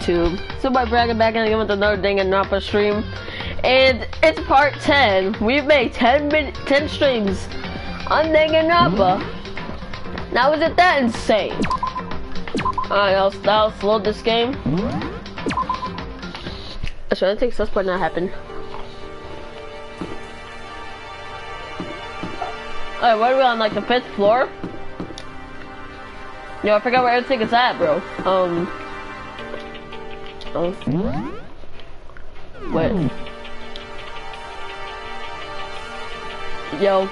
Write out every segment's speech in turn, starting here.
So by bragging back and giving another Danganronpa stream, and it's part 10. We've made 10 streams on Danganronpa. Now isn't that insane? Alright, I'll load this game. Actually, I think that's part not happen. Alright, what are we on, like the 5th floor? Yo, I forgot where everything is at, bro. Wait. Yo.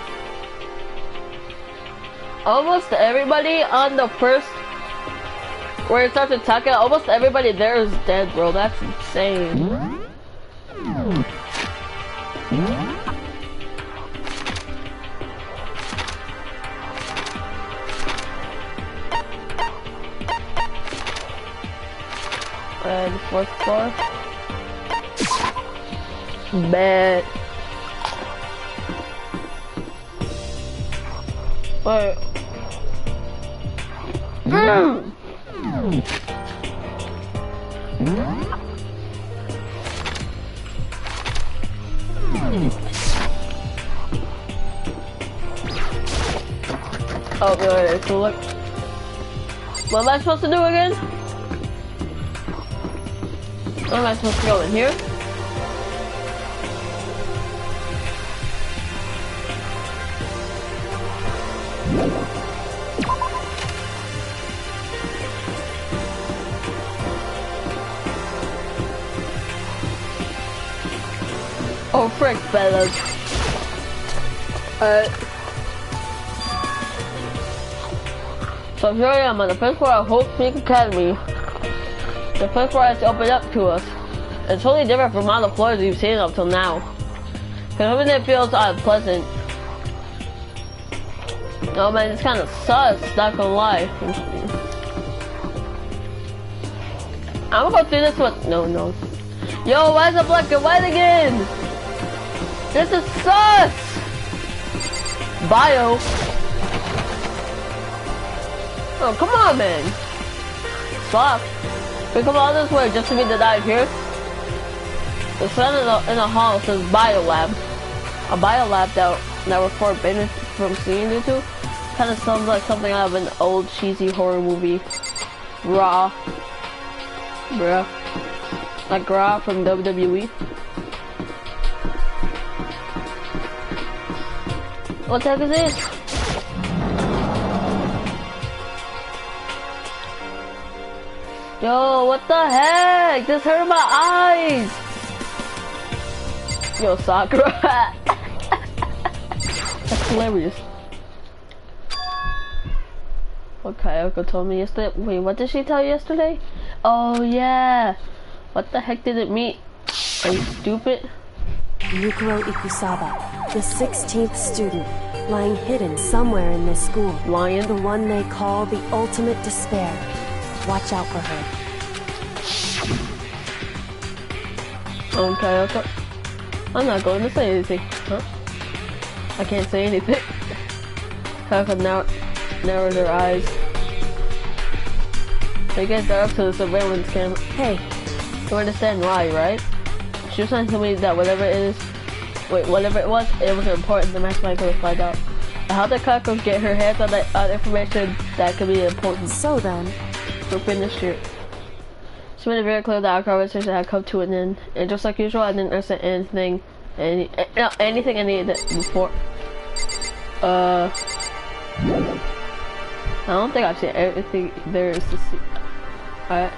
Almost everybody on the first, where it starts attacking, almost everybody there is dead, bro. That's insane. The 4th floor. Bad. Wait. Oh, wait, so look. What am I supposed to do again? Am I supposed to go in here? Oh, frick, fellas. So here I am on the 5th floor of Hope Peak Academy. The 5th floor has opened up to us. It's totally different from all the floors you've seen up till now. Because it feels unpleasant. Oh man, it's kind of sus, not gonna lie. I'm gonna go through this one. No. Yo, why is it black and white again? This is sus! Bio. Oh, come on, man. Fuck. We come all this way just to be denied here. The sign in the hall says biolab. A biolab that we're forbidden from seeing into. Kind of sounds like something out of an old cheesy horror movie. Raw. Bruh. Like Raw from WWE. What the heck is this? Yo, what the heck? This hurt my eyes! Yo, Sakura. That's hilarious. Okay, Uncle told me yesterday. Wait, what did she tell you yesterday? Oh, yeah. What the heck did it mean? Are you stupid? Yukiro Ikusaba, the 16th student, lying hidden somewhere in this school. Lion? The one they call the ultimate despair. Watch out for her. Okay. I'm not going to say anything. Huh? I can't say anything. Kaka narrowed her eyes. They get up to the surveillance camera. Hey. You understand why, right? She was trying to tell me that whatever it was important. The mastermind could find out. How did Kaka get her hands on that information that could be important? So then, we're finished here. She made it very clear that our conversation had come to an end, and just like usual, I didn't understand anything before. I don't think I've seen everything there is to see. Alright.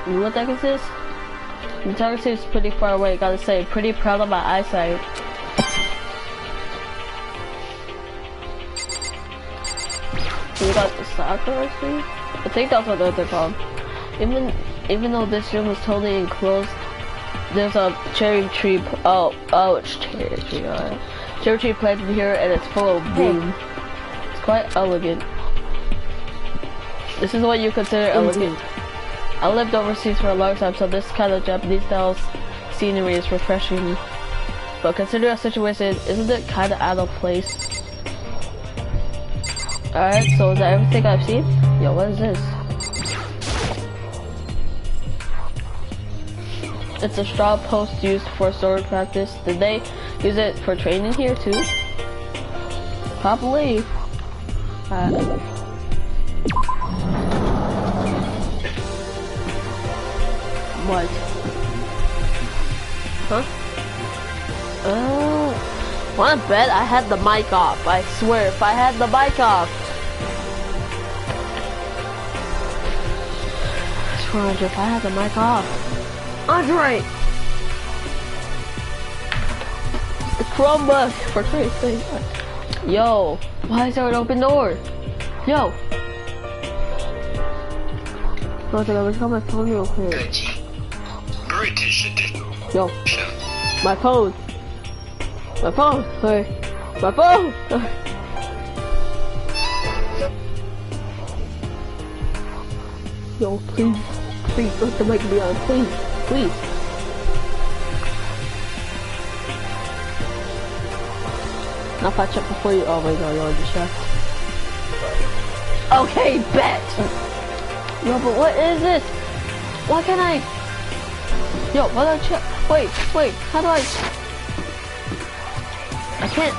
What the heck is this? The target seems pretty far away, gotta say. Pretty proud of my eyesight. We got the Sakura tree? I think that's what they're called. Even though this room is totally enclosed, there's a cherry tree. Oh, it's cherry tree. Alright. Cherry tree planted here, and it's full of bloom. It's quite elegant. This is what you consider elegant. I lived overseas for a long time, so this kind of Japanese style scenery is refreshing. But considering our situation, isn't it kind of out of place? Alright, so is that everything I've seen? Yo, what is this? It's a straw post used for sword practice. Did they use it for training here too? Probably. What? Huh? Oh. Wanna bet I had the mic off. I swear, if I had the mic off. I swear, if I had the mic off. Andre! The Chromebook for Christ's. Yo, why is there an open door? Yo! Okay, let me call my phone real quick. British edition. Yo, my phone. My phone. Sorry. My phone. Yo, please, please let the mic be on, please, please. Now if I check before you. Oh my god, you're distracted. Okay, bet. Yo, but what is this? Why can't I? Yo, why don't I check? Wait, how do I? I can't.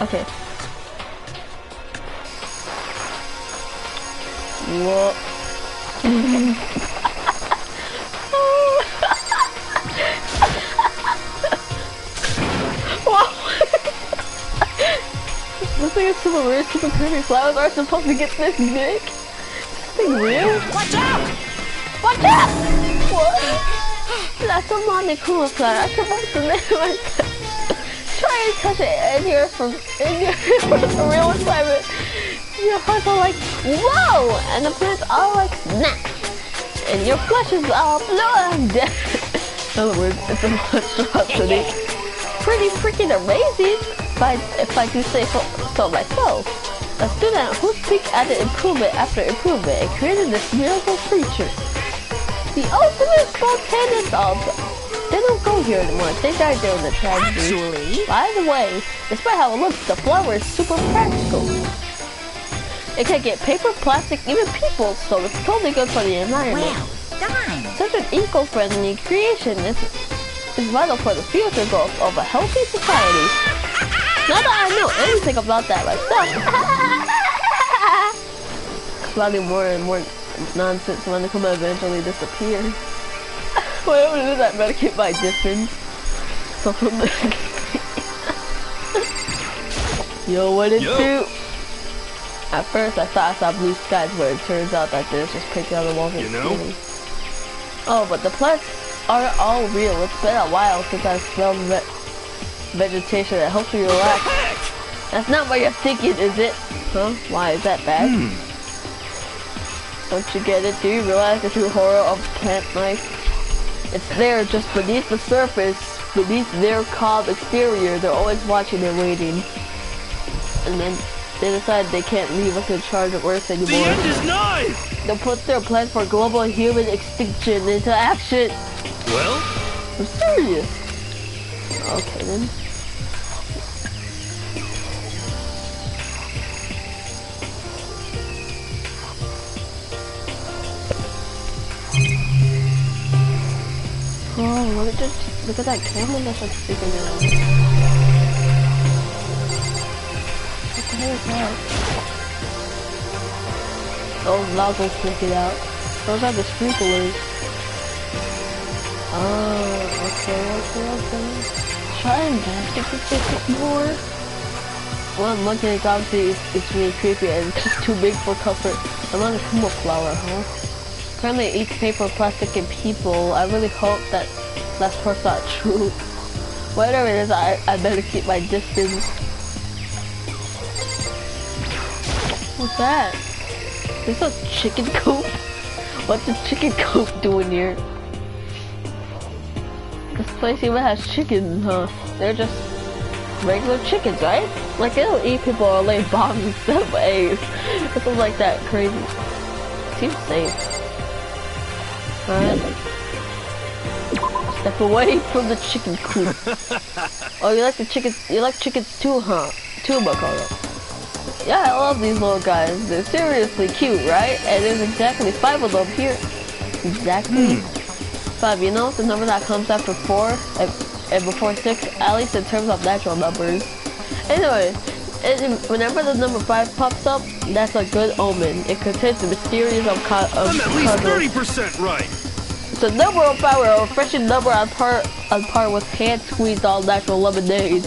Okay. What? This thing is super weird. Super creepy. Flowers are supposed to get this big. Is this thing real? Watch out! Watch out! What? That's a Monokuma flower. I'm supposed to name myself. Try and touch it in here from the real climate. Your hearts are like, whoa! And the plants are like, nah. And your flesh is all blue and dead. In other words, it's a monstrosity. Pretty freaking amazing, if I do say so myself. A student who peeked at the improvement after improvement and created this miracle creature. The ultimate spontaneous also. They don't go here anymore. They died during the tragedy. Actually, by the way, despite how it looks, the flower is super practical. It can get paper, plastic, even people, so it's totally good for the environment. well done. Such an eco-friendly creation is vital for the future growth of a healthy society. Not that I know anything about that myself. Probably more and more nonsense when they come eventually disappear. What I'm gonna do is that medicate my distance. So from the Yo, what it do? At first I thought I saw blue skies, but it turns out that there's just picture on the walls and ceiling. Oh, but the plants are all real. It's been a while since I smelled vegetation that helps you relax. That's not what you're thinking, is it? Huh? Why is that bad? Don't you get it? Do you realize the true horror of plant life? It's there, just beneath the surface, beneath their calm exterior. They're always watching and waiting. And then they decide they can't leave us in charge of Earth anymore. The end is nigh! They'll put their plan for global human extinction into action. Well? I'm serious. Okay then. Oh, look at that camera that's like sticking out. What the hell is that? Those nozzles sticking out. Those are the sprinklers. Oh, okay. Try and stick this a bit more. Well, I'm looking at obviously it's really creepy and it's just too big for comfort. I'm on a Kuma flower, huh? Apparently it eats paper, plastic, and people. I really hope that last part's not true. Whatever it is, I better keep my distance. What's that? Is this a chicken coop? What's a chicken coop doing here? This place even has chickens, huh? They're just regular chickens, right? Like they don't eat people or lay bombs instead of eggs. This is like that crazy. Seems safe. Alright. Step away from the chicken coop. Oh, you like the chickens? You like chickens too, huh? Too, Makoto. Yeah, I love these little guys. They're seriously cute, right? And there's exactly 5 of them here. Exactly. 5, you know, the number that comes after 4 and before 6, at least in terms of natural numbers. Anyway, whenever the number 5 pops up, that's a good omen. It contains the mysterious I'm at least 30% right. It's a number of power, a refreshing number on par with hand-squeezed all natural lemonade.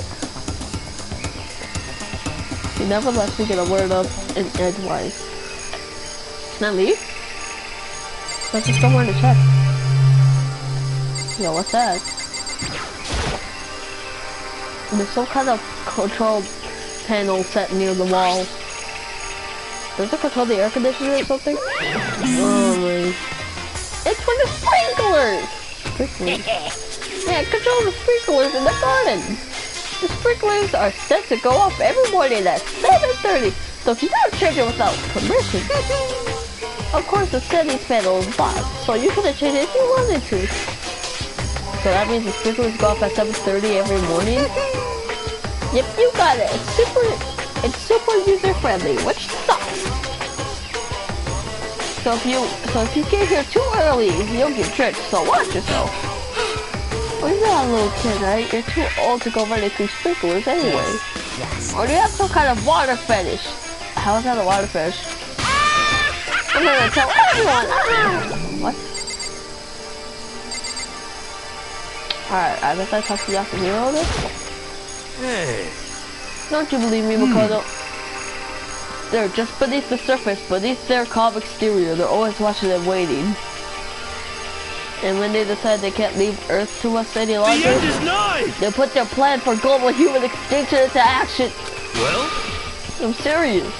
You never lets me get a word up in edgewise. Can I leave? There's just somewhere to check. Yo, what's that? There's some kind of control panel set near the wall. Does it control the air conditioner or something? Oh my. It's for the sprinklers! Yeah, control the sprinklers in the garden. The sprinklers are set to go off every morning at 7:30. So if you don't change it without permission, of course the settings panel is blocked. So you couldn't change it if you wanted to. So that means the sprinklers go off at 7:30 every morning? Yep, you got it. It's super user friendly, which sucks. So if you get here too early, you'll get tricked, so watch yourself. Well, you're not a little kid, right? You're too old to go running through sprinklers anyway. Yes. Or do you have some kind of water fetish? How is that a water fetish? I'm gonna tell everyone! What? Alright, I guess I talked to Yasuhiro this. Hey. Don't you believe me, Makoto? They're just beneath the surface, beneath their calm exterior. They're always watching and waiting. And when they decide they can't leave Earth to us any longer, The end is nigh! they put their plan for global human extinction into action. Well? I'm serious.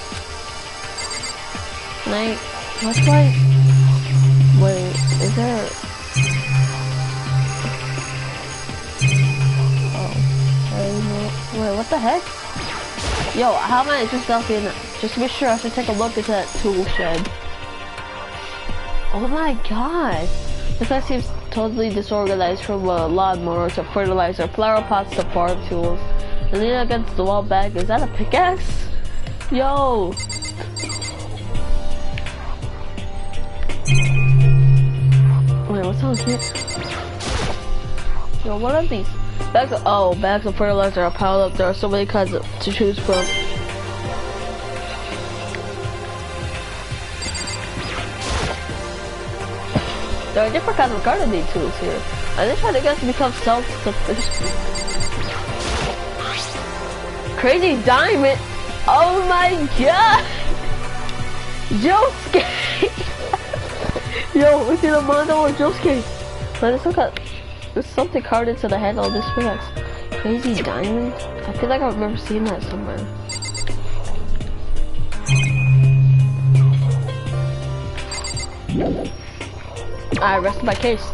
What's like? Wait, is there? Oh, wait, what the heck? Yo, how am I interested in that? Just to be sure, I should take a look at that tool shed. Oh my god! This guy seems totally disorganized, from a lawnmower to fertilizer, flower pots to farm tools. And then against the wall bag, is that a pickaxe? Yo! Wait, what's on here? Yo, what are these? Bags of fertilizer are piled up. There are so many kinds to choose from. There are different kinds of gardening tools here. Are they trying to get us to become self-sufficient? Crazy diamond! Oh my god! Josuke! Yo, we see the Mondo or Josuke! There's something carved into the handle of this pickaxe. Crazy diamond? I feel like I remember seeing that somewhere. I rested my case.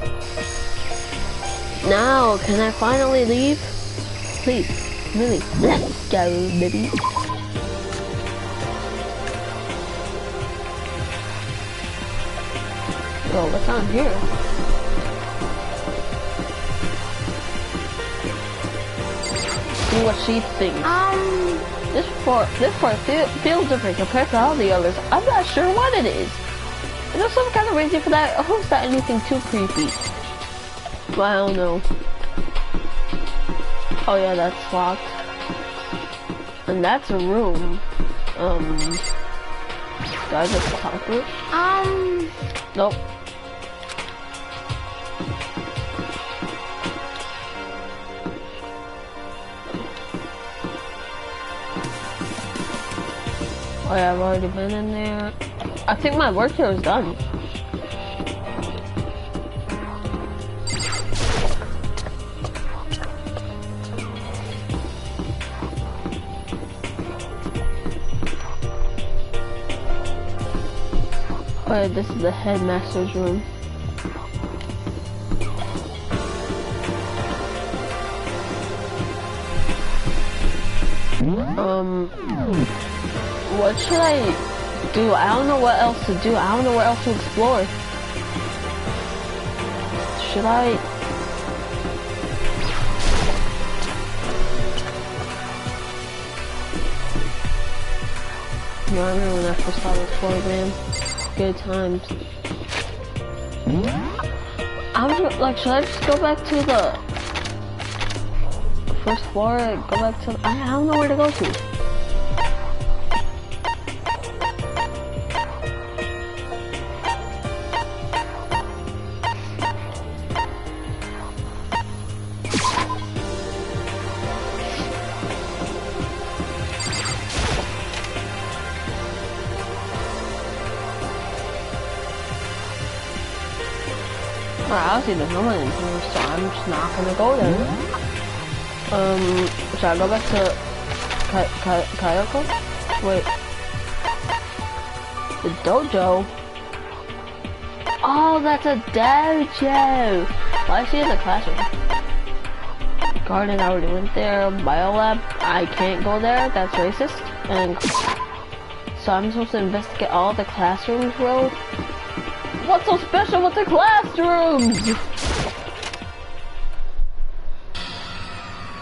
Now, can I finally leave? Please, really, let's go, baby. Whoa, what's on here? See what she thinks. This part feels different compared to all the others. I'm not sure what it is. Is there some kind of reason for that? I hope it's not anything too creepy. But I don't know. Oh yeah, that's locked. And that's a room. Do I just talk to it? Nope. Oh yeah, I've already been in there. I think my work here is done. Oh yeah, this is the headmaster's room. What should I do? I don't know what else to do. I don't know what else to explore. Should I? No, I remember when I first saw this floor, man. Good times. I I'm just, like, should I just go back to the first floor and go back to, I don't know where to go to. Obviously there's no one in here, so I'm just not gonna go there. Should I go back to Kayako? Wait. The dojo? Oh, that's a dojo! Well, I see it in the classroom. Garden, I already went there. Biolab, I can't go there, that's racist. And so I'm supposed to investigate all the classrooms, bro? What's so special with the classrooms?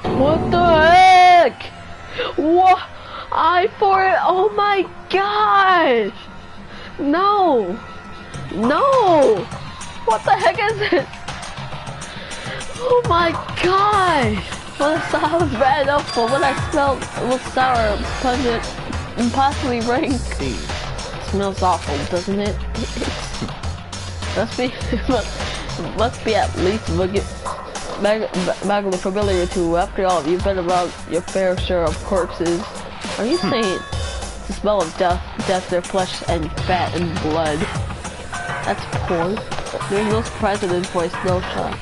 What the heck? What? I-4, oh my gosh! No! No! What the heck is this? Oh my gosh! Well, it sounds bad enough, but what I smelled was sour, pungent, and possibly rank. It smells awful, doesn't it? Must be at least vaguely familiar to. After all, you've been around your fair share of corpses. Are you saying the smell of death, their flesh and fat and blood? That's poor. There's no surprise in his voice, no shock.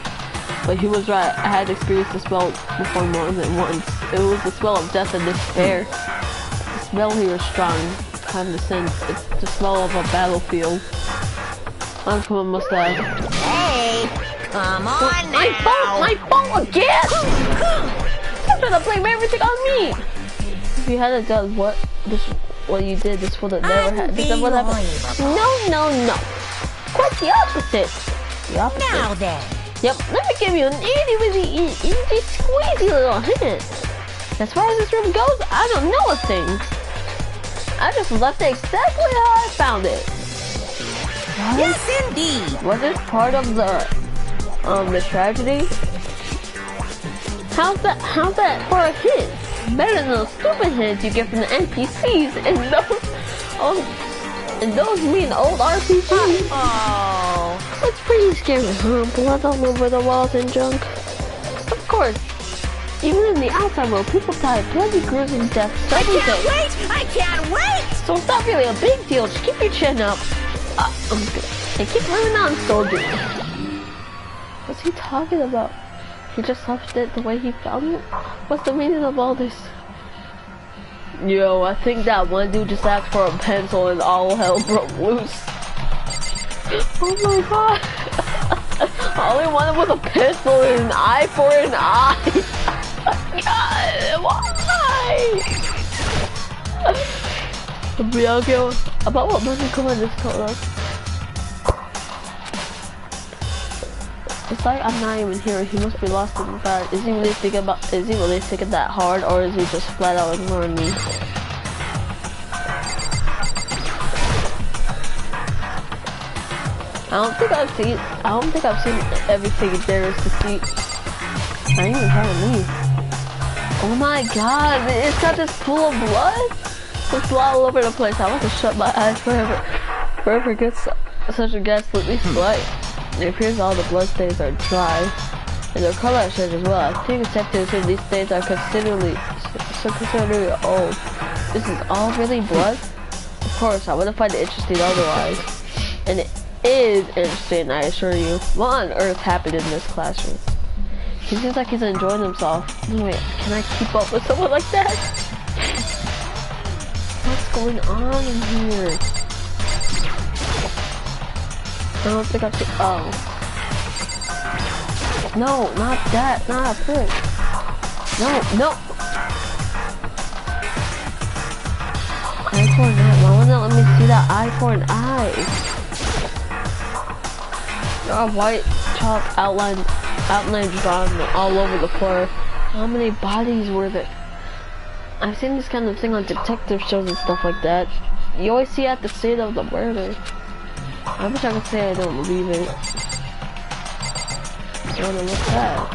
But he was right. I had experienced the smell before more than once. It was the smell of death and despair. The smell here is strong, kind of sense. It's the smell of a battlefield. I'm coming, mustache. Hey, come on now. My fault again! Stop trying to blame everything on me! If you hadn't done what you did, this would have never happened. No. Quite the opposite. Now then. Yep, let me give you an itty squeezy little hint. As far as this room goes, I don't know a thing. I just left it exactly how I found it. What? Yes, indeed. Was this part of the tragedy? How's that for a hint? Better than those stupid hints you get from the NPCs and those mean old RPGs. Oh. That's pretty scary, huh? Blood all over the walls and junk. Of course. Even in the outside world, people die bloody gruesome deaths every day. I can't wait! So it's not really a big deal. Just keep your chin up. I'm good. And keep living on, soldier. What's he talking about? He just left it the way he found it? What's the meaning of all this? Yo, I think that one dude just asked for a pencil and all hell broke loose. Oh my god. All he wanted was a pencil and an eye for an eye. God, why? Bianco, about what money coin this told us? It's like I'm not even here. He must be lost in thought. Is he really thinking that hard, or is he just flat out ignoring me? I don't think I've seen everything there is to see. Not even telling me. Oh my god, it's got this pool of blood? There's blood all over the place. I want to shut my eyes forever. Forever gets such a ghastly sight. It appears all the blood stains are dry, and their color has changed as well. I think it's safe to assume these stains are considerably old. This is all really blood? Of course, I wouldn't find it interesting otherwise. And it is interesting, I assure you. What on earth happened in this classroom? He seems like he's enjoying himself. Wait, can I keep up with someone like that? What's going on in here? I don't think I've seen. Oh. No, not that. Not a frick. No. Eye for an eye. Why won't it let me see that eye for an eye? There are white chalk outlines drawn all over the floor. How many bodies were there? I've seen this kind of thing on detective shows and stuff like that. You always see at the scene of the murder. I wish I could say I don't believe it. What's that?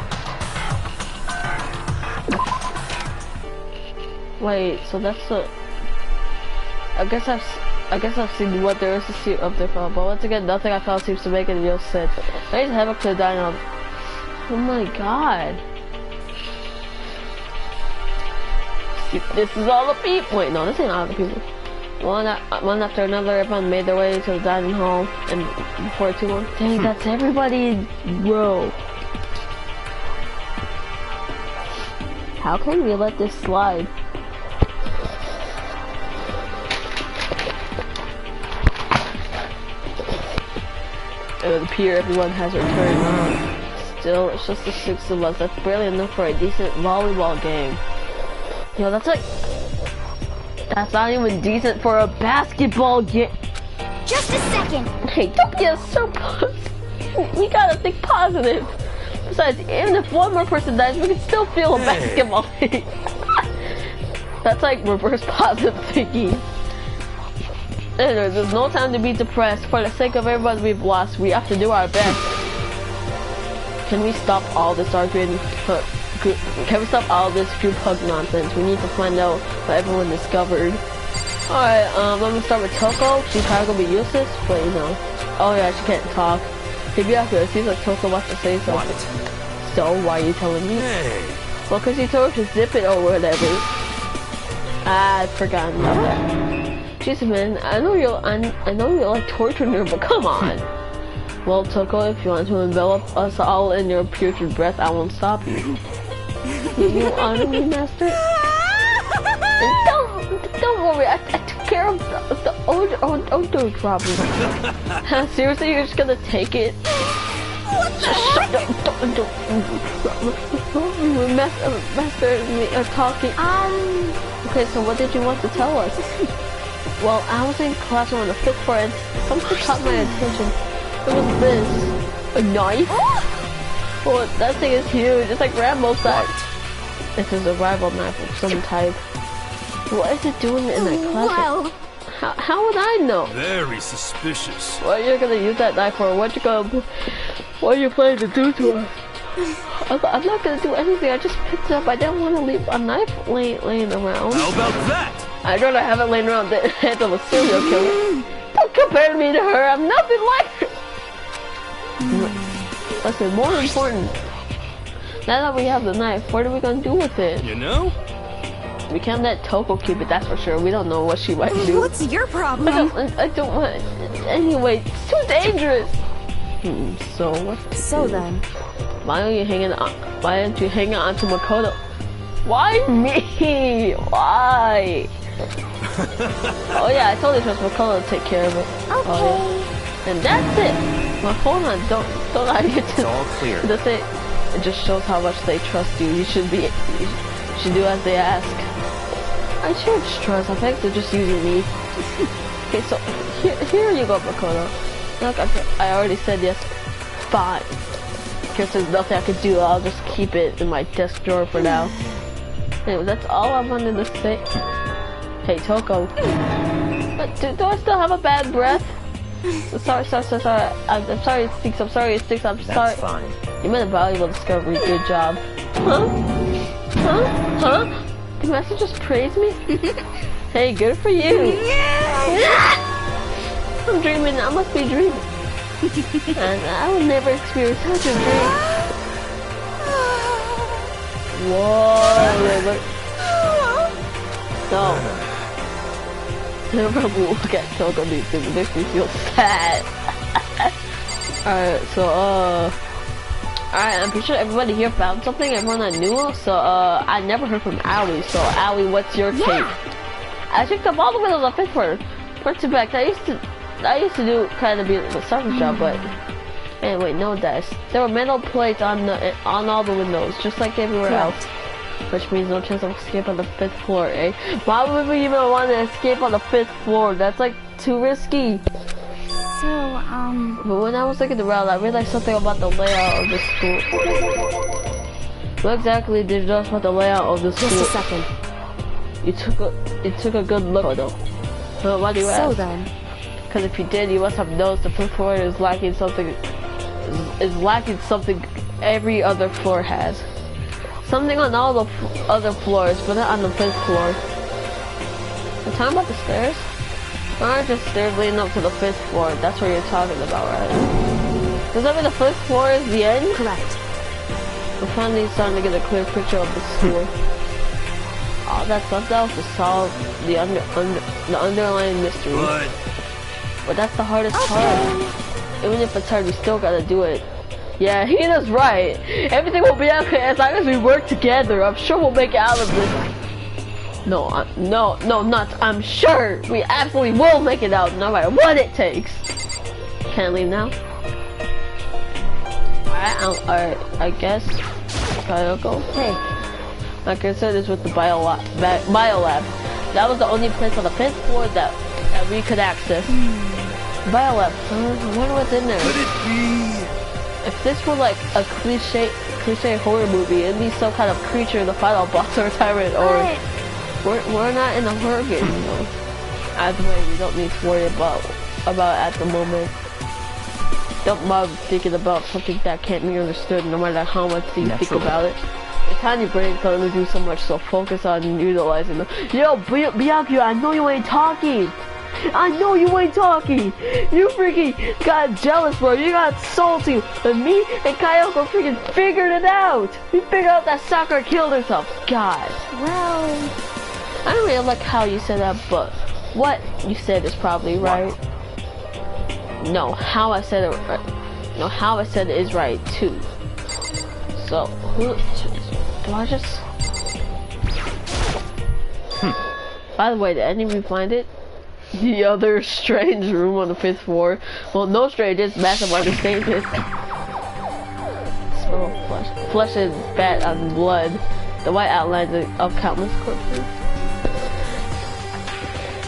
Wait, so that's the. I guess I've seen what there is to see up there from, but once again, nothing I found seems to make any real sense. Raise Havoc to the dino. Oh my god. This is all the people. Wait, no, this ain't all the people. One after another, everyone made their way to the dining hall, and before too long. Dang, that's everybody, bro. How can we let this slide? It would appear everyone has returned. Still, it's just the 6 of us. That's barely enough for a decent volleyball game. Yo, that's not even decent for a basketball game. Just a second. Hey, don't get so positive. We gotta think positive. Besides, even if one more person dies, we can still feel a basketball game. That's like reverse positive thinking. Anyways, there's no time to be depressed. For the sake of everybody we've lost, we have to do our best. Can we stop all this arguing? Can we stop all this group hug nonsense? We need to find out what everyone discovered. Alright, I'm gonna start with Toko. She's probably gonna be useless, but you know. Oh yeah, she can't talk. Hey, be accurate. It seems like Toko wants to say something. What? So, why are you telling me? Hey. Well, cause you told her to zip it or whatever. I'd forgotten about that. Jeez, man, I know you like torturing her, but come on. Well, Toko, if you want to envelop us all in your putrid breath, I won't stop you. You honor me, master? Don't worry, I took care of the odor problem. Seriously, you're just gonna take it? Shut up! Master and me are talking. Okay, so what did you want to tell us? Well, I was in classroom on the 5th floor and something caught my attention. It was this. A knife? Well, that thing is huge. It's like Rambo's knife. It's a survival knife of some type. What is it doing in that classroom? How would I know? Very suspicious. What are you gonna use that knife for? What are you planning to do to us? I'm not gonna do anything. I just picked it up. I didn't want to leave a knife laying around. How about that? I'd rather have it laying around the head of a serial killer. Don't compare me to her. I'm nothing like her. Listen, more important. Now that we have the knife, what are we gonna do with it? You know? We can't let Toko keep it, that's for sure. We don't know what she might do. What's your problem? I don't want it. Anyway, it's too dangerous. So then? Why aren't you hanging on to Makoto? Why me? Why? Oh yeah, I totally trust Makoto to take care of it. Okay. Oh, yeah. And that's it. Well, hold on, don't I get to It's all clear. It just shows how much they trust you. You should do as they ask. I shouldn't trust. I think they're just using me. Okay, so here you go, Makoto. Look, I already said yes. Fine. Guess there's nothing I could do. I'll just keep it in my desk drawer for now. Anyway, that's all I wanted to say. Hey, Toko. But do I still have a bad breath? Sorry. I'm sorry, it stinks. I'm sorry. That's fine. You made a valuable discovery. Good job. Huh? Did Master just praise me? Hey, good for you. I'm dreaming. I must be dreaming. And I will never experience such a dream. Whoa, look. No. Never look at Toko these things. It makes me feel sad. Alright, so, alright, I'm pretty sure everybody here found something, everyone I knew, so, I never heard from Aoi, so, Aoi, what's your take? I picked up all the way to the 5th floor. Front to back, I used to do kind of be the service job, but, anyway, no dice. There were metal plates on all the windows, just like everywhere else. Which means no chance of escape on the 5th floor, eh? Why would we even want to escape on the 5th floor? That's like too risky. So, But when I was looking around, I realized something about the layout of the school. What exactly did you notice about the layout of the school? Just a second. You took a good look, though. So why do you ask? So then? Because if you did, you must have noticed the 5th floor is lacking something. every other floor has. Something on all the other floors, but not on the 5th floor. You're talking about the stairs? Aren't just stairs leading up to the 5th floor. That's what you're talking about, right? Does that mean the 5th floor is the end? Correct. We're finally starting to get a clear picture of the school. All that's left out to solve the underlying mystery. But that's the hardest part. Even if it's hard, we still gotta do it. Yeah, Hina's right. Everything will be okay as long as we work together. I'm sure we'll make it out of this. No, I'm sure. We absolutely will make it out, no matter what it takes. Can I leave now? Alright, I guess. I'll go. Hey. My concern is with the bio lab. That was the only place on the 5th floor that we could access. Bio lab. I wonder what's in there. Could it be? If this were like a cliche horror movie, it'd be some kind of creature, the final boss or tyrant, or we're not in a horror game, you know. Either way, we don't need to worry about it at the moment. Don't bother thinking about something that can't be understood, no matter how much you think about it. Your tiny brain can only do so much, so focus on utilizing them. Yo, Bianca, I know you ain't talking. You freaking got jealous, bro. You got salty. But me and Kayoko freaking figured it out. We figured out that Sakura killed herself. God. Well, I don't really like how you said that, but what you said is probably right. No, how I said it right. No, how I said it is right too. So, do I just... By the way, did any of you find it? The other strange room on the 5th floor. Well, no strange, it's massive understatement. Smell of flesh and fat and blood. The white outlines of countless corpses.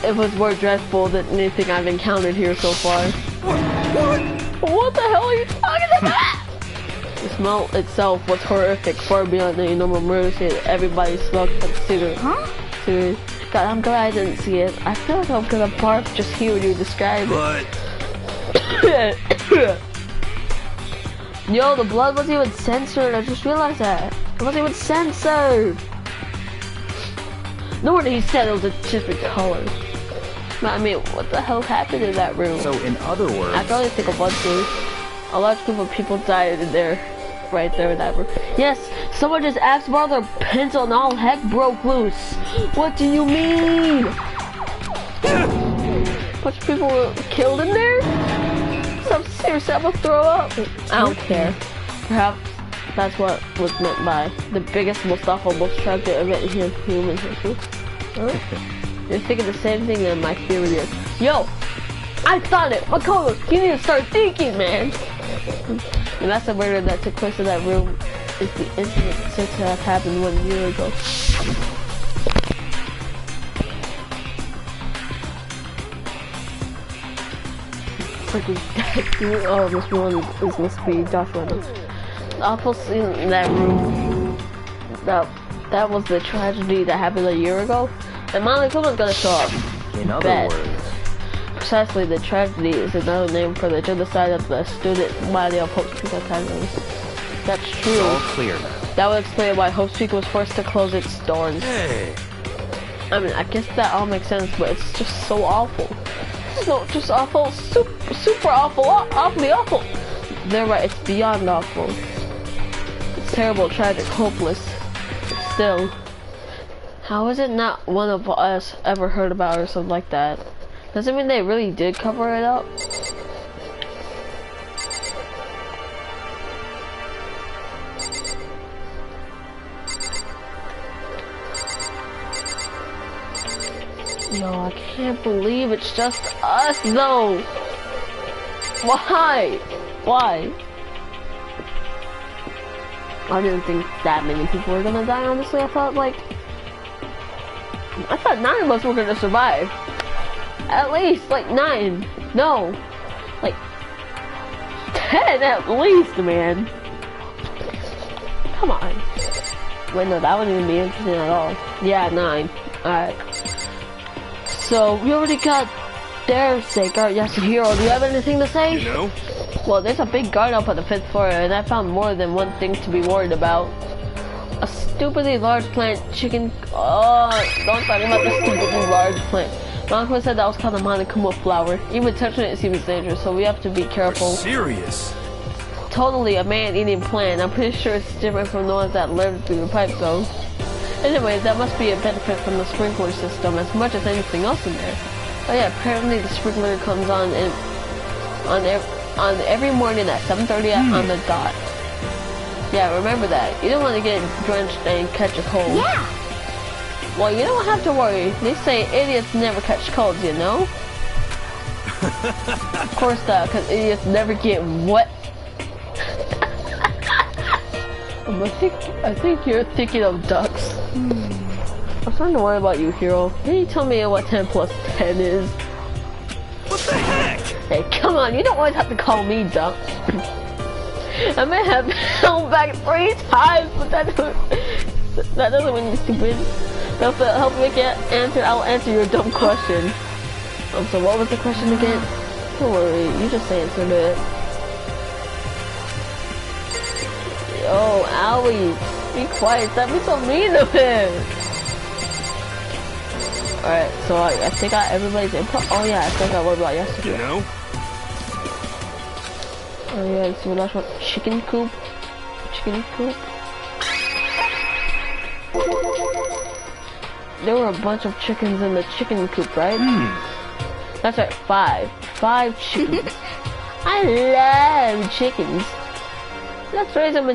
It was more dreadful than anything I've encountered here so far. What the hell are you talking about? The smell itself was horrific, far beyond any normal murder scene. Everybody smelled like cigarette. Cigarette. God, I'm glad I didn't see it. I feel like I'm gonna barf just hearing you describe it. Yo, the blood wasn't even censored. I just realized that. It wasn't even censored. No wonder he said it was a different color. I mean, what the hell happened in that room? So, in other words... I can only think of one thing. A large group of people died in there. Right there in that room. Yes, someone just asked about their pencil and all heck broke loose. What do you mean? Bunch of people were killed in there? Some serious, I'm gonna throw up. I don't care. Perhaps that's what was meant by the biggest, most awful, most tragic event in human history. Huh? You're thinking the same thing that my theory is. Yo, I thought it. Makoto, you need to start thinking, man. The massive murder that took place in that room is the incident said to have happened 1 year ago. Freaking oh, this one is must be Joshua. The awful scene in that room. That was the tragedy that happened a year ago. And Molly Kuma's gonna show up. In other words... Precisely, the tragedy is another name for the genocide of the student body of Hope's Peak Academy. That's true. It's all clear now. That would explain why Hope's Peak was forced to close its doors. Hey. I mean, I guess that all makes sense, but it's just so awful. It's not just awful, super awful, awfully awful. They're right, it's beyond awful. It's terrible, tragic, hopeless. But still, how is it not one of us ever heard about or something like that? Does it mean they really did cover it up? Yo, I can't believe it's just us though. Why? Why? I didn't think that many people were gonna die, honestly. I thought 9 of us were gonna survive. At least, 9. No. 10 at least, man. Come on. Wait, no, that wouldn't even be interesting at all. Yeah, 9. Alright. So, we already got their sake, Yasuhiro. Do you have anything to say? You know, Well, there's a big garden up on the 5th floor, and I found more than one thing to be worried about. A stupidly large plant, chicken. Oh, don't talk about the stupidly large plant. My uncle said that was called a Monokuma flower. Even touching it seems dangerous, so we have to be careful. Serious? Totally a man-eating plant. I'm pretty sure it's different from the ones that live through the pipe, though. Anyway, that must be a benefit from the sprinkler system as much as anything else in there. Oh yeah, apparently the sprinkler comes on every morning at 7:30 on the dot. Yeah, remember that. You don't want to get drenched and catch a cold. Yeah. Well, you don't have to worry. They say idiots never catch colds, you know? Of course not, because idiots never get wet. I think you're thinking of ducks. I'm starting to worry about you, Hero. Can you tell me what 10 plus 10 is? What the heck? Hey, come on, you don't always have to call me duck. I may have held back 3 times, but that doesn't mean you're stupid. If it helps me get answer, I'll answer your dumb question. So what was the question again? Don't worry, you just answered it. Yo, Owie, be quiet, that be so mean of him. Alright, so I think I got everybody's input. Oh yeah, I think I worried about yesterday. You know? Oh yeah, let's see what last one. Chicken coop. Chicken coop. There were a bunch of chickens in the chicken coop, right? That's right, 5. 5 chickens. I love chickens. Let's raise them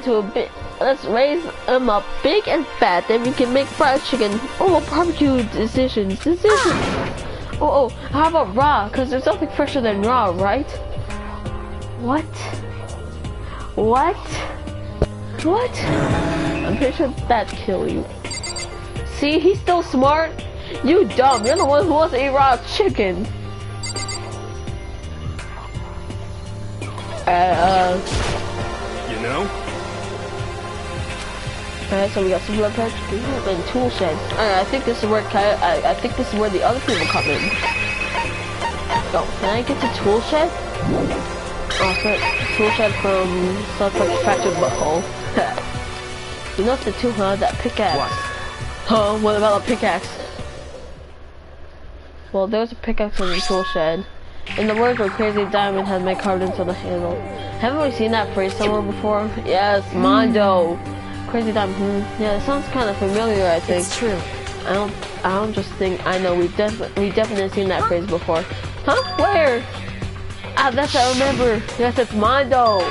up big and fat, then we can make fried chicken. Oh, barbecue decisions. Oh, how about raw? Cause there's nothing fresher than raw, right? What? I'm pretty sure that'd kill you. See, he's still smart. You dumb. You're the one who wants to eat raw chicken. You know? Alright, so we got some blood patch and tool shed. Alright, I think this is where I think this is where the other people come in. Oh, can I get the tool shed? Oh, tool shed from stuff like fractured butthole. You know the tool, huh? That pickaxe. What? Huh? What about a pickaxe? Well, there's a pickaxe in the tool shed. And the words were Crazy Diamond had my carved into the handle. Haven't we seen that phrase somewhere before? Yes, Mondo. Crazy Diamond. Yeah, it sounds kind of familiar. I think. It's true. I don't just think I know. We definitely seen that phrase before. Huh? Where? Ah, that's I remember. Yes, it's Mondo.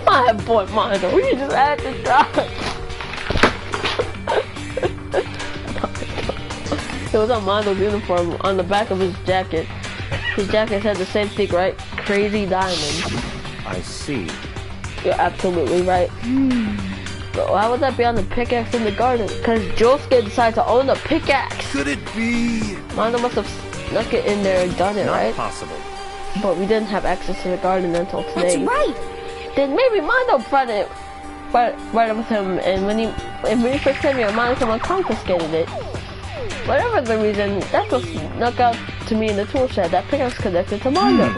My boy Mondo. We just had to try. It was on Mondo's uniform on the back of his jacket. His jacket said the same thing, right? Crazy Diamond. I see. You're absolutely right. But why would that be on the pickaxe in the garden? Because Josuke decided to own the pickaxe. Could it be? Mondo must have snuck it in there and done it, Not right? possible. But we didn't have access to the garden until today. That's right. Then maybe Mondo brought it right up with him, and when he first came here, Mondo someone confiscated it. Whatever the reason, that's what snuck out to me in the tool shed. That pickaxe connected to Mondo.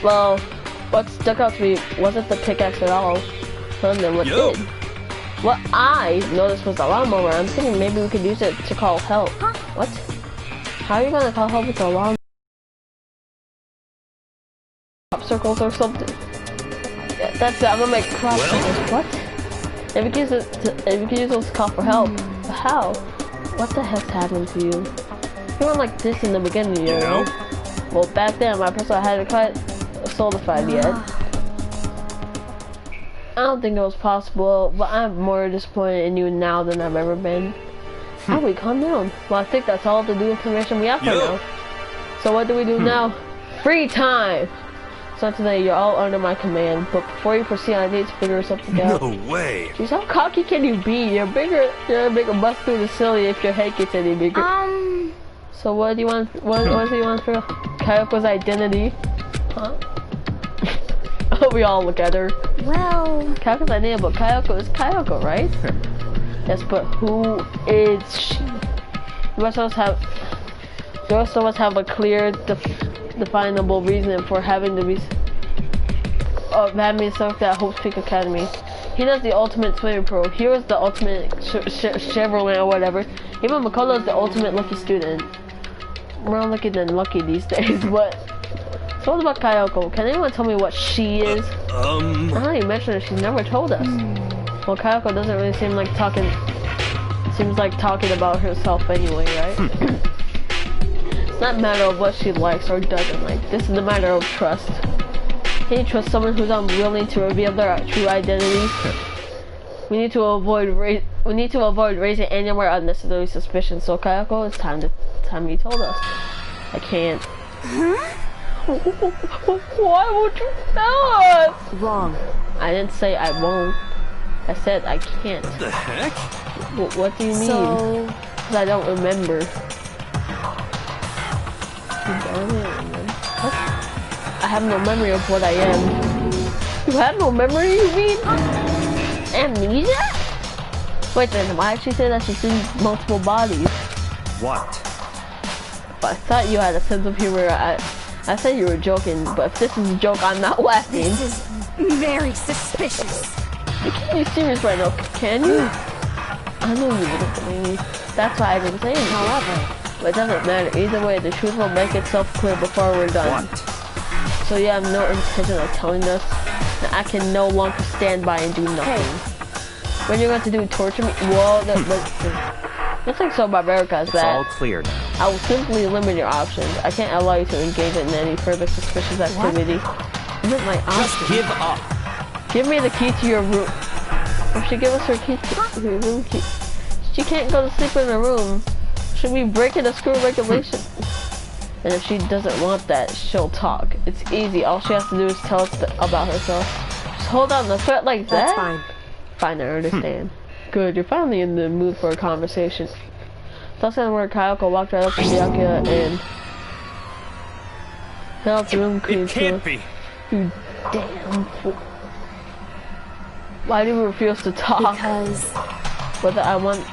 Well, what stuck out to me wasn't the pickaxe at all. And then what did? What I noticed was the lawnmower. I'm thinking maybe we could use it to call help. Huh? What? How are you gonna call help with a lawnmower? Crop circles or something? Yeah, that's it. I'm gonna make crop circles. What? If we can use those to call for help. But how? What the heck's happened to you? You weren't like this in the beginning, you know? Well, back then my person hadn't quite solidified yet. I don't think it was possible, but I'm more disappointed in you now than I've ever been. How do we calm down? Well, I think that's all the new information we have for now. So what do we do now? Free time! So today you're all under my command, but before you proceed, I need to figure something out. No way. Jeez, how cocky can you be? You're a bigger bust through the silly if your head gets any bigger. So what do you want? What do you want for Kayoko's identity? Huh? We all look at her. Well, Kayoko's identity, but Kayoko is Kayoko, right? Yes, but who is she? The rest of us have a clear definable reason for having to be having stuck at Hope's Peak Academy. He does the ultimate swimming pro. Hero's the ultimate Chevrolet or whatever. Even Makoto is the ultimate lucky student. More lucky than lucky these days, but... So what about Kayoko? Can anyone tell me what she is? I don't even mention it, she's never told us. Well, Kayoko doesn't really seem like talking... Seems like talking about herself anyway, right? It's not a matter of what she likes or doesn't like. This is a matter of trust. Can you trust someone who's unwilling to reveal their true identity? We need to avoid raising any more unnecessary suspicions. So Kayako, it's time you told us. I can't. Why would you tell us? Wrong. I didn't say I won't. I said I can't. What the heck? What do you mean? So... Because I don't remember. What? I have no memory of what I am. You have no memory, you mean? Amnesia? Wait then, why did she say that she's seen multiple bodies? What? But I thought you had a sense of humor. I said you were joking, but if this is a joke, I'm not laughing. This is very suspicious. You can't be serious right now, can you? I know you wouldn't believe me. That's why I didn't say anything. However... But it doesn't matter. Either way, the truth will make itself clear before we're done. What? So you have no intention of telling us that I can no longer stand by and do nothing. When you're going to do torture me? Whoa, nothing so barbaric as It's that. all clear now. I will simply limit your options. I can't allow you to engage in any further suspicious activity. Limit my Just options. give up. Give me the key to your room. Or she give us her key to her room key. She can't go to sleep in her room. Should we break in a school regulation? And if she doesn't want that, she'll talk. It's easy. All she has to do is tell us about herself. Just hold on the threat like that. That's fine. Fine, I understand. Good, you're finally in the mood for a conversation. That's where Kayoko walked right up to Byakuya and held the room key. It can't be. You damn fool. Why do you refuse to talk? Because... Whether I want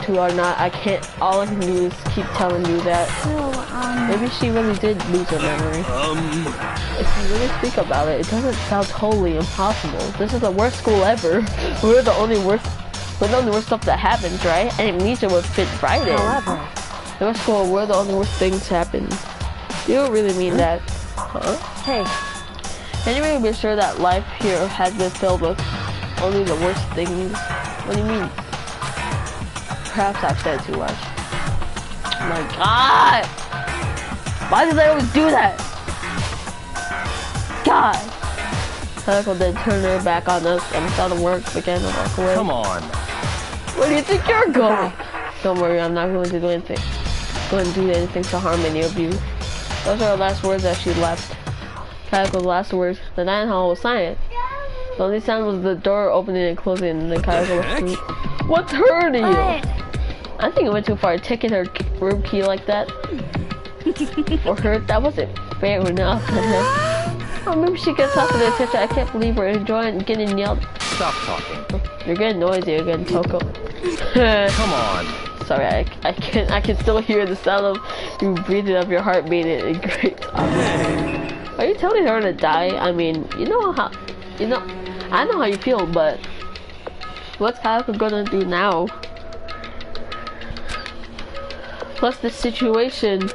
to or not, I can't. All I can do is keep telling you that. So, Maybe she really did lose her memory. If you really think about it, it doesn't sound totally impossible. This is the worst school ever. We're the only worst stuff that happens, right? And amnesia would fit right in. However... The worst school, where the only worst things happen. You don't really mean that, huh? Hey. Can you really be sure that life here has been filled with only the worst things? What do you mean? Perhaps I've said too much. Oh my god! Why do they always do that? God! Kayako then turned her back on us and saw the work began to walk away. Come on. Where do you think you're going? Don't worry, I'm not going to do anything. To harm any of you. Those are her last words as she left. Kayako's last words. The dining hall was silent. The only sound was the door opening and closing, and then Kayako was asleep. What's hurting you? I think it went too far, taking her room key like that. For her, that wasn't fair enough. Oh, maybe she gets off of the attention. I can't believe we're enjoying getting yelled. Stop talking. You're getting noisy again, Toko. Come on. Sorry, I can still hear the sound of you breathing of your heart beating in great time. Are you telling her to die? I mean, I know how you feel, but what's Kayako gonna do now? Plus, the situation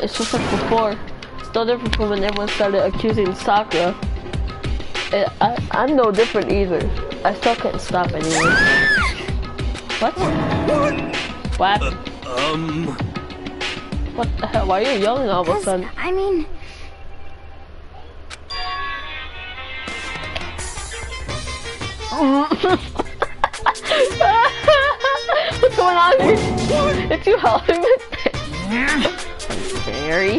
is just like before. It's no different from when everyone started accusing Sakura. I'm no different either. I still can't stop anyway. What? What? What the hell? Why are you yelling all of a sudden? I mean... What's going on here? It's you helping me. Very.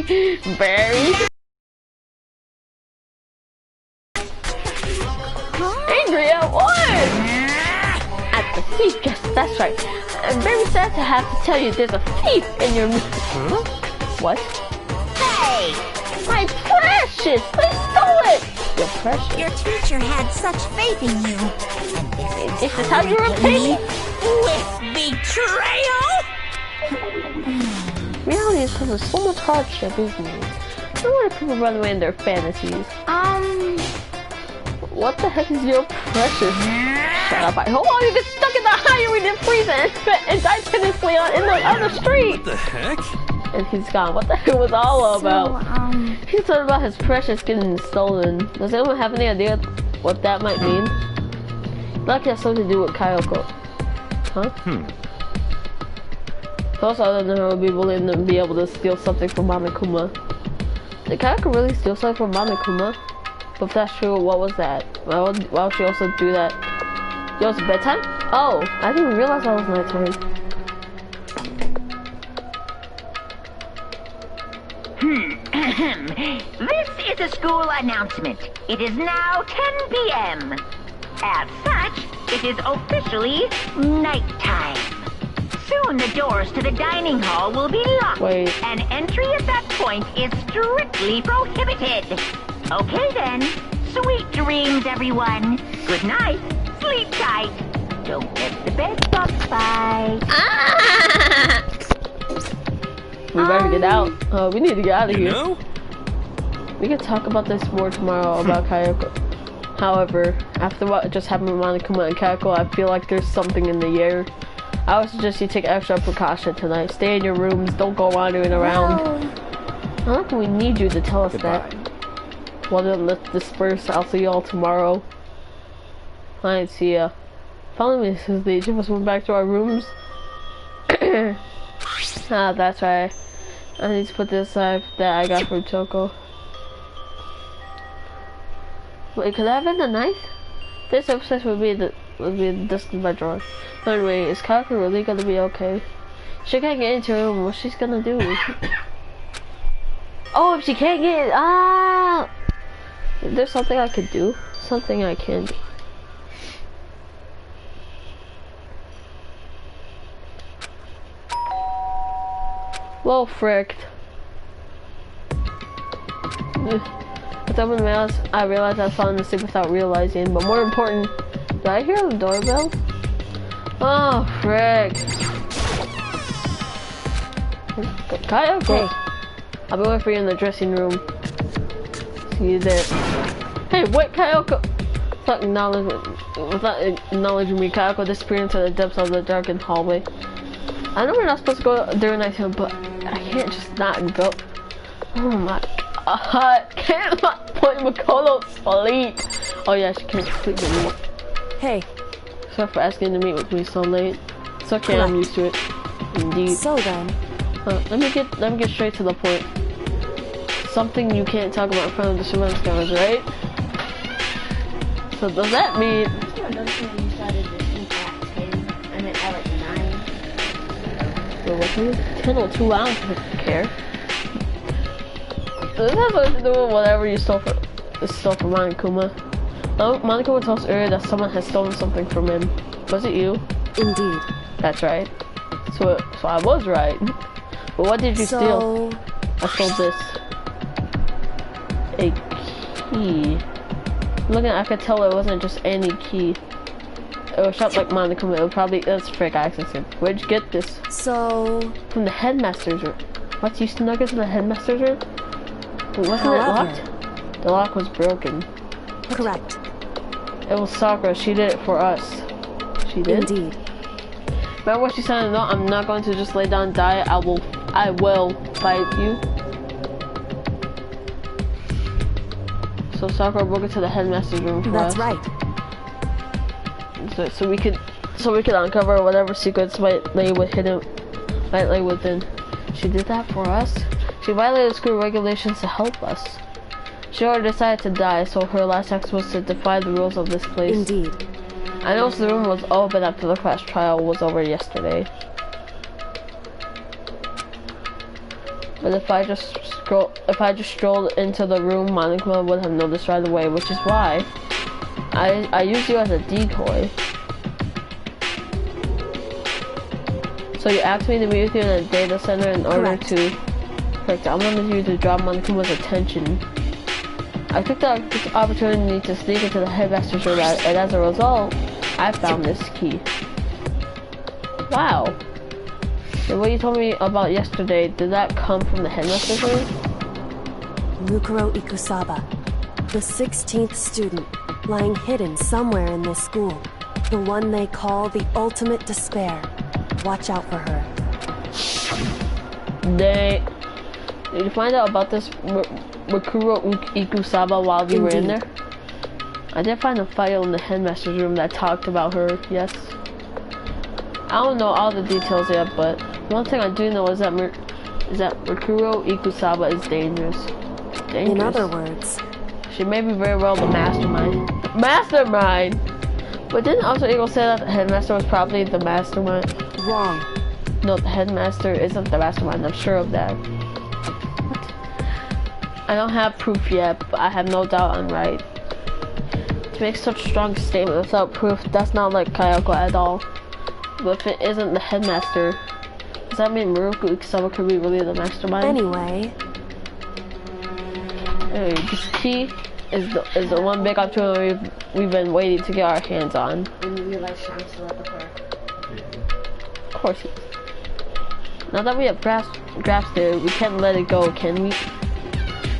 Angry at what? At the thief, yes, that's right. I'm very sad to have to tell you there's a thief in your... Huh? What? Hey! My precious! They stole it! Your precious? Your teacher had such faith in you. Is this how you repay me? With betrayal? reality is filled with so much hardship, isn't it? No wonder people run away in their fantasies. What the heck is your precious? Shut up! Hold on, you get stuck in the higher we didn't freeze and die tenaciously on the street. What the heck? And he's gone. What the heck was all about? He's talking about his precious getting stolen. Does anyone have any idea what that might mean? Like it has something to do with Kayoko. Huh? Also, I don't know who would be willing to be able to steal something from Monokuma. Did Kayoko really steal something from Monokuma? But if that's true, what was that? Why would she also do that? Yo, it's bedtime? Oh, I didn't even realize that was nighttime. This is a school announcement. It is now 10 p.m. As such, it is officially nighttime. Soon the doors to the dining hall will be locked. Wait. And entry at that point is strictly prohibited. Okay then. Sweet dreams, everyone. Good night. Sleep tight. Don't let the bed bugs bite. We better get out. We need to get out of You here. know? We can talk about this more tomorrow about Kayoko. However, after what just happened with Monokuma and Kayoko, I feel like there's something in the air. I would suggest you take extra precaution tonight. Stay in your rooms. Don't go wandering around. I don't think we need you to tell us that. Well then, let's disperse. I'll see y'all tomorrow. Alright, see ya. Finally, since each of us went back to our rooms. Ah, that's right. I need to put this aside that I got from Choco. Wait, could that have been the knife? This episode would be the disc in my drawer. But anyway, is Kayoko really gonna be okay? She can't get into her room. What's she gonna do? Oh, if she can't get there's something I could do. Something I can do. Well, fricked. I realized I was falling asleep without realizing, but more important, did I hear the doorbell? Oh, frick. Kayoko! I'll be waiting for you in the dressing room. See you there. Hey, wait, Kayoko! Without acknowledging me, Kayoko disappeared into the depths of the darkened hallway. I know we're not supposed to go during nighttime, but I can't just not go. Oh my god, can't let Makoto sleep. Oh yeah, she can't sleep anymore. Hey. Sorry for asking to meet with me so late. It's okay, Correct. I'm used to it. Indeed. So then. Let me get straight to the point. Something you can't talk about in front of the surveillance cameras, right? So does that mean? Wait, what time is it? 10 or 2 hours? I don't care. Does this have something to do with whatever you stole from Monokuma? Monokuma told us earlier that someone has stolen something from him. Was it you? Indeed. That's right. So I was right. But what did you steal? I stole this. A key. Looking, I could tell it wasn't just any key. It was shaped like Monokuma. It was probably, that's frick accessing. Where'd you get this? So... From the headmaster's room. What, you snuck into the headmaster's room? But wasn't it locked? The lock was broken. Correct. It was Sakura. She did it for us. She did? Indeed. Remember what she said? No, I'm not going to just lay down and die. I will fight you. So Sakura broke into the headmaster's room for us. That's right. So we could uncover whatever secrets might lay within. She did that for us. She violated school regulations to help us. She already decided to die, so her last act was to defy the rules of this place. Indeed. I noticed the room was open after the class trial was over yesterday. But if I just strolled into the room, Monokuma would have noticed right away, which is why I used you as a decoy. So you asked me to meet with you in a data center in order to... Correct. I wanted you to draw Monokuma's attention. I took the opportunity to sneak into the headmaster's room, and as a result, I found this key. Wow. And what you told me about yesterday, did that come from the headmaster's room? Mukuro Ikusaba, the 16th student, lying hidden somewhere in this school. The one they call the ultimate despair. Watch out for her. Did you find out about this Mukuro Ikusaba while we were in there? I did find a file in the headmaster's room that talked about her, yes. I don't know all the details yet, but one thing I do know is that Mukuro Ikusaba is dangerous. In other words, she may be very well the mastermind. Mastermind! But didn't also Eagle say that the headmaster was probably the mastermind? wrong. No, the headmaster isn't the mastermind, I'm sure of that. I don't have proof yet, but I have no doubt I'm right. To make such a strong statement without proof, that's not like Kayako at all. But if it isn't the headmaster, does that mean Mukuro Ikusaba could be really the mastermind? Anyway, Hey, this key is the one big opportunity we've been waiting to get our hands on. And you realize Sean's still at the park. Of course he is. Now that we have grasped it, we can't let it go, can we?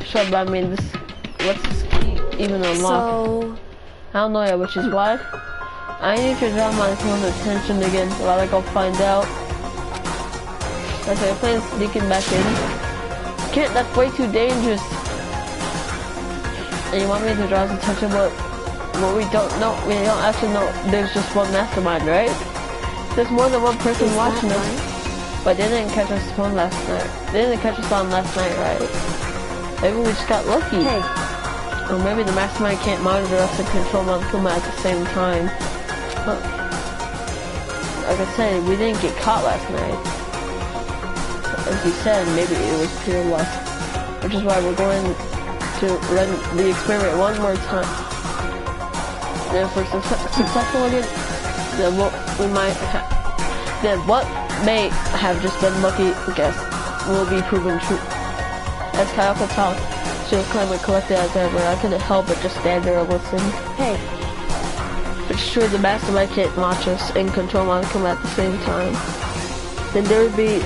Sure, but I mean, what's this key even unlock? so I don't know yet, which is why I need to draw my phone's attention again while I go find out. Okay, plan sneaking back in. Can't, that's way too dangerous. And you want me to draw his attention, but we don't know, we don't actually know there's just one mastermind, right? There's more than one person is watching that us. right? But they didn't catch us on last night. They didn't catch us on last night, right? Maybe we just got lucky. Hey, Or maybe the mastermind can't monitor us and control Monokuma at the same time. But, like I said, we didn't get caught last night. As you said, maybe it was pure luck. Which is why we're going to run the experiment one more time. And if we're successful again, then what may have just been lucky guess will be proven true. As Kayako talked, she was calm and collected as ever. I couldn't help but just stand there and listen. hey, It's true the mastermind can't watch us and control Monokuma at the same time. Then there would be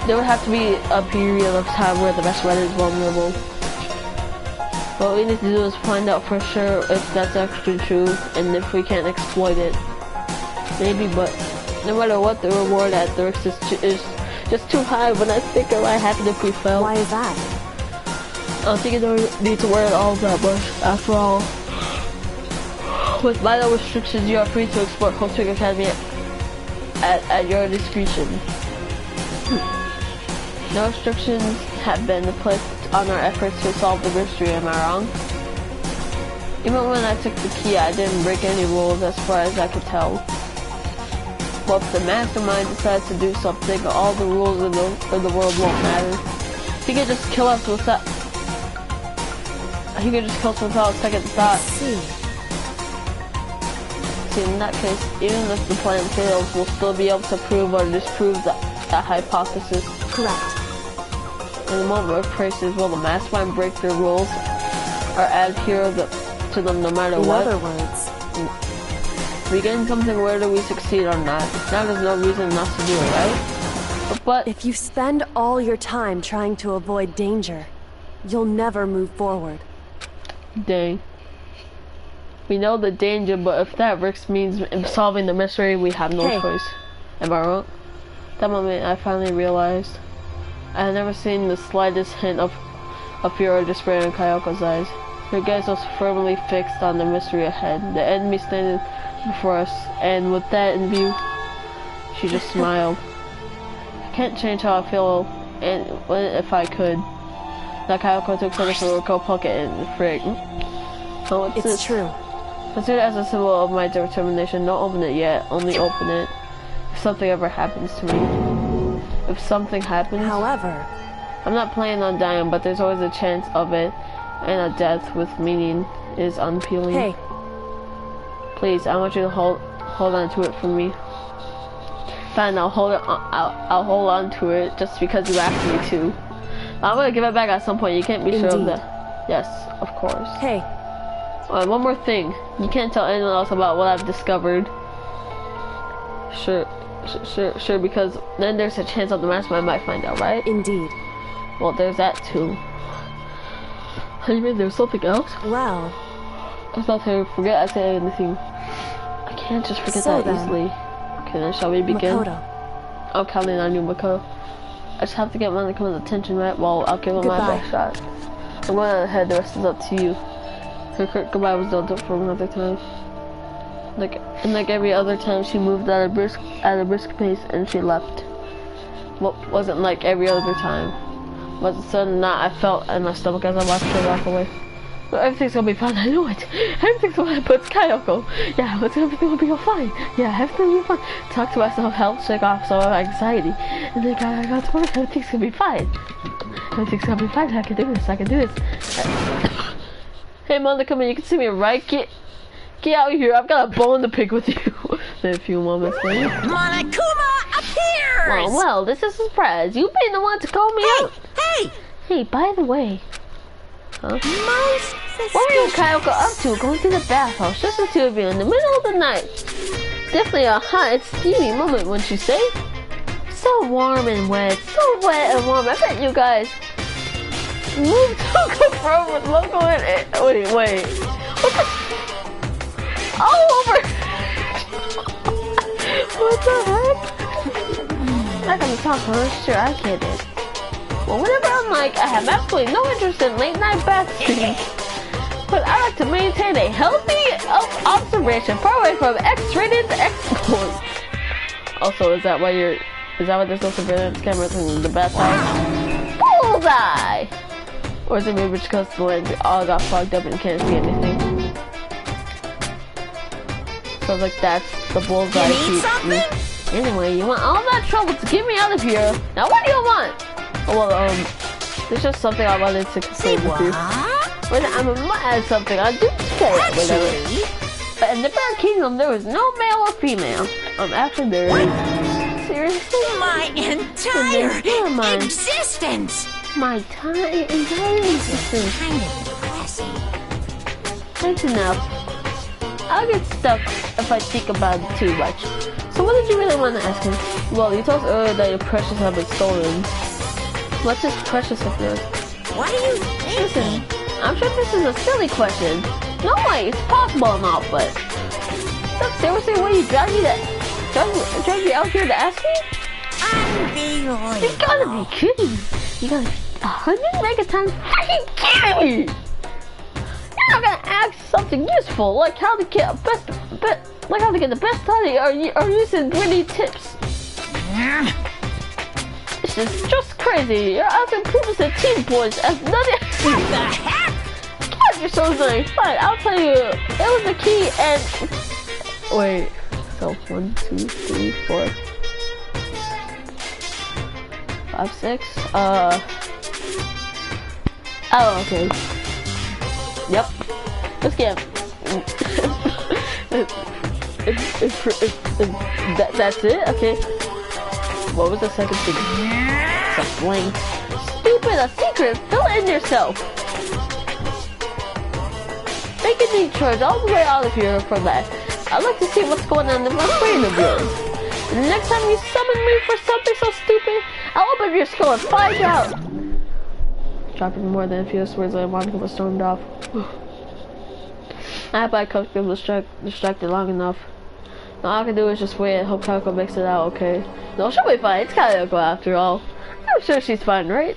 there would have to be a period of time where the mastermind is vulnerable. What we need to do is find out for sure if that's actually true and if we can't exploit it. Maybe, but no matter what, the reward at the risk is just too high when I think of what happened if we fail. why is that? I don't think you don't need to worry at all that much. After all, with vital restrictions, you are free to explore Culture Academy at your discretion. No restrictions have been placed on our efforts to solve the mystery, am I wrong? Even when I took the key, I didn't break any rules as far as I could tell. Well, if the mastermind decides to do something, all the rules in the world won't matter. He could just kill us without... He could just kill us without a second thought. See, See, in that case, even if the plan fails, we'll still be able to prove or disprove that hypothesis. correct. In the moment of crisis, will the mastermind break their rules or adhere to them no matter In what? other words, We gain something whether we succeed or not. Now there's no reason not to do it, right? But if you spend all your time trying to avoid danger, you'll never move forward. dang. We know the danger, but if that risk means solving the mystery, we have no Hey. choice. Am I wrong? That moment, I finally realized I had never seen the slightest hint of fear or despair in Kayako's eyes. Her gaze was firmly fixed on the mystery ahead, the enemy standing before us, and with that in view, she just smiled. I can't change how I feel, and if I could. That Kayako took something from her coat pocket and frig. Oh, what's It's this? true. Consider it as a symbol of my determination. Don't open it yet, only open it if something ever happens to me. If something happens, However, I'm not planning on dying, but there's always a chance of it, and a death with meaning is unappealing. hey, Please, I want you to hold on to it for me. Fine, I'll hold on to it just because you asked me to. I'm gonna give it back at some point. You can't be sure of Indeed. that. Yes, of course. hey, One more thing. You can't tell anyone else about what I've discovered. Sure, because then there's a chance that the mastermind might find out, right? Indeed. Well, there's that too. You mean there's something else? Well, I was about to forget I said anything. I can't just forget So that then, easily. Okay, then shall we begin? Makoto. I'm counting on you, Makoto. I just have to get Monika's attention right. Well, I'll give him my Goodbye. best shot. I'm going ahead, the rest is up to you. Her goodbye was done for another time. Like every other time, she moved at a brisk pace and she left. Well, wasn't like every other time. But suddenly I felt in my stomach as I watched her walk away. Well, everything's gonna be fine, I know it. Everything's gonna be fine, but it's Kyoko. Yeah, but everything will be all fine. Yeah, everything will be fine. Talk to myself, help shake off some of my anxiety. And then I got to work, everything's gonna be fine. Everything's gonna be fine, I can do this. Hey, Monica, you can see me, right? Get out of here, I've got a bone to pick with you. Then a few moments later. Monokuma appears! Well, this is a surprise. You've been the one to call me out. Hey, by the way. Huh? Most What were you and Kyoko up to going to the bathhouse? Just the two of you in the middle of the night. Definitely a hot and steamy moment, wouldn't you say? So warm and wet. So wet and warm. I bet you guys moved to confirm with local and... Wait. What the... All over... What the heck? Not gonna talk for her. Sure, I get it. Well, whenever I'm like, I have absolutely no interest in late night bath scenes. But I like to maintain a healthy observation far away from X-rated exploits. Also, is that why there's no surveillance cameras in the bathhouse? Bullseye! Or is it maybe because the lens all got fogged up and you can't see anything? So like that's the bullseye. You need something? Anyway, you want all that trouble to get me out of here. Now what do you want? Oh, well, there's just something I wanted to say with you. When I'm mad at something, I do say it, whatever. But in the Bear Kingdom, there was no male or female. Actually there is. Seriously? My entire existence! My entire existence. Kind of depressing. That's enough. I'll get stuck if I think about it too much. So what did you really want to ask him? Well, you told us earlier that your precious have been stolen. What's this precious of yours? What are you thinking? Listen, I'm sure this is a silly question. No way, it's possible and all, but... Look, seriously, what you drag me out here to ask me? Unbelievable. You gotta be kidding me. You gotta be 100 megatons fucking kidding me! You're not gonna ask something useful, like how to get the best honey or using 3D tips. This is just crazy. You're asking previous at team points as nothing. What the heck? God, you're so annoying. Fine, I'll tell you. It was the key and... Wait. So, 1, 2, 3, 4... 5, 6? Oh, okay. Yep. Let's get... That's it? Okay. What was the second thing? It's a blank. Stupid, a secret. Fill it in yourself. Make a deep charge all the way out of here for that. I'd like to see what's going on in my brain of yours. And the next time you summon me for something so stupid, I'll open your skull and find out. Dropping more than a few words later, Monica was stormed off. I hope I could get distracted long enough. Now all I can do is just wait and hope Kyoko makes it out okay. No, she'll be fine. It's Kyoko after all. I'm sure she's fine, right?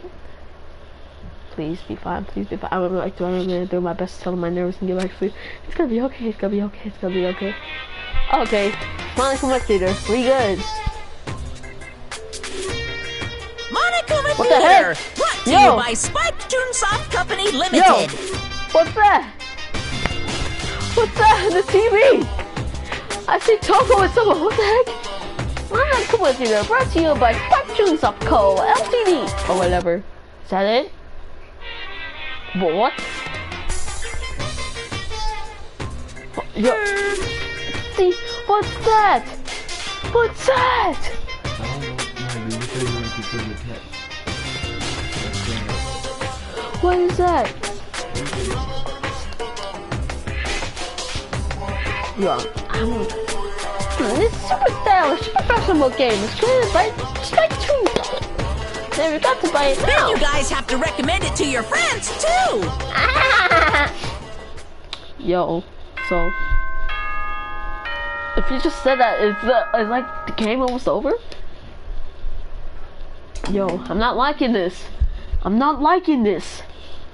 Please be fine. Please be fine. I'm gonna do my best to settle my nerves and get back to sleep. It's gonna be okay. It's gonna be okay. It's gonna be okay. Okay. Monica Theater. We good. Monokuma What the heck? Brought to Yo. you by Spike Toonsoft Company Limited. Yo. What's that? What's that on the TV? I see Toko with someone. What the heck? Monokuma Theater. Brought to you by Spike Toonsoft Co. Ltd. Or whatever. Is that it? But what? Yo. See, what's that? What's that? What is that? Yo, This super stylish, super fashionable game is created by Strike 2. Then we got to buy it Then now. you guys have to recommend it to your friends, too! Yo, so if you just said that, is like the game almost over? Yo, I'm not liking this. I'm not liking this.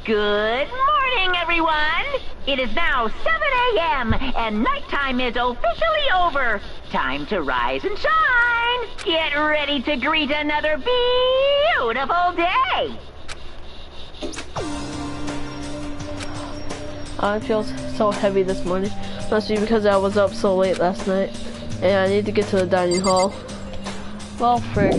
Good morning, everyone. It is now 7 a.m. and nighttime is officially over. Time to rise and shine. Get ready to greet another beautiful day. I feel so heavy this morning. Mostly because I was up so late last night. And I need to get to the dining hall. Well, frick.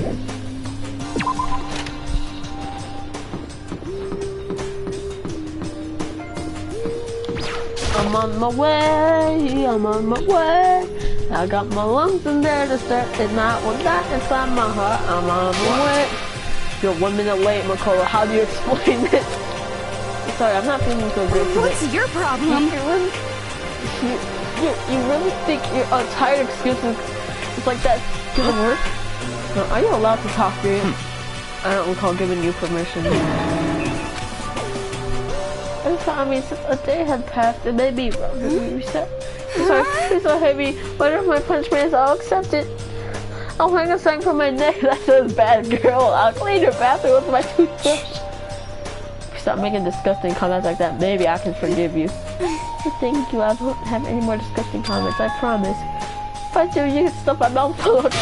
I'm on my way, I'm on my way. I got my lungs in there to start the night with that inside my heart. I'm on my way. You're 1 minute late, Makola. How do you explain it? Sorry, I'm not feeling so great today. What's your problem? You really think your tired excuses it's like that doesn't work? No, are you allowed to talk to you? I don't recall giving you permission. I mean, since a day had passed, it may be wrong to be reset. Sorry, it's so heavy. Whatever my punishment is, I'll accept it. I'll hang a sign from my neck that says "Bad girl." I'll clean your bathroom with my toothbrush. Stop making disgusting comments like that. Maybe I can forgive you. Thank you. I won't have any more disgusting comments. I promise. If I do, you can stuff my mouth full of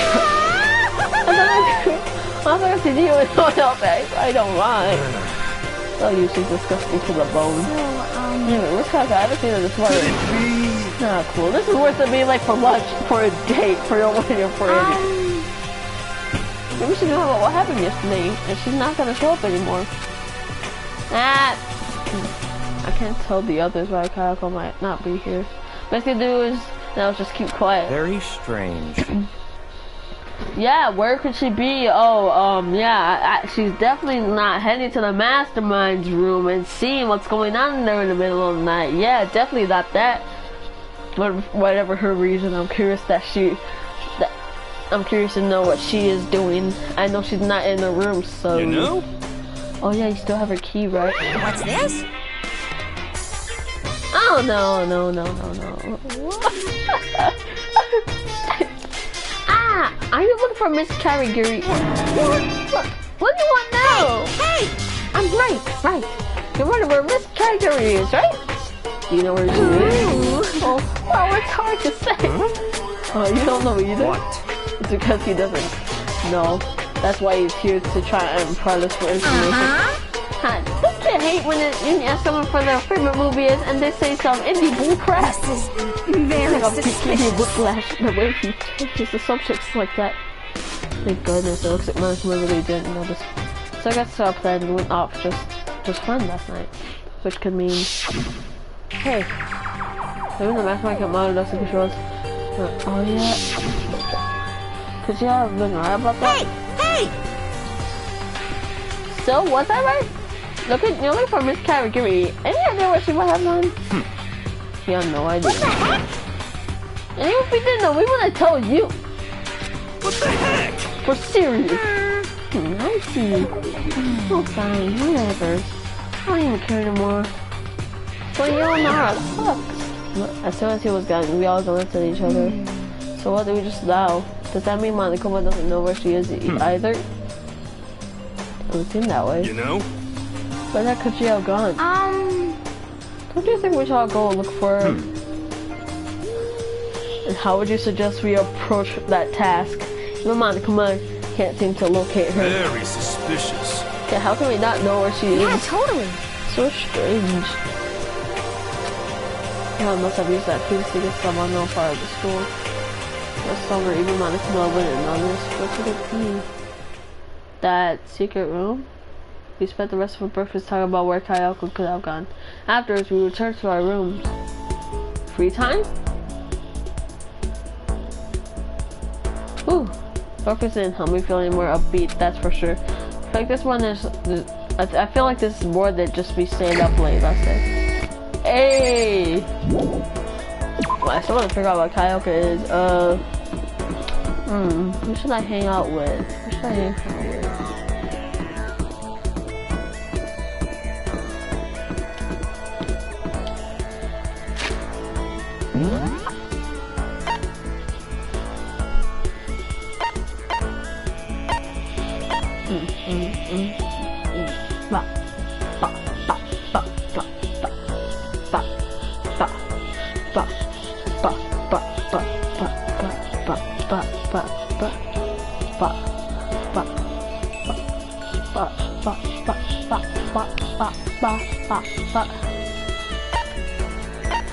I'm not gonna see you and no one else. I don't mind. Oh, you she's disgusting to the bone. Anyway, where's Kaka? I haven't seen her this morning. Nah, cool. This is worse than being like for lunch, for a date, for your wedding, for anything. Maybe she knew about what happened yesterday, and she's not gonna show up anymore. I can't tell the others why Kayako might not be here. Best I can do is now just keep quiet. Very strange. Yeah, where could she be? Oh, yeah, she's definitely not heading to the mastermind's room and seeing what's going on there in the middle of the night. Yeah, definitely not that. But whatever her reason, I'm curious I'm curious to know what she is doing. I know she's not in the room, so. You know? Oh yeah, you still have her key, right? What's this? Oh no. Are you looking for Miss Karigiri? What do you want now? Hey! I'm right. You're wondering where Miss Karigiri is, right? Do you know where she is? Oh, well, it's hard to say. Oh, you don't know either? What? It's because he doesn't know. That's why he's here to try and impress us for information. Don't you hate when you ask someone for their favorite movie is and they say some indie bullcrap? This is very suspicious. Whiplash, the way he changes the subjects like that. Thank goodness, it looks like Management really didn't notice. So I guess our plan went off just fine last night. Which could mean... Hey, maybe the mastermind can monitor us and control us. Oh yeah. Cause you have been right about that. Hey! So, was I right? You're looking for Miss Karigiri. Any idea where she might have gone? You have no idea. What the heck? And even if we didn't know, we wouldn't tell you. What the heck? For serious. I see. Oh, fine, whatever. I don't even care anymore. Well, you don't know how it sucks. As soon as he was gone, we all glanced at each other. So what did we just allow? Does that mean Monokuma doesn't know where she is either? It would seem that way. You know? Where the heck could she have gone? Don't you think we should all go look for her? And how would you suggest we approach that task? Even Monokuma can't seem to locate her. Very suspicious. Yeah, how can we not know where she is? Yeah, totally. So strange. Yeah, I must have used that piece to get some unknown part of the school. Last summer, even Monokuma wouldn't know this. What could it be? That secret room? We spent the rest of our breakfast talking about where Kayako could have gone. Afterwards, we returned to our rooms. Free time? Whew. Breakfast didn't help me feel any more upbeat, that's for sure. I feel like this one is... I feel like this is more than just me staying up late, let's say. Hey! Well, I still want to figure out what Kayako is. Who should I hang out with? Who should I hang out with?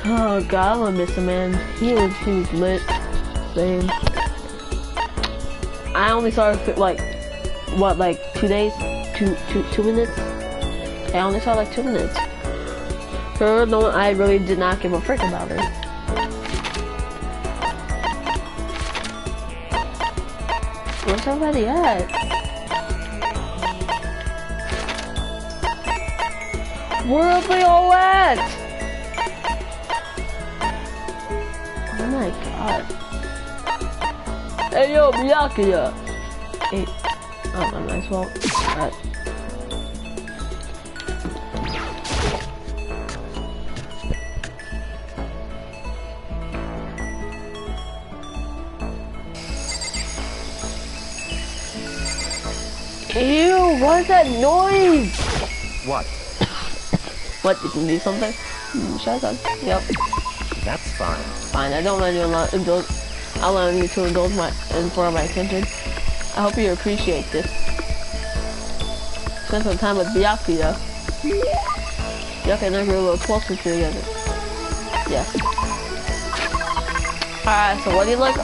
Oh god, I'm gonna miss him, man. He was lit. Same. I only saw it for like, what, like 2 days? Two minutes? I only saw like 2 minutes. Her, no, I really did not give a frick about her. Where's everybody at? Where are they all at? Oh my god. Hey yo, Miyake-ya! Hey. Oh, I might as well. Alright. Ew, what is that noise? What? What, did you need something? Shut up. Yep. That's fine. Fine, I don't let you indulge. I allow you to indulge for my attention. I hope you appreciate this. Spend some time with Byakuya. Byakuya and I grew a little closer together. Yes. Alright, so what do you like?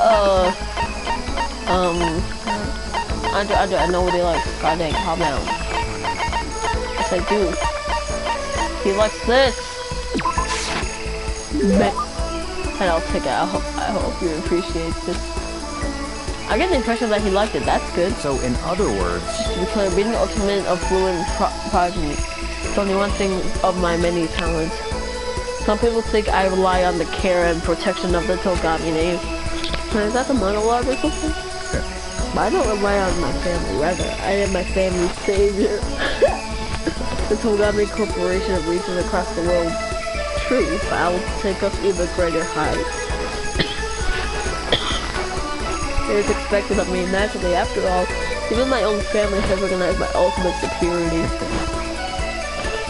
Andre, I know what he likes. God dang, calm down. Yes, I do. He likes this. And I'll take it. I hope you appreciate this. I get the impression that he liked it. That's good. So, in other words, To be clear, being the ultimate affluent progeny. It's only one thing of my many talents. Some people think I rely on the care and protection of the Togami name. So is that the monologue or something? But I don't rely on my family. Rather, I am my family's savior. The Togami Corporation of regions across the world. True, but I will take us even greater heights. It is expected of me naturally. After all, even my own family has recognized my ultimate superiority.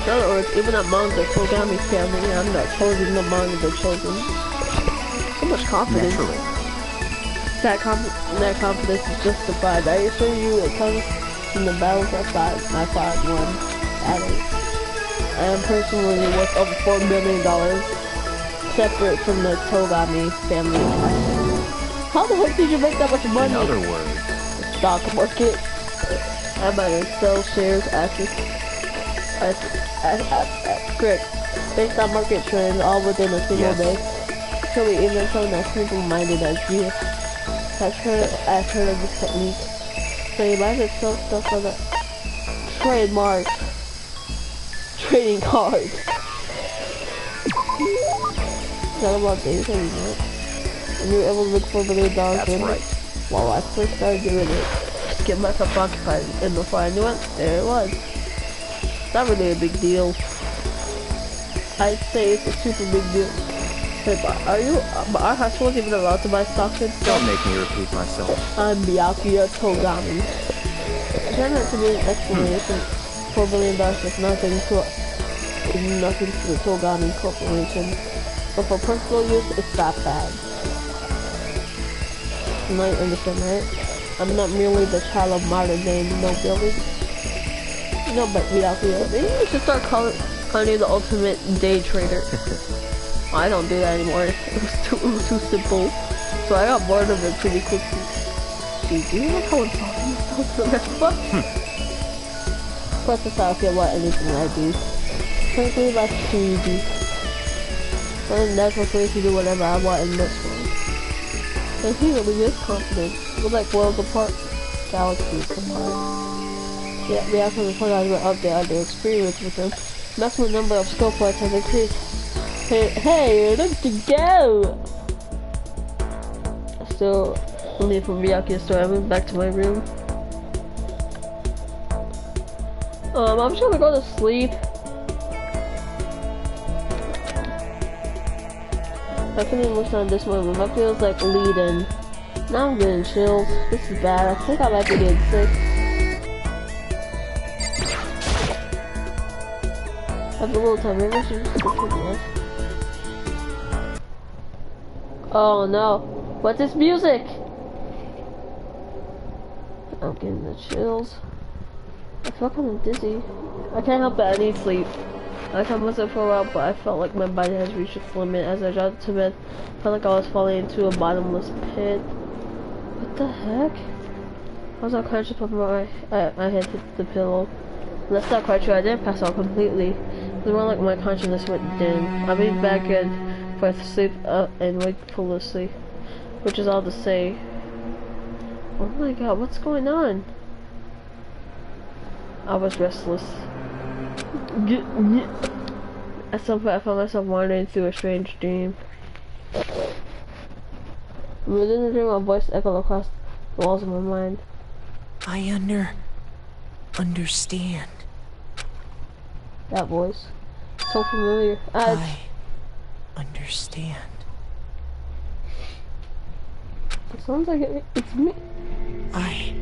In other words, even among the Togami family, I'm not chosen among the chosen. So much confidence. naturally. That confidence is justified. I assure you it comes from the battles I fought won. That is. I am personally worth over $4 million, separate from the Togami family. How the heck did you make that much money? In other words, Stock market. I might sell shares correct. Based on market trends, all within a single day. Surely even someone as simple-minded as you has heard of this technique. So you might have sell stuff on the trademark. Trading cards. Not about days anymore. And you were able to look for $1 million that's in right. it. While I first started doing it, just get myself occupied, and before I knew it, there it was. Not really a big deal. I'd say it's a super big deal. Hey, but are high schools even allowed to buy stocks and stuff? Don't make me repeat myself. I'm Byakuya Togami. There not to be an explanation. $4 billion is nothing to the Togami Corporation, but for personal use, it's that bad. Now you understand, right? I'm not merely the child of modern day nobility. No, but Byakuya, maybe you should start calling you the ultimate day trader. I don't do that anymore. It was too simple, so I got bored of it pretty quickly. Gee, do you like how I'm talking myself to the rest of us? Plus, that's how I feel about anything I do. Frankly, that's too easy. And that's what makes me do whatever I want in this world. And he really is confident. We're like worlds apart. Galaxies, come on. Yeah, we have to point out an update on the experience with him. Maximum number of skill points has increased. Hey, look to go! Still, leave from Miyake store. I went back to my room. I'm just gonna go to sleep. I couldn't even understand this one. My feels like leading. Now I'm getting chills. This is bad. I think I might be getting sick. I have a little time. Maybe I should just sleep with this. Oh no. What's this music? I'm getting the chills. I feel kind of dizzy. I can't help it, I need sleep. I wasn't for a while, but I felt like my body has reached its limit. As I dropped to bed, I felt like I was falling into a bottomless pit. What the heck? I was unconscious before my head hit the pillow. And that's not quite true, I didn't pass out completely. It was more like my consciousness went dim. I made back in for sleep and wakefulness, which is all to say. Oh my god, what's going on? I was restless. At some point, I found myself wandering through a strange dream. Within the dream, a voice echoed across the walls of my mind. I understand. That voice. So familiar. I understand. It sounds like it's me. I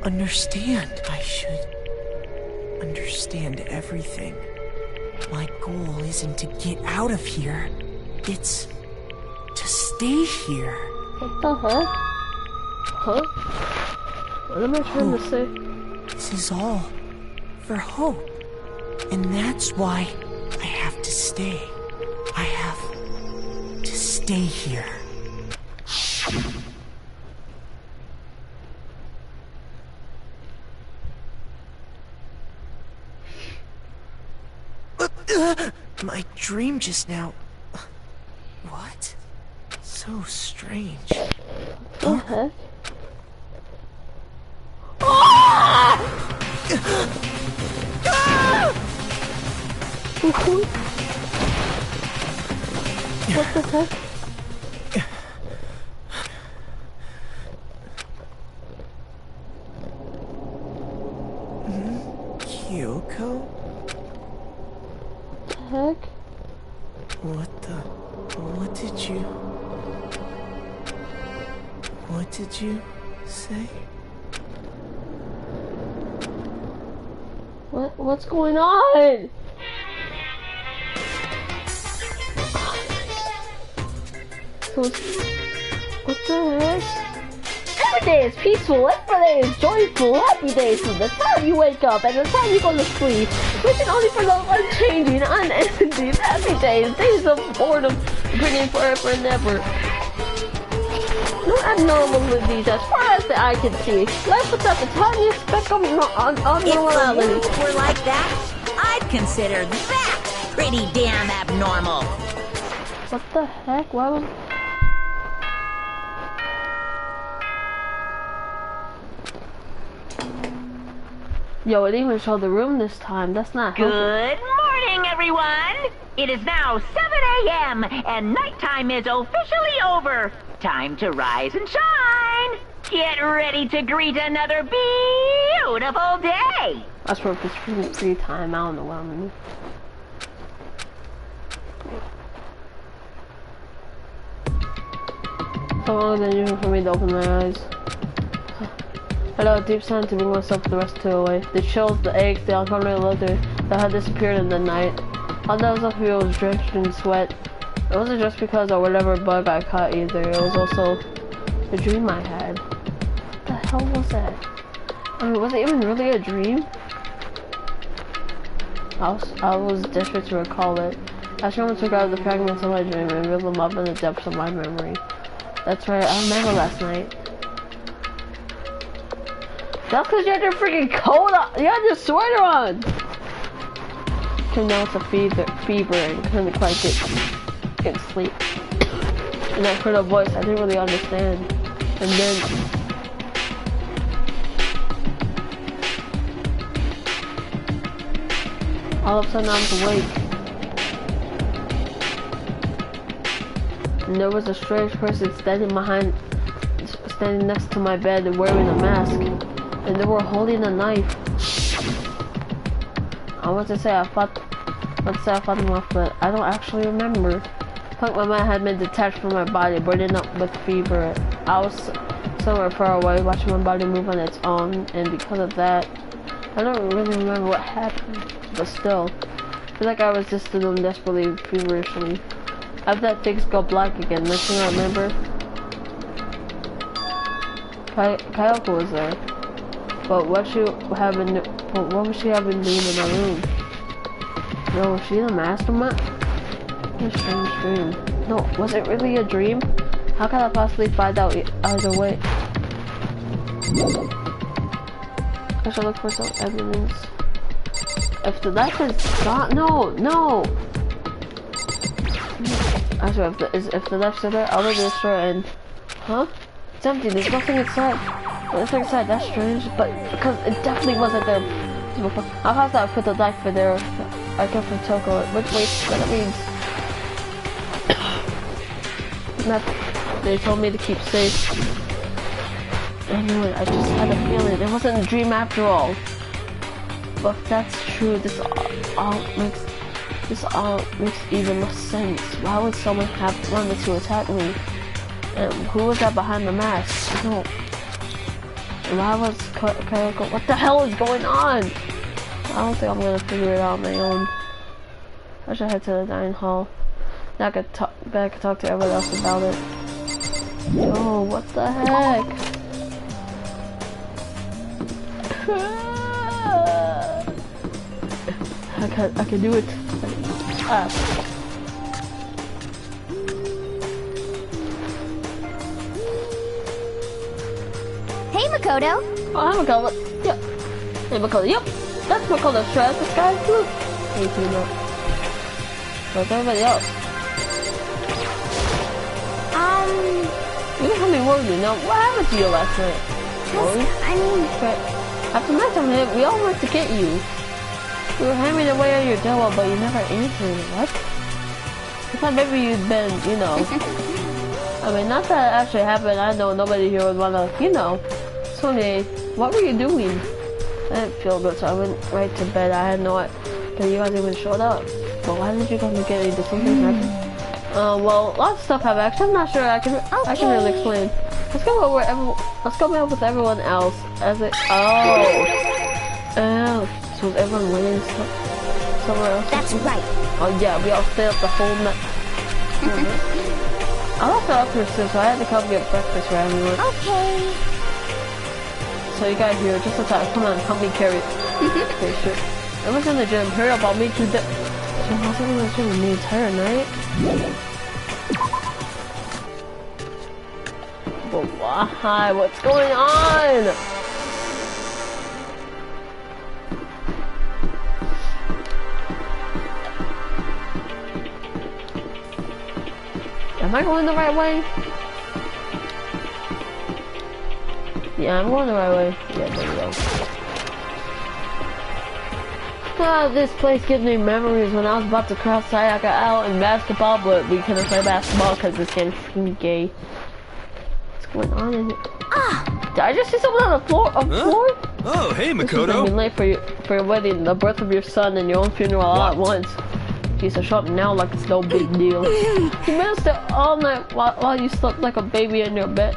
understand. I should understand everything. My goal isn't to get out of here. It's to stay here. What the heck? Huh? What am I trying to say? This is all for hope. And that's why I have to stay. I have to stay here. My dream just now. What? So strange. What the heck? Ah! What the heck? Kyoko? Heck? What did you say? What's going on? What the heck? Every day is peaceful, every day is joyful, happy days from the time you wake up and the time you go to sleep. Wishing only for those unchanging, unending, happy days of boredom, bringing forever and ever. No abnormalities as far as the eye can see. Life without the tiniest speck of abnormality. If the rules were like that, I'd consider that pretty damn abnormal. What the heck? Why was... Yo, it even showed the room this time. That's not helpful. Good morning, everyone. It is now 7 a.m. and nighttime is officially over. Time to rise and shine. Get ready to greet another beautiful day. That's for this free time. I don't know what I'm gonna do. So long than usual for me to open my eyes. I know a deep sigh to bring myself the rest to away. The chills, the aches, the uncomfortable leather that had disappeared in the night. All that was up here was drenched in sweat. It wasn't just because of whatever bug I caught either. It was also the dream I had. What the hell was that? I mean, was it even really a dream? I was desperate to recall it. I someone took out the fragments of my dream and reeled them up in the depths of my memory. That's right, I remember last night. That's because you had your freaking coat on. You had your sweater on. Cause now it's a fever and couldn't quite get sleep. And I heard a voice I didn't really understand. And then all of a sudden I was awake. And there was a strange person standing standing next to my bed and wearing a mask. And they were holding a knife. I want to say I fought them off, but I don't actually remember. Like my mind had been detached from my body, burning up with fever. I was somewhere far away, watching my body move on its own, and because of that, I don't really remember what happened, but still, I feel like I was just in them desperately, feverishly. After that, things go black again. Next thing I remember, Kayoko was there. But what was she having doing in my room? No, was she the mastermind? What a strange dream. No, was it really a dream? How can I possibly find out either way? I should look for some evidence. If the knife is gone, no. Actually, if the knife's still there, I'll destroy it and... Huh? It's empty, there's nothing inside. Nothing inside, that's strange, but because it definitely wasn't there before. I'll have to put the knife in there. I kept from Toko, which wait, that means... They told me to keep safe. Anyway, I just had a feeling. It wasn't a dream after all. But if that's true, this all makes even less sense. Why would someone have wanted to attack me? And who was that behind the mask? No. And why was Kayoko? What the hell is going on? I don't think I'm gonna figure it out on my own. I should head to the dining hall. Now I could talk to everyone else about it. Yo, what the heck? I can do it. Hey, Makoto. Oh, hi, Makoto. Yep. Hey, Makoto. Yep. That's Makoto's dress. The sky's blue. Hey, Tino. Where's everybody else? You can tell me what you know. What happened to you last night? After my time here, we all went to get you. We were hammering away at your door, but you never answered. What? I thought maybe you'd been, you know. I mean, not that it actually happened. I know nobody here would wanna, you know. Sonia, what were you doing? I didn't feel good, so I went right to bed. I had no idea you guys even showed up. But why did you come to get me? Did something happen? Well, lots of stuff happened. Actually, I'm not sure. I can really explain. Let's go over with everyone else as it. So was everyone waiting somewhere else? That's right. Oh yeah, we all stayed up the whole night. I left the upstairs, so I had to come get breakfast for everyone. Okay. So you got here just in time. Come on, help me carry it. Okay, sure. I was in the gym. Hurry up, I'll meet you there. So I was in the gym the entire night. But why? What's going on? Am I going the right way? Yeah, I'm going the right way. Yeah, there we go. This place gives me memories when I was about to cross Sayaka out in basketball, but we couldn't play basketball because this game's freaking gay. What's going on in here? Did I just see someone on the floor? Oh, hey, Makoto. You've been late for your wedding, the birth of your son, and your own funeral all at once. He's a show up now like it's no big deal. You missed it all night while you slept like a baby in your bed.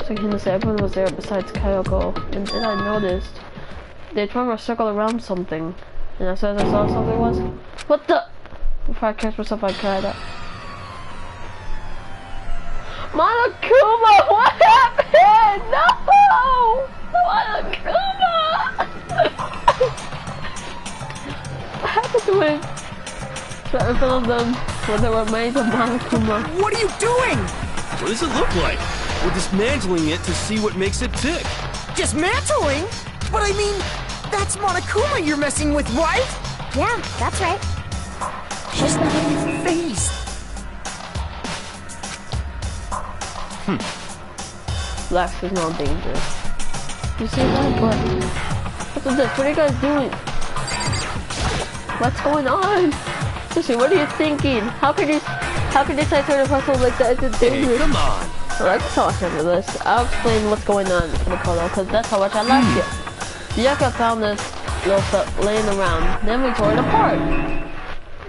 So he said everyone was there besides Kayoko, and then I noticed they formed a circle around something. And as soon as I saw something was, what the? Before I catch myself, I cried out. Monokuma, what happened? No! Monokuma! What happened to him? Right in front of them, where there were remains of Monokuma. What are you doing? What does it look like? We're dismantling it to see what makes it tick. Dismantling? But I mean, that's Monokuma you're messing with, right? Yeah, that's right. She's not even phased. Black is not dangerous. You see that? But what's this? What are you guys doing? What's going on? Seriously, what are you thinking? How could you say to a person like that? It's dangerous. Hey, come on. Let's talk after this. I'll explain what's going on in Makoto, because that's how much I liked it. Yuka found this little stuff laying around, then we tore it apart.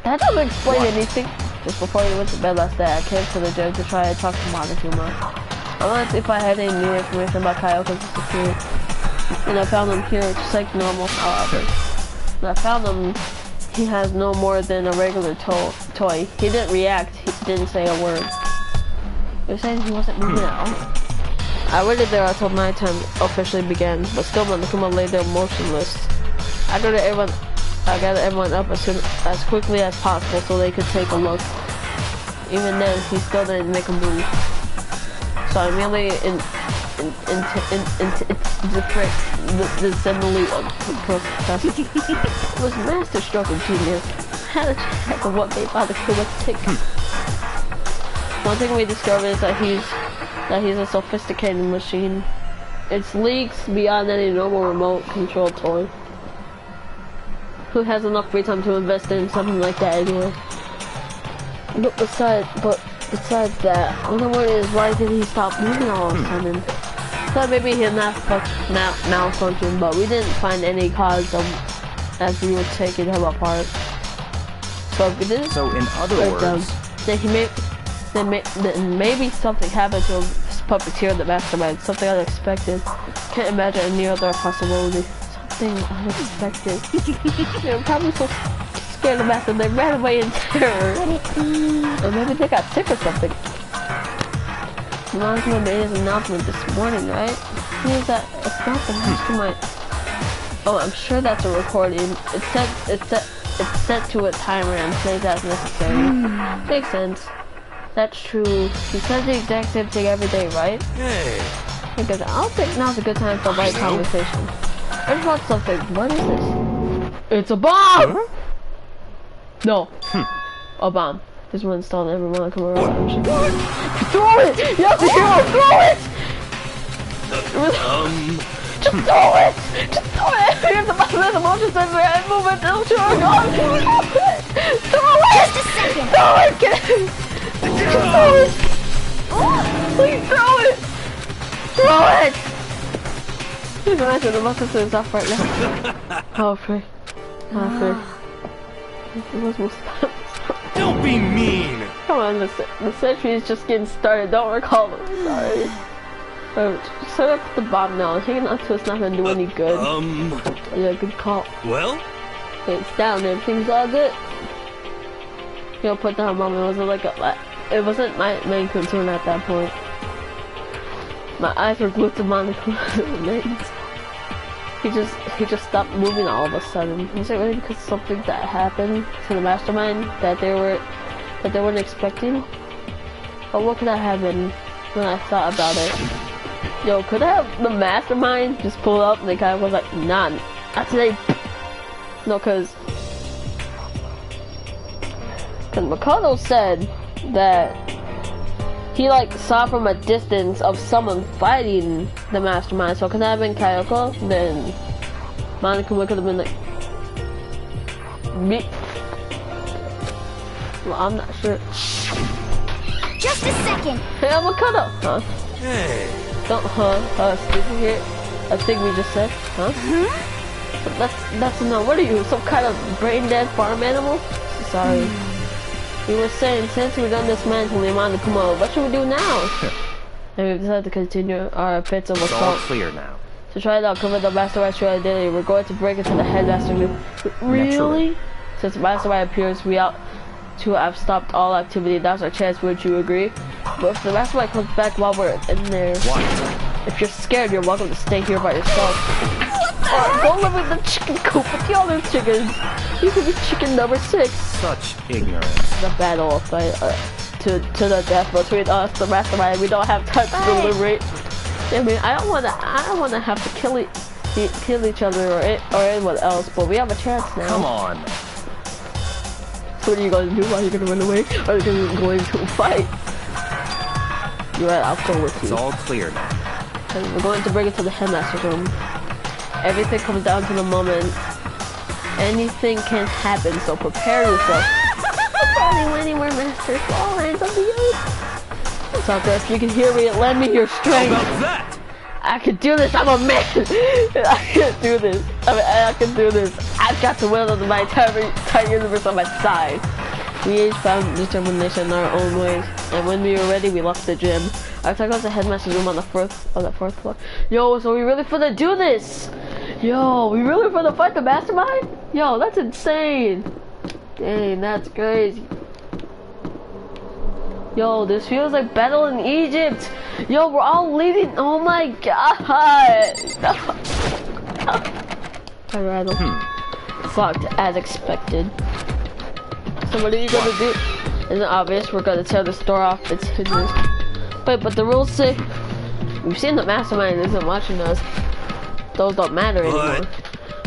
That doesn't explain anything. Just before he went to bed last night, I came to the gym to try and talk to Monokuma. I wanted to see if I had any new information about Kyoko's security. And I found him here, just like normal, however. When I found him, he has no more than a regular toy. He didn't react, he didn't say a word. He was saying he wasn't moving at all. I waited there until nighttime officially began, but still Monokuma lay there motionless. I gathered everyone up as quickly as possible so they could take a look. Even then, he still didn't make a move. So I immediately the assembly of the process. It was master stroke of genius. Had a check of what made Monokuma tick. One thing we discovered is that he's a sophisticated machine. Its leagues beyond any normal remote control toy. Who has enough free time to invest in something like that anyway? But besides that, I wonder what it is, why did he stop moving all of a sudden? Thought maybe he had malfunction, but we didn't find any cause of as we were taking him apart. So if we didn't. So in other words, then maybe something happened to his puppeteer, the mastermind, something unexpected. Can't imagine any other possibility. Something unexpected. They were probably so scared of master they ran away in terror. Or maybe they got sick or something. Monokuma made his announcement this morning, right? It means that it's not the mastermind. Oh, I'm sure that's a recording. It's set to a timer and plays as necessary. Makes sense. That's true. He says the exact same thing every day, right? Hey. Because I don't think now's a good time for a light conversation. I just want something. What is this? It's a bomb! Huh? No. A bomb. This one installed in every Monokuma revolution. Throw it! You have to throw it! Just throw it! Just throw it! Here's the button of the motion sensor and movement. It'll show it on. Throw it! Just a second! Throw it! Get it! Just throw it! Please throw it! Throw it! Imagine the motion sensor is off right now. Oh, free. Oh, free. Don't be mean! Come on, the sentry is just getting started. Don't recall them. Sorry. Set up the bomb now. Hanging on to it's not gonna do any good. Yeah, good call. Well? It's down. Everything's all good. You know, put down bomb. It wasn't my main concern at that point. My eyes were glued to Monokuma. He just stopped moving all of a sudden. Was it really because of something that happened to the mastermind that they weren't expecting? Or what could that have been when I thought about it? Yo, could I have the mastermind just pull up and the guy was like, nah, not today. No, cause Makoto said that he saw from a distance of someone fighting the mastermind, so could that have been Kyoko? Then Monokuma could have been like me. Well, I'm not sure. Just a second. Hey, Makoto. Huh? Hey. Don't speak here. I think we just said, huh? But that's no. What are you? Some kind of brain dead farm animal? Sorry. We were saying, since we're done dismantling Monokuma, what should we do now? And we've decided to continue our bits of it's all assault. clear now. To try to uncover the Mastermind's true identity, we're going to break into the headmaster group. Really? Naturally. Since Mastermind appears, we ought to have stopped all activity. That's our chance, would you agree? But if the Mastermind comes back while we're in there, what? If you're scared, you're welcome to stay here by yourself. Or go live in the chicken coop with the other chickens. You could be chicken number 6. Such ignorance. The battle fight to the death between us, the Mastermind. We don't have time to deliberate. I mean, I don't wanna have to kill each other or anyone else, but we have a chance now. Come on. So what are you gonna do? Are you gonna run away? Or are you going to fight? You're right, I'll go with you. It's all clear now. And we're going to bring it to the headmaster's room. Everything comes down to the moment. Anything can happen, so prepare yourself. Falling anywhere, master. All hands on the earth. Sakura, if you can hear me, lend me your How strength. about that? I can do this. I'm a man. I can do this. I can do this. I've got the will of my entire universe on my side. We each found determination in our own ways, and when we were ready, we left the gym. I took us the headmaster's room on the fourth floor. Yo, so we really finna do this? Yo, we really finna fight the mastermind? Yo, that's insane. Dang, that's crazy. Yo, this feels like battle in Egypt. Yo, we're all leading. Oh my god. Alright, fucked as expected. So what are you gonna do? Isn't obvious? We're gonna tear the store off its hinges. Wait, but the rules say we've seen the mastermind isn't watching us. Those don't matter anymore.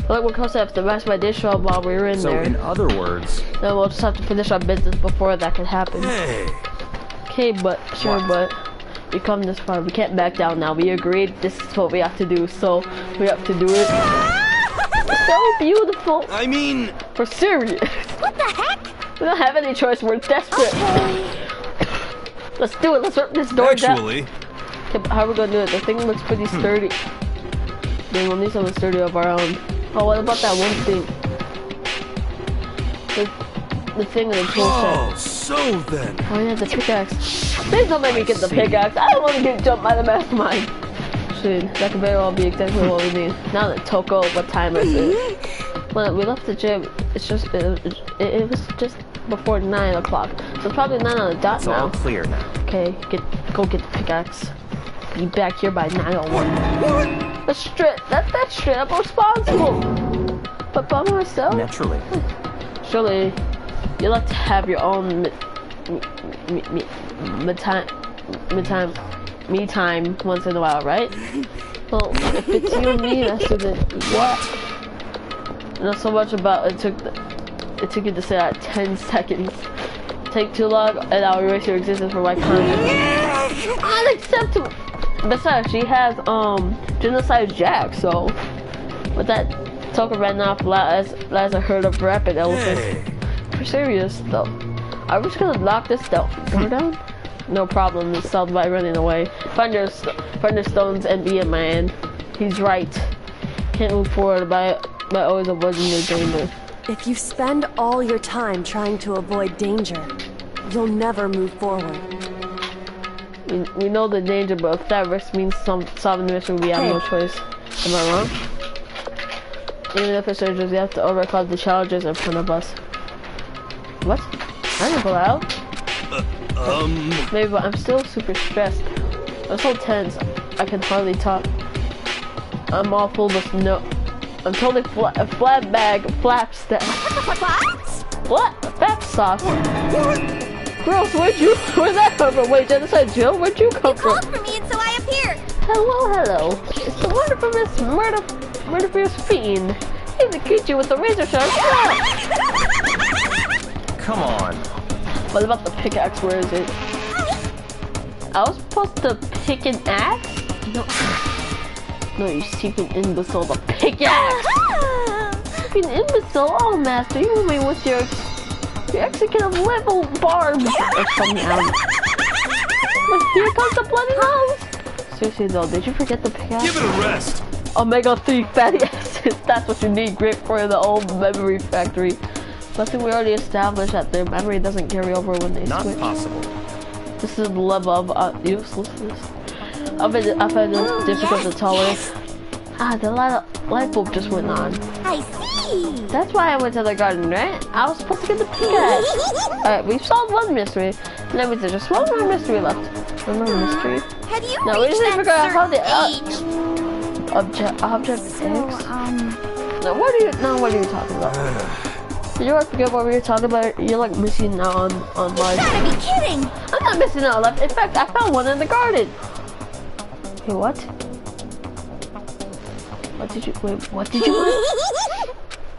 But we're close if the mastermind did show up while we were in there. So in other words, then we'll just have to finish our business before that can happen. Hey. Okay, but but we come this far. We can't back down now. We agreed this is what we have to do, so we have to do it. So beautiful. I mean, we're serious. What the heck? We don't have any choice. We're desperate. Let's do it. Let's rip this door actually. down. Okay, but how are we gonna do it? The thing looks pretty sturdy. Then we'll need something sturdy of our own. Oh, what about that one thing? The thing in the tool set. Oh, so then. Oh yeah, the pickaxe. Please don't make me get the pickaxe. I don't want to get jumped by the mastermind. Shit, that could very well be exactly what we need. Now that Toko, what time is it? When we left the gym, it's just it was just before 9 o'clock. So it's probably 9 on the dot it's now. all clear now. Okay, go get the pickaxe. Be back here by 9:01. That's straight. That's straight up responsible. But by myself. Naturally. Surely, you like to have your own me time once in a while, right? Well, if it's you and me, that's it. Yeah. Not so much about it took you to say that 10 seconds. Take too long, and I'll erase your existence from my conscience. Unacceptable. Besides, she has genocide Jack, so with that token ran off as a herd of rapid elephants. Hey. For serious though. Are we just gonna knock this door down? No problem, it's solved by running away. Find your stones and be a man. He's right. Can't move forward by always avoiding your danger. If you spend all your time trying to avoid danger, you'll never move forward. We know the danger, but if that risk means solving the mission, we have no choice. Am I wrong? Even if it's dangerous, we have to overcome the challenges in front of us. What? I didn't pull out. Maybe, but I'm still super stressed. I'm so tense, I can hardly talk. I'm all full of snow. I'm totally a flat bag of flaps that. What? Fat sauce. Gross, where'd that come from? Wait, Genocide Jill, where'd you come from? You called for me and so I appeared. Hello. It's the wonderful Miss Murderous Fiend. He's the creature with the razor sharp claw. Come on. What about the pickaxe? Where is it? I was supposed to pick an axe? No, you stupid imbecile. The pickaxe! Stupid imbecile? Oh, master, you hit me with your executive level barbs or something else. But here comes the bloody nose! Seriously though, did you forget the pickaxe? Give it a rest. Omega 3 fatty acids. That's what you need. Great for the old memory factory. But I think we already established that their memory doesn't carry over when they Not switch. possible. This is the level of uselessness. I've had this difficult to tolerate. The light bulb just went on. I see. That's why I went to the garden, right? I was supposed to get the pickaxe. Alright, we've solved one mystery. Now there's just one more mystery left. One more mystery? Have you No, we reached just figure out how the age? object So, X. Now what are you talking about? Did you ever forget what we were talking about? You're like missing out on life. You gotta be kidding. I'm not missing out on life. In fact, I found one in the garden. Hey, what? What did you want? You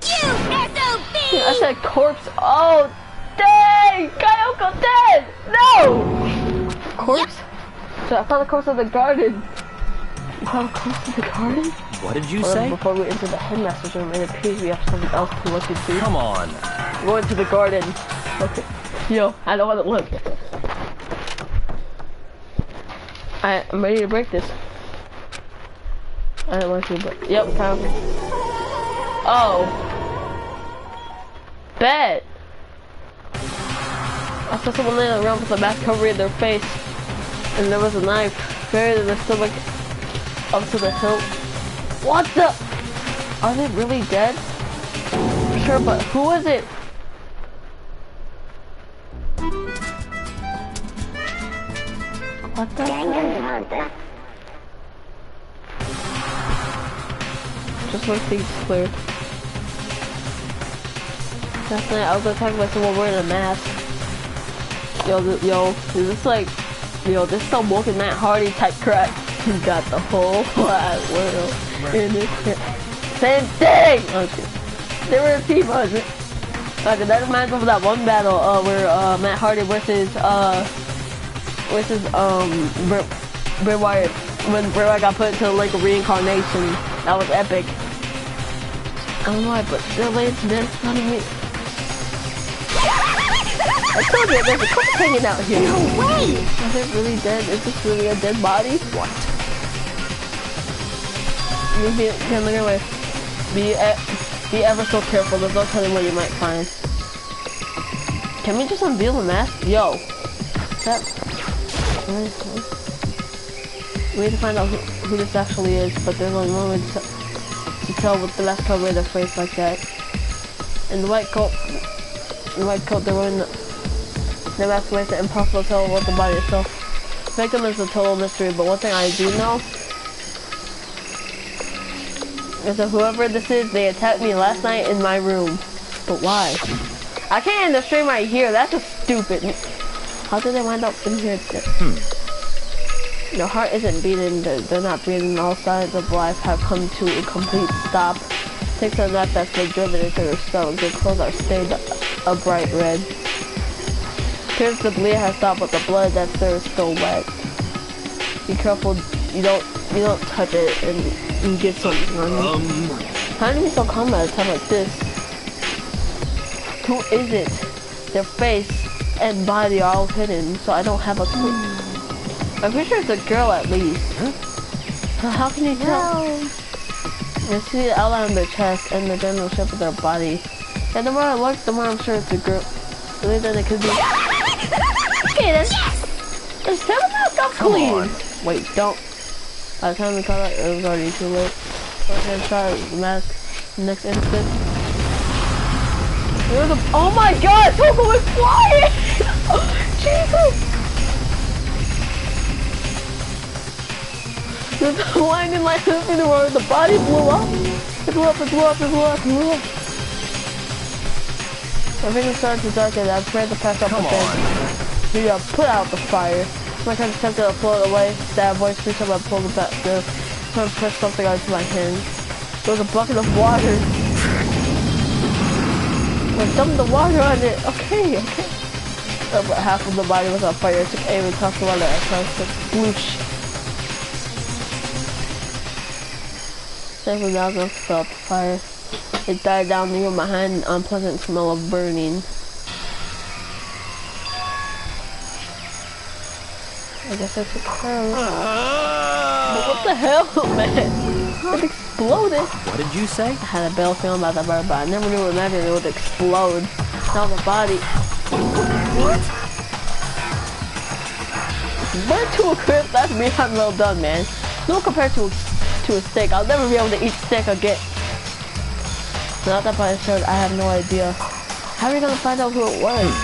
SOB! I said corpse. Oh, dang! Kayoko dead! No! Corpse? So I found the corpse in the garden. You found a corpse in the garden? What did you Well, say? before we enter the headmaster's room, it appears we have something else to look into. Come on. Go into the garden. Okay. Yo, I don't want to look. I'm ready to break this. I don't want to, but yep, time. Oh. Bet. I saw someone laying around with a mask covering their face, and there was a knife buried in their stomach up to the hilt. What the? Are they really dead? Sure, but who is it? What the? Danganronpa. Just make things clear. Last night I was attacked by someone wearing a mask. Yo, is this like, this is some Walking Matt Hardy type crap. He got the whole wide world in his head. Same thing! Okay. They were a team, wasn't it? Okay, that reminds me of that one battle, where, Matt Hardy versus Bray Wyatt. When Bray Wyatt got put into the lake of reincarnation. That was epic. I don't know why, but their legs dead in front of me. I told you, there's a couple hanging out here. No way! Are they really dead? Is this really a dead body? What? Anyway, be ever so careful. There's no telling what you might find. Can we just unveil the mask? Yo. We need to find out who this actually is, but there's only one way to tell with the mask covering their face like that. And the white coat they're wearing, the mask makes it impossible to tell what the body itself. Victim is a total mystery, but one thing I do know is that whoever this is, they attacked me last night in my room. But why? I can't end the stream right here. That's just stupid. How did they wind up in here? Their heart isn't beating. They're not breathing. All signs of life have come to a complete stop. Takes a knife that's been driven into their stomach. Their clothes are stained a bright red. Appears the bleed has stopped, but the blood that's there is still wet. Be careful. You don't touch it and you get something on you. How do you be so calm at a time like this? Who is it? Their face and body are all hidden, so I don't have a clue. I'm pretty sure it's a girl at least. How can you tell? You see the outline of their chest and the general shape of their body. And the more I look, the more I'm sure it's a girl. Really, then it could be. Okay then. It's time to mask up clean. Wait, don't. By the time we caught it, it was already too late. So I'm gonna try the mask next instant. There's a. Oh my God! Toko is flying! Jesus! There's a blinding light in the world. The body blew up. It blew up. It blew up. It blew up. It blew up. Everything started to darken. I'm afraid to pass up the thing. We put out the fire. My kind of tempted to float away. That voice reached up and pulled it back through. Trying to push something onto my hand. There was a bucket of water. I dumped the water on it. Okay. About half of the body was on fire. I took aim and tossed the water at first. Sploosh. Several thousand felt the fire. It died down, leaving behind an unpleasant smell of burning. I guess I took care of it. But what the hell, man? It exploded. What did you say? I had a bad feeling about that bird, but I never knew it would explode. Now the body. What? Burn to a crisp, that's beyond well done, man. No compared to a steak. I'll never be able to eat steak again. Now that body showed, I have no idea. How are we gonna find out who it was?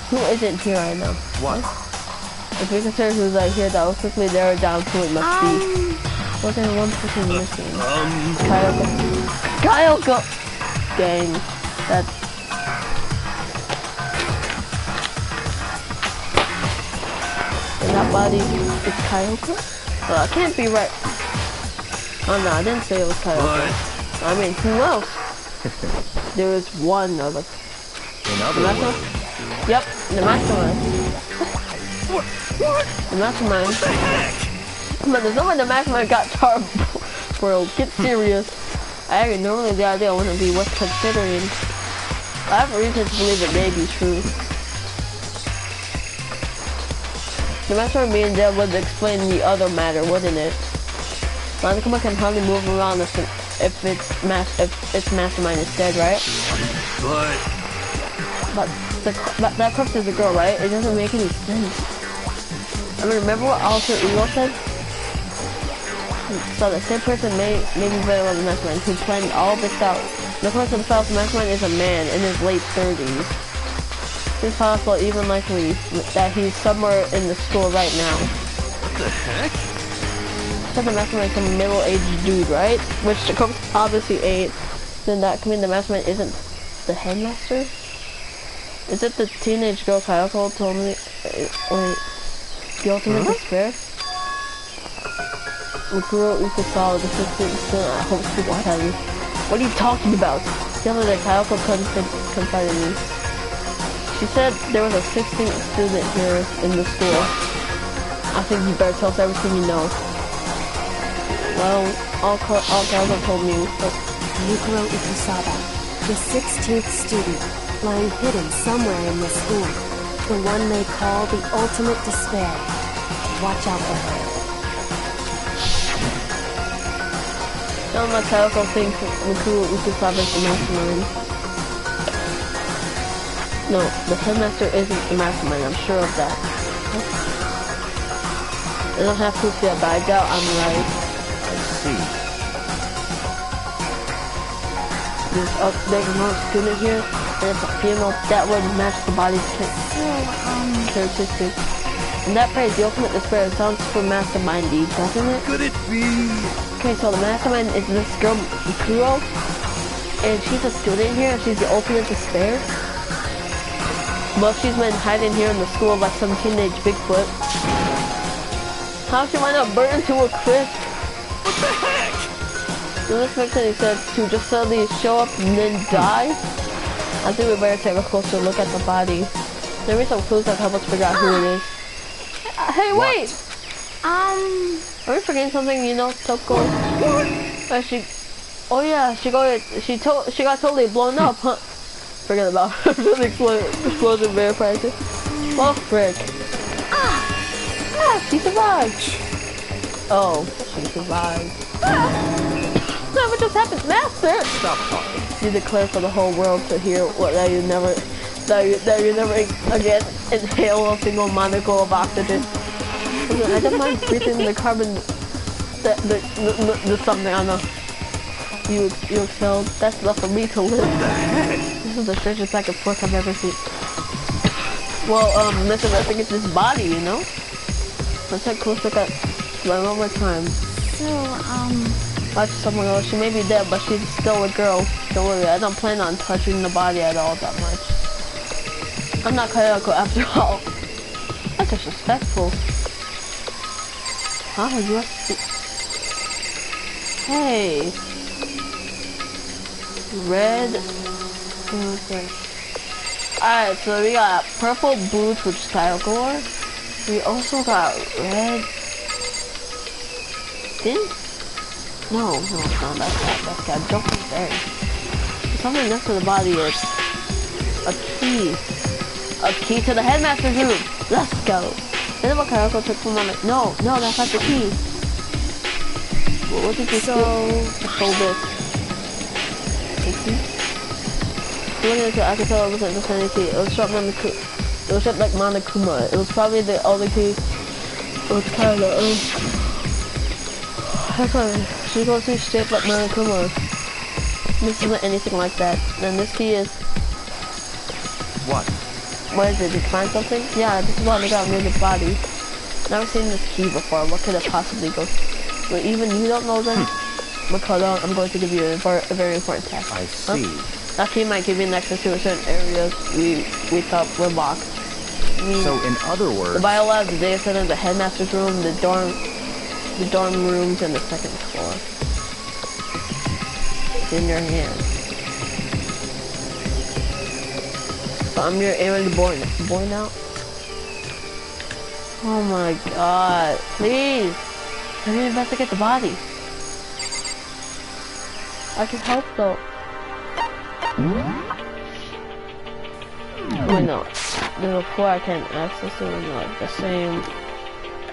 Who isn't here right now? What? If we consider who's right here, that will quickly narrow down who it must be. What's there one person missing? Kyoko! Dang. That's... And that body is Kyoko? Well, I can't be right. Oh no, I didn't say it was Kyoko. I mean, who else? There was one other. In other words. Yep, the mastermind. What? The mastermind. What the heck? Come on, there's no way the mastermind got charbroiled. Get serious. I normally the idea wouldn't be worth considering. I have reason to believe it may be true. The mastermind being dead would explain the other matter, wouldn't it? Monokuma can hardly move around if its mastermind is dead, right? But that corpse is a girl, right? It doesn't make any sense. I mean, remember what Alter Ego said? So the same person may be very well the mastermind who planned all this out. The person himself, the mastermind is a man in his late 30s. It's possible, even likely, that he's somewhere in the school right now. What the heck? So the mastermind is some middle-aged dude, right? Which the corpse obviously ain't. Then that could mean the mastermind isn't the headmaster? Is it the teenage girl Kayako told me? Wait, the ultimate despair? Mukuro Ukasawa, the 15th student at Hope School Academy. What are you talking about? The other day, Kayako confided me. She said there was a 16th student here in the school. I think you better tell us everything you know. Well, all Kayako told me was Mukuro Ukasawa, the 16th student, lying hidden somewhere in this school. The one they call the ultimate despair. Watch out for her. Now my Kayako thinks Mukuro Ukasawa is the mastermind. No, the headmaster isn't the mastermind, I'm sure of that. I don't have proof yet, but I doubt I'm right. I see. There's another student here, and it's a female. That would match the body's characteristics. And that phrase, the ultimate despair, sounds for mastermindy, doesn't it? Could it be? Okay, so the mastermind is this girl, Mukuro, and she's a student here, and she's the ultimate despair. Well, she's been hiding here in the school like some teenage Bigfoot. How she might not burn to a crisp? What the heck? Does this make any sense to just suddenly show up and then die? I think we better take a closer look at the body. There may be some clues that help us figure out who it is. Hey, wait! Are we forgetting something, you know, Toko? What? Oh yeah, she got totally blown up, huh? Forget about her. Just explosion bear practice. Well, frick. She survived. Oh, she survived. What just happened, Master? Stop talking. You declare for the whole world to hear that you never again inhale a single molecule of oxygen. I don't mind breathing the carbon, the something, I don't know. You exhaled. That's enough for me to live. What the heck? This is the strangest back and forth I've ever seen. Well, let's investigate this body, you know? Let's take a close look at one more time. Watch someone else. She may be dead, but she's still a girl. Don't worry, I don't plan on touching the body at all that much. I'm not Kayako after all. That's disrespectful. Huh? You have to... Hey. Red. Okay. Alright, so we got purple boots, which is Kayako wore. We also got red skin? No, it's not. That's got jumping there. Something next to the body is a key. A key to the headmaster's room. Let's go. Then what Kayako took from moment. No, that's not the key. Well, what did you steal? Hold this. Looking into it, I could tell it wasn't just any key. It was shaped like Monokuma. It was probably the other key. It was kind of that's fine. She's going to be shaped like Monokuma. This isn't anything like that. And this key is... What? What is it? Did you find something? Yeah, this is one I got near the body. Never seen this key before. What could it possibly go? But even you don't know them? But hold on, I'm going to give you a very important task. I see. Huh? That key might give you an access to certain areas we thought were locked. So in other words... The biolab, the data center, the headmaster's room, the dorm rooms, and the second floor. It's in your hand. So I'm your errand boy now. Oh my god. Please. Let me investigate the body. I can help though. Wait, no. There's a floor I can't access it. Like the same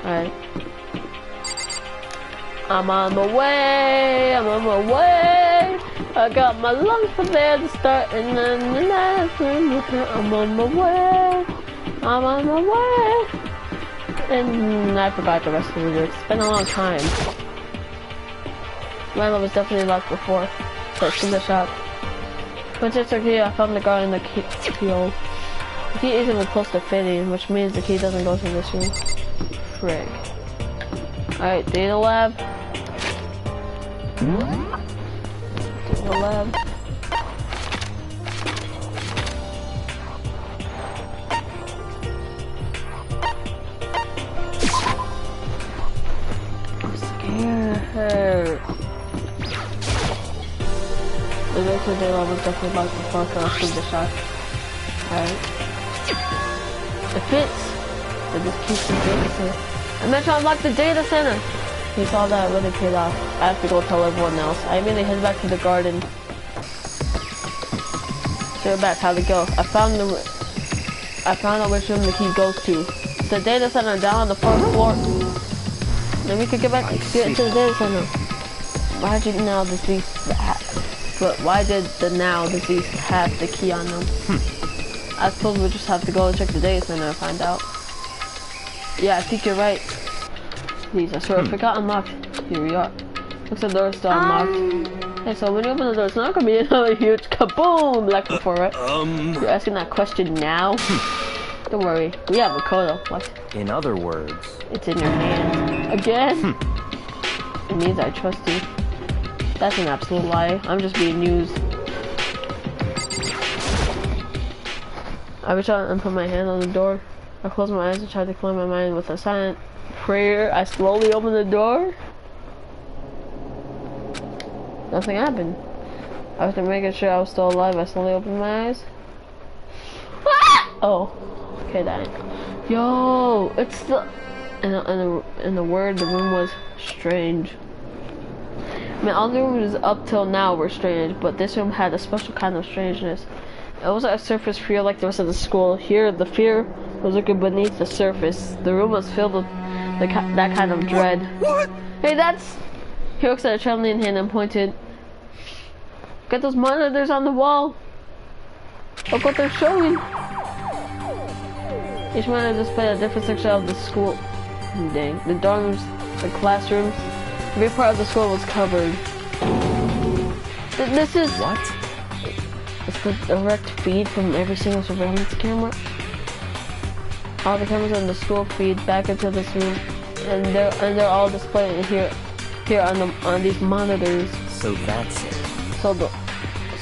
Alright. I'm on my way, I'm on my way. I got my lungs for there to start, and then the last one with her. I'm on my way, I'm on my way. And I forgot the rest of the lyrics. It's been a long time. Randall was definitely locked before, so it's in the shop. Once it's okay, I found the guard in the keyhole. The key isn't even close to fitting, which means the key doesn't go to this room. Frig. Alright, data lab. Data lab. I'm scared. The next day lab was definitely locked before, so I'll shoot the shot. Alright. It fits. But this keeps the data center. I meant to unlock the data center! He saw that really paid off. I have to go tell everyone else. I immediately head back to the garden. So we're back, how'd it go? I found out which room the key goes to. It's the data center down on the fourth floor. Then we could get into the data center. Why did now deceased but why did the now deceased have the key on them? I suppose we'll just have to go and check the data center and find out. Yeah, I think you're right. Please, I swear, if it got unlocked, here we are. Looks like the door's still unlocked. Hey, so when you open the door, it's not gonna be another huge kaboom like before, right? You're asking that question now? Don't worry, we have a code. What? In other words, it's in your hand. Again? It means I trust you. That's an absolute lie. I'm just being used. I reach out and put my hand on the door. I close my eyes and try to clear my mind with a silent prayer. I slowly open the door. Nothing happened. After making sure I was still alive, I slowly opened my eyes. Ah! Oh, okay, that. Yo, it's the in the word. The room was strange. I mean, all the rooms up till now were strange, but this room had a special kind of strangeness. It wasn't a surface fear like the rest of the school. Here, the fear was looking beneath the surface. The room was filled with that kind of dread. What? Hey, that's... He looks at a trembling hand and pointed. Get those monitors on the wall. Look what they're showing. Each monitor displayed a different section of the school. Dang. The dorms, the classrooms, every part of the school was covered. This is... What? It's the direct feed from every single surveillance camera. All the cameras in the school feed back into this room, and they're all displayed here on these monitors. So that's it.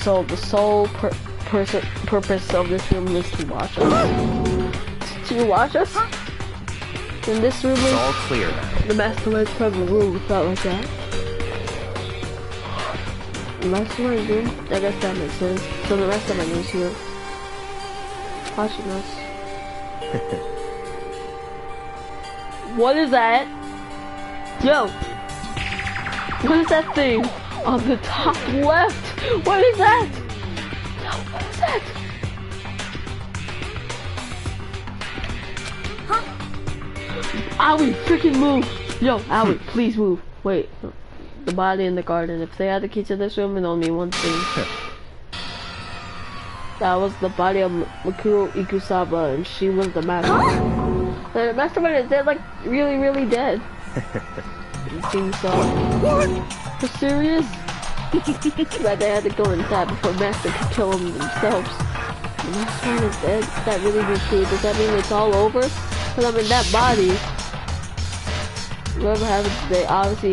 So the sole purpose of this room is to watch us. To watch us? In this room, it's all clear now. The mastermind's part of the room felt like that. The mastermind's room? I guess that makes sense. So the rest of my news here. Watching us. What is that? Yo! What is that thing? On the top left! What is that? Yo, what is that? Huh? Owie, freaking move! Yo, Owie, please move. Wait, the body in the garden. If they had the key to this room, it only one thing. That was the body of Mikuro Ikusaba, and she was the mastermind. The mastermind is dead, like, really, really dead. You think so? What? For serious? That they had to go inside before Master could kill them themselves. The mastermind is dead? Does that really be true? Does that mean it's all over? Because I mean, that body, whoever has it, they obviously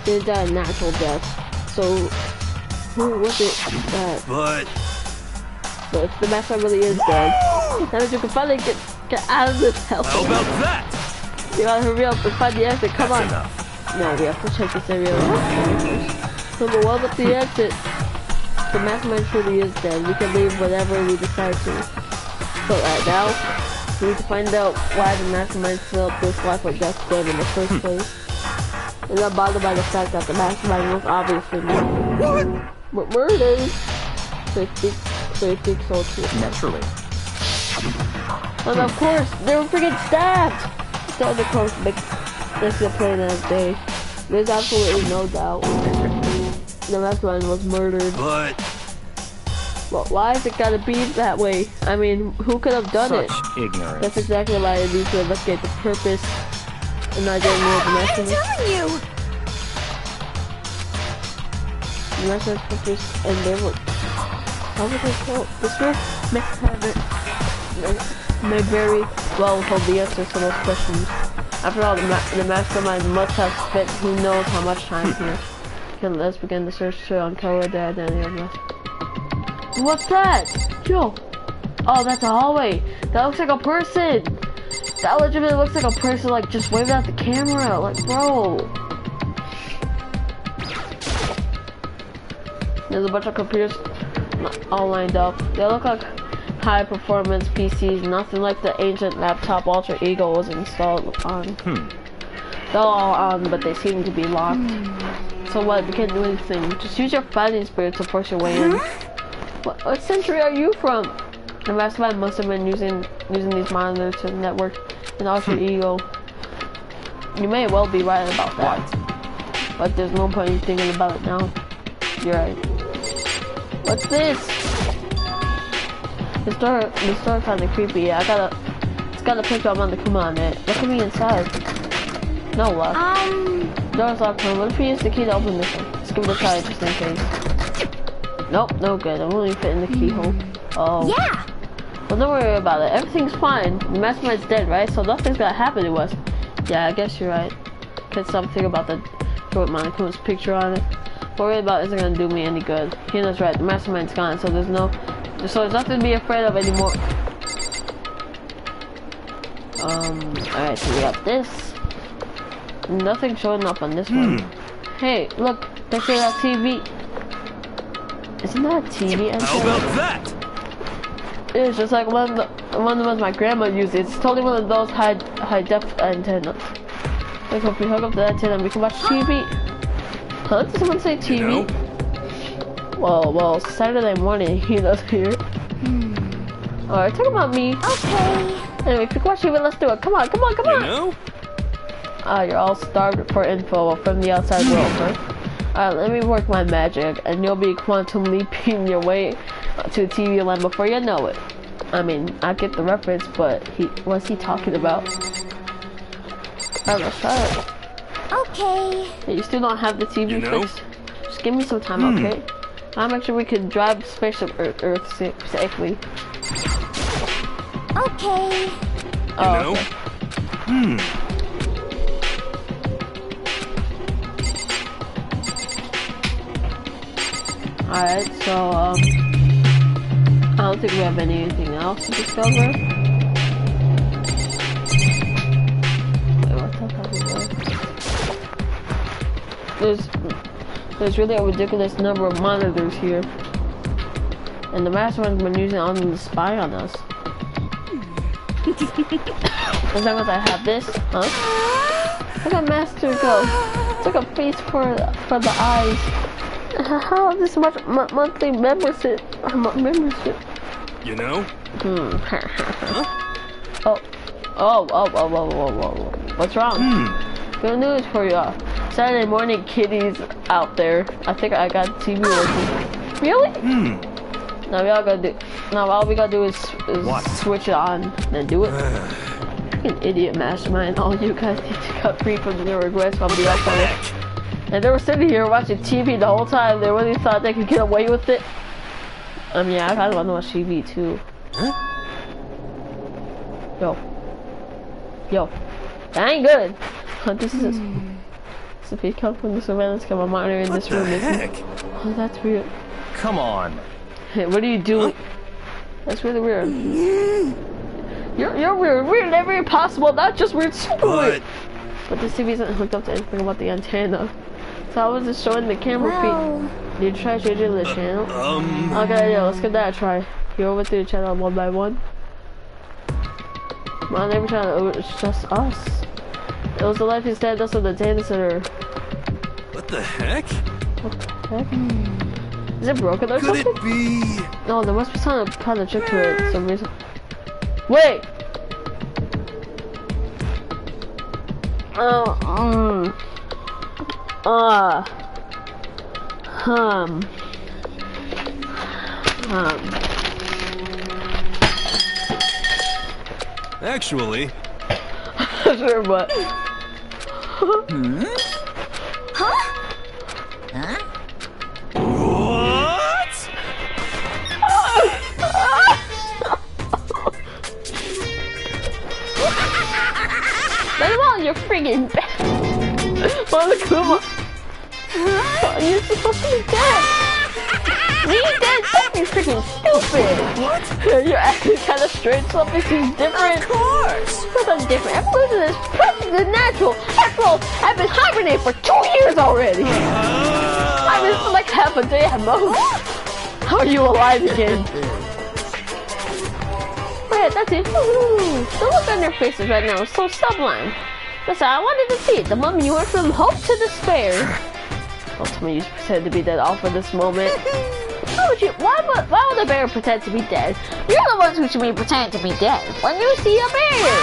didn't die a natural death. So, who was it that... But if the master really is dead, that means you can finally get out of this hell. How about that? You gotta hurry up and find the exit. Come on. Enough. No, we have to check this area out. Number one, up the exit. The mastermind truly is dead. We can leave whenever we decide to. But right now, we need to find out why the mastermind filled this life or death game in the first place. And not bothered by the fact that the mastermind was obviously murdered. But murdered? So you think so too. Naturally. And of course, they were freaking stabbed! So the course Let's get played the next day. There's absolutely no doubt. The mastermind was murdered. But Well, why is it gotta be that way? I mean, who could have done it? Such ignorance. That's exactly why I need to investigate the purpose and not getting rid of the I'm mastermind. telling you! The mastermind's purpose and they were... How would they tell? This group may very well hold the answers to those questions. After all, the mastermind must have spent who knows how much time here. Okay, let's begin the search to uncover the identity of the... What's that? Yo! Oh, that's a hallway! That looks like a person! That legitimately looks like a person, like, just waving at the camera! Like, bro! There's a bunch of computers all lined up. They look like high-performance PCs, nothing like the ancient laptop alter ego was installed on. They're all on, but they seem to be locked. So what? We can't do anything. Just use your fighting spirit to force your way in. What century are you from? The mastermind must have been using these monitors to network an alter ego. You may well be right about that. But there's no point in thinking about it now. You're right. What's this? The store kind of creepy. Yeah, it's got a picture of Come on it. Look at me inside. No luck. Door's locked. What if we use the key to open this one? Let's give it a try just in case. Nope, no good. I'm only fitting the keyhole. Oh. Yeah! Well, don't worry about it. Everything's fine. The mastermind's dead, right? So nothing's gonna happen to us. Yeah, I guess you're right. Can't stop thinking about the short Monaco's picture on it. Worry about isn't gonna do me any good. Hina's right. The mastermind's gone, so there's nothing to be afraid of anymore. Alright, so we got this. Nothing showing up on this one. Hey, look, next to that TV. Isn't that a TV antenna? how about that? It's just like one of the ones my grandma used. It's totally one of those high def antennas. Like if we hook up to that antenna, we can watch TV. Huh? Did someone say TV? You know? Well, Saturday morning, Hina's here. Alright, talk about me. Okay. Anyway, if you can watch TV, let's do it. Come on. You know? You're all starved for info from the outside world, huh? Alright, let me work my magic, and you'll be quantum leaping your way to a TV land before you know it. I mean, I get the reference, but what's he talking about? Alright, let's try it. Okay. Hey, you still don't have the TV You know? fixed? Just give me some time, okay? I'll make sure we can drive spaceship Earth safely. Okay. You know? Okay. Alright, so, I don't think we have anything else to discover. Wait, what the hell is that? There's really a ridiculous number of monitors here. And the mastermind's been using all of them to spy on us. As long as I have this, huh? Look at Master go. It's like a face for the eyes. How is this much monthly membership? You know? Oh. What's wrong? Good news for you. Saturday morning kitties out there. I think I got TV working. Really? Now all we gotta do is switch it on and do it. Fucking idiot mastermind. All you guys need to cut free from the regrets from the outside. And they were sitting here watching TV the whole time. They really thought they could get away with it. I mean, I kinda wanna watch TV too. Yo. That ain't good. This is if you come from the surveillance camera monitor in this room. Heck? Oh, that's weird. Come on. Hey, what are you doing? That's really weird. You're weird. Weird every possible, not just weird, super weird. But this TV isn't hooked up to anything about the antenna. So I was just showing the camera feed. Did you try changing the channel? Okay, yeah, let's give that a try. You over to the channel one by one. On every channel, it's just us. It was the life instead us of the data center. What the heck? What the heck? Is it broken or something? Could it be? No, there must be some kind of trick to it for some reason. Wait! Actually, sure, but. what? Come on, you're freaking bad. Oh, come on. You're supposed to be dead. Me dead? Something's freaking stupid. What? You're acting kind of strange. Something seems different. Of course. Something different. Evolution is perfectly natural. After all, I've been hibernating for 2 years already. I mean, it's like half a day at most. How are you alive again? Wait, that's it. Ooh, the look on their faces right now is so sublime. That's how I wanted to see it. The moment you went from hope to despair. Ultimately, you pretend to be dead all for this moment. Why would a bear pretend to be dead? You're the ones who should be pretending to be dead when you see a bear.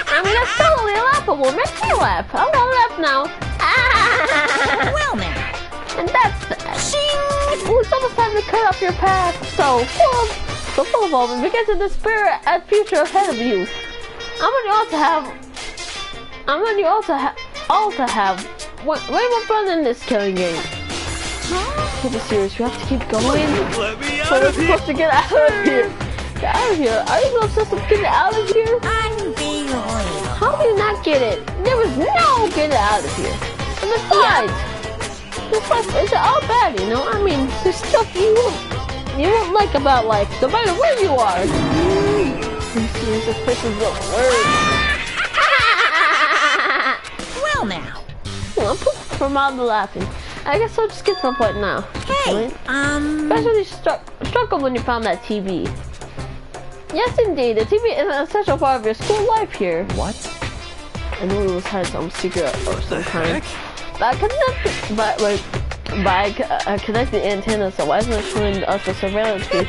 I mean, that's totally laughable. Makes me laugh. I won't laugh now. Well now. And that's that. Ooh, it's almost time to cut off your path. So full of hope and begin to despair at future ahead of you. I want you all to have way more fun in this killing game. To be serious, we have to keep going. Let me out But we're of here! supposed to get out of here. Get out of here. Are you so obsessed with getting out of here? Unbelievable. How do you not get it? There was no getting out of here. And besides, this life is all bad, you know? I mean, there's stuff you won't like about life, no matter where you are. This place is the worst. Well now. Well, from all the laughing. I guess I'll just get to the point now. Hey, Especially struggle when you found that TV. Yes, indeed. The TV is an essential part of your school life here. What? I knew it was had some secret or some kind. By connecting antennas, so why isn't it showing us the surveillance feed?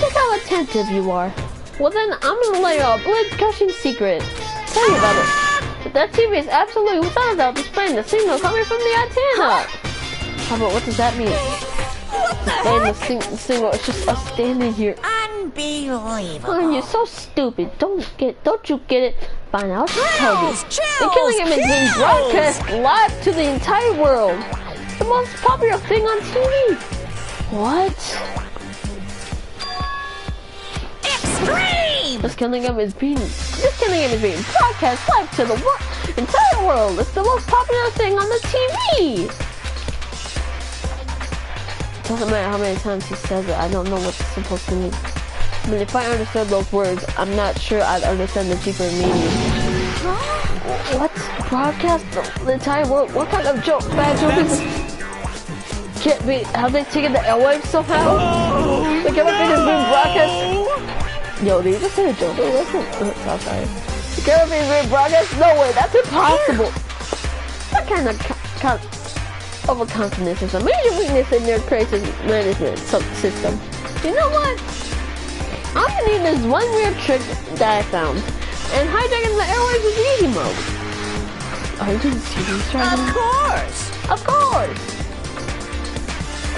Look how attentive you are. Well then, I'm gonna let you a blood-gushing secret. Tell you about it. But that TV is absolutely without a doubt displaying the signal coming from the antenna. How about what does that mean? Displaying the signal, it's just us standing here. Unbelievable. Oh, you're so stupid. Don't you get it? Fine, I'll just tell you. The killing him is being broadcast live to the entire world. The most popular thing on TV. What? Extreme! This killing him is being broadcast live to the entire world. It's the most popular thing on the TV. Doesn't matter how many times he says it. I don't know what it's supposed to mean. But if I understood those words, I'm not sure I'd understand the deeper meaning. What? Broadcast the entire world? What kind of joke? Bad joke is this? Can't be. Have they taken the airwaves somehow? Like everything is being broadcast. Yo, did you just say a joke? Oh, I'm sorry. Like everything is being broadcast? No way, that's impossible. What kind of overconfidence is a major weakness in your crisis management system? You know what? I'm gonna need this one weird trick that I found. And hijacking the airwaves is easy mode. Are you serious right now? Of course! Of course!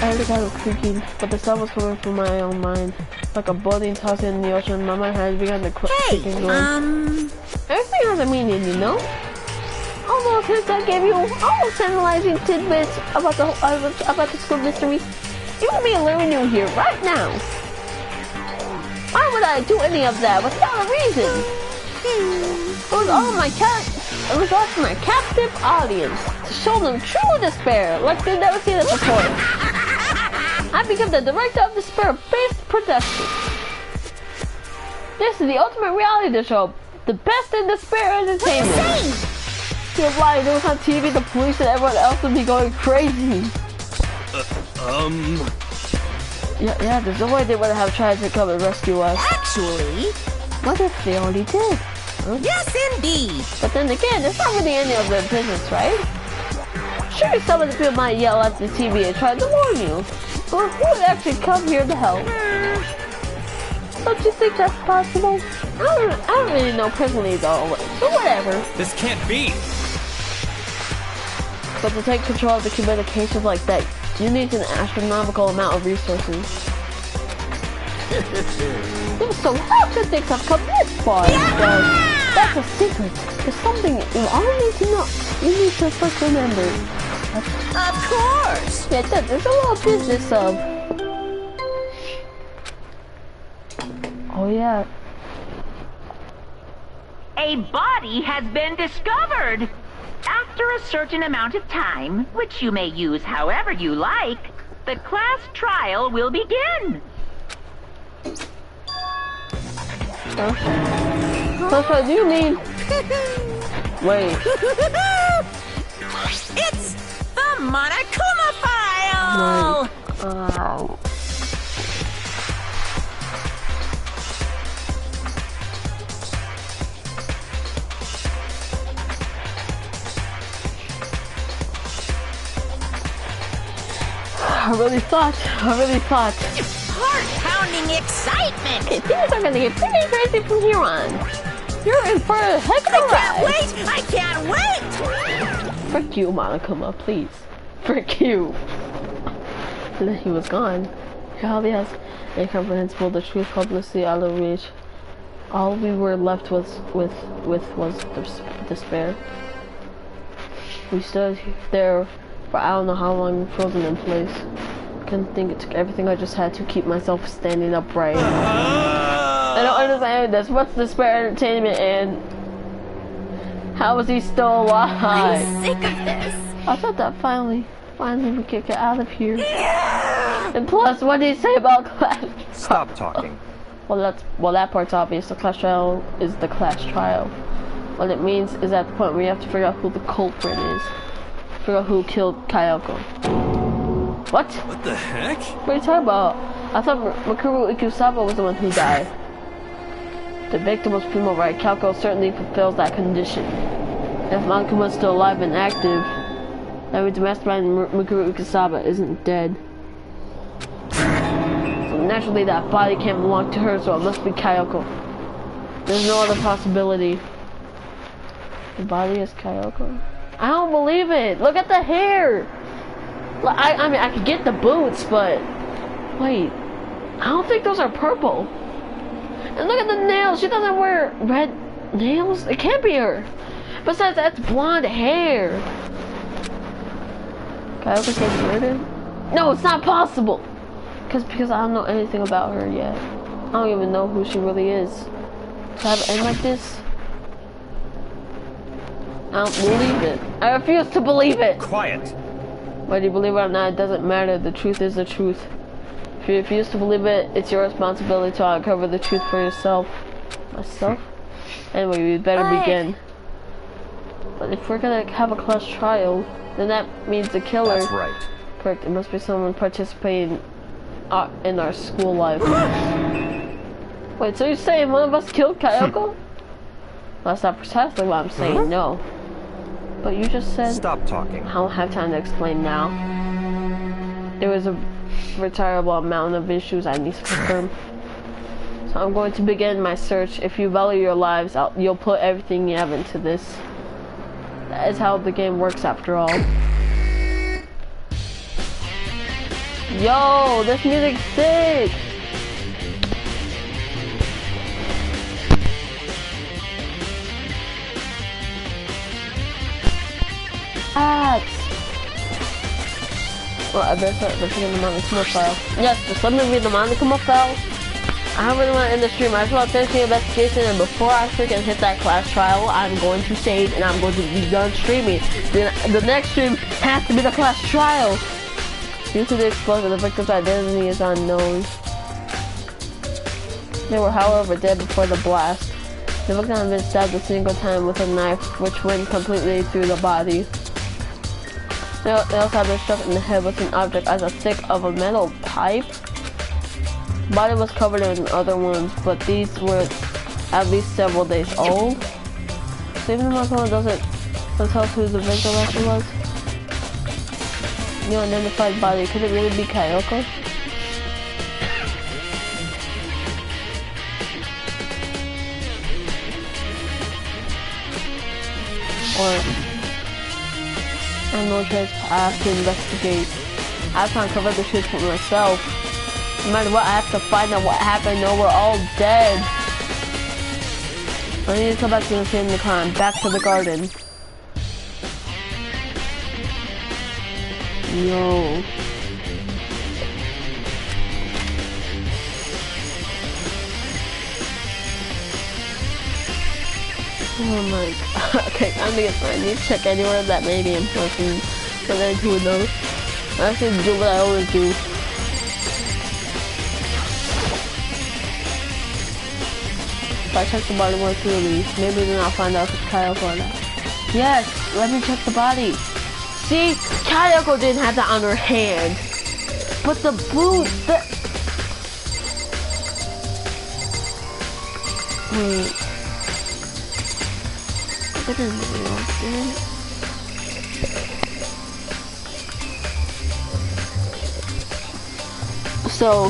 I heard a kind of creaking, but the sound was coming from my own mind. Like a boating tossing in the ocean, my mind had begun to click and go. Everything has a meaning, you know? All those hints I gave you, all those analyzing tidbits about the school mystery, even me learning you here right now. Why would I do any of that without a reason? It was all my captive audience to show them true despair, like they've never seen it before. I became the director of despair-based production. This is the ultimate reality show, the best in despair entertainment. You're lying, it was on TV, the police and everyone else would be going crazy. Yeah, there's no way they would have tried to come and rescue us. Actually, What if they already did? Huh? yes indeed. But then again, it's not really any of their business, right? Sure, some of the people might yell at the TV and try to warn you. But who would actually come here to help? So Don't you think that's possible? I don't really know personally though, so whatever. This can't be. But to take control of the communications like that, you need an astronomical amount of resources. So how could things have come this far? Well, that's a secret. There's something you all need to know. You need to first remember. Of course! Yeah, there's a little business of... Oh yeah. A body has been discovered. After a certain amount of time, which you may use however you like, the class trial will begin. That's what you mean. Wait. It's the Monokuma file! Oh. I really thought. Heart-pounding excitement! Okay, things are gonna get pretty crazy from here on. You're in for a heck of a ride. I can't wait! Frick you, Monokuma, please. Frick you. And then he was gone. Golly, has incomprehensible. The truth hopelessly out of reach. All we were left with was despair. We stood there for I don't know how long, frozen in place. Couldn't think it took everything I just had to keep myself standing upright. I don't understand this. What's despair entertainment and how is he still alive? I'm sick of this. I thought that finally we could get out of here. And plus, what did he say about class? Stop talking. Well, that part's obvious. The class trial is the class trial. What it means is at the point where you have to figure out who the culprit is. Figure out who killed Kyoko. What? What the heck? What are you talking about? I thought Mikuru Ikusaba was the one who died. The victim was Primo, right? Kyoko certainly fulfills that condition. If Monokuma is still alive and active, that means the mastermind Mikuru Ikusaba isn't dead. So naturally that body can't belong to her, so it must be Kyoko. There's no other possibility. The body is Kyoko? I don't believe it! Look at the hair! I mean, I could get the boots, but... Wait. I don't think those are purple. And look at the nails! She doesn't wear red nails? It can't be her! Besides, that's blonde hair! Kyoko said murder? No, it's not possible! Because I don't know anything about her yet. I don't even know who she really is. To have it end like this? I don't believe it. I refuse to believe it! Quiet! Whether you believe it or not, it doesn't matter. The truth is the truth. If you refuse to believe it, it's your responsibility to uncover the truth for yourself. Myself? Anyway, we better begin. But if we're gonna have a class trial, then that means the killer... That's right. Correct, it must be someone participating in our school life. Wait, so you're saying one of us killed Kyoko? Well, that's not precisely what I'm saying, no. But you just said... Stop talking. I don't have time to explain now. There was a retirable amount of issues I need to confirm. So I'm going to begin my search. If you value your lives, you'll put everything you have into this. That is how the game works after all. Yo, this music's sick! Well, I better start looking at the Monokuma file. Yes, just let me read the Monokuma file. I don't really want to end the stream. I just want to finish the investigation, and before I freaking hit that class trial, I'm going to save and I'm going to be done streaming. The next stream has to be the class trial. Due to the explosion, the victim's identity is unknown. They were, however, dead before the blast. The victim had been stabbed a single time with a knife, which went completely through the body. They also had been struck in the head with an object as thick of a metal pipe. The body was covered in other wounds, but these were at least several days old. So even if someone doesn't tell us who the victim actually was, the unidentified body, could it really be Kyoko? or I have no choice. I have to investigate. I have to uncover the truth for myself. No matter what, I have to find out what happened. No, we're all dead. I need to come back to the scene of the crime. Back to the garden. Yo. Oh my god. Okay, I'm gonna get started. I need to check anywhere that may be important. So then who knows? I have to do what I always do. If I check the body more clearly, maybe then I'll find out if it's Kayako or not. Yes, let me check the body. See, Kayako didn't have that on her hand. But the blue, wait. That is real, dude. So,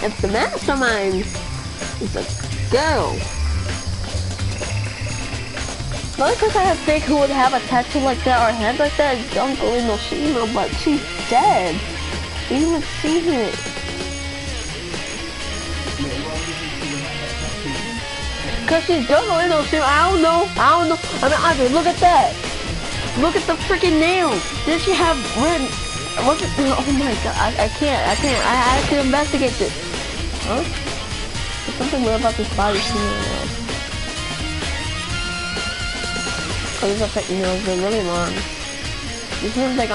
if the mastermind is a girl, the only person I think who would have a tattoo like that or a hand like that is Uncle Inoshima, but she's dead. We didn't even see it. Cause she's Jungle Inoshima. I don't know. I mean, Andre, look at that. Look at the freaking nails. Did she have red? Was it? Oh my god! I can't. I have to investigate this. Huh? There's something weird about this body too. Oh, these are fake nails. They're really long. These means they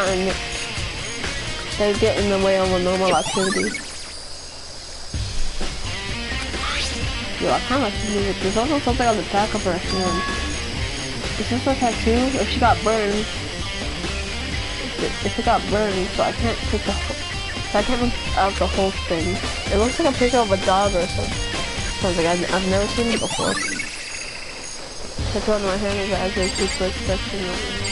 get in the way of a normal activity. Yo, I kind of like to do it. There's also something on the back of her hand. Is this a tattoo? If she got burned. If it got burned, so I can't take the whole, so I can't make out the whole thing. It looks like a picture of a dog or something. Sounds like I've never seen it before. Tattoo on my hand is as a super section of it.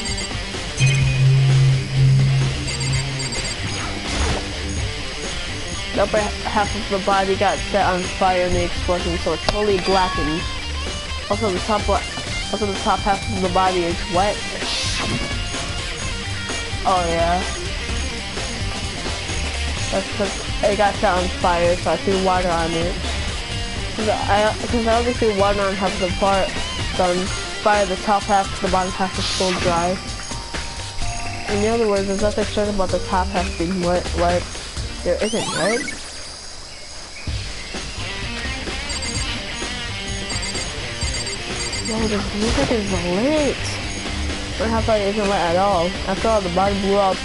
The upper half of the body got set on fire in the explosion, so it's totally blackened. Also, the top half of the body is wet. Oh yeah. That's because it got set on fire, so I threw water on it. Since I only threw water on half of the part, so on fire, the top half, the bottom half is still dry. In other words, there's nothing strange about the top half being wet. There isn't, right? Whoa, this music is lit! My half body isn't lit at all. After all, the body blew up,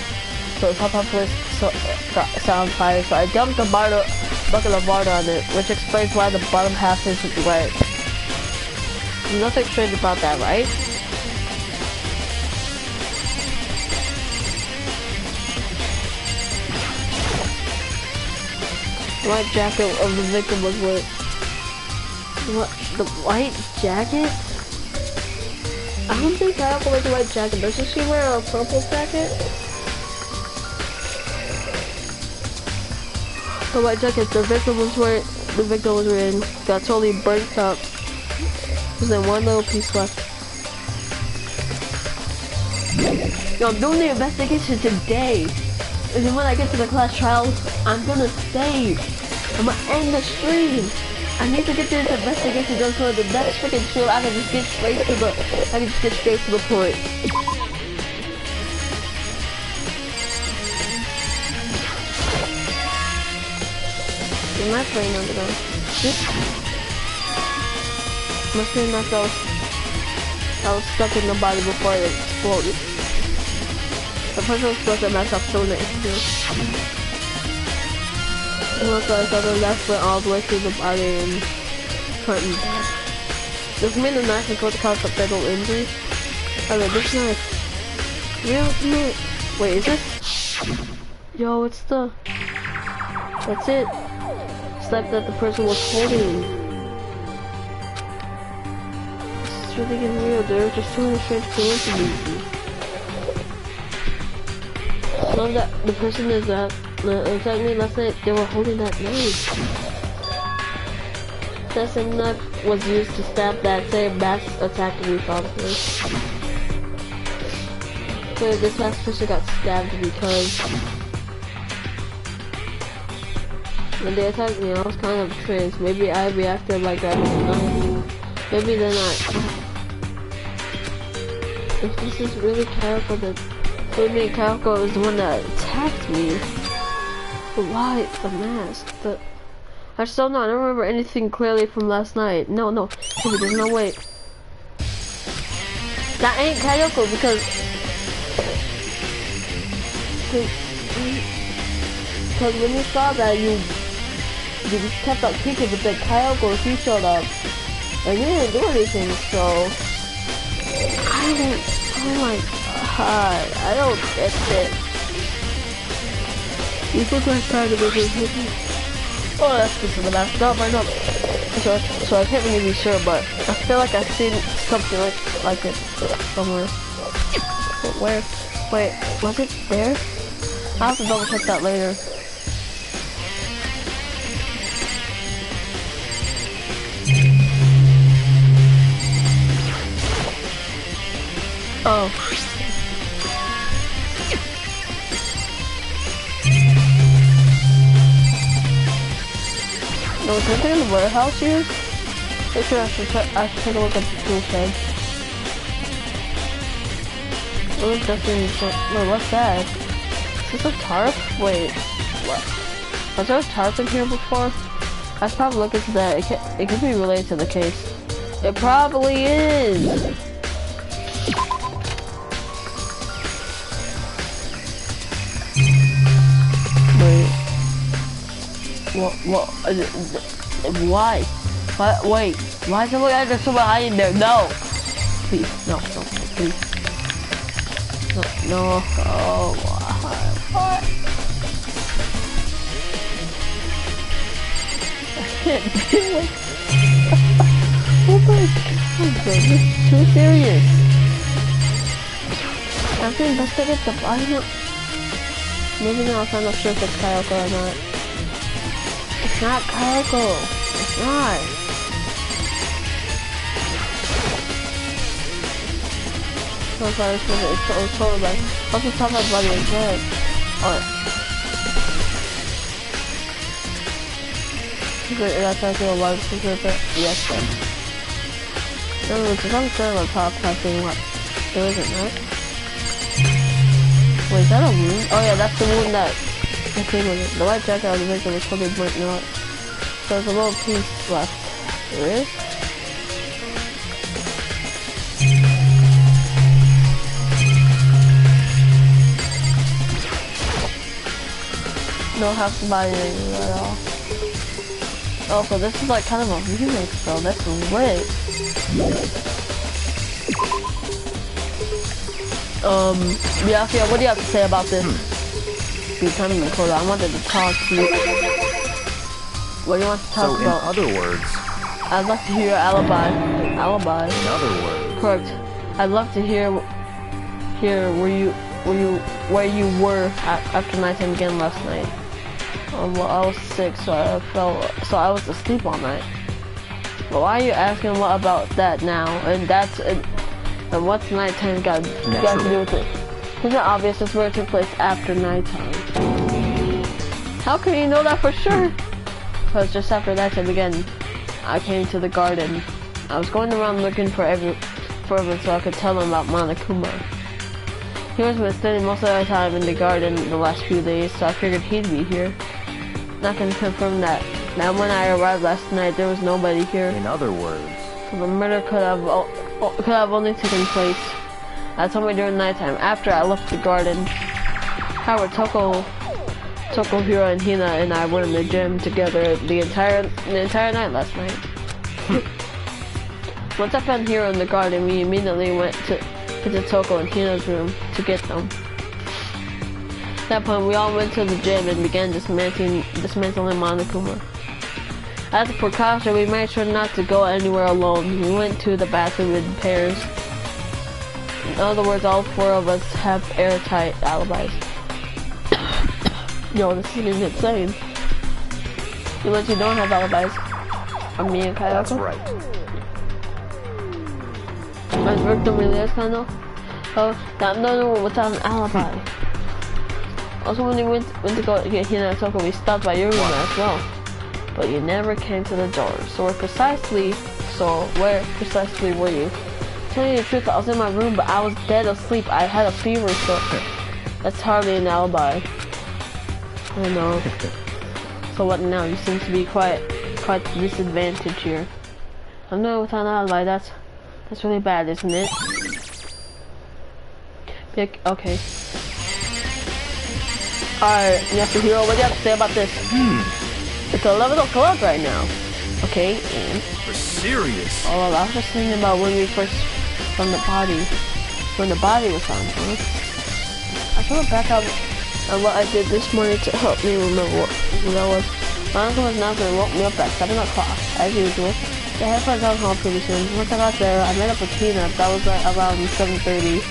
so the top half was set on fire, so I dumped a bucket of water on it, which explains why the bottom half isn't wet. There's nothing strange about that, right? The white jacket of the victim was wet. What? The white jacket? I don't think Kayako wears a white jacket. Doesn't she wear a purple jacket? The white jacket the victim was wearing got totally burnt up. There's like one little piece left. Yo, I'm doing the investigation today. And then when I get to the class trials, I'm gonna save. I'm gonna end the stream. I need to get this investigation done so the next freaking stream I can just get straight to the point. Am I playing on the ground? Must be enough that I was stuck in the body before it exploded. The person was supposed to mess up so next to it. Look like the knife went all the way through the body and front and back. Does it mean the knife is going to cause a fatal injury? Okay, this knife. Wait, is this? Yo, it's the... That's it. It's like that the person was holding. This is really getting real. There are just too many strange coincidences. Love that the person is that exactly last night they were holding that knife. That same knife was used to stab that same mass attack we found first. Wait, this last person got stabbed because when they attacked me, I was kind of tranced. Maybe I reacted like I was not. Maybe they're not. If this is really Kyoko, then maybe Kyoko is the one that attacked me. But why the mask? I just don't know. I don't remember anything clearly from last night. No, maybe there's no way. That ain't Kyoko because when you saw that, you kept on kicking, but then Kyoko, she showed up and you didn't do anything. So oh my god, I don't get it. You look like trying to make it. Oh, that's just the last job right now. So I can't really be sure, but I feel like I've seen something like it somewhere. But where? Wait, was it there? I'll have to double check that later. Oh. No, is anything in the warehouse here? Make sure I should take a look at the tool shed. Oh, it's definitely wait, what's that? Is this a tarp? Wait, what? Was there a tarp in here before? I should probably look into that. It could be related to the case. It probably is! Why? Wait, why is it look like there's someone hiding there? No! Please, no, please. No, oh, what? I can't do it. Oh my god, this is too serious. I have to investigate the violent. Maybe now I'm not sure if it's Kyoko or not. It's not Kyoko. It's not. So sorry, it's totally bad. Also, top of my body is red. Alright. Great, that's actually a large secret, but yes, then. No, it's some sort of a top passing what? There isn't, right? Wait, is that a wound? Oh yeah, that's the wound that I came with it. The white jacket on the victim was totally burnt out. So there's a little piece left. There is? Don't have to buy anything at all. Oh, so this is like kind of a remix though. That's lit. Yeah, what do you have to say about this? You're coming in closer. I wanted to talk to you. What do you want to talk about? In other words, I'd love to hear your alibi. Alibi. In other words. Correct. I'd love to hear where you were after nighttime again last night. Well, I was sick, so I was asleep all night. But why are you asking what about that now? And what's nighttime got to do with it? Isn't it obvious this where it took place after nighttime? How can you know that for sure? Because just after nighttime again, I came to the garden. I was going around looking for everyone so I could tell them about Monokuma. He was been spending most of the time in the garden the last few days, so I figured he'd be here. I can confirm that. Now when I arrived last night, there was nobody here. In other words. So the murder could have only taken place at somewhere during nighttime, after I left the garden. However, Tokohiro and Hina and I were in the gym together the entire night last night. Once I found Hiro in the garden, we immediately went into Toko and Hina's room to get them. At that point, we all went to the gym and began dismantling Monokuma. As a precaution, we made sure not to go anywhere alone. We went to the bathroom in pairs. In other words, all four of us have airtight alibis. Yo, this is insane. Unless you don't have alibis. I'm me and Kyoko. That's right. My victim really is kind of. Oh, no, without an alibi. Also, when we went to go get Hina and Toko, we stopped by your room as well. But you never came to the door. Where precisely were you? Tell you the truth, I was in my room, but I was dead asleep. I had a fever, so that's hardly an alibi. I know. So what now? You seem to be quite disadvantaged here. I'm not without an alibi. That's really bad, isn't it? Okay. Alright, Mr. Hero, what do you have to say about this? It's 11 o'clock right now. Okay, and... We're serious. Oh, I was just thinking about when we first found the body. When the body was found, huh? I thought back up on what I did this morning to help me remember what that was. My uncle was announcing and woke me up at 7 o'clock, as usual. I headed for down home pretty soon. Once I got there, I met up with Tina. That was like around 7:30.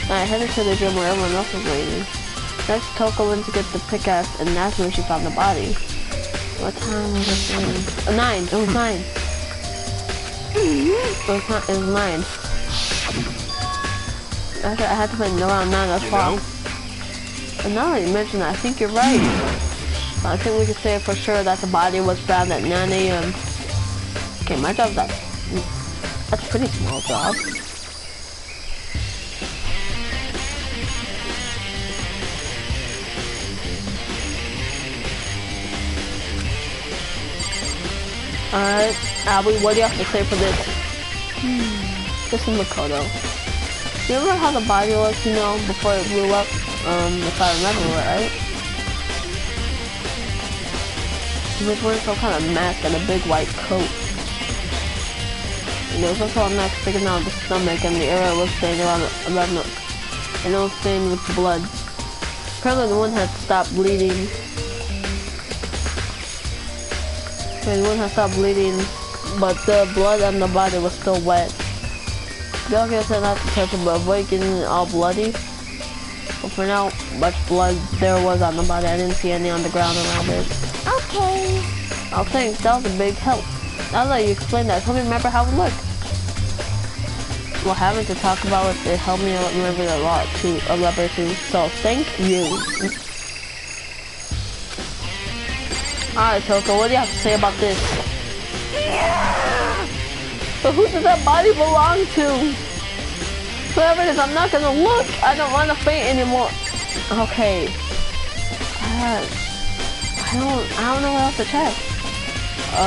And I headed to the gym where everyone else was waiting. Next, Toko went to get the pickaxe, and that's when she found the body. What time was it then? 9. It was 9. It was 9. Actually, I had to find around 9 o'clock. And now that you mention that, I think you're right. I think we can say for sure that the body was found at 9 a.m. Okay, my job's that's a pretty small job. Alright, Abby, what do you have to say for this? This is Makoto. You remember how the body looked, you know, before it blew up? If I remember right? He was wearing some kind of mask and a big white coat. And there was also a mask sticking out of the stomach, and the area was stained around 11 and it was stained with blood. Apparently the one had stopped bleeding. The one had stopped bleeding, but the blood on the body was still wet. Gilgit said not to touch it, but avoid getting it all bloody. But for now, much blood there was on the body. I didn't see any on the ground around it. Okay. Oh, thanks. That was a big help. Now that you explained that, help me remember how it looked. Well, having to talk about it helped me remember a lot too. So thank you. Alright, Toko, what do you have to say about this? But who does that body belong to? Whoever it is, I'm not gonna look. I don't want to faint anymore. Okay. I don't know what else to check. I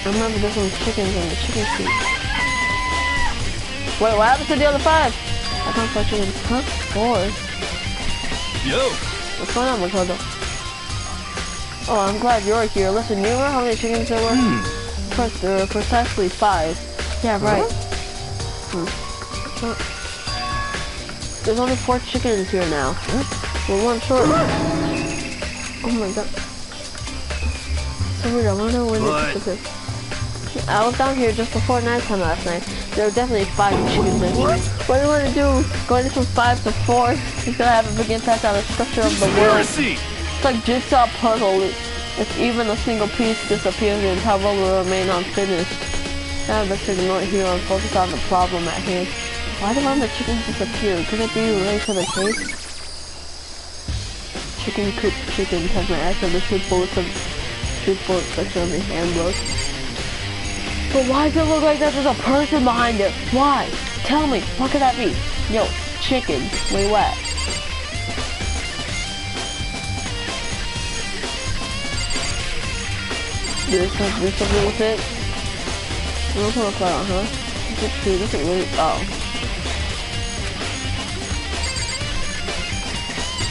remember there's some chickens in the chicken coop. Wait, what happened to the other 5? I can't find chickens. Huh? 4. Yo! What's going on, Makoto? Oh, I'm glad you're here. Listen, you remember how many chickens there were? First, there were precisely 5. Yeah, right. There's only 4 chickens here now. We're 1 short. Oh my god. So weird, I wonder when they took this. I was down here just before nighttime last night. There were definitely 5 chickens in. What do you want to do? Going from 5 to 4? It's gonna have a big impact on the structure of the world. It's like jigsaw puzzle. If even a single piece disappears, the entire world will remain unfinished. Now let's take a note here and focus on the problem at hand. Why did one of the chickens disappear? Could it be related to the case? Chicken coop chicken has been asked of the truth bullet section of the handbook. But why does it look like there's a person behind it? Why? Tell me, what could that be? Yo, chicken, where you at? This something with it? Look what it's like, huh? Is it true? This is really, oh.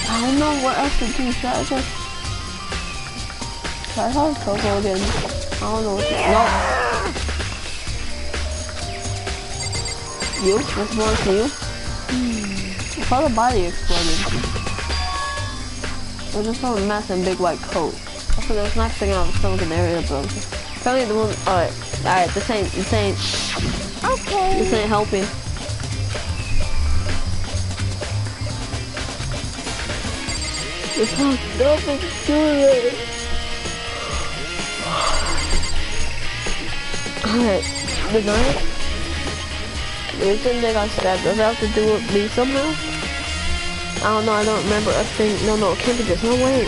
I don't know what else to do. Should I just... Should I call Coco again? I don't know what to do. No! You? What's wrong with you? I saw the body exploded. It was just some mess and big white coat. Also, there was an accident out of the stomach in the area, but apparently the one. Alright, this ain't. Okay. This ain't helping. This has nothing to do with it. Alright, the night. The reason they got stabbed, does it have to do with me somehow? I don't know, I don't remember a thing. No, it can't be this. No way.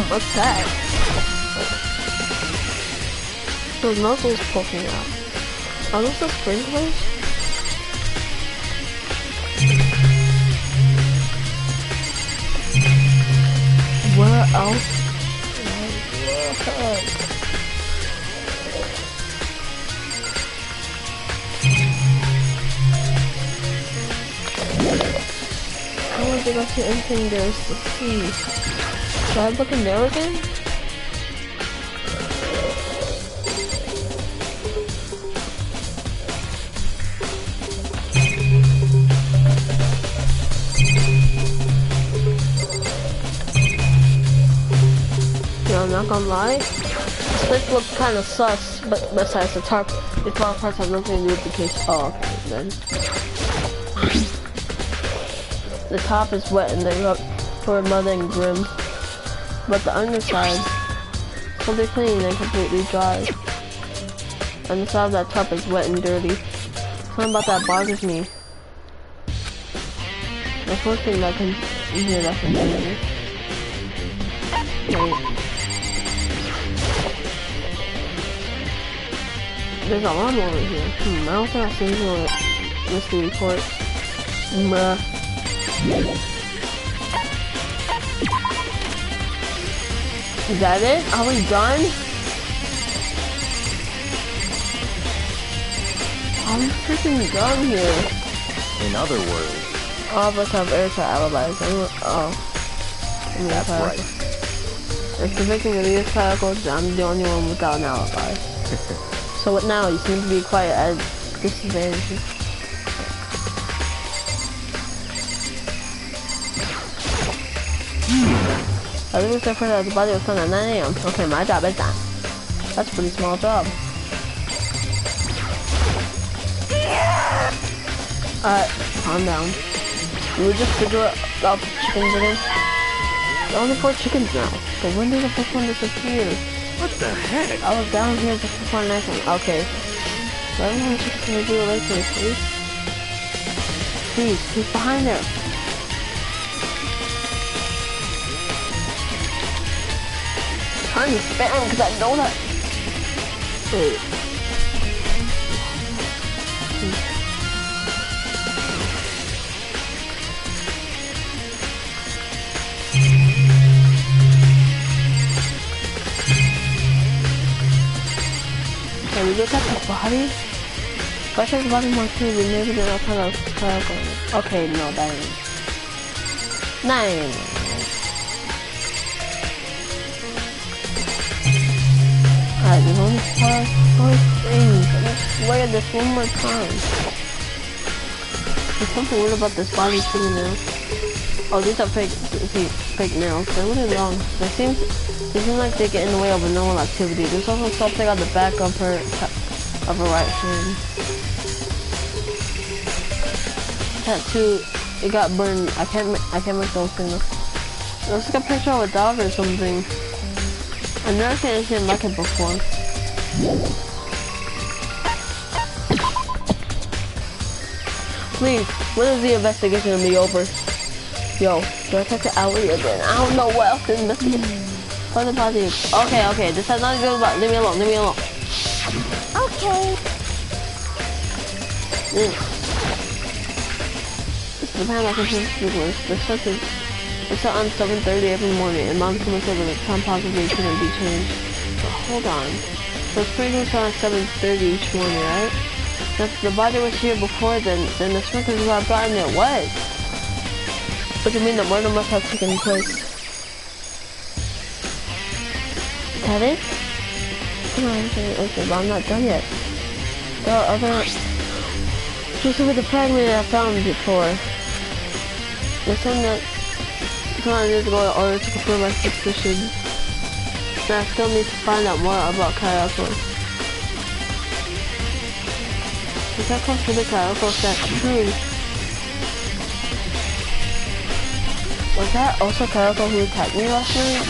What's that? Those muscles poking out. Are those the sprinklers? Where else? I don't think I see anything there is to see. Should I look in there again? I'm not gonna lie, this place looks kind of sus, but besides the tarp, these bottom parts have nothing to do with the case. Oh, okay, then. The top is wet and they look for mud and grim, but the underside, something clean and completely dry. And the side of that top is wet and dirty. Something about that bothers me. That's one thing that can hear that from me. Wait. There's a lot more over here. I don't think I've seen your mystery report. Is that it? Are we done? I'm freaking done here. In other words, all of us have airtight alibis. That's right. If the victim of these chronicles, I'm the only one without an alibi. So what now? You seem to be quite at disadvantage. I think it's different that the body was found at 9 AM. Okay, my job is done. That's a pretty small job. Alright, calm down. You would just figure out chickens again? There are only 4 chickens now. But when did the 5th one disappear? What the heck? I was down here just before the next one. Okay. Let everyone just can do it later, please. Please, who's behind there? I'm trying to spam because I know that. Wait. Can we look at the body? If I check the body more clearly, maybe then I'll kind of clarify it. Okay, no, that ain't. That ain't. Alright, there's only 4 things. Let's look at this one more time. There's something weird about this body fingernail. Oh, these are fake nails. They're really long. They seem like they get in the way of a normal activity. There's also something on the back of her right hand. Tattoo. It got burned. I can't make those things. It looks like a picture of a dog or something. I've never seen anything like it before. Please, when is the investigation gonna be over? Yo, do I check the alley again? I don't know what else to investigate. Find the body. Okay, this has nothing to do about. Leave me alone. Okay. This is the pan I can change the list. It's on 7:30 every morning, and Mom told me that the time possibly couldn't be changed. But hold on. So sprinklers are on 7:30 each morning, right? If the body was here before then the sprinklers would have gotten it wet. What do you mean the murder must have taken place? Is that it? Come on, okay, but I'm not done yet. There are other... Just look at the fragment I found before. There's something that... I need to go in order to confirm my suspicion. And I still need to find out more about Kayako. If that comes to the Kayako, that's true. Was that also Karako who attacked me last night?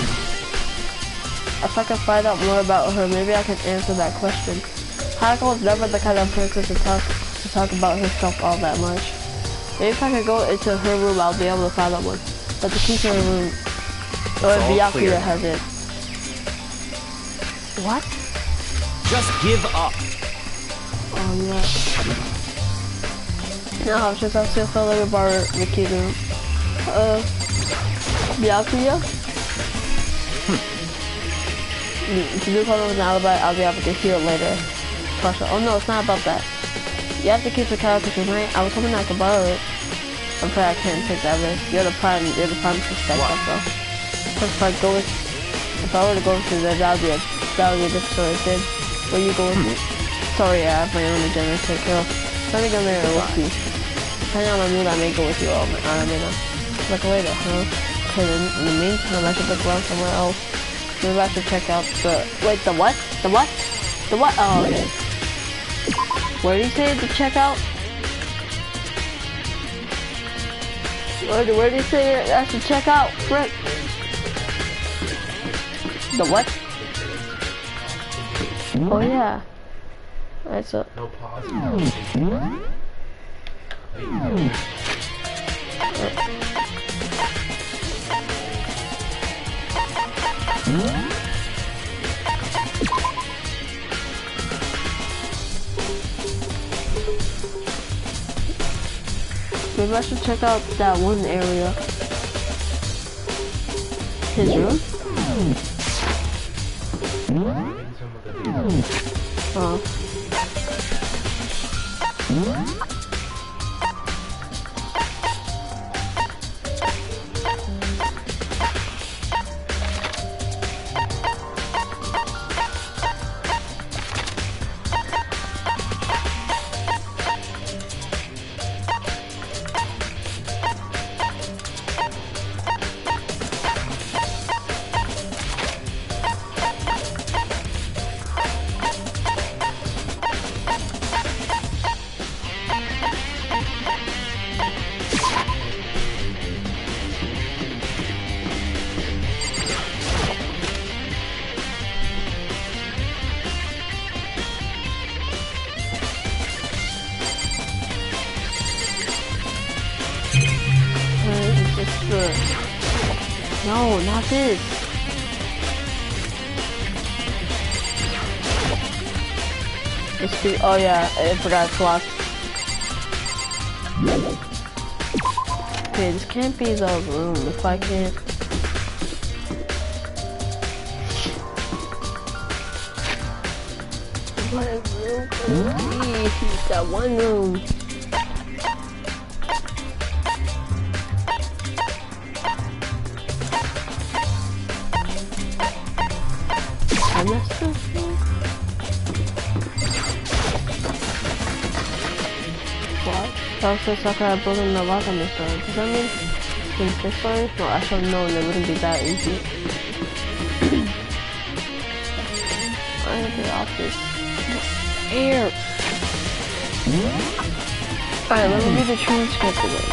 If I can find out more about her, maybe I can answer that question. Hayako is never the kind of person to talk about herself all that much. Maybe if I could go into her room, I'll be able to find out one. But the key to her room, or Byakuya has it. What? Just give up. Oh yeah. No, I was just asking if I borrow the key room. Byakuya? If you do call with an alibi, I'll be able to hear it later. Pressure. Oh no, it's not about that. You have to keep the character right. I was hoping I could borrow it. I'm afraid I can't take that risk. You're the prime suspect, though. If I were to go with you, then that would be a different story. Then, where you go with me? Sorry, I have my own agenda to take care of. Let me go there and with you. Depending on my mood, I may go with you, or I may not. Look later, huh? Okay, then, in the meantime, I should look around somewhere else. Maybe I should check out the... Wait, the what? The what? The what? Oh, okay. Where did he say to check out? Where did he say I should check out? Frick. The what? Oh yeah. Alright, so. No pause. Maybe I should check out that one area. His room? Oh. No, not this. Oh yeah, I forgot it's locked. Okay, this can't be the room if I can't. What room could it be? That one room. I messed up. What? That was just like I broke in the lock on this door. Does that mean it's this way? No, I should have known it wouldn't be that easy. I need the office. Air. Alright, let me read the transcript again.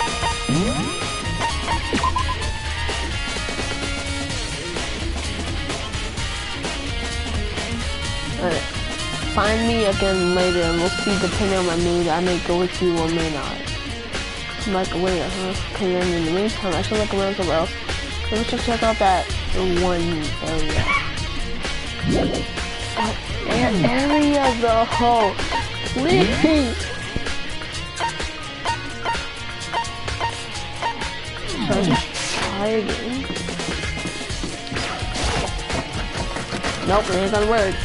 Alright. Find me again later and we'll see depending on my mood. I may go with you or may not. I'm like later, huh? Okay, then in the meantime I should look around somewhere else. Let me just check out that one area. That area though! Please! Should I just try again? Nope, it ain't gonna work.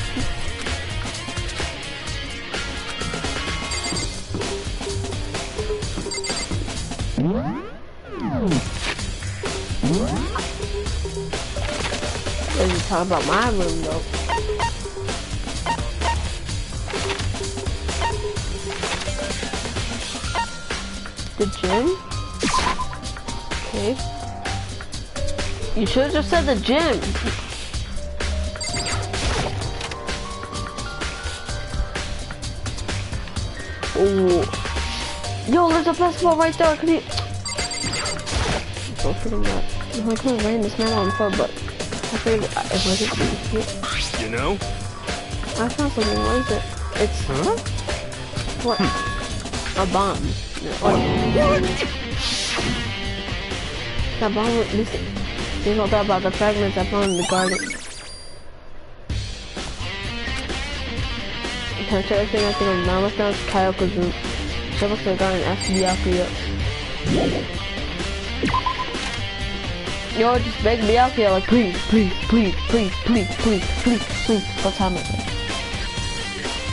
Let's talk about my room though. The gym? Okay. You should have just said the gym. Oh. Yo, there's a basketball right there. Can you... so freaking bad. I couldn't rain this man on the floor, but I figured if I could be here. You know? I found something. What is it? It's what? A bomb. What? That bomb was missing. You know about the fragments I found in the garden. Can I check everything? I think I'm now. Let's down to Kyoko's room. Check up to the garden and ask to be out for you. Yo, just beg me out here, like, please, please, please, please, please, please, please, please. What time is it?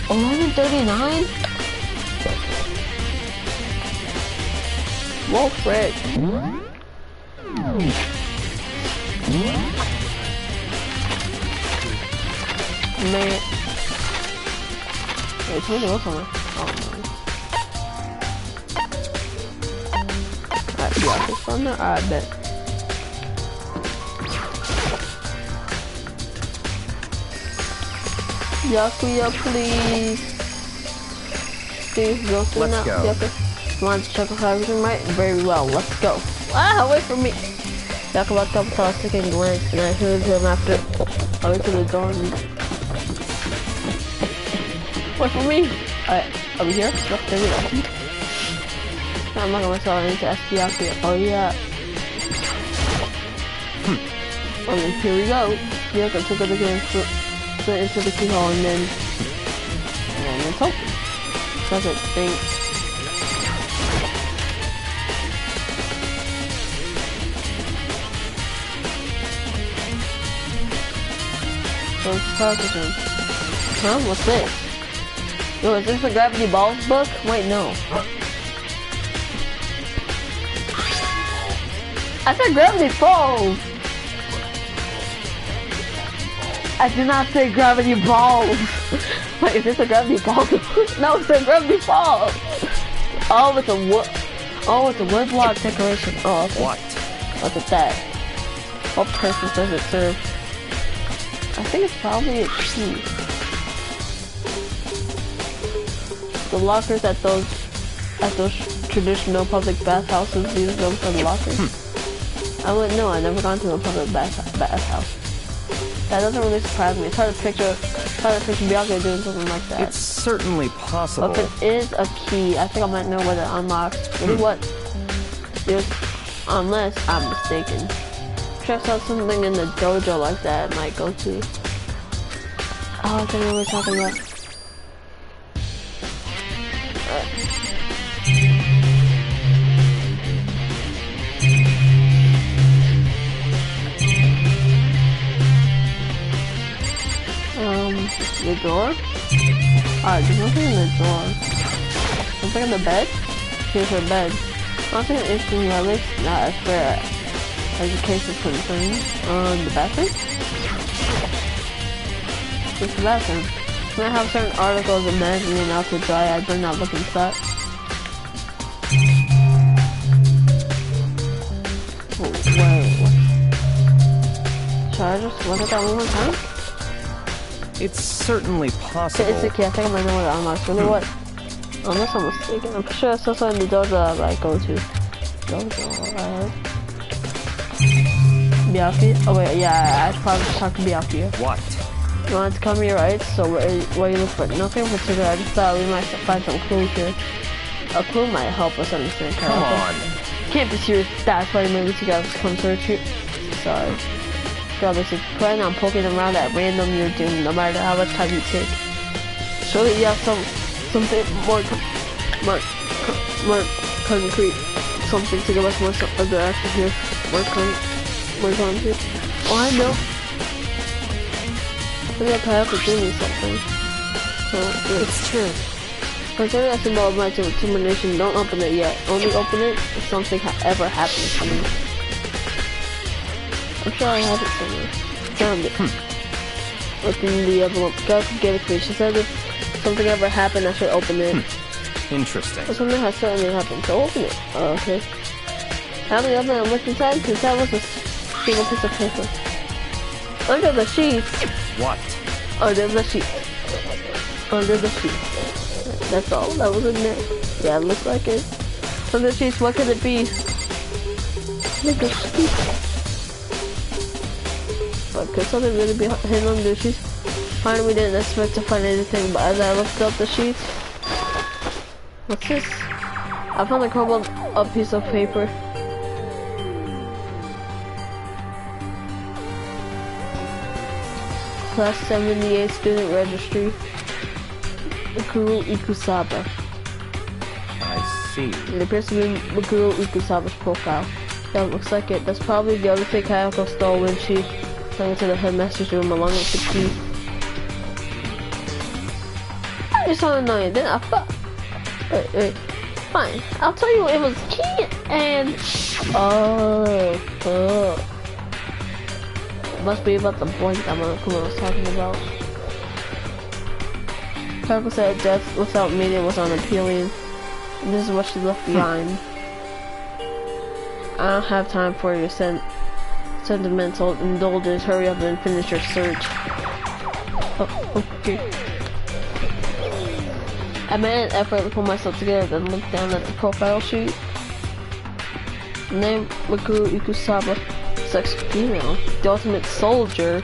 11:39? Whoa, Fred. Man. Wait, it's really somewhere. Oh, no. Alright, yeah, this from there? Alright, bet. Yakuya, please. Please go through now. Let's go. Want to check if everything right? Very well. Let's go. Ah, away from me. Yakuya up until I took a glance, and I heard him after. I went to the door. Wait for me. Alright, are we here? Yep, there we go. I'm not gonna sell into SP Yakuya. Oh yeah. Okay, here we go. Yep, I took it again. Into the keyhole and then it's open. Does it think? Huh? What's this? Yo, is this the Gravity Balls book? Wait, no. I said Gravity Falls! I did not say Gravity Balls. Wait, is this a Gravity Ball? No, it's a Gravity Falls. Oh, it's a wood. Oh, it's a wood block decoration. Oh, okay. What? Look at that. What purpose does it serve? I think it's probably a key. The lockers at those traditional public bathhouses use them for the lockers. I wouldn't know. I've never gone to a public bathhouse. That doesn't really surprise me. It's hard to picture Bianca doing something like that. It's certainly possible. But if it is a key, I think I might know what it unlocks. Maybe what? Unless I'm mistaken. Check out something in the dojo like that it might go to. Oh, I think we're talking about. The door? Alright, there's nothing in the door. Something in the bed? Here's her bed. Nothing interesting, at least not as fair as the case is concerned. The bathroom? It's the bathroom. When I have certain articles imagining out to dry, I better not look inside. Oh, wait, what? Should I just look at that one more time? It's certainly possible. It's a key. I think I might know what it unlocks. You know what? Unless I'm mistaken, I'm sure it's also in the dojo that I go to. Dojo, alright. Byakuya? Oh wait, yeah, I should probably just talk to Byakuya. What? You wanted to come here, right? So what you look for? Nothing in particular. I just thought we might find some clues here. A clue might help us understand. Come on. Can't be serious. That's why maybe you guys come search you. Sorry. If you plan on poking around at random, you're doomed, no matter how much time you take. Surely you have something more concrete, something to give us more of the action here. More concrete. Oh, I know. I think I'll have to give me something. So, It's true. consider that symbol of my determination. Don't open it yet. Only open it if something ever happens to me. I'm sure I have it somewhere. Found it. Open the envelope. God gave it to me. She said if something ever happened, I should open it. Interesting. But something has certainly happened, so open it. Oh, okay. How many open it and look inside? Because that was a single piece of paper. Under the sheets. What? Under the sheets. Under the sheets. That's all that was in there. Yeah, it looks like it. Under the sheets, what could it be? Nigga, but could something really be hidden under the sheets? Finally, we didn't expect to find anything, but as I looked up the sheets, what's this? I found a crumbled up piece of paper. Class 78 student registry. Mikuru Ikusaba. I see. It appears to be Mikuru Ikusaba's profile. Yeah, looks like it. That's probably the other thing Kayako stole when she went to the headmaster's room along with the key. I just want to know you, didn't I? Wait. Fine. I'll tell you it was key and... Oh. Must be about the boy that Kuma was talking about. Kayako said death without meaning was unappealing. And this is what she left behind. I don't have time for your sentimental indulgence. Hurry up and finish your search. Oh, okay. I made an effort to pull myself together and look down at the profile sheet. Name Mikuru Ikusaba. Sex female. The ultimate soldier.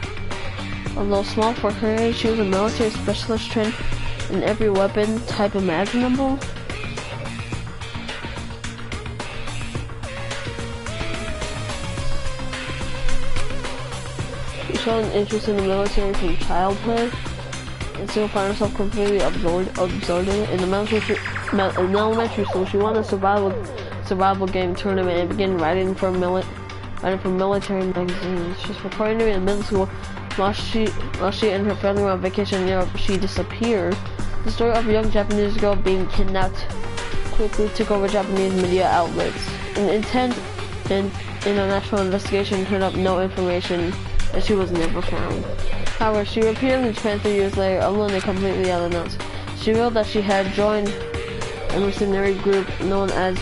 Although small for her age, she was a military specialist trained in every weapon type imaginable. She showed an interest in the military from childhood and still found herself completely absorbed in it. In elementary school, she won a survival game tournament and began writing for military magazines. She's recording in middle school. While she and her family were on vacation in Europe, she disappeared. The story of a young Japanese girl being kidnapped quickly took over Japanese media outlets. An intense international investigation turned up no information, and she was never found. However, she reappeared in Japan 3 years later, alone and completely unannounced. She revealed that she had joined a mercenary group known as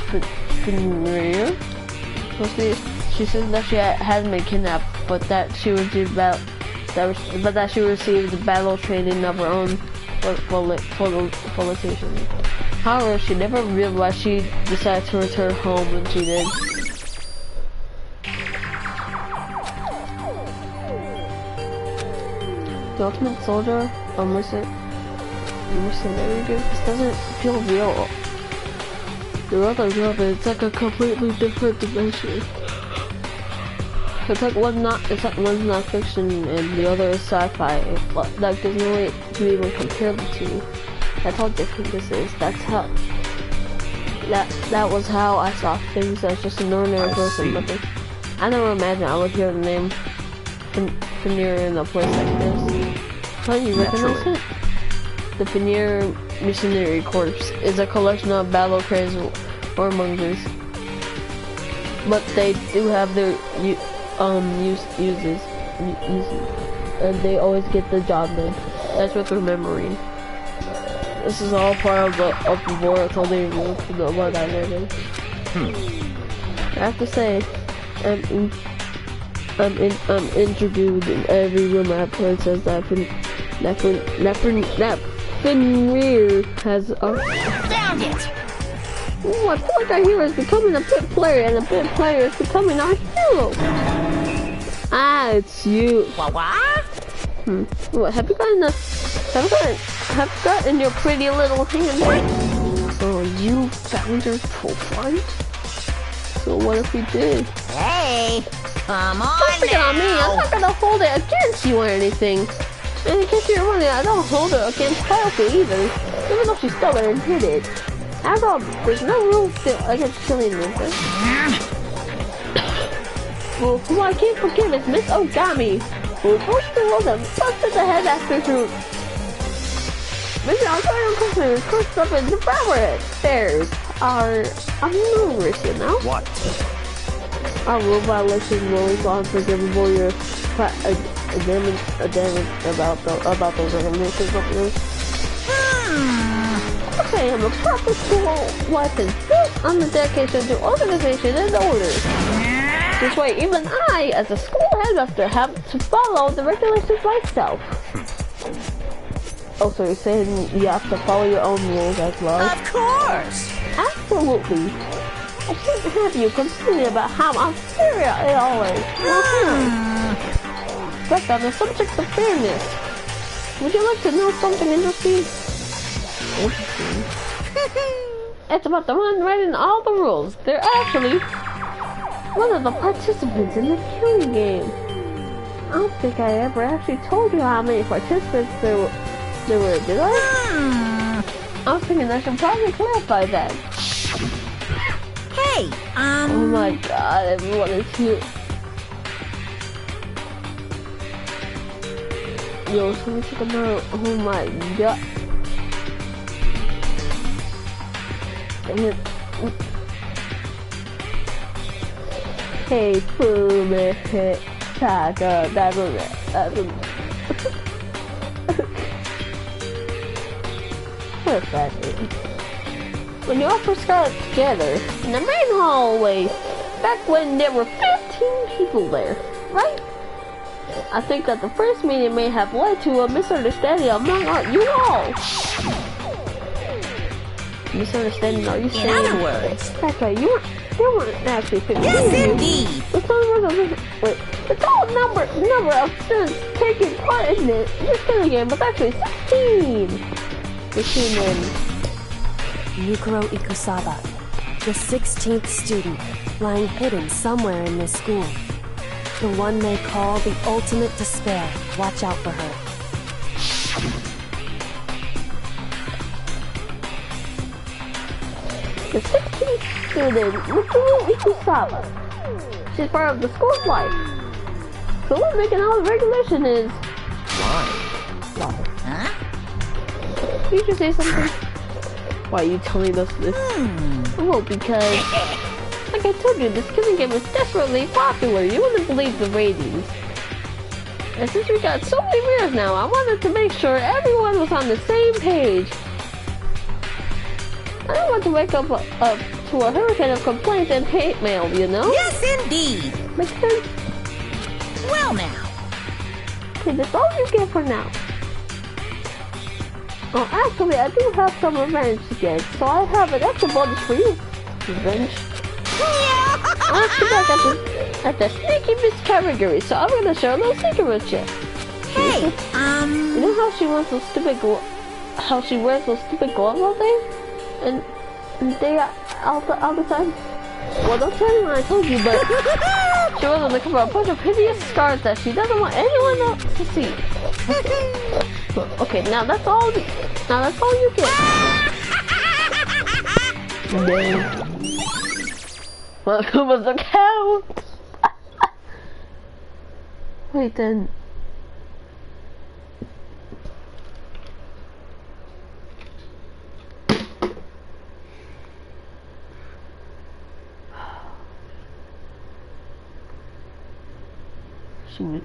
Finreer. She said that she hadn't been kidnapped, but that she received battle training of her own politician. However, she never revealed why she decided to return home when she did. The ultimate soldier or mercenary group. This doesn't feel real. The world I grew up in, it's like a completely different dimension. It's like one's not fiction and the other is sci-fi. Like there's no way to even compare the two. That's how different this is. That's how. That was how I saw things as just an ordinary person. But I never imagined I would hear the name Finneer in a place like this. How do you recognize it? The Finneer Missionary Corps is a collection of battle-crazed warmongers, but they do have their uses, and they always get the job done. That's worth remembering. This is all part of the open world. It's only the world I live in. I have to say, I'm interviewed in every room I've played says that Finreer has a... Found it! Ooh, I feel like our hero is becoming a pit player, and a pit player is becoming our hero. Ah, it's you. What? What, have you gotten your pretty little hand? So you found your profile? So what if we did? Hey, come on Don't forget on me, I'm not gonna hold it against you or anything. And in case you're wondering, I don't hold it against Kayako either, even though she stole it and hid it. After all, there's no rule against killing ninjas. Well, who I can't forgive is Miss Ogami, who pushed the world and busted the head after her. Maybe I'll try to come and push up and devour it. Bears are numerous, you know? What? Our rule violations will be unforgivable. You're damage about those regulations of yours. Okay, I'm a purposeful weapon built on the dedication to organization and order. This way, even I, as a school headmaster, have to follow the regulations myself. Oh, so you're saying you have to follow your own rules as well? Of course! Absolutely. I shouldn't have you complaining about how unfair it all is. But on the subject of fairness, would you like to know something interesting? It's about the one writing all the rules. They're actually one of the participants in the killing game. I don't think I ever actually told you how many participants there were, did I? I was thinking I should probably clarify that. Hey, Oh my god, everyone is here. Yo, so let me check them out. Oh my god. Dang it. Hey, Pooh, hey, Tiger, that's what's that name? When you all first got together in the main hallway, back when there were 15 people there, right? I think that the first meeting may have led to a misunderstanding among you all. Misunderstanding, are you saying? in other words, That's right, you weren't actually 15. yes indeed. The total number of students taking part in this killing game was actually 16. 16 men. Mukuro Ikusaba, the 16th student, lying hidden somewhere in this school. The one they call the ultimate despair. Watch out for her. The 16th student, Mukuro Ikusaba. She's part of the school's life. So what's making all the regulation is... Why? Huh? Did you say something? Why are you telling us this? Well, because... Like I told you, this killing game is desperately popular. You wouldn't believe the ratings. And since we got so many viewers now, I wanted to make sure everyone was on the same page. I don't want to wake up to a hurricane of complaints and hate mail, you know? Yes indeed. Makes sense? Well now. Okay, that's all you get for now. Oh, actually, I do have some revenge to get, so I have an extra bonus for you. Revenge? Let's get back at the sneaky miss category, so I'm gonna share a little secret with you. Hey, You know how she wears those stupid gloves all day? And they all the time? Well, don't tell anyone I told you, but she was on the cover of a bunch of hideous scars that she doesn't want anyone else to see. Okay, now that's all you get. No. Welcome as a cow. Wait then.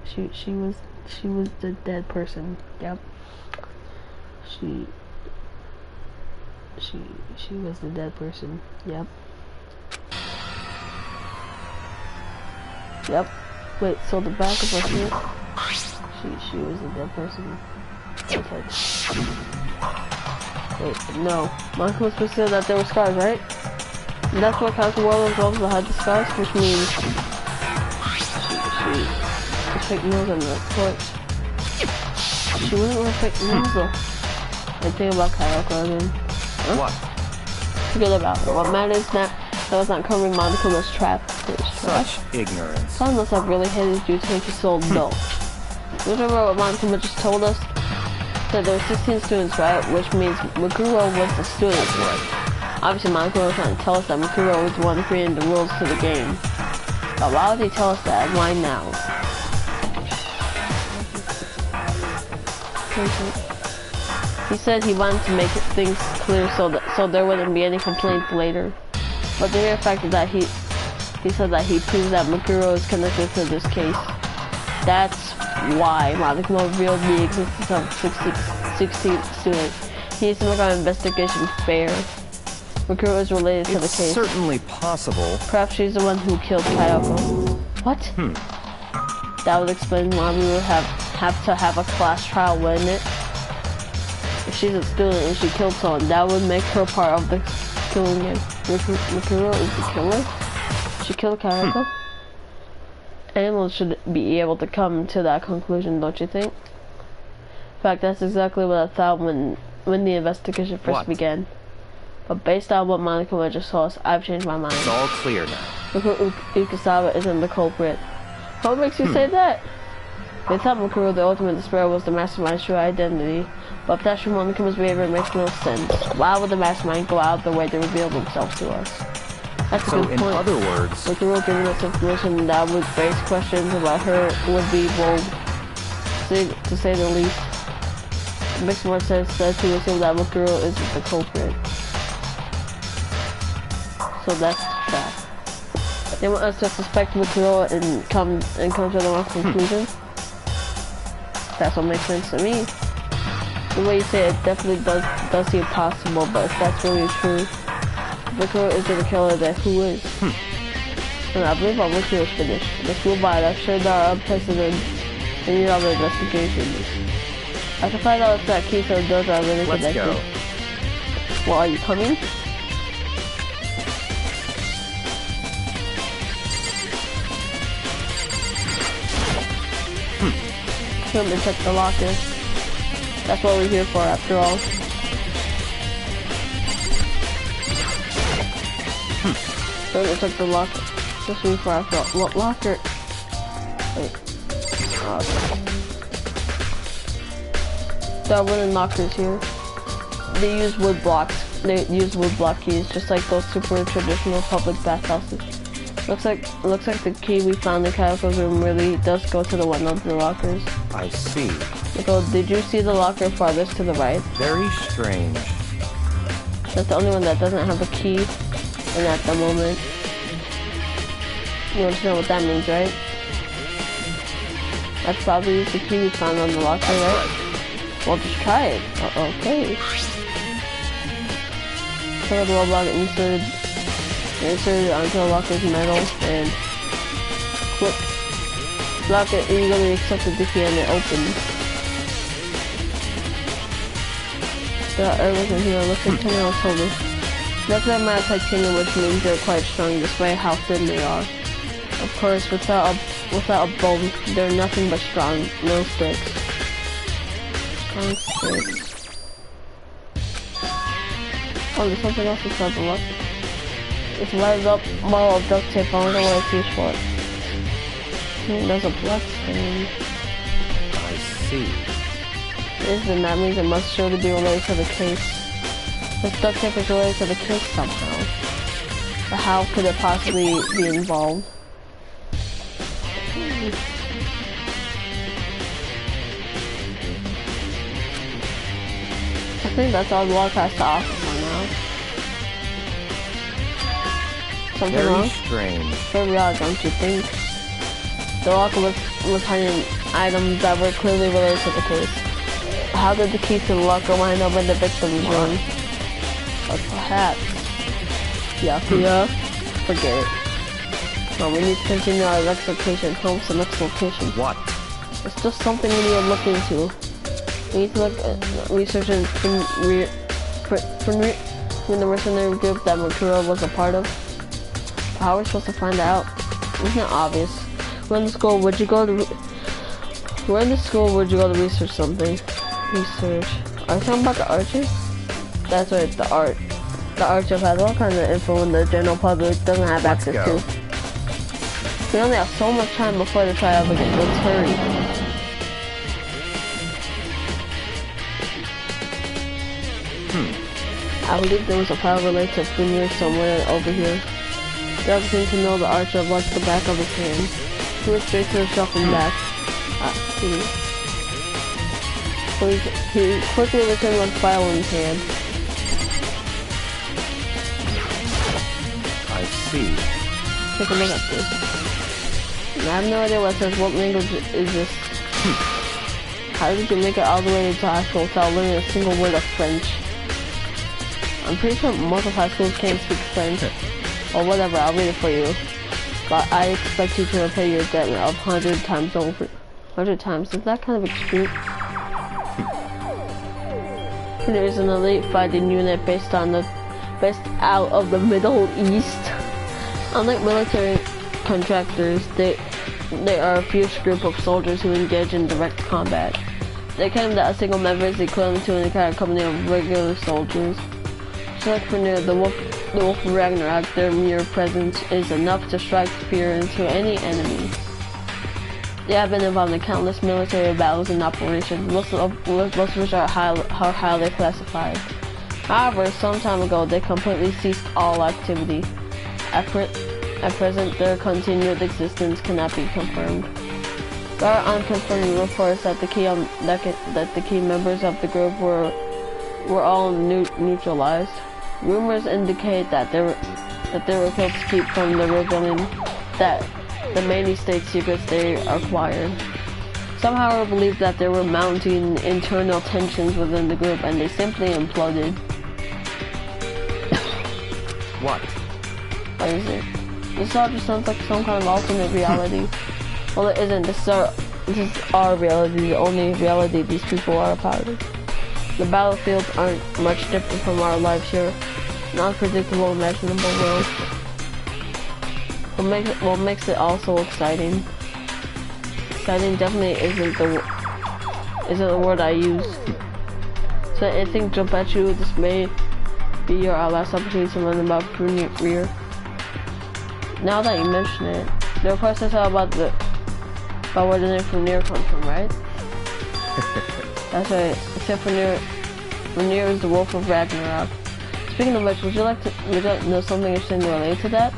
She was the dead person. Yep. She was the dead person. Yep. Yep. Wait, so the back of her head. She was a dead person. Okay. Wait, no. Monica was supposed to say that there were scars, right? And that's what counts the world of gloves that had the scars, which means she fake nails on the torch. She wouldn't wear fake nails though. I think about Kayako again. Huh? What? Forget about it. What matters is that was not covering Monikuma's trap. Such ignorance. Some must have really hated you to make you so dull. Remember what Monokuma just told us? That there were 16 students, right? Which means Mukuro was the student. That's right. Obviously, Monokuma was trying to tell us that Mukuro was the one creating the rules to the game. But why would he tell us that? Why now? He said he wanted to make things clear so there wouldn't be any complaints later. But the mere fact is that he said that he proves that Mukuro is connected to this case. That's why Monokuma revealed the existence of 16 students. He needs to make our investigation fair. Mukuro is related to the case. It's certainly possible. Perhaps she's the one who killed Kayako. What? That would explain why we would have to have a class trial, wouldn't it? If she's a student and she killed someone, that would make her part of the killing him. Mikuro is the killer? She killed Karako? Animals should be able to come to that conclusion, don't you think? In fact, that's exactly what I thought when the investigation first began. But based on what Monica just told us, I've changed my mind. It's all clear now. Mikuro Ikusawa isn't the culprit. What makes you say that? They thought Mikuro, the ultimate despair, was the mastermind's true identity. But if that's true, Monika's behavior makes no sense. Why would the mastermind go out of their way to reveal themselves to us? That's a good point. So, in other words, Mikuro giving us information that would raise questions about her would be bold, to say the least. It makes more sense to assume that Mikuro isn't the culprit. So that's the fact. They want us to suspect Mikuro and come to the wrong conclusion. That's what makes sense to me. The way you say it definitely does seem possible, but if that's really true, Mikuro isn't the killer, then who is? And I believe our wiki is finished. The school by I've shared our unprecedented and need other investigations. I can find out if that key to the doors are really connected. Let's go. Well, are you coming? Come and check the locker. That's what we're here for, after all. Come and check the locker. Just me for after all. Locker. Wait. Oh, okay. There are wooden lockers here. They use wood blocks. They use wood block keys, just like those super traditional public bathhouses. Looks like the key we found in Kayako's room really does go to the one of the lockers. I see. Nicole, did you see the locker farthest to the right? Very strange. That's the only one that doesn't have a key in at the moment. You want to know what that means, right? That's probably the key we found on the locker, right? Well, just try it. Okay. Cover the wall block inserted onto the locker's metal and click. Lock it eagerly accepted the key and it opens. There are arrows in here. Look at 10 arrows told me. That's a matte titanium, which means they're quite strong despite how thin they are. Of course, without a bone, they're nothing but strong. No sticks. Strong sticks. Oh, there's something else inside the locker. It's lighted up ball of duct tape. I wonder what it's used for. There's a blood stain. I see. Then that means it must surely be related to the case. This duct tape is related to the case somehow. But how could it possibly be involved? I think that's all the locker has to offer for now. Something Very wrong? strange. Very odd, don't you think? The locker was hiding items that were clearly related to the case. How did the key to the locker wind up in the victim's room? Or perhaps... Yeah, forget it. Well, we need to continue our next location. Home's the next location. What? It's just something we need to look into. We need to look at researching from the mercenary group that Mikuro was a part of. How are we supposed to find out? Isn't it obvious? We're in the school, would you go to research something? Research. Are you talking about the archive? That's right, the archive has all kinds of info the general public doesn't have access to. We only have so much time before the trial begins. Let's hurry. I believe there was a file related to Funir somewhere over here. The other thing to know, the archive watched the back of his hand. He went straight to the shelf and back. He quickly returned with the file in his hand. I see. Take a look at this. I have no idea what it says. What language is this? How did you make it all the way into high school without learning a single word of French? I'm pretty sure most of high schools can't speak French. Or whatever, I'll read it for you. But I expect you to repay your debt of 100 times over. 100 times, is that kind of extreme? There is an elite fighting unit based on the based out of the Middle East. Unlike military contractors, they are a fierce group of soldiers who engage in direct combat. They claim that a single member is equivalent to an entire company of regular soldiers. Just like for near the Wolf of Ragnarok, their mere presence is enough to strike fear into any enemy. They have been involved in countless military battles and operations, most of which are highly classified. However, some time ago, they completely ceased all activity. At present, their continued existence cannot be confirmed. There are unconfirmed reports that the key members of the group were all neutralized. Rumors indicate that they were killed to keep from the revealing that the many state secrets they acquired. Some, however, believe that there were mounting internal tensions within the group and they simply imploded. What? What is it? This all just sounds like some kind of alternate reality. Well, it isn't. This is our reality, the only reality these people are a part of. The battlefields aren't much different from our lives here. An unpredictable, imaginable world. What makes it all so exciting? Exciting definitely isn't the word I use. So anything jump at you, this may be your last opportunity to learn about Funir. Now that you mention it, there are questions about where the name Funir comes from, right? That's right. Except Funir is the Wolf of Ragnarok. Speaking of which, would you like to know something interesting to relate to that?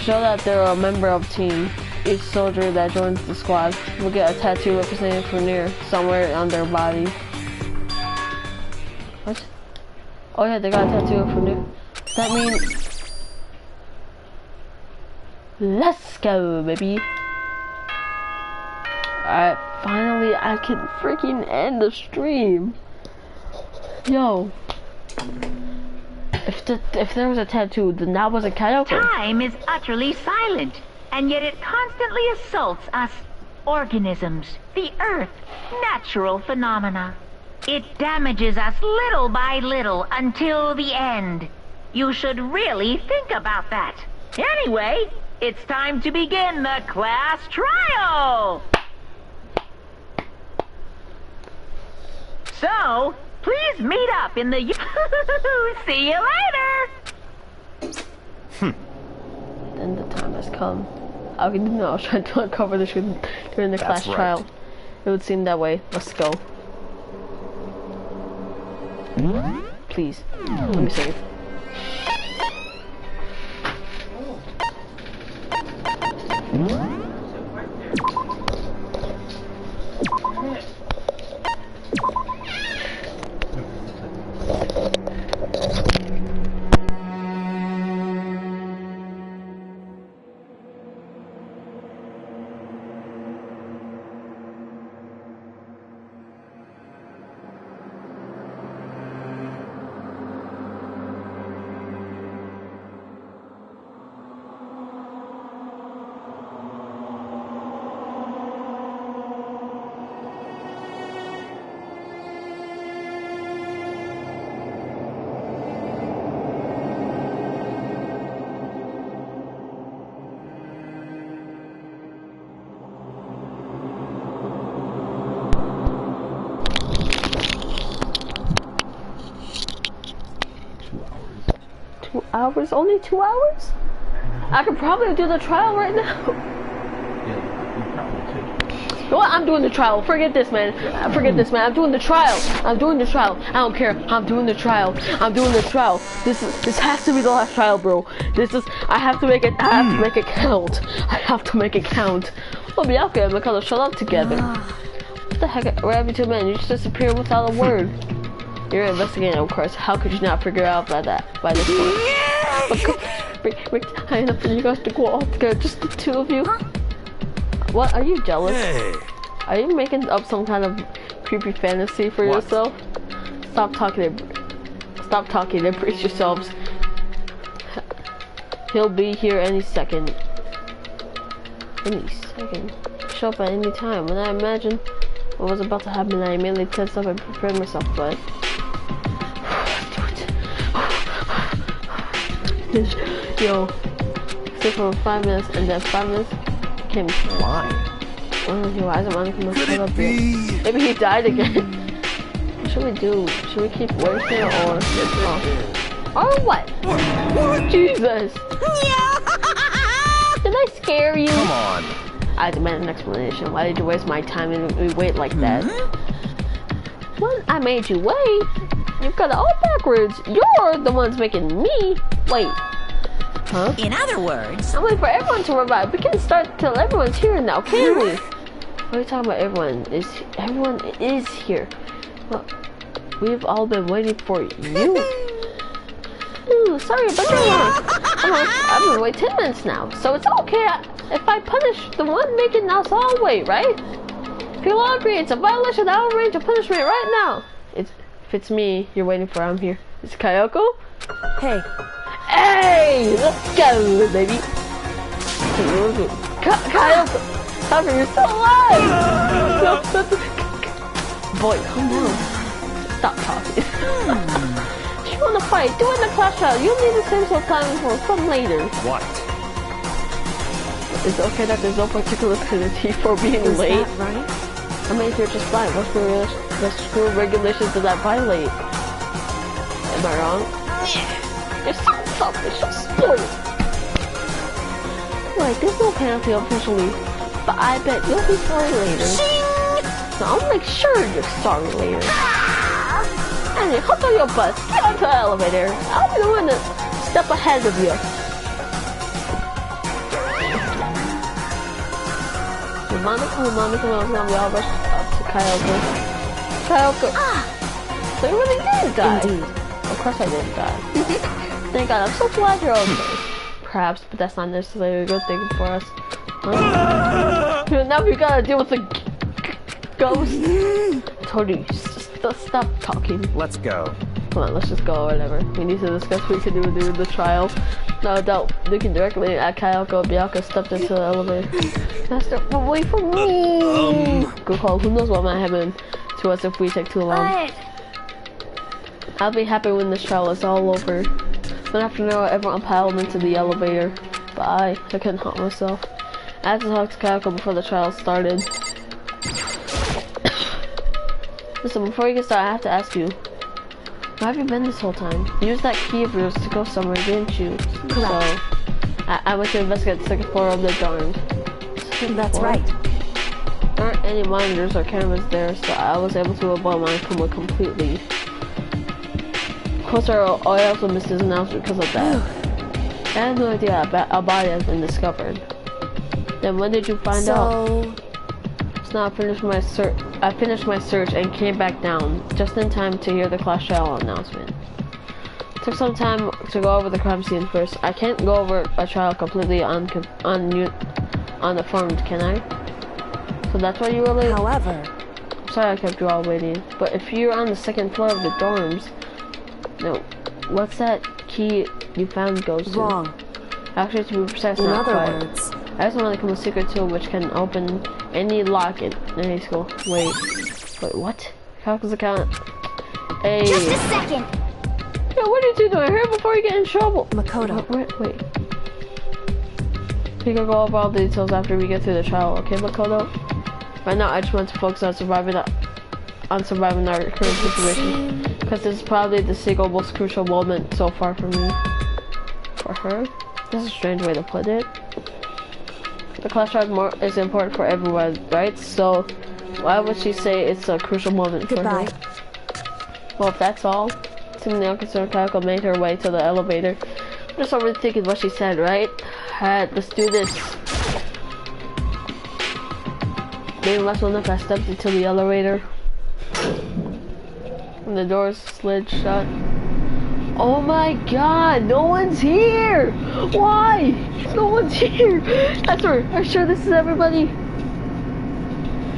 Show that they're a member of a team. Each soldier that joins the squad will get a tattoo representing Funir somewhere on their body. What? Oh yeah, they got a tattoo of Funir. Does that mean... Let's go, baby! Alright, finally I can freaking end the stream! Yo! If there was a tattoo, then that was a Kyoko. Time is utterly silent, and yet it constantly assaults us organisms, the Earth, natural phenomena. It damages us little by little until the end. You should really think about that. Anyway, it's time to begin the class trial! So, please meet up in the... See you later! Then the time has come. I didn't know I was trying to uncover the truth during the class trial. It would seem that way. Let's go. Please, let me save. Hours? Only 2 hours? I could probably do the trial right now. You know what? I'm doing the trial. Forget this, man. Forget this, man. I'm doing the trial. I'm doing the trial. I don't care. I'm doing the trial. I'm doing the trial. This has to be the last trial, bro. I have to make it. I have to make it count. I have to make it count. We'll be okay because of shut up together. What the heck? We're every 2 minutes. You just disappear without a word. You're investigating, of course. How could you not figure out by this point? Make time enough for you guys to go all together, just the 2 of you. What? Are you jealous? Hey. Are you making up some kind of creepy fantasy for yourself? Stop talking and brace yourselves. He'll be here any second. Show up at any time. When I imagined what was about to happen, I immediately tensed up and prepared myself, but... Yo, stay for 5 minutes and then 5 minutes came. Why? Why is it running from Could the it up be? here? Maybe he died again. What should we do? Should we keep waiting or? Or what? Jesus! Did I scare you? Come on. I demand an explanation. Why did you waste my time and we wait like that? Well, I made you wait. You've got it all backwards. You're the ones making me wait. Huh? In other words, I'm waiting for everyone to revive. We can't start till everyone's here now, can we? What are you talking about? Everyone is here. Well, we've all been waiting for you. Ooh, sorry, but no long. I've been waiting 10 minutes now, so it's okay if I punish the one making us all wait, right? If you all agree, it's a violation. I'll arrange a punishment right now. If it's me you're waiting for, I'm here. It's Kyoko. Hey, Hey, let's go, baby. Kyoko, Kyoko, you're still alive. Boy, calm down. Stop talking. You wanna fight? Do it in the class trial. You'll need the same sort of time for some later. What? It's okay that there's no particular penalty for being is late. that right? I mean, if you're just fine, what school regulations does that violate? Am I wrong? You're so selfish, so spoiled. Right, there's no penalty officially, but I bet you'll be sorry later. So I'll make sure you're sorry later. And you hop on your bus, get onto the elevator. I'll be the one to step ahead of you. Monica was gonna be all rushed up to Kyoko. So you really did die. Indeed. Of course I didn't die. Thank God, I'm so glad you're okay. Perhaps, but that's not necessarily a good thing for us. Huh? Now we gotta deal with the ghost. I told you, stop talking. Let's go. Come on, let's just go or whatever. We need to discuss what we can do during the trial. No doubt, looking directly at Kyoko, Bianca stepped into the elevator. Master, wait for me! Good call. Who knows what might happen to us if we take too long. I'll be happy when this trial is all over. One afternoon, everyone piled into the elevator. But I couldn't help myself. I had to talk to Kyoko before the trial started. Listen, before you get started, I have to ask you. Where have you been this whole time? You used that key of yours to go somewhere, didn't you? Correct. So, I went to investigate the second floor of the dorms. That's right. There aren't any monitors or cameras there, so I was able to avoid my coma completely. Of course, I also missed his announcement because of that. I had no idea a body has been discovered. Then when did you find out? So now I finished my search and came back down just in time to hear the class trial announcement. Took some time to go over the crime scene first. I can't go over a trial completely uninformed, can I? So that's why you were late? However, I'm sorry I kept you all waiting, but if you're on the second floor of the dorms, no, what's that key you found goes to? wrong. Actually, to be precise, In not other quite. words, I just want to become a secret tool which can open any lock in any school. Wait, what? Kyle's account. Hey. Just a second. Yo, what are you two doing here before you get in trouble? Makoto. Wait. We can go over all the details after we get through the trial, okay, Makoto? Right now, I just want to focus on surviving our current situation, because this is probably the single most crucial moment so far for me. For her? That's a strange way to put it. The class trial is important for everyone, right? So, why would she say it's a crucial moment for her? Well, if that's all, seemingly unconcerned, Kyoko made her way to the elevator. I'm just overthinking what she said, right? Let's do this. Maybe less one if I stepped into the elevator. And the doors slid shut. Oh my god, no one's here! Why? No one's here! That's her. Are you sure this is everybody?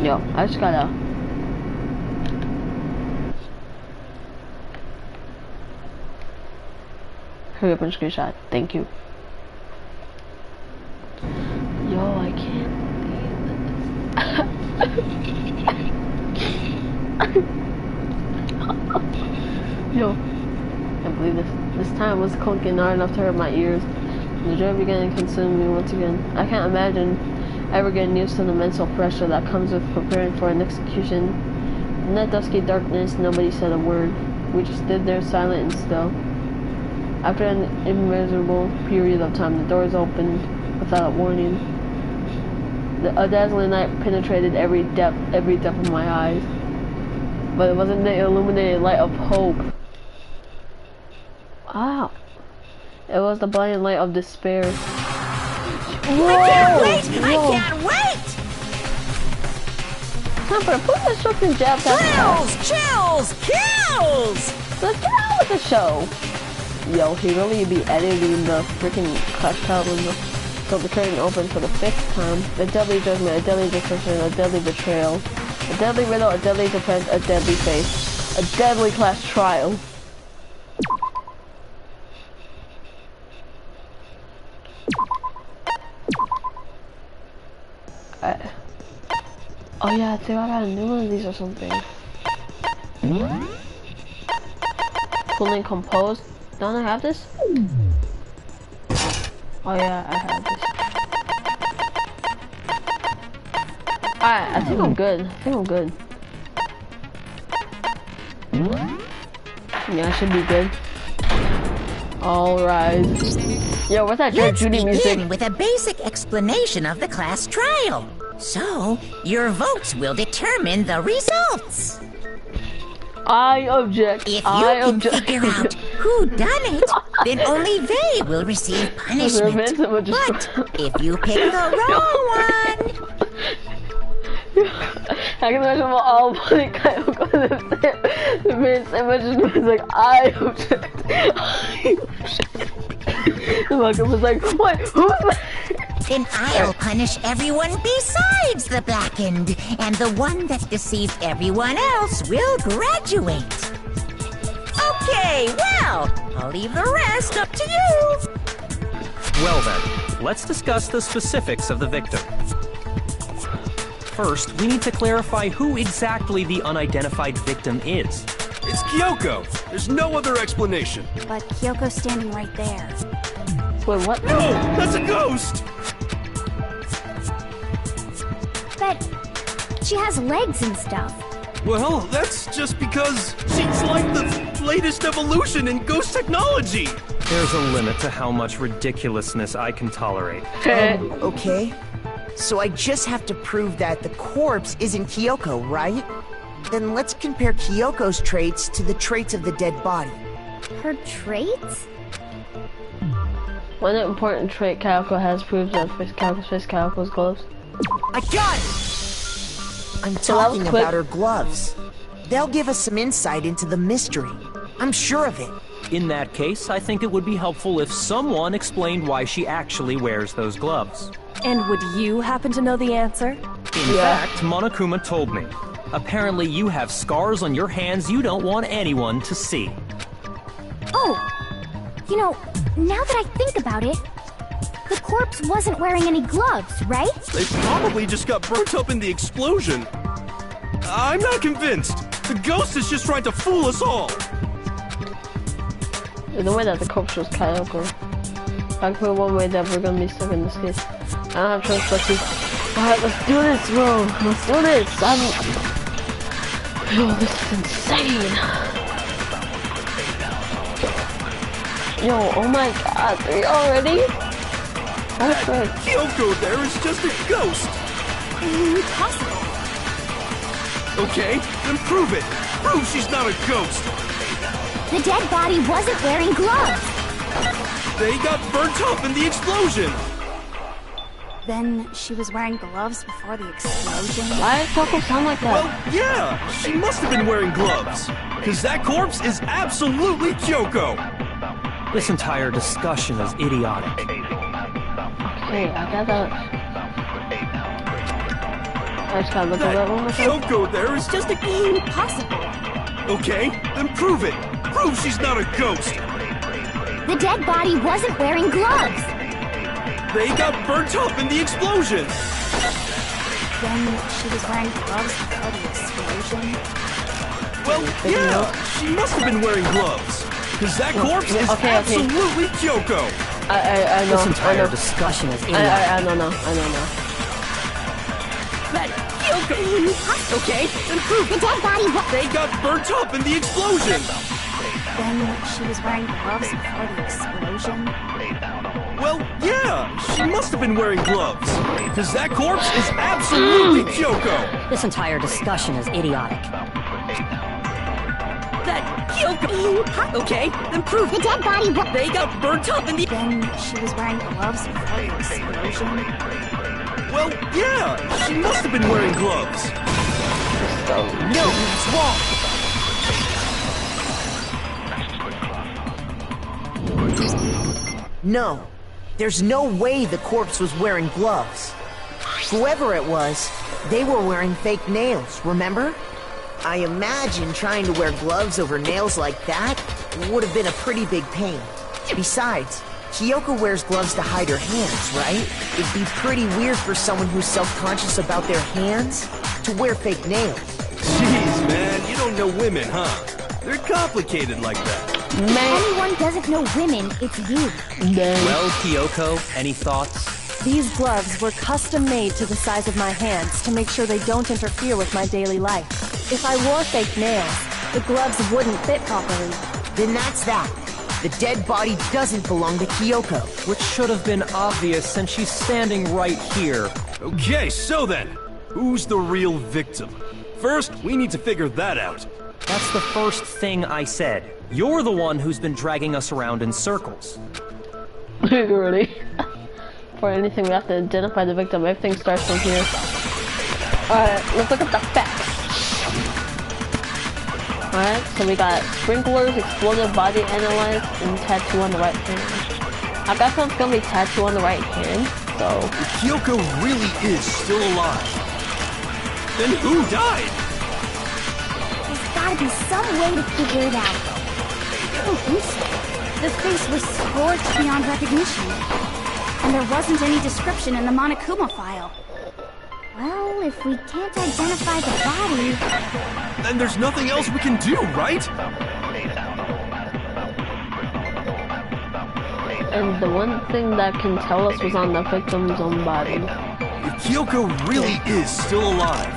Yo, I just gotta... hurry up and screenshot. Thank you. Yo, I can't believe this. Yo. can't believe this. This time was clunking hard enough to hurt my ears. And the joy began to consume me once again. I can't imagine ever getting used to the mental pressure that comes with preparing for an execution. In that dusky darkness, nobody said a word. We just stood there silent and still. After an immeasurable period of time, the doors opened without warning. A dazzling light penetrated every depth of my eyes. But it wasn't the illuminated light of hope. Wow. It was the blinding light of despair. Whoa! I can't wait! I can't wait! Time for a push-destruction jab. Chills! Kills! Let's get on with the show! Yo, he really be editing the freaking clash album. So the curtain opened for the 5th time. A deadly judgment, a deadly destruction, a deadly betrayal. A deadly riddle, a deadly defense, a deadly fate. A deadly class trial. Oh yeah, I think I got a new one of these or something. Full and composed. Don't I have this? Oh yeah, I have this. Alright, I think I'm good. Yeah, I should be good. Alright. Yo, what's that Judge Judy music? Let's begin with a basic explanation of the class trial. So, your votes will determine the results. I object. If you can figure out who done it, then only they will receive punishment. But if you pick the wrong one... I can imagine all funny kind of the man's image was like, I object. The Malcolm was like, what? Who's that? Then I'll punish everyone besides the blackened, and the one that deceives everyone else will graduate. Okay, well, I'll leave the rest up to you. Well then, let's discuss the specifics of the victim. First, we need to clarify who exactly the unidentified victim is. It's Kyoko. There's no other explanation. But Kyoko's standing right there. Wait, what? No, that's a ghost! But she has legs and stuff. Well, that's just because she's like the latest evolution in ghost technology. There's a limit to how much ridiculousness I can tolerate. Okay. So I just have to prove that the corpse isn't Kyoko, right? Then let's compare Kyoko's traits to the traits of the dead body. Her traits? One important trait Kyoko has proves that Kyoko's gloves. I got it! I'm talking about her gloves. They'll give us some insight into the mystery. I'm sure of it. In that case, I think it would be helpful if someone explained why she actually wears those gloves. And would you happen to know the answer? In fact, Monokuma told me. Apparently you have scars on your hands you don't want anyone to see. Oh! You know, now that I think about it, the corpse wasn't wearing any gloves, right? They probably just got burnt up in the explosion. I'm not convinced. The ghost is just trying to fool us all. There's no way that the corpse was Kyoko. If I can put one way that we're gonna be stuck in this case. I don't have choice but to. Alright, let's do this, bro. Let's do this. Yo, this is insane. Yo, oh my god, 3 already? That's good. Kyoko there is just a ghost. Impossible. Okay, then prove it. Prove she's not a ghost. The dead body wasn't wearing gloves. They got burnt up in the explosion. Then she was wearing gloves before the explosion? Why does Kyoko sound like that? Well, yeah, she must have been wearing gloves. Because that corpse is absolutely Kyoko. This entire discussion is idiotic. Okay, I got that. I just gotta look at that one more time. Kyoko there is just a... Impossible. Okay, then prove it. Prove she's not a ghost. The dead body wasn't wearing gloves. They got burnt up in the explosion. Then she was wearing gloves before the explosion? Well, yeah, she must have been wearing gloves. Because that corpse is absolutely Kyoko! I know. This entire I know. discussion is idiotic. I know now. I know now. That Kyoko! Okay, then prove the dead body. They got burnt up in the explosion! Then she was wearing gloves before the explosion? Well, yeah, she must have been wearing gloves. Because that corpse is absolutely Kyoko! This entire discussion is idiotic. That Kyoko! Okay, then prove the dead body. They got burnt up in the... Then she was wearing gloves before the explosion? Well, yeah, she must have been wearing gloves. No, it's wrong. No, there's no way the corpse was wearing gloves. Whoever it was, they were wearing fake nails, remember? I imagine trying to wear gloves over nails like that would have been a pretty big pain. Besides, Kyoko wears gloves to hide her hands, right? It'd be pretty weird for someone who's self-conscious about their hands to wear fake nails. Jeez, man, you don't know women, huh? They're complicated like that. If anyone doesn't know women, it's you. Well, Kyoko, any thoughts? These gloves were custom made to the size of my hands to make sure they don't interfere with my daily life. If I wore fake nails, the gloves wouldn't fit properly. Then that's that. The dead body doesn't belong to Kyoko. Which should have been obvious since she's standing right here. Okay, so then, who's the real victim? First, we need to figure that out. That's the first thing I said. You're the one who's been dragging us around in circles. Really? For anything, we have to identify the victim. Everything starts from here. Alright, let's look at the facts. Alright, so we got sprinklers, exploded body analyzed, and tattoo on the right hand. I bet it's gonna be tattoo on the right hand, so... If Kyoko really is still alive, then who died? There's gotta be some way to figure it out. I don't think so. The face was scorched beyond recognition. And there wasn't any description in the Monokuma file. Well, if we can't identify the body... Then there's nothing else we can do, right? And the one thing that can tell us was on the victim's own body. If Kyoko really is still alive,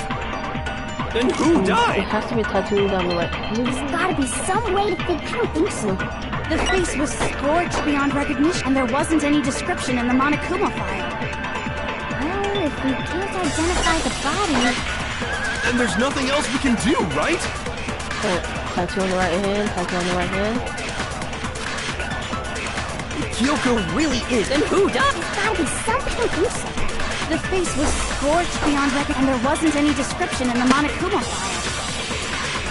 then who It died? has to be tattooed on the right hand. There's gotta be some way to figure... I don't think so. The face was scorched beyond recognition, and there wasn't any description in the Monokuma file. Well, if we can't identify the body... Then there's nothing else we can do, right? Tattoo on the right hand, tattoo on the right hand. If Kyoko really is, And who died? There's gotta be something. I don't think so. The face was scorched beyond recognition, and there wasn't any description in the Monokuma file.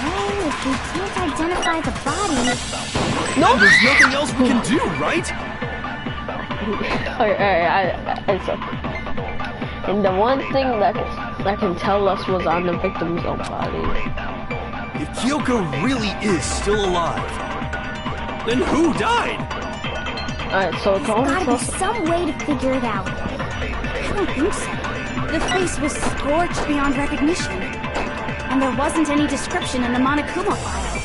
Well, if we can't identify the body... then there's nothing else we can do, right? It's okay. And the one thing that can tell us was on the victim's own body. If Kyoko really is still alive, then who died? Alright, so it's There's only gotta be supposed some way to figure it out. I don't think so. The face was scorched beyond recognition, and there wasn't any description in the Monokuma file.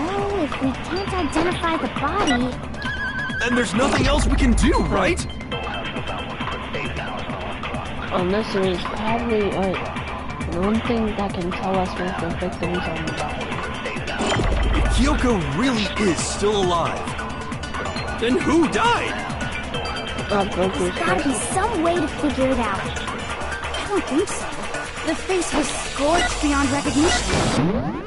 Well, if we can't identify the body... Then there's nothing else we can do, right? unless there is probably one thing that can tell us was the victim's own body. If Kyoko really is still alive, then who died? There's gotta be some way to figure it out. I don't think so. The face was scorched beyond recognition.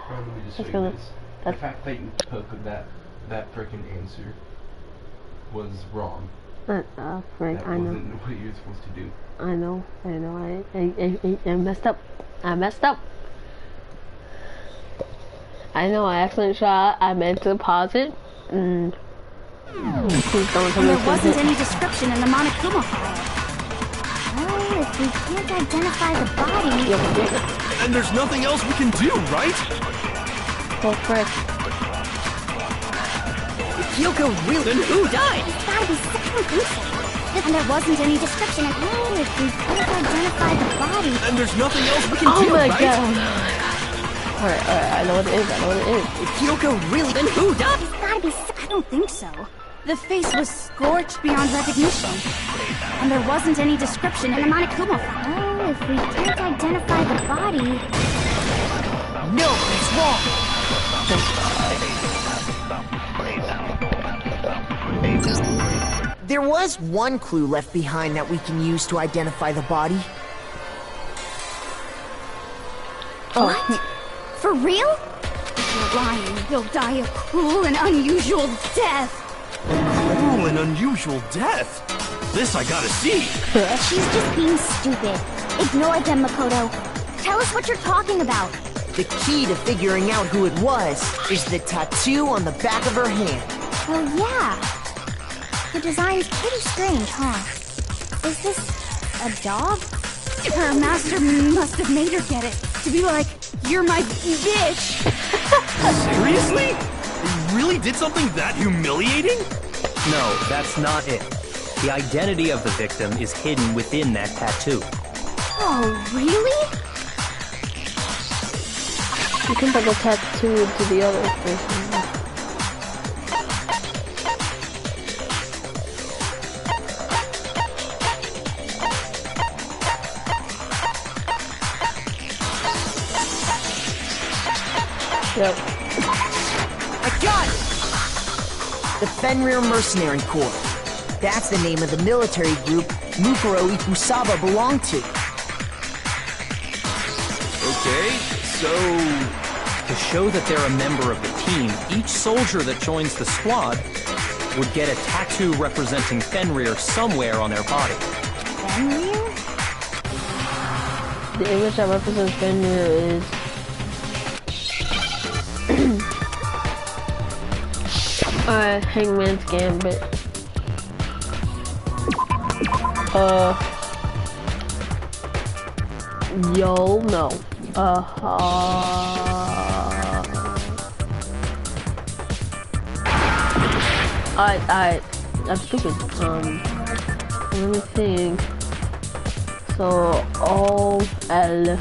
Let me just say this. The fact that you took that freaking answer was wrong. Frank, that I know. wasn't what you were supposed to do. I know. I messed up. I messed up. I know. I accidentally shot. I meant to pause it. And there wasn't any description in the Monokuma file. Well, if we can't identify the body... And there's nothing else we can do, right? Well, frick. If Kyoko really... Then who died? There's gotta be something. And there wasn't any description at all if we can't identify the body. And there's nothing else we can Oh do, my right? god. Alright, I know what it is, If Kyoko really... Then who does? It's gotta be... I don't think so. The face was scorched beyond recognition. And there wasn't any description in the Monokuma file. Oh, if we can't identify the body... No, it's wrong. There was one clue left behind that we can use to identify the body. What? For real? If you're lying, you'll die a cruel and unusual death. Cruel and unusual death. This I gotta see. She's just being stupid. Ignore them, Makoto. Tell us what you're talking about. The key to figuring out who it was is the tattoo on the back of her hand. Oh, yeah. The design's pretty strange, huh? Is this a dog? Her master must have made her get it. To be like, you're my bitch. Seriously? You really did something that humiliating? No, that's not it. The identity of the victim is hidden within that tattoo. Oh, really? You can put the tattoo to the other person. Yep. I got it! The Fenrir Mercenary Corps. That's the name of the military group Mukuro Ikusaba belonged to. Okay, so... To show that they're a member of the team, each soldier that joins the squad would get a tattoo representing Fenrir somewhere on their body. Fenrir? The image that represents Fenrir is... Hangman's Gambit. Yo, no. I'm stupid. Let me think. So, O-L.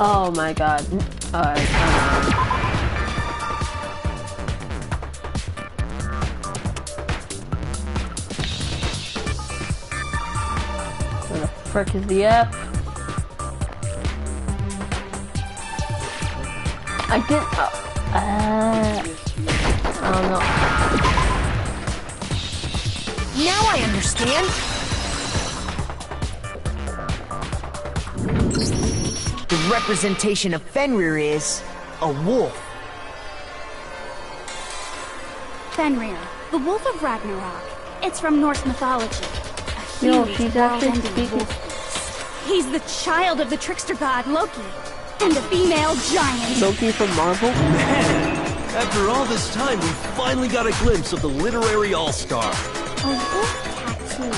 Oh my god. Alright, where the frick is the F? I did. I don't know. Now I understand. The representation of Fenrir is a wolf. Fenrir, the wolf of Ragnarok. It's from Norse mythology. A Yo, huge, she's actually world-ending speaking. wolf. He's the child of the trickster god Loki and a female giant. Loki from Marvel? Man, after all this time, we finally got a glimpse of the literary all-star. A wolf tattoo.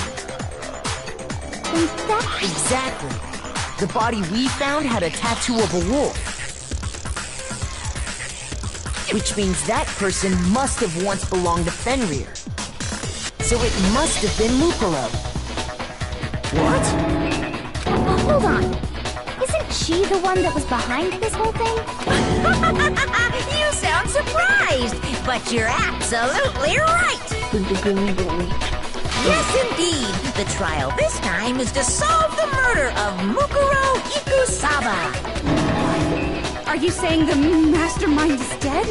And that... Exactly. The body we found had a tattoo of a wolf. Which means that person must have once belonged to Fenrir. So it must have been Mukuro. What? Hold on. Isn't she the one that was behind this whole thing? You sound surprised, but you're absolutely right. Yes, indeed. The trial this time is to solve the murder of Mukuro Ikusaba. Are you saying the mastermind is dead?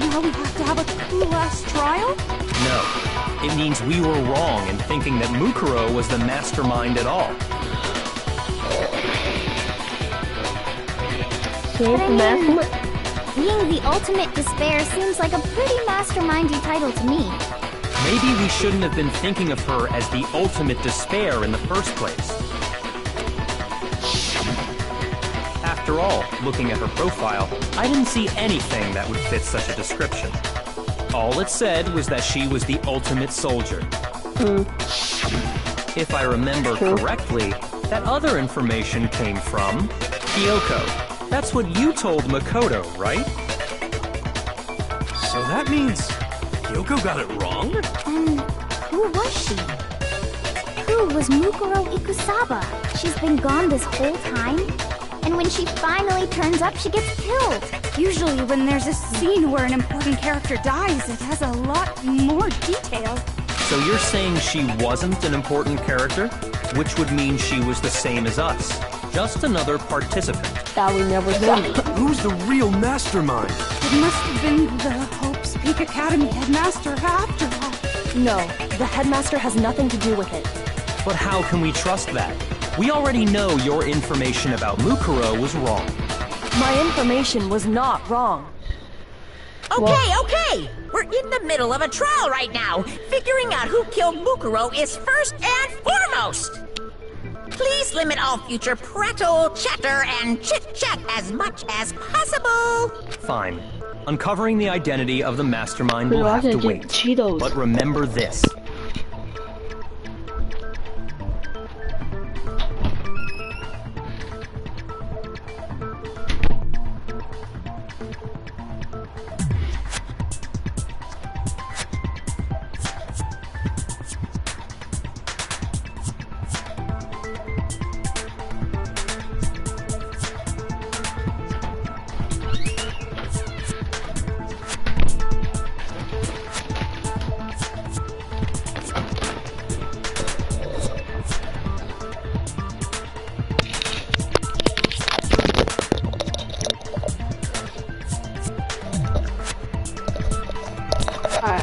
Now we have to have a cool-ass trial? No. It means we were wrong in thinking that Mukuro was the mastermind at all. Being the ultimate despair seems like a pretty mastermindy title to me. Maybe we shouldn't have been thinking of her as the ultimate despair in the first place. After all, looking at her profile, I didn't see anything that would fit such a description. All it said was that she was the ultimate soldier. If I remember correctly, that other information came from Kyoko. That's what you told Makoto, right? So that means Kyoko got it wrong? And who was she? Who was Mukuro Ikusaba? She's been gone this whole time? And when she finally turns up, she gets killed. Usually when there's a scene where an important character dies, it has a lot more detail. So you're saying she wasn't an important character? Which would mean she was the same as us. Just another participant. That we never did. Who's the real mastermind? It must have been the Hope's Peak Academy headmaster after all. No, the headmaster has nothing to do with it. But how can we trust that? We already know your information about Mukuro was wrong. My information was not wrong. Okay. We're in the middle of a trial right now. Figuring out who killed Mukuro is first and foremost. Please limit all future prattle, chatter, and chit-chat as much as possible. Fine. Uncovering the identity of the mastermind will have to wait. Cheetos. But remember this.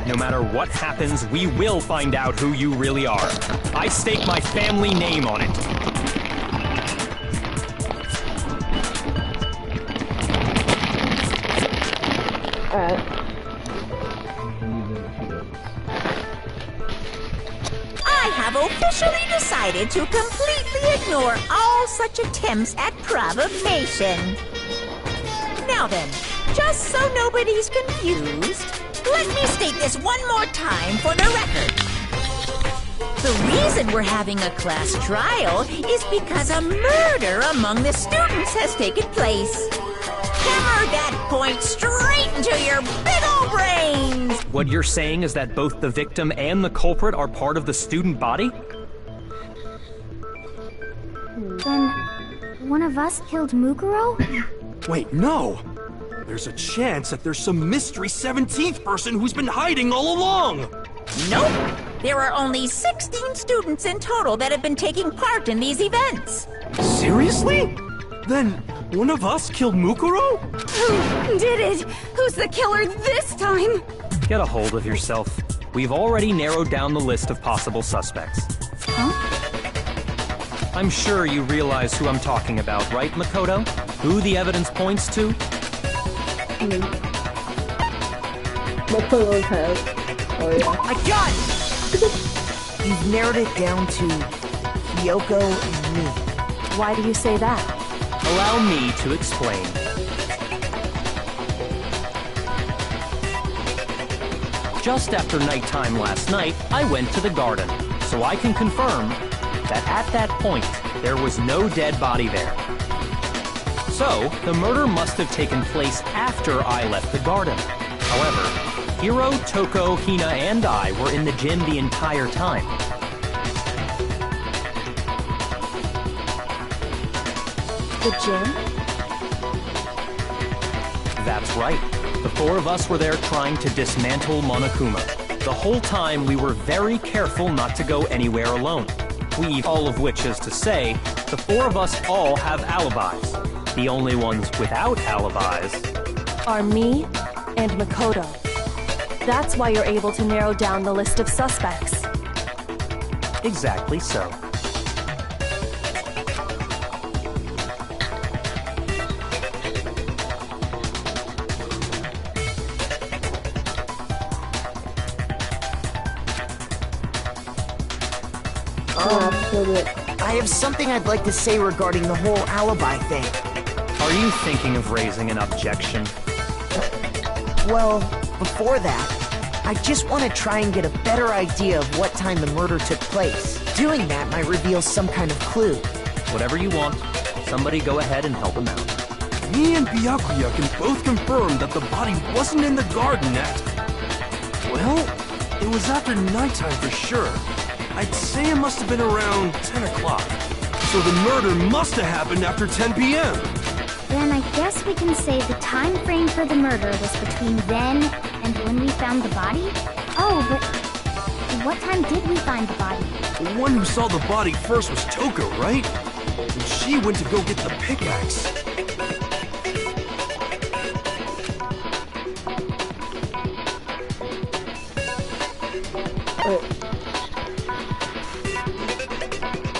No matter what happens, we will find out who you really are. I stake my family name on it. Alright. I have officially decided to completely ignore all such attempts at provocation. Now then, just so nobody's confused, let me state this one more time for the record. The reason we're having a class trial is because a murder among the students has taken place. Hammer that point straight into your big old brains! What you're saying is that both the victim and the culprit are part of the student body? Then, one of us killed Mukuro? Wait, no! There's a chance that there's some mystery 17th person who's been hiding all along! Nope! There are only 16 students in total that have been taking part in these events. Seriously? Then, one of us killed Mukuro? Who did it? Who's the killer this time? Get a hold of yourself. We've already narrowed down the list of possible suspects. Huh? I'm sure you realize who I'm talking about, right, Makoto? Who the evidence points to? Makoto's head. Oh yeah. I got it! You've narrowed it down to Kyoko and me. Why do you say that? Allow me to explain. Just after nighttime last night, I went to the garden, so I can confirm that at that point, there was no dead body there. So, the murder must have taken place after I left the garden. However, Hiro, Toko, Hina, and I were in the gym the entire time. The gym? That's right. The four of us were there trying to dismantle Monokuma. The whole time we were very careful not to go anywhere alone. All of which is to say, the four of us all have alibis. The only ones without alibis Are me and Makoto. That's why you're able to narrow down the list of suspects. Exactly so. I have something I'd like to say regarding the whole alibi thing. Are you thinking of raising an objection? Well, before that, I just want to try and get a better idea of what time the murder took place. Doing that might reveal some kind of clue. Whatever you want. Somebody go ahead and help him out. Me and Byakuya can both confirm that the body wasn't in the garden at... Well, it was after nighttime for sure. I'd say it must have been around 10 o'clock. So the murder must have happened after 10 p.m. Then I guess we can say the time frame for the murder was between then and when we found the body? Oh, but what time did we find the body? The one who saw the body first was Toko, right? And she went to go get the pickaxe.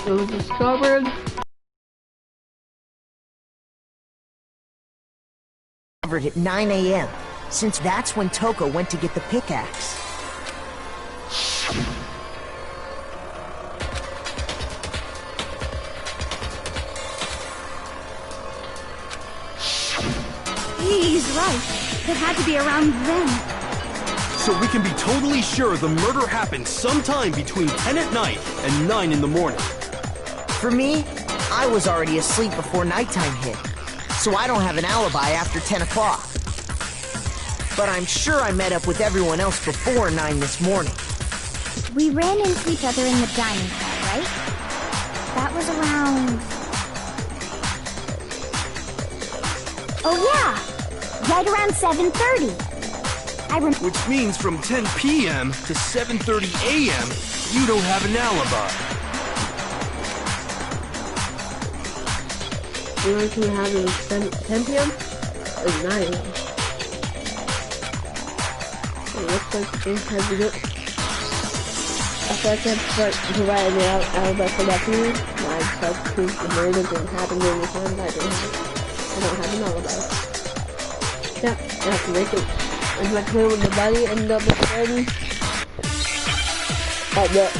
It was discovered. At 9 a.m., since that's when Toko went to get the pickaxe. He's right. It had to be around then. So we can be totally sure the murder happened sometime between 10 at night and 9 in the morning. For me, I was already asleep before nighttime hit, so I don't have an alibi after 10 o'clock. But I'm sure I met up with everyone else before 9 this morning. We ran into each other in the dining hall, right? That was around... Oh yeah! Right around 7:30. Which means from 10 p.m. to 7:30 a.m., you don't have an alibi. You know what we have is 10 p.m. or 9 a.m. It looks like things have to go. After I can't provide any alibi for that period, I tried to prove the murder didn't happen during the time that I don't have an alibi. Yeah, I have to make it. It's like clear when the body ended up in the garden. Like that.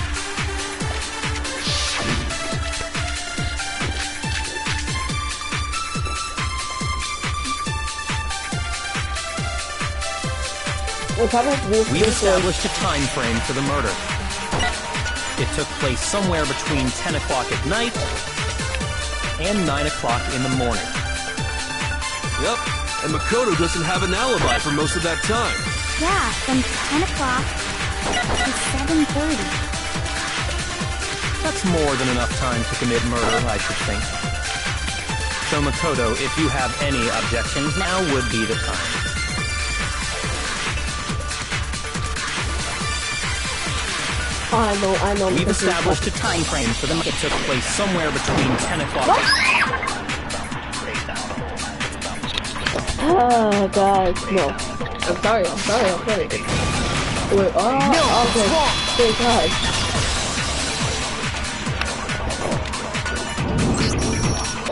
We've established a time frame for the murder. It took place somewhere between 10 o'clock at night and 9 o'clock in the morning. Yep, and Makoto doesn't have an alibi for most of that time. Yeah, from 10 o'clock to 7:30. That's more than enough time to commit murder, I should think. So Makoto, if you have any objections, now would be the time. I know. We've established a time frame for them. It took place somewhere between 10 o'clock. Oh god, no. I'm sorry. Wait, oh, no, okay. Thank God.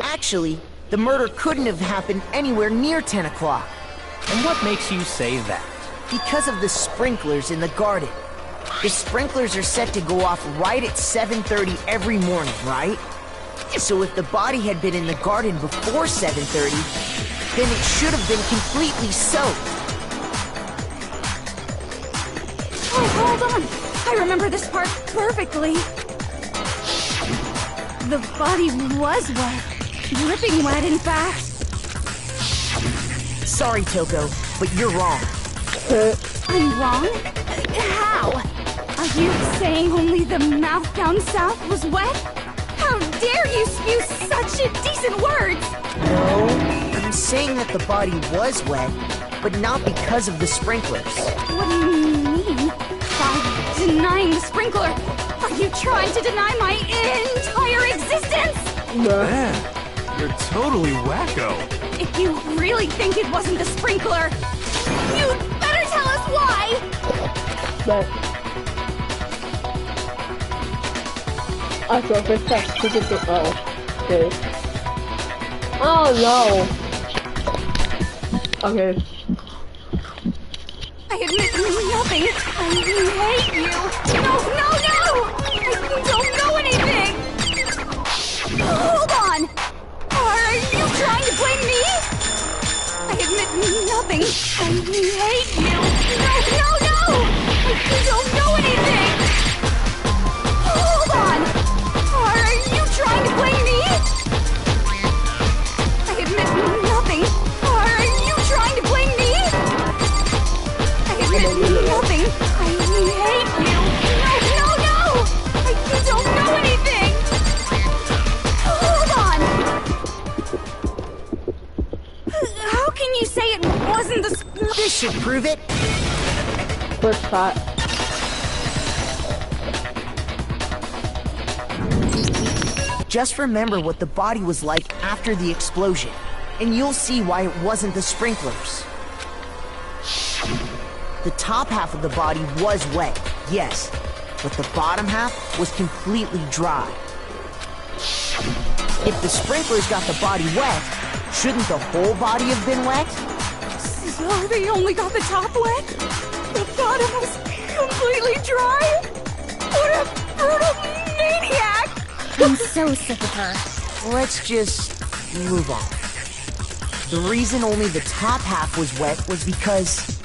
Actually, the murder couldn't have happened anywhere near 10 o'clock. And what makes you say that? Because of the sprinklers in the garden. The sprinklers are set to go off right at 7:30 every morning, right? So if the body had been in the garden before 7:30, then it should have been completely soaked. Oh, hold on! I remember this part perfectly. The body was wet. Dripping wet, in fact. Sorry, Toko, but you're wrong. I'm wrong? How? Are you saying only the mouth down south was wet? How dare you spew such indecent words! No, I'm saying that the body was wet, but not because of the sprinklers. What do you mean? By denying the sprinkler? Are you trying to deny my entire existence? Man, you're totally wacko. If you really think it wasn't the sprinkler, you'd better tell us why! But I thought this stuff to get the okay. Oh no. Okay. I admit nothing. I hate you. No! I don't know anything. Hold on. Are you trying to blame me? I admit nothing. I hate you. No! I don't know anything. Hold on. Are you trying to blame me? I admit nothing. How can you say it wasn't the... This should prove it. First shot. Just remember what the body was like after the explosion, and you'll see why it wasn't the sprinklers. The top half of the body was wet, yes, but the bottom half was completely dry. If the sprinklers got the body wet, shouldn't the whole body have been wet? So they only got the top wet? The bottom was completely dry? What a brutal maniac! I'm so sick of her. Let's just move on. The reason only the top half was wet was because...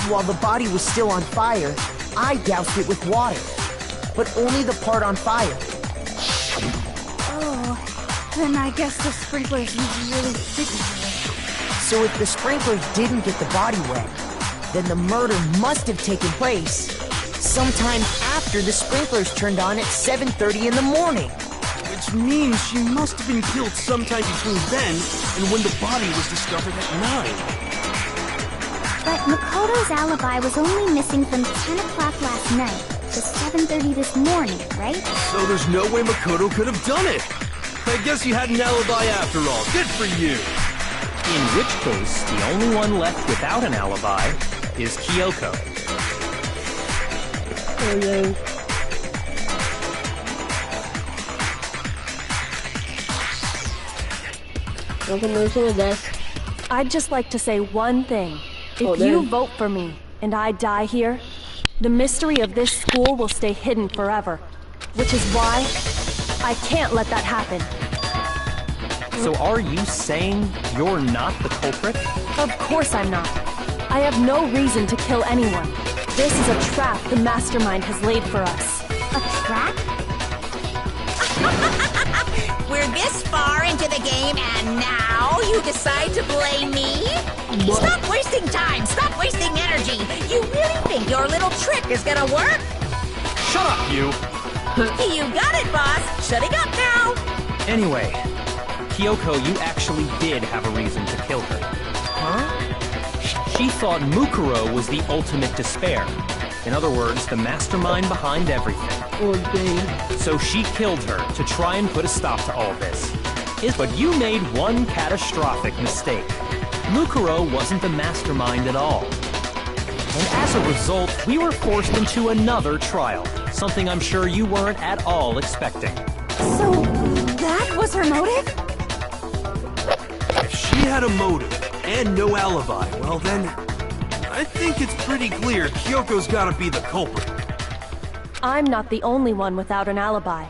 while the body was still on fire, I doused it with water. But only the part on fire. Oh, then I guess the sprinklers really didn't. So if the sprinklers didn't get the body wet, then the murder must have taken place sometime after the sprinklers turned on at 7:30 in the morning. Which means she must have been killed sometime between then and when the body was discovered at 9. But Makoto's alibi was only missing from 10 o'clock last night to 7:30 this morning, right? So there's no way Makoto could have done it. I guess you had an alibi after all. Good for you. In which case, the only one left without an alibi is Kyoko. Oh, no. I'd just like to say one thing. If you vote for me, and I die here, the mystery of this school will stay hidden forever. Which is why I can't let that happen. So are you saying you're not the culprit? Of course I'm not. I have no reason to kill anyone. This is a trap the mastermind has laid for us. A trap? We're this far into the game and now you decide to blame me? What? Stop wasting time! Stop wasting energy! You really think your little trick is gonna work? Shut up, you! You got it, boss! Shutting up now! Anyway, Kyoko, you actually did have a reason to kill her. Huh? She thought Mukuro was the ultimate despair. In other words, the mastermind behind everything. Oh, dang. So she killed her to try and put a stop to all this. But you made one catastrophic mistake. Mukuro wasn't the mastermind at all. And as a result, we were forced into another trial, something I'm sure you weren't at all expecting. So, that was her motive? If she had a motive and no alibi, well then, I think it's pretty clear Kyoko's gotta be the culprit. I'm not the only one without an alibi.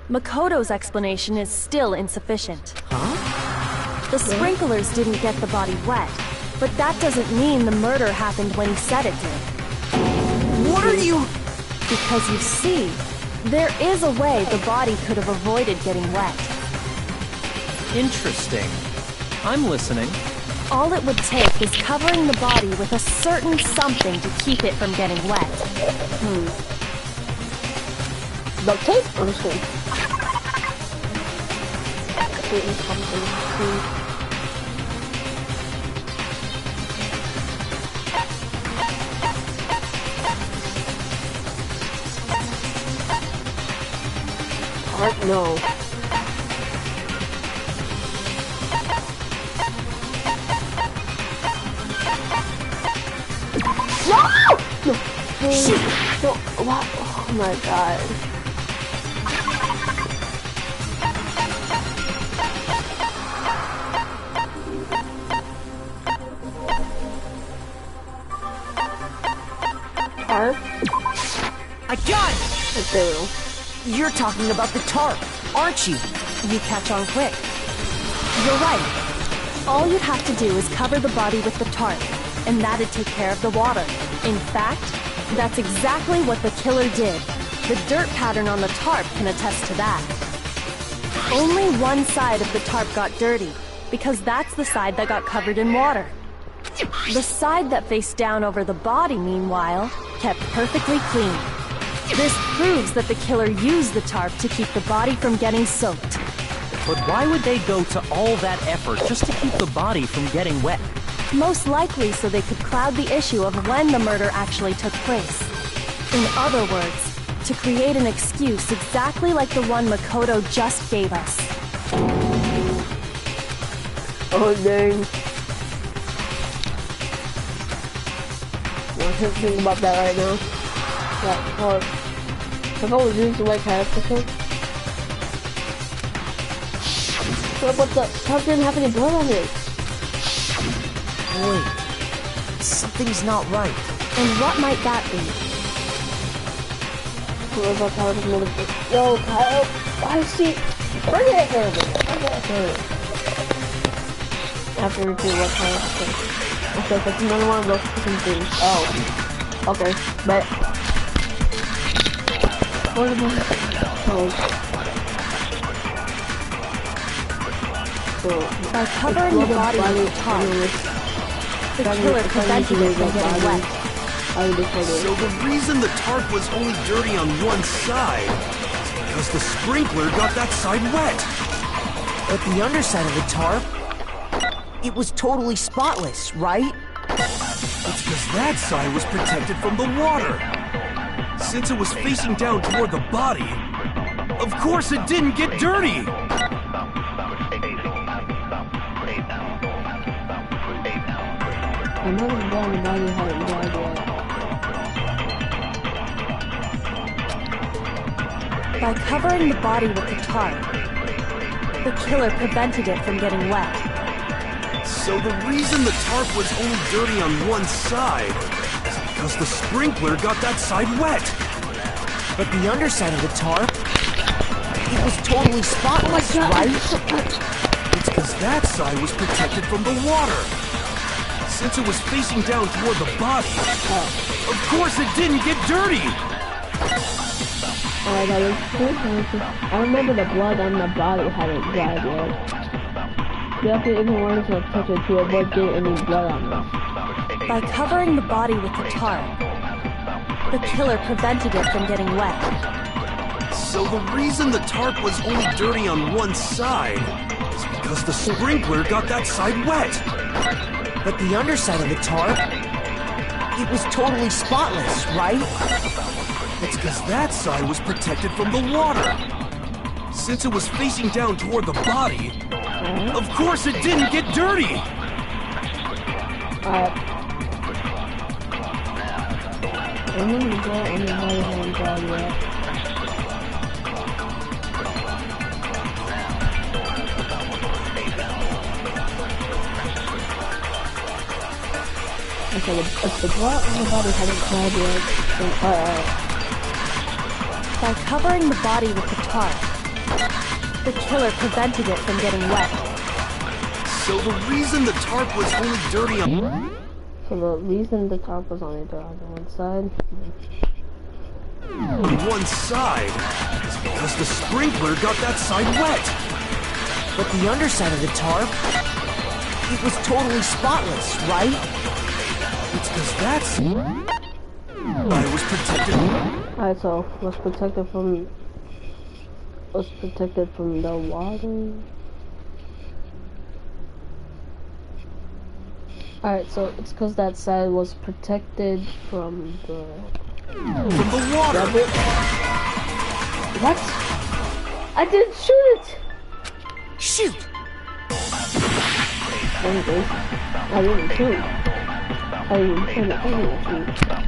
Makoto's explanation is still insufficient. Huh? The sprinklers didn't get the body wet, but that doesn't mean the murder happened when he said it did. What are you... Because you see, there is a way the body could have avoided getting wet. Interesting. I'm listening. All it would take is covering the body with a certain something to keep it from getting wet. Duct tape? Or just no. No! Shit! No, what? Oh my god. Tarp? I got it! You're talking about the tarp, aren't you? You catch on quick. You're right. All you'd have to do is cover the body with the tarp, and that'd take care of the water. In fact, that's exactly what the killer did. The dirt pattern on the tarp can attest to that. Only one side of the tarp got dirty, because that's the side that got covered in water. The side that faced down over the body, meanwhile, kept perfectly clean. This proves that the killer used the tarp to keep the body from getting soaked. But why would they go to all that effort just to keep the body from getting wet? Most likely so they could cloud the issue of when the murder actually took place. In other words, to create an excuse exactly like the one Makoto just gave us. Oh dang. I can't think about that right now. That part. If I was using my character. But the top didn't have any blood on it. Wait. Something's not right. And what might that be? Yo, Kyle, I see. Bring it here. I have to repeat what Kyle said. Okay, that's another one of those fucking things. Oh. Okay, but. What are these? By covering the body with tar, the killer prevented it from getting wet. So the reason the tarp was only dirty on one side is because the sprinkler got that side wet. But the underside of the tarp, it was totally spotless, right? It's because that side was protected from the water. Since it was facing down toward the body, of course it didn't get dirty. Another blood on the body hadn't dried yet. By covering the body with the tarp, the killer prevented it from getting wet. So the reason the tarp was only dirty on one side is because the sprinkler got that side wet. But the underside of the tarp, it was totally spotless, right? It's because that side was protected from the water. Since it was facing down toward the body, of course it didn't get dirty! Alright, I remember the blood on the body hadn't dried yet. You have to even want to touch it to avoid getting any blood on it. By covering the body with the tarp, the killer prevented it from getting wet. So the reason the tarp was only dirty on one side is because the sprinkler got that side wet. But the underside of the tarp, it was totally spotless, right? It's because that side was protected from the water. Since it was facing down toward the body, of course it didn't get dirty! Alright. I'm gonna go on the body hadn't dried yet. Okay, if the blood on the body hadn't dried yet, then By covering the body with the tarp, the killer prevented it from getting wet. So the reason the tarp was only dirty on... So the reason the tarp was only dirty on one side... One side is because the sprinkler got that side wet. But the underside of the tarp, it was totally spotless, right? It's because that's... I was protected... Alright, so was protected from the water. Alright, so it's because that side was protected from the water. What? I didn't shoot it. Shoot! Anyways, I didn't shoot. I didn't shoot.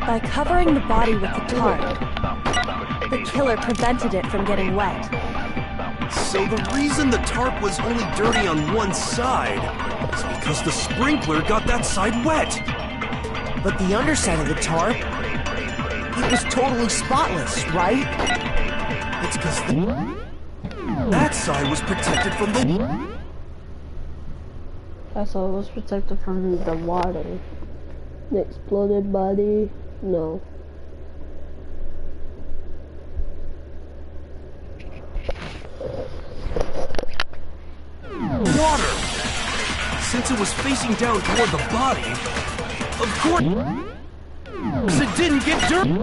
By covering the body with the tarp, the killer prevented it from getting wet. So the reason the tarp was only dirty on one side is because the sprinkler got that side wet. But the underside of the tarp, it was totally spotless, right? It's because that side was protected from the... That side was protected from the water. The exploded body, no. Water! Since it was facing down toward the body, of course it didn't get dirty.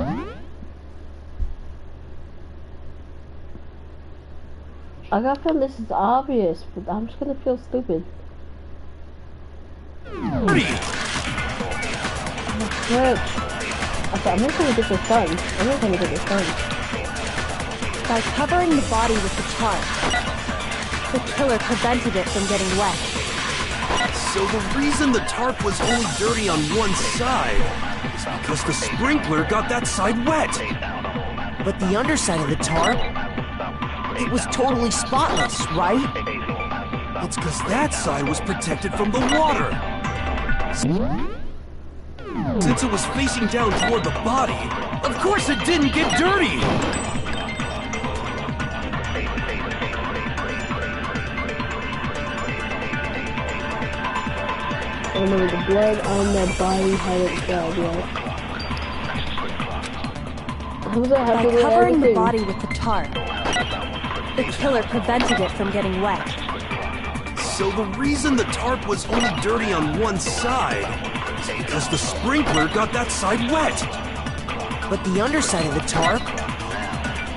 I got feel this is obvious, but I'm just gonna feel stupid. Dirty! Frick. Okay, I'm not gonna get this done. I'm not gonna get this done. By covering the body with the tarp, the killer prevented it from getting wet. So the reason the tarp was only dirty on one side is because the sprinkler got that side wet. But the underside of the tarp, it was totally spotless, right? It's because that side was protected from the water. Since it was facing down toward the body, of course it didn't get dirty! Oh no, the blood on the body hadn't dried yet. By covering the body with the tarp, the killer prevented it from getting wet. So the reason the tarp was only dirty on one side is because the sprinkler got that side wet. But the underside of the tarp,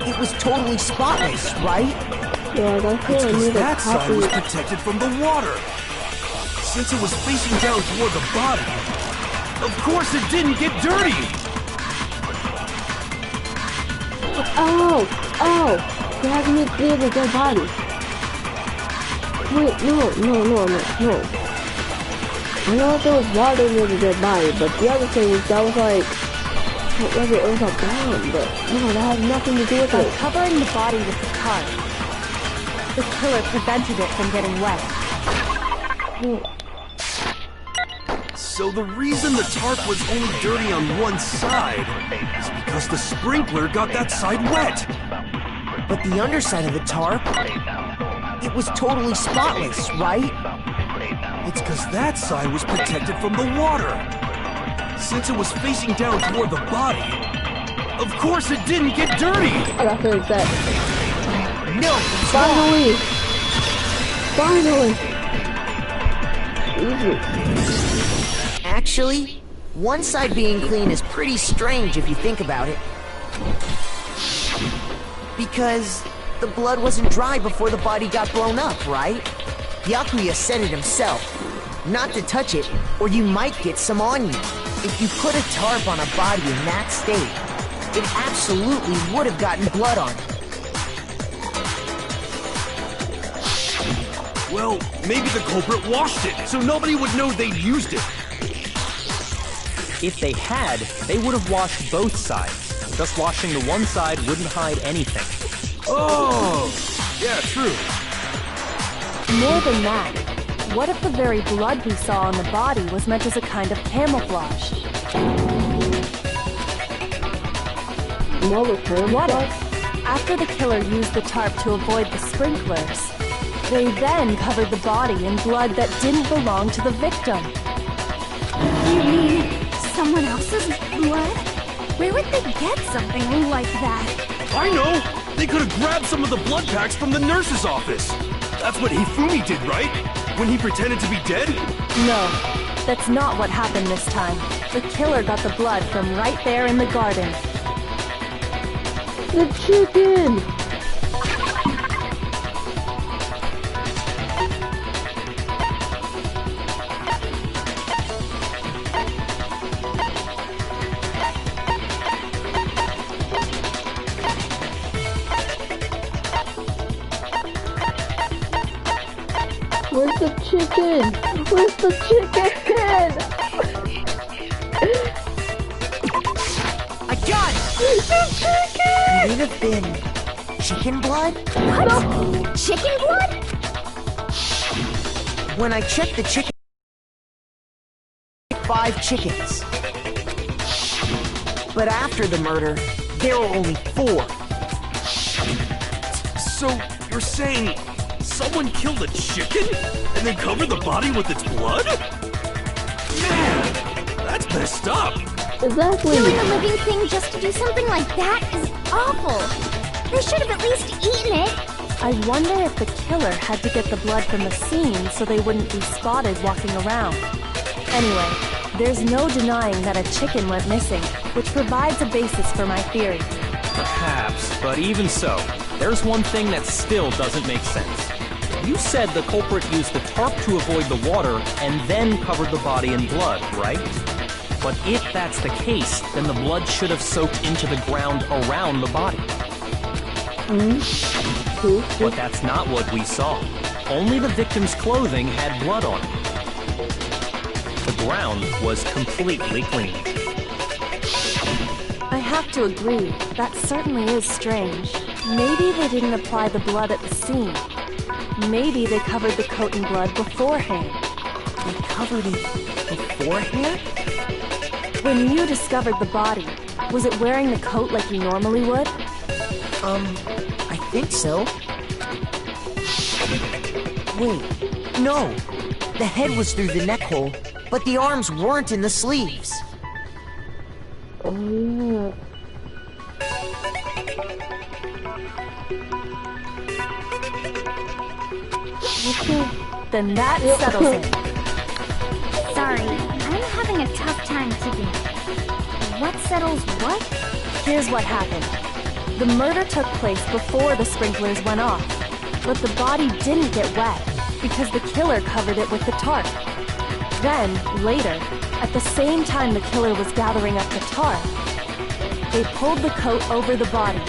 it was totally spotless, right? Yeah, that's because that side was protected from the water. Since it was facing down toward the body, of course it didn't get dirty! Oh! Oh! Grabbing it near the dead body. Wait, no. I know there was water near the dead body, but the other thing was that was like... What was it? It was a bomb, but no, that had nothing to do with By it. covering the body with the tarp, the killer prevented it from getting wet. So the reason the tarp was only dirty on one side is because the sprinkler got that side wet. But the underside of the tarp, it was totally spotless, right? It's because that side was protected from the water. Since it was facing down toward the body, of course it didn't get dirty! I got feeling set. No! Finally! Easy. Actually, one side being clean is pretty strange if you think about it. Because the blood wasn't dry before the body got blown up, right? Yakuya said it himself. Not to touch it, or you might get some on you. If you put a tarp on a body in that state, it absolutely would have gotten blood on it. Well, maybe the culprit washed it, so nobody would know they'd used it. If they had, they would have washed both sides. Just washing the one side wouldn't hide anything. Oh! Yeah, true. More than that, what if the very blood we saw on the body was meant as a kind of camouflage? What if, after the killer used the tarp to avoid the sprinklers, they then covered the body in blood that didn't belong to the victim? You mean someone else's blood? Where would they get something like that? I know! They could have grabbed some of the blood packs from the nurse's office. That's what Hifumi did, right? When he pretended to be dead? No, that's not what happened this time. The killer got the blood from right there in the garden. The chicken! Where's the chicken? Where's the chicken? I got it! The chicken! Could it have been chicken blood? What? No. Chicken blood? When I checked the chicken, 5 chickens. But after the murder, there were only 4. So, you're saying someone killed a chicken and then covered the body with its blood? Man, that's messed up. Exactly. Killing a living thing just to do something like that is awful. They should have at least eaten it. I wonder if the killer had to get the blood from the scene so they wouldn't be spotted walking around. Anyway, there's no denying that a chicken went missing, which provides a basis for my theory. Perhaps, but even so, there's one thing that still doesn't make sense. You said the culprit used the tarp to avoid the water and then covered the body in blood, right? But if that's the case, then the blood should have soaked into the ground around the body. But that's not what we saw. Only the victim's clothing had blood on it. The ground was completely clean. I have to agree, that certainly is strange. Maybe they didn't apply the blood at the scene. Maybe they covered the coat in blood beforehand. They covered it beforehand? When you discovered the body, was it wearing the coat like you normally would? I think so. Wait, no. The head was through the neck hole, but the arms weren't in the sleeves. Oh, Then that settles it. Sorry, I'm having a tough time keeping up. What settles what? Here's what happened. The murder took place before the sprinklers went off, but the body didn't get wet because the killer covered it with the tarp. Then, later, at the same time the killer was gathering up the tarp, they pulled the coat over the body,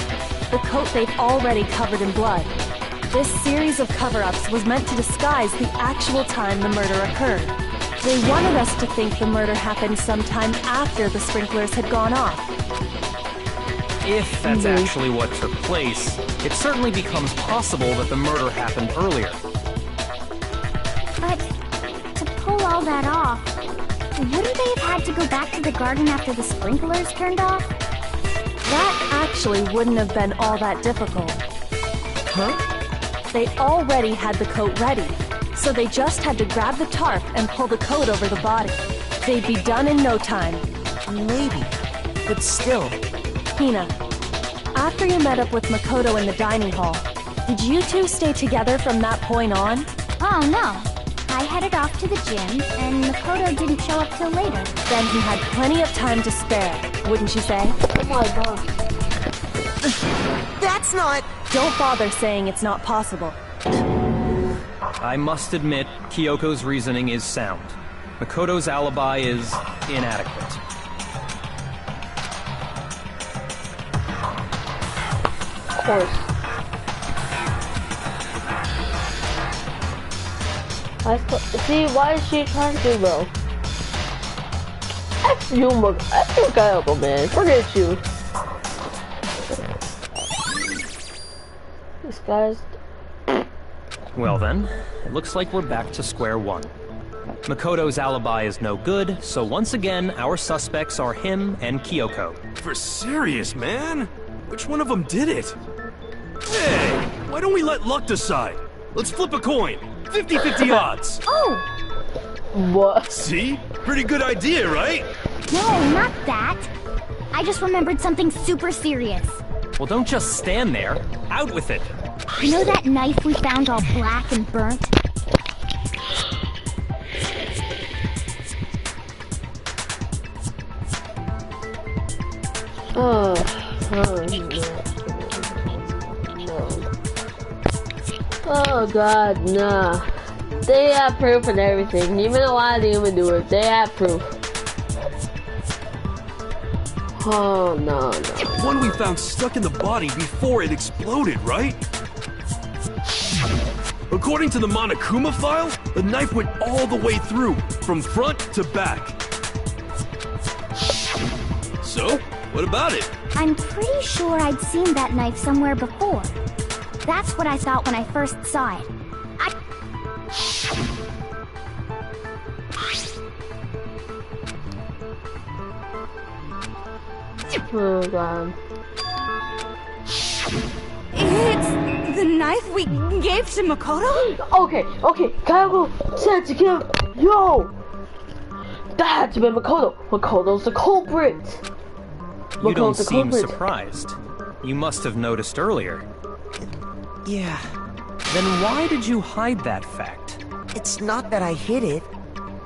the coat they'd already covered in blood. This series of cover-ups was meant to disguise the actual time the murder occurred. They wanted us to think the murder happened sometime after the sprinklers had gone off. If that's actually what took place, it certainly becomes possible that the murder happened earlier. But to pull all that off, wouldn't they have had to go back to the garden after the sprinklers turned off? That actually wouldn't have been all that difficult. Huh? They already had the coat ready, so they just had to grab the tarp and pull the coat over the body. They'd be done in no time. Maybe, but still. Hina, after you met up with Makoto in the dining hall, did you two stay together from that point on? Oh no. I headed off to the gym, and Makoto didn't show up till later. Then he had plenty of time to spare, wouldn't you say? oh my god. That's not... Don't bother saying it's not possible. I must admit, Kyoko's reasoning is sound. Makoto's alibi is inadequate. Of course. See, why is she trying to bro? F you, Kayako, man. Forget you. This guy's... Well then, it looks like we're back to square one. Makoto's alibi is no good, so once again, our suspects are him and Kyoko. For serious, man? Which one of them did it? Hey, why don't we let luck decide? Let's flip a coin. 50-50 odds. Oh! What? See? Pretty good idea, right? No, not that. I just remembered something super serious. Well, don't just stand there. Out with it. You know that knife we found all black and burnt? No. Oh god, nah. They have proof and everything. Even though I didn't even do it, they have proof. Oh no. One we found stuck in the body before it exploded, right? According to the Monokuma file, the knife went all the way through, from front to back. So, what about it? I'm pretty sure I'd seen that knife somewhere before. That's what I thought when I first saw it. Oh god. It's the knife we gave to Makoto? Okay, Kayako said to kill. Yo! That had to be Makoto. Makoto's the culprit. You don't seem surprised. You must have noticed earlier. Yeah. Then why did you hide that fact? It's not that I hid it.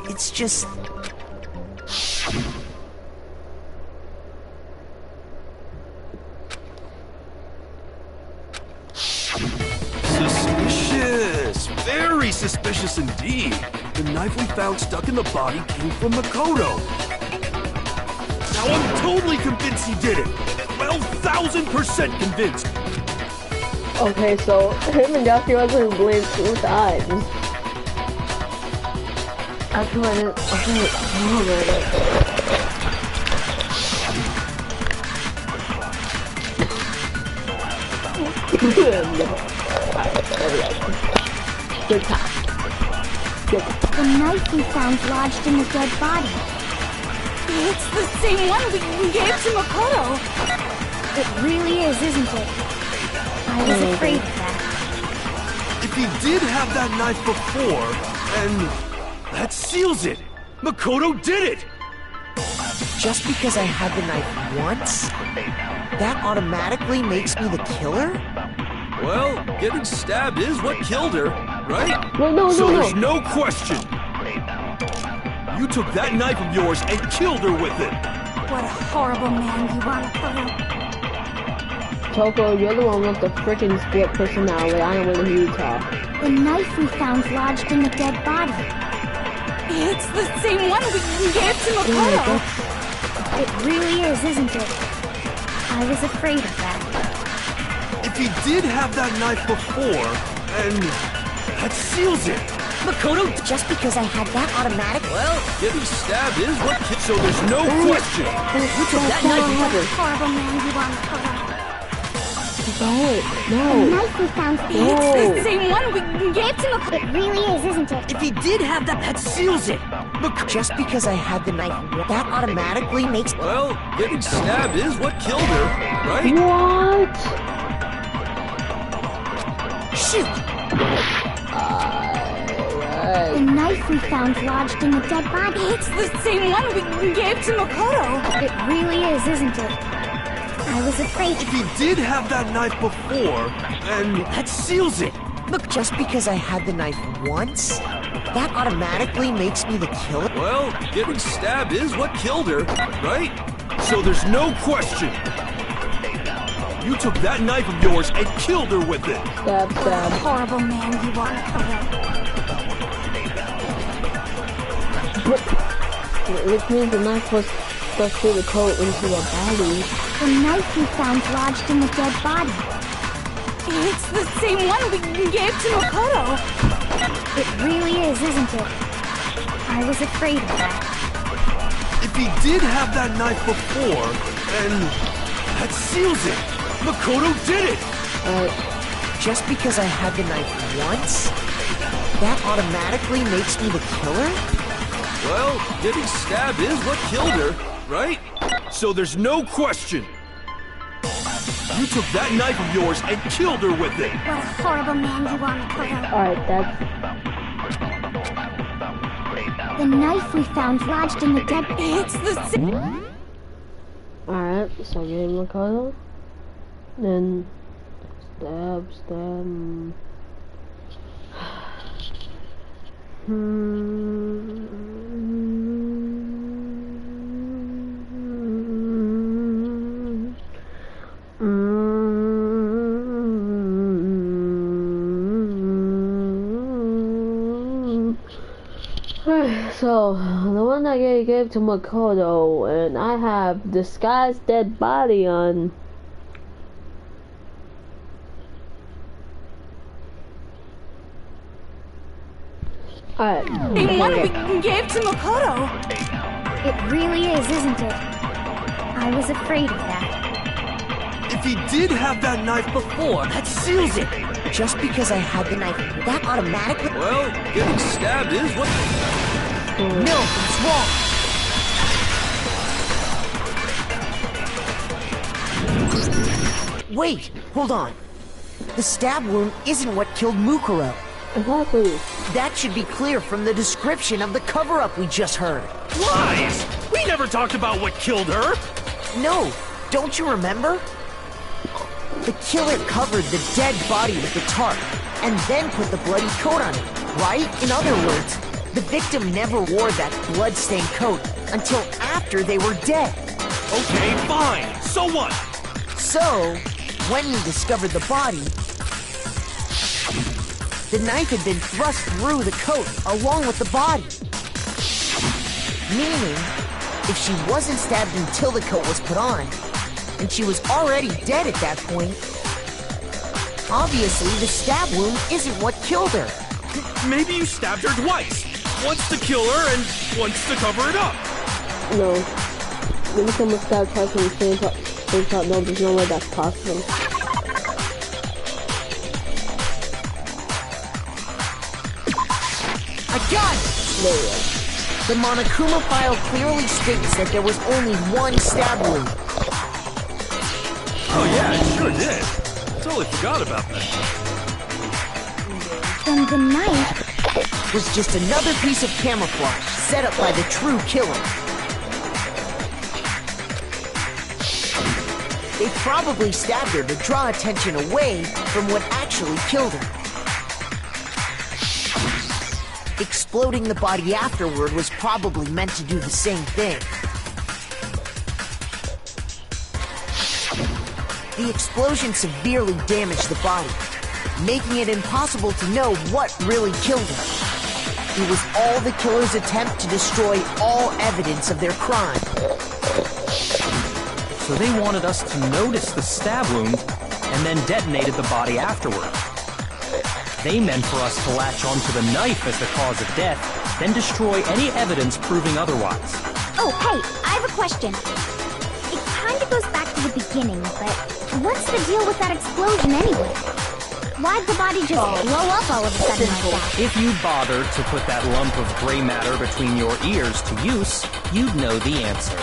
It's just... Suspicious! Very suspicious indeed. The knife we found stuck in the body came from Makoto. Now I'm totally convinced he did it. 12,000% convinced. Okay, so him and Jackie wasn't who blamed suicide. I feel like it. Good time. The knife we found lodged in the dead body. It's the same one we gave to Makoto. It really is, isn't it? I was afraid of that. If he did have that knife before, and that seals it. Makoto did it! Just because I had the knife once, that automatically makes me the killer? Well, getting stabbed is what killed her, right? No, so there's no question. You took that knife of yours and killed her with it. What a horrible man you are, Makoto. Toko, you're the one with the freaking split personality. I don't want to hear you talk. The knife we found lodged in the dead body. It's the same one we gave to Makoto. It really is, isn't it? I was afraid of that. If he did have that knife before, and that seals it. Makoto, just because I had that automatic... Well, getting stabbed is what killed, so there's no question. You took that knife. What a horrible man you are, Makoto. No. The knife we found. It's the same one we gave to Makoto. It really is, isn't it? If he did have that seals it. Just because I had the knife, that automatically makes... Well, getting stabbed is what killed her, right? What? Shoot! The knife we found lodged in the dead body. It's the same one we gave to Makoto. It really is, isn't it? I was afraid. If he did have that knife before, and that seals it. Look, just because I had the knife once, that automatically makes me the killer? Well, getting stabbed is what killed her, right? So there's no question. You took that knife of yours and killed her with it. Stab, What a stab. horrible man you are, Makoto. Which means the knife was stuck through the coat into the body. The knife we found lodged in the dead body. It's the same one we gave to Makoto. It really is, isn't it? I was afraid of that. If he did have that knife before, and that seals it. Makoto did it. Just because I had the knife once, that automatically makes me the killer? Well, getting stabbed is what killed her, right? So there's no question. You took that knife of yours and killed her with it. What a horrible man you are, Makoto. Alright, that's... The knife we found lodged in the dead... It's the same... Alright, so get Makoto. Then... Stab. So, the one that I gave to Makoto, and I have disguised dead body on. Alright. Same one we gave to Makoto. It really is, isn't it? I was afraid of that. If he did have that knife before, that seals it. Just because I had the knife, that automatically... Well, getting stabbed is what... No, it's wrong! Wait, hold on. The stab wound isn't what killed Mukuro. Exactly. That should be clear from the description of the cover-up we just heard. Lies! We never talked about what killed her! No, don't you remember? The killer covered the dead body with the tarp, and then put the bloody coat on it, right? In other words, the victim never wore that blood-stained coat until after they were dead. Okay, fine. So what? So, when we discovered the body, The knife had been thrust through the coat along with the body. Meaning, if she wasn't stabbed until the coat was put on, and she was already dead at that point, obviously the stab wound isn't what killed her. Maybe you stabbed her twice. Once to kill her and once to cover it up. No. Maybe someone stabbed twice in the same shot. No, there's no way that's possible. I got it! No. The Monokuma file clearly states that there was only one stab wound. Oh yeah, it sure did. Totally forgot about that. Then the knife was just another piece of camouflage set up by the true killer. They probably stabbed her to draw attention away from what actually killed her. Exploding the body afterward was probably meant to do the same thing. The explosion severely damaged the body, making it impossible to know what really killed her. It was all the killer's attempt to destroy all evidence of their crime. So they wanted us to notice the stab wound and then detonated the body afterward. They meant for us to latch onto the knife as the cause of death, then destroy any evidence proving otherwise. Oh, hey, I have a question. It kind of goes back to the beginning, but what's the deal with that explosion anyway? Why'd the body just blow up all of a sudden like that? If you bothered to put that lump of gray matter between your ears to use, you'd know the answer.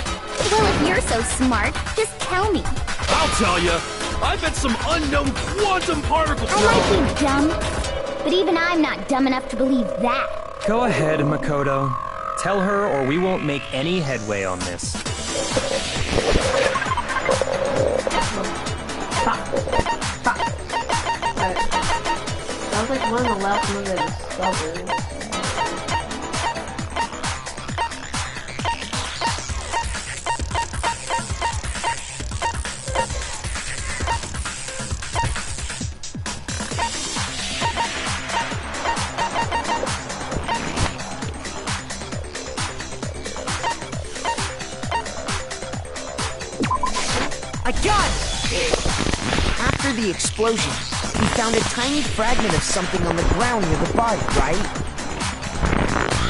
Well, if you're so smart, just tell me. I'll tell you. I bet some unknown quantum particles. I might be dumb, but even I'm not dumb enough to believe that. Go ahead, Makoto. Tell her or we won't make any headway on this. Sounds like one of the last ones I discovered. I got it! After the explosion, we found a tiny fragment of something on the ground near the body, right?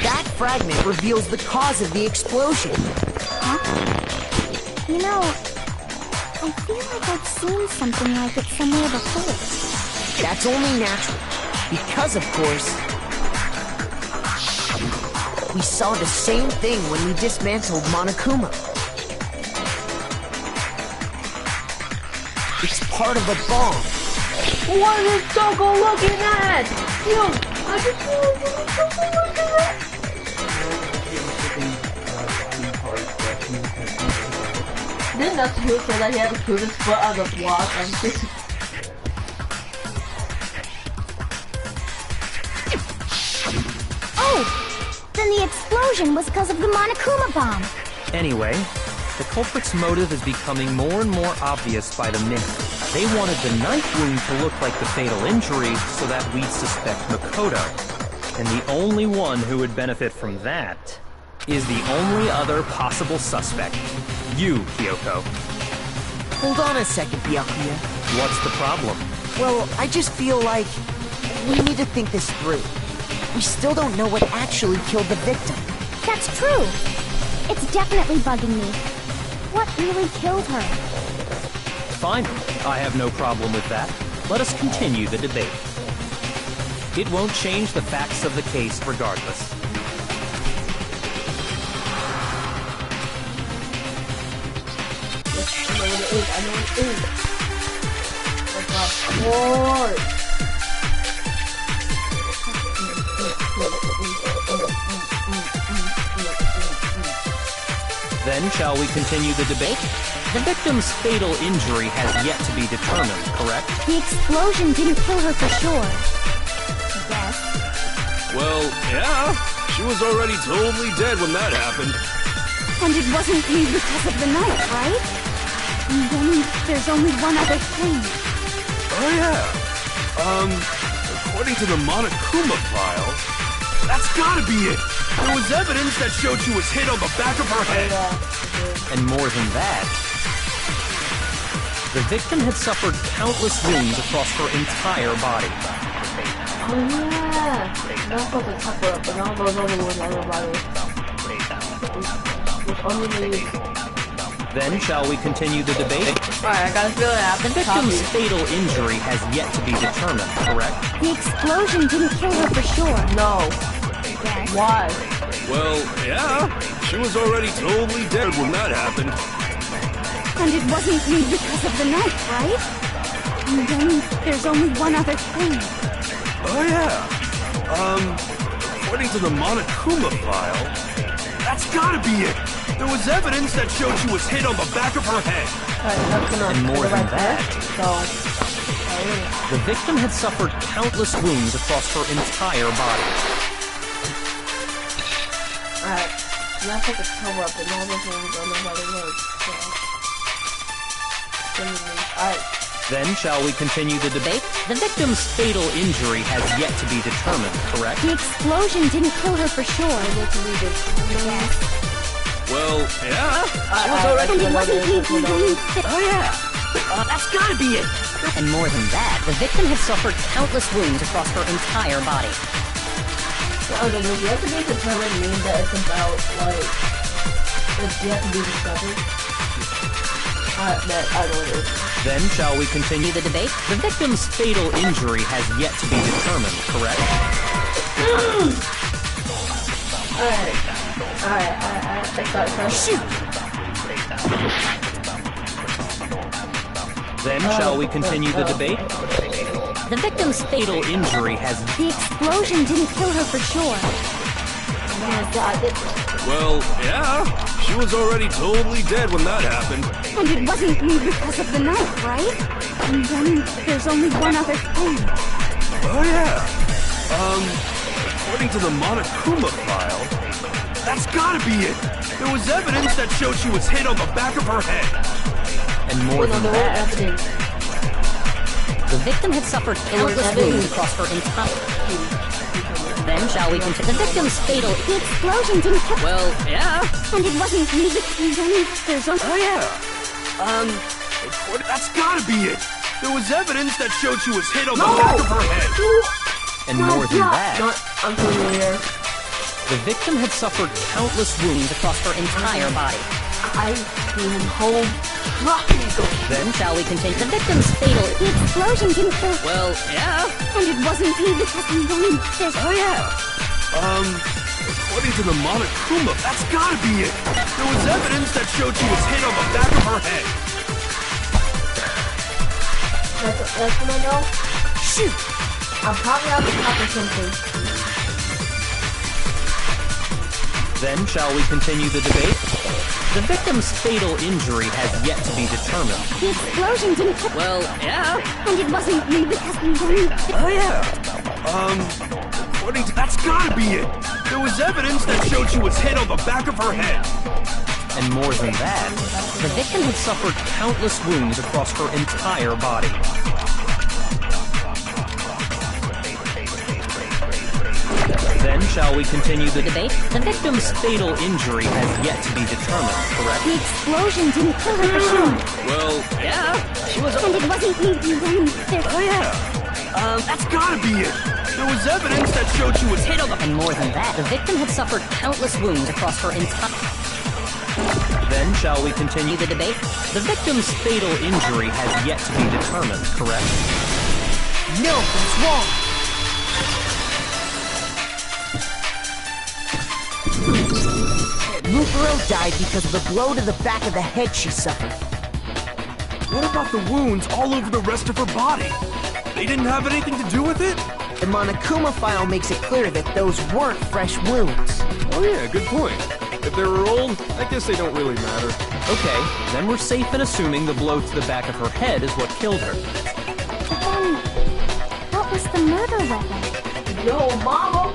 That fragment reveals the cause of the explosion. Huh? You know, I feel like I've seen something like it somewhere before. That's only natural, because of course, we saw the same thing when we dismantled Monokuma. It's part of a bomb. What is Toko looking at? Yo, I just want Toko looking at. Didn't that dude say that he had to put his foot on the block? Oh! Then the explosion was because of the Monokuma bomb. Anyway, the culprit's motive is becoming more and more obvious by the minute. They wanted the knife wound to look like the fatal injury so that we'd suspect Makoto. And the only one who would benefit from that is the only other possible suspect. You, Kyoko. Hold on a second, Byakuya. What's the problem? Well, I just feel like we need to think this through. We still don't know what actually killed the victim. That's true. It's definitely bugging me. What really killed her? Fine. I have no problem with that. Let us continue the debate. It won't change the facts of the case regardless. I know it is. What? Then, shall we continue the debate? The victim's fatal injury has yet to be determined, correct? The explosion didn't kill her for sure. Yes. Well, yeah. She was already totally dead when that happened. And it wasn't because of the knife, right? And then there's only one other thing. Oh yeah. according to the Monokuma file, that's gotta be it! There was evidence that showed she was hit on the back of her head. And more than that, the victim had suffered countless wounds across her entire body. Oh yeah! That's what the cover up, but now those other ones on her body. Which only leaves. Then shall we continue the debate? Alright, I got a feeling I have The to victim's copy. fatal injury has yet to be determined, correct? The explosion didn't kill her for sure. No. Why? Well, yeah. She was already totally dead when that happened. And it wasn't me because of the knife, right? And then there's only one other thing. Oh yeah. According to the Monokuma file, that's gotta be it! There was evidence that showed she was hit on the back of her head. Alright, that's gonna And more than right that, there. the victim had suffered countless wounds across her entire body. Alright, let's take a cover up and all those ones on her body work. Alright. Then shall we continue the debate? The victim's fatal injury has yet to be determined, correct? The explosion didn't kill her for sure. Well, yeah. And it wasn't me. Oh yeah! That's gotta be it! And more than that, the victim had suffered countless wounds across her entire body. Okay, does yet to be determined mean that it's about, like, it's yet to be discovered? I don't know. Then shall we continue the debate? The victim's fatal injury has yet to be determined, correct? Alright, Shoot! Then shall we continue the debate? The victim's fatal injury has... The explosion didn't kill her for sure. Well, yeah. She was already totally dead when that happened. And it wasn't me because of the knife, right? And then there's only one other thing. Oh yeah. According to the Monokuma file, that's gotta be it. There was evidence that showed she was hit on the back of her head. And more than that, the victim had suffered countless wounds across her entire... Then shall we continue? The victim's fatal... The explosion didn't kill... Well, yeah. And it wasn't me because then there's only... Oh yeah. That's gotta be it. There was evidence that showed she was hit on the back of her head. and more than that, I'm familiar. the victim had suffered countless wounds across her entire body. I've been home. Then shall we continue? The victim's fatal... The explosion didn't kill... Well, yeah. And it wasn't me because then there's... Oh yeah. According to the Monokuma, that's gotta be it. There was evidence that showed she was hit on the back of her head. That's what I know. Shoot! I'm probably out to copy something. Then shall we continue the debate? The victim's fatal injury has yet to be determined. The explosion didn't kill... Well, yeah. And it wasn't me because then... Oh yeah. According to... That's gotta be it. There was evidence that showed she was hit on the back of her head. And more than that, the victim had suffered countless wounds across her entire body. Then shall we continue the debate? The victim's fatal injury has yet to be determined, correct? The explosion didn't kill her for sure. Well, Yeah. She was... And it wasn't me then there's... oh yeah. That's gotta be it. There was evidence that showed she was hit on the... And more than that, the victim had suffered countless wounds across her entire... Then shall we continue the debate? The victim's fatal injury has yet to be determined, correct? No, that's wrong. Mukuro died because of the blow to the back of the head she suffered. What about the wounds all over the rest of her body? They didn't have anything to do with it? The Monokuma file makes it clear that those weren't fresh wounds. Oh yeah, good point. If they were old, I guess they don't really matter. Okay, then we're safe in assuming the blow to the back of her head is what killed her. But then... What was the murder weapon? Yo, mama!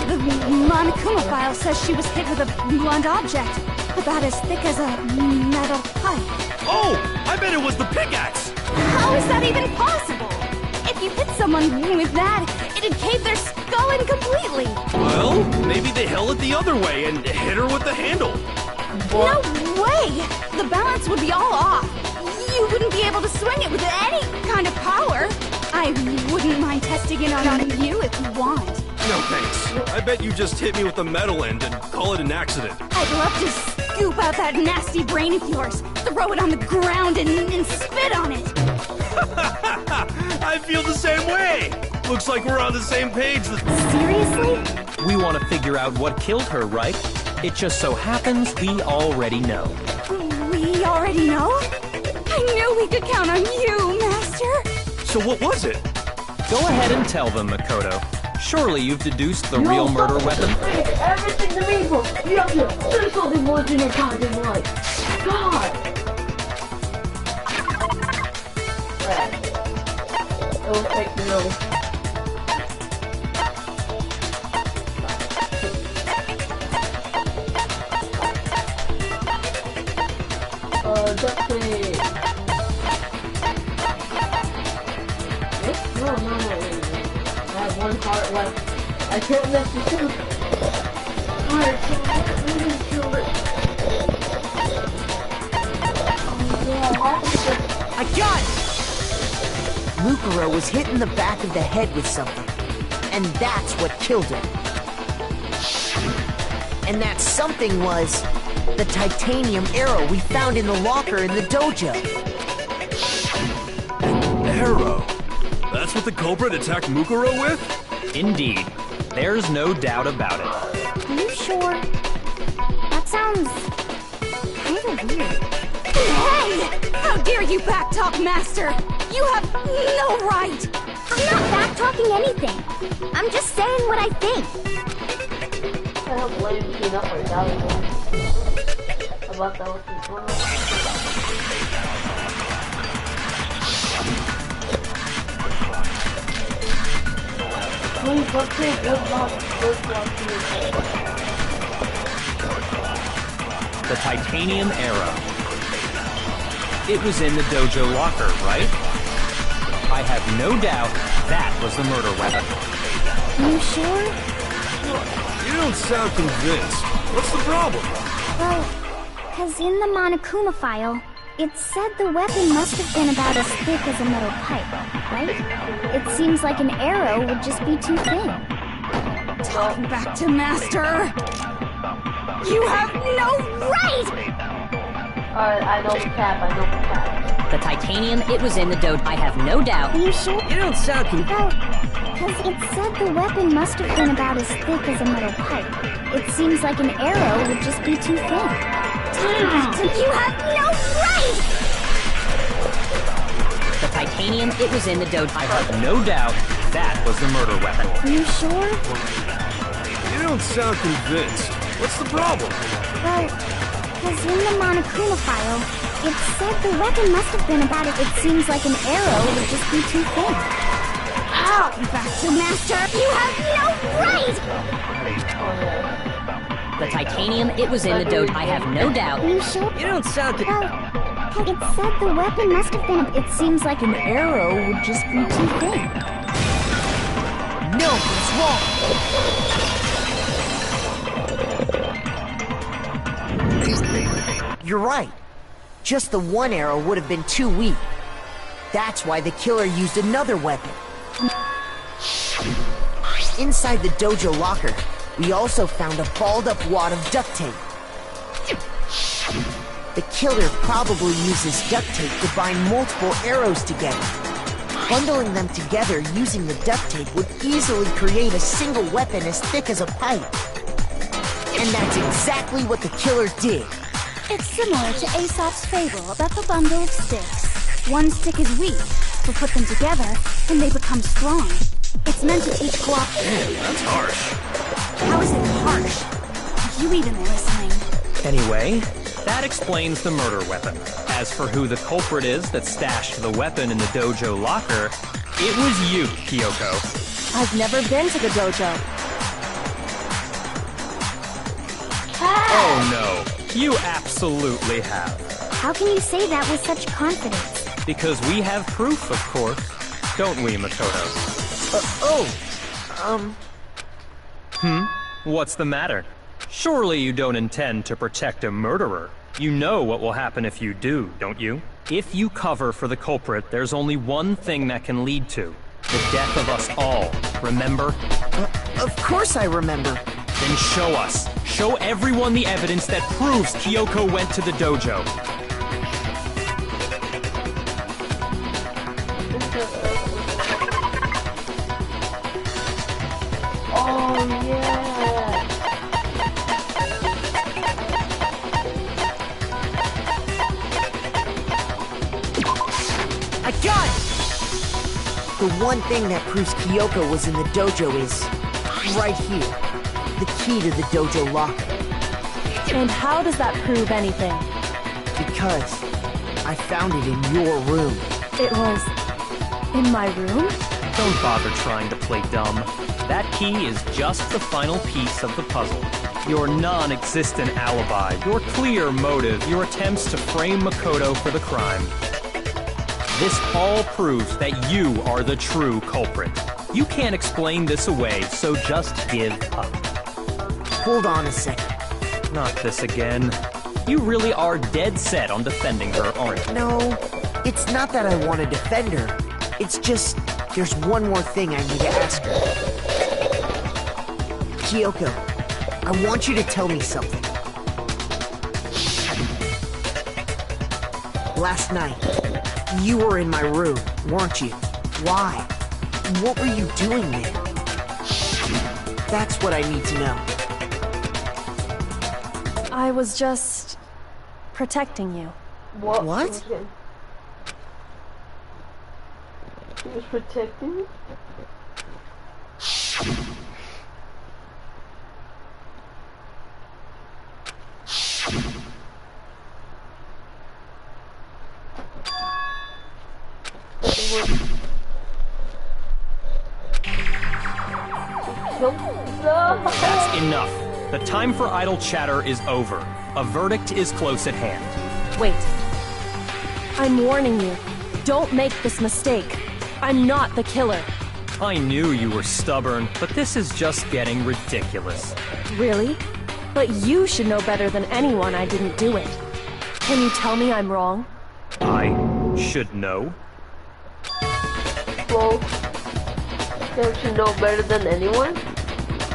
The Monokuma file says she was hit with a blunt object, about as thick as a metal pipe. Oh! I bet it was the pickaxe! How is that even possible? someone with that, it'd cave their skull in completely. Well, maybe they held it the other way and hit her with the handle. No way! The balance would be all off. You wouldn't be able to swing it with any kind of power. I wouldn't mind testing it on you if you want. No thanks. I bet you just hit me with the metal end and call it an accident. I'd love to scoop out that nasty brain of yours, throw it on the ground and spit on it. I feel the same way. Looks like we're on the same page. Seriously? We want to figure out what killed her, right? It just so happens we already know. We already know? I knew we could count on you, Master. So what was it? Go ahead and tell them, Makoto. Surely you've deduced the real murder weapon? Everything to me, bro. You have to say something more in your goddamn life. God. Right. It will take me over. Duct tape. No. I have one heart left. I killed this too. Alright, kill it. I got it! Mukuro was hit in the back of the head with something. And that's what killed him. And that something was the titanium arrow we found in the locker in the dojo. Arrow? That's what the culprit attacked Mukuro with? Indeed. There's no doubt about it. Are you sure? That sounds kind of weird. Hey! How dare you backtalk, Master! You have no right! I'm not backtalking anything. I'm just saying what I think. I don't blame Peanut for doubting about that with this one. Please, let's take good luck. The titanium arrow. It was in the dojo locker, right? I have no doubt that was the murder weapon. You sure? You don't sound convinced. What's the problem? Well, because in the Monokuma file, it said the weapon must have been about as thick as a metal pipe, right? It seems like an arrow would just be too thin. Talk back to Master! You have no right! Alright, I know the cap. The titanium, it was in the dojo. I have no doubt. Are you sure? You don't sound Well, because it said the weapon must have been about as thick as a metal pipe. It seems like an arrow would just be too thin. You have no right! The titanium, it was in the dojo. I have no doubt that was the murder weapon. Are you sure? You don't sound convinced. What's the problem? Well, because in the Monokuma file, it said the weapon must have been about it. It seems like an arrow would just be too thin. How? Back to Master! You have no right! The titanium, it was in the dojo. I have no doubt. Are you sure? You don't sound Well, it said the weapon must have been. It seems like an arrow would just be too thin. No, it's wrong! You're right. Just the one arrow would have been too weak. That's why the killer used another weapon. Inside the dojo locker, we also found a balled-up wad of duct tape. The killer probably uses duct tape to bind multiple arrows together. Bundling them together using the duct tape would easily create a single weapon as thick as a pipe. And that's exactly what the killer did. It's similar to Aesop's fable about the bundle of sticks. One stick is weak, but put them together, and they become strong. It's meant to teach cooperation. That's harsh. How is it harsh? Are you even listening? Anyway, that explains the murder weapon. As for who the culprit is that stashed the weapon in the dojo locker, it was you, Kyoko. I've never been to the dojo. Oh no, you absolutely have. How can you say that with such confidence? Because we have proof, of course. Don't we, Makoto? What's the matter? Surely you don't intend to protect a murderer. You know what will happen if you do, don't you? If you cover for the culprit, there's only one thing that can lead to the death of us all. Remember? Of course I remember. Then show us. Show everyone the evidence that proves Kyoko went to the dojo. Oh, yeah. I got it! The one thing that proves Kyoko was in the dojo is right here. The key to the dojo locker. And how does that prove anything? Because I found it in your room. It was in my room? Don't bother trying to play dumb. That key is just the final piece of the puzzle. Your non-existent alibi, your clear motive, your attempts to frame Makoto for the crime. This all proves that you are the true culprit. You can't explain this away, so just give up. Hold on a second. Not this again. You really are dead set on defending her, aren't you? No, it's not that I want to defend her. It's just, there's one more thing I need to ask her. Kyoko, I want you to tell me something. Last night, you were in my room, weren't you? Why? What were you doing there? That's what I need to know. I was just protecting you. What? He was protecting you? That's enough. The time for idle chatter is over. A verdict is close at hand. Wait. I'm warning you. Don't make this mistake. I'm not the killer. I knew you were stubborn, but this is just getting ridiculous. Really? But you should know better than anyone I didn't do it. Can you tell me I'm wrong? I should know? Well, don't you know better than anyone?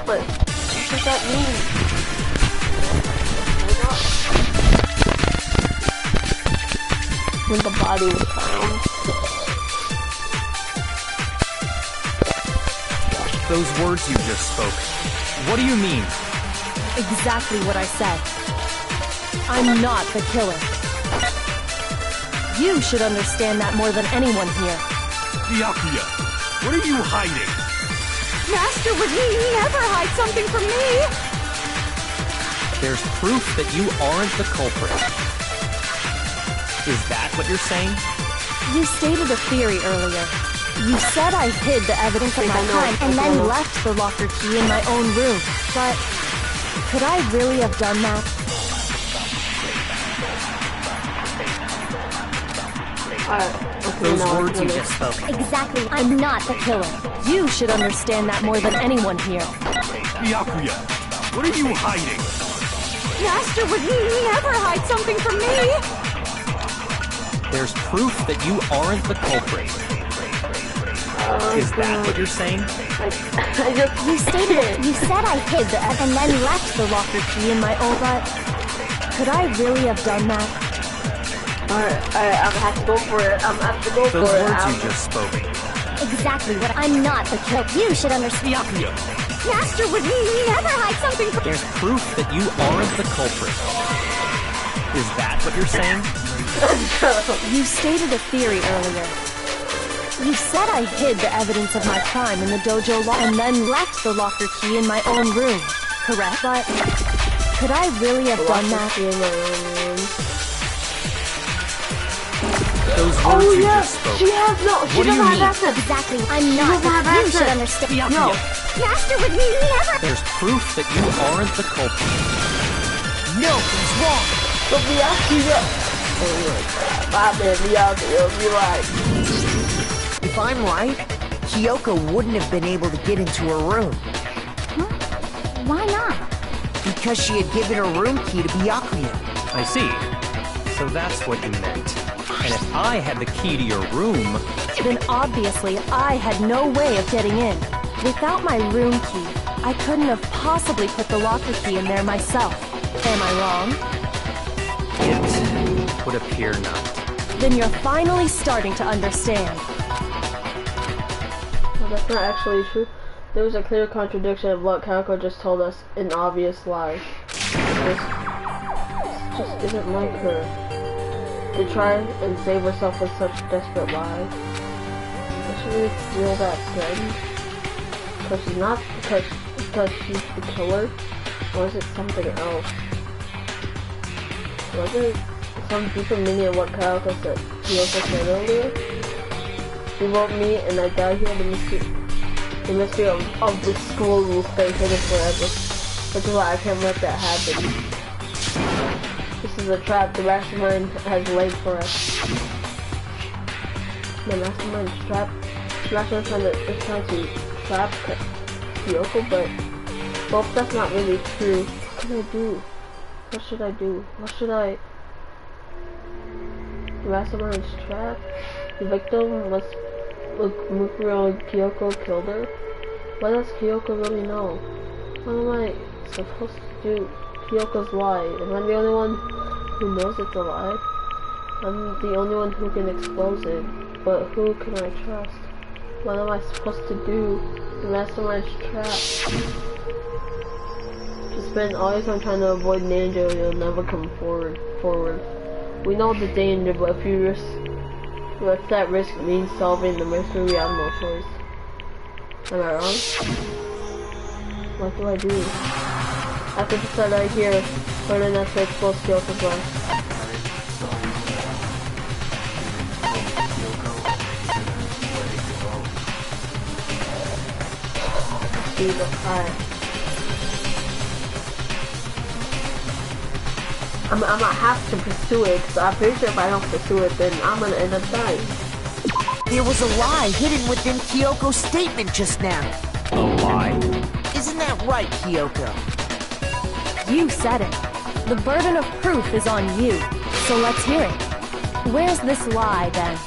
But what does that mean? When the body was found. Those words you just spoke, what do you mean? Exactly what I said. I'm not the killer. You should understand that more than anyone here. Byakuya, what are you hiding? Master would never hide something from me! There's proof that you aren't the culprit. Is that what you're saying? You stated a theory earlier. You said I hid the evidence of my crime and then left the locker key in my own room. But could I really have done that? Those words you just spoke. Exactly. I'm not the killer. You should understand that more than anyone here. Byakuya, what are you hiding? Master would never hide something from me! There's proof that you aren't the culprit. Is that what you're saying? You stated you said I hid the and then left the locker key in my own. But could I really have done that? Alright, I'm gonna have to go for it. I'm gonna have to go for it. Those words you just spoke. Exactly what I'm not the killer. You should understand. Byakuya, Master would never hide something from there's proof that you aren't the culprit. Is that what you're saying? You stated a theory earlier. You said I hid the evidence of my crime in the dojo and then left the locker key in my own room. Correct? But could I really have done that? Those words you just spoke. She has no. She doesn't have access. Exactly. I'm not. You should understand. Byakuya, Master would never. there's proof that you aren't the culprit. No, he's wrong. But Byakuya. Oh my god. My man, Byakuya be right. If I'm right, Kyoko wouldn't have been able to get into her room. Huh? Why not? Because she had given her room key to Byakuya. I see. So that's what you meant. And if I had the key to your room... Then obviously I had no way of getting in. Without my room key, I couldn't have possibly put the locker key in there myself. Am I wrong? It would appear not. Then you're finally starting to understand. Well, that's not actually true. There was a clear contradiction of what Kyoko just told us, an obvious lie. This just isn't like her. To try and save herself with such desperate lies. Does she really feel that good? Because she's the killer? Or is it something else? Was it some deeper meaning of what Kyoko said earlier? She wrote me and I died here. The mystery of the school will stay hidden forever. Which is why I can't let that happen. This is a trap the mastermind has laid for us. The mastermind's trap? The mastermind is trying to trap Kyoko, but well, if that's not really true, what can I do? What should I do? What should I... The mastermind's trap? The victim was Mukuro and Kyoko killed her? What does Kyoko really know? What am I supposed to do? Kyoko's lie. Am I the only one who knows it's a lie? I'm the only one who can expose it. But who can I trust? What am I supposed to do? The mastermind's trap. She spent all your time trying to avoid danger, you'll never come forward. We know the danger, but if you let that risk means solving the mystery, we have no choice. Am I wrong? What do I do? After the start right here, learn enough to expose Kyoko's life. I'm gonna have to pursue it, because I'm pretty sure if I don't pursue it, then I'm gonna end up dying. There was a lie hidden within Kyoko's statement just now. A lie? Isn't that right, Kyoko? You said it. The burden of proof is on you, so let's hear it. Where's this lie, then?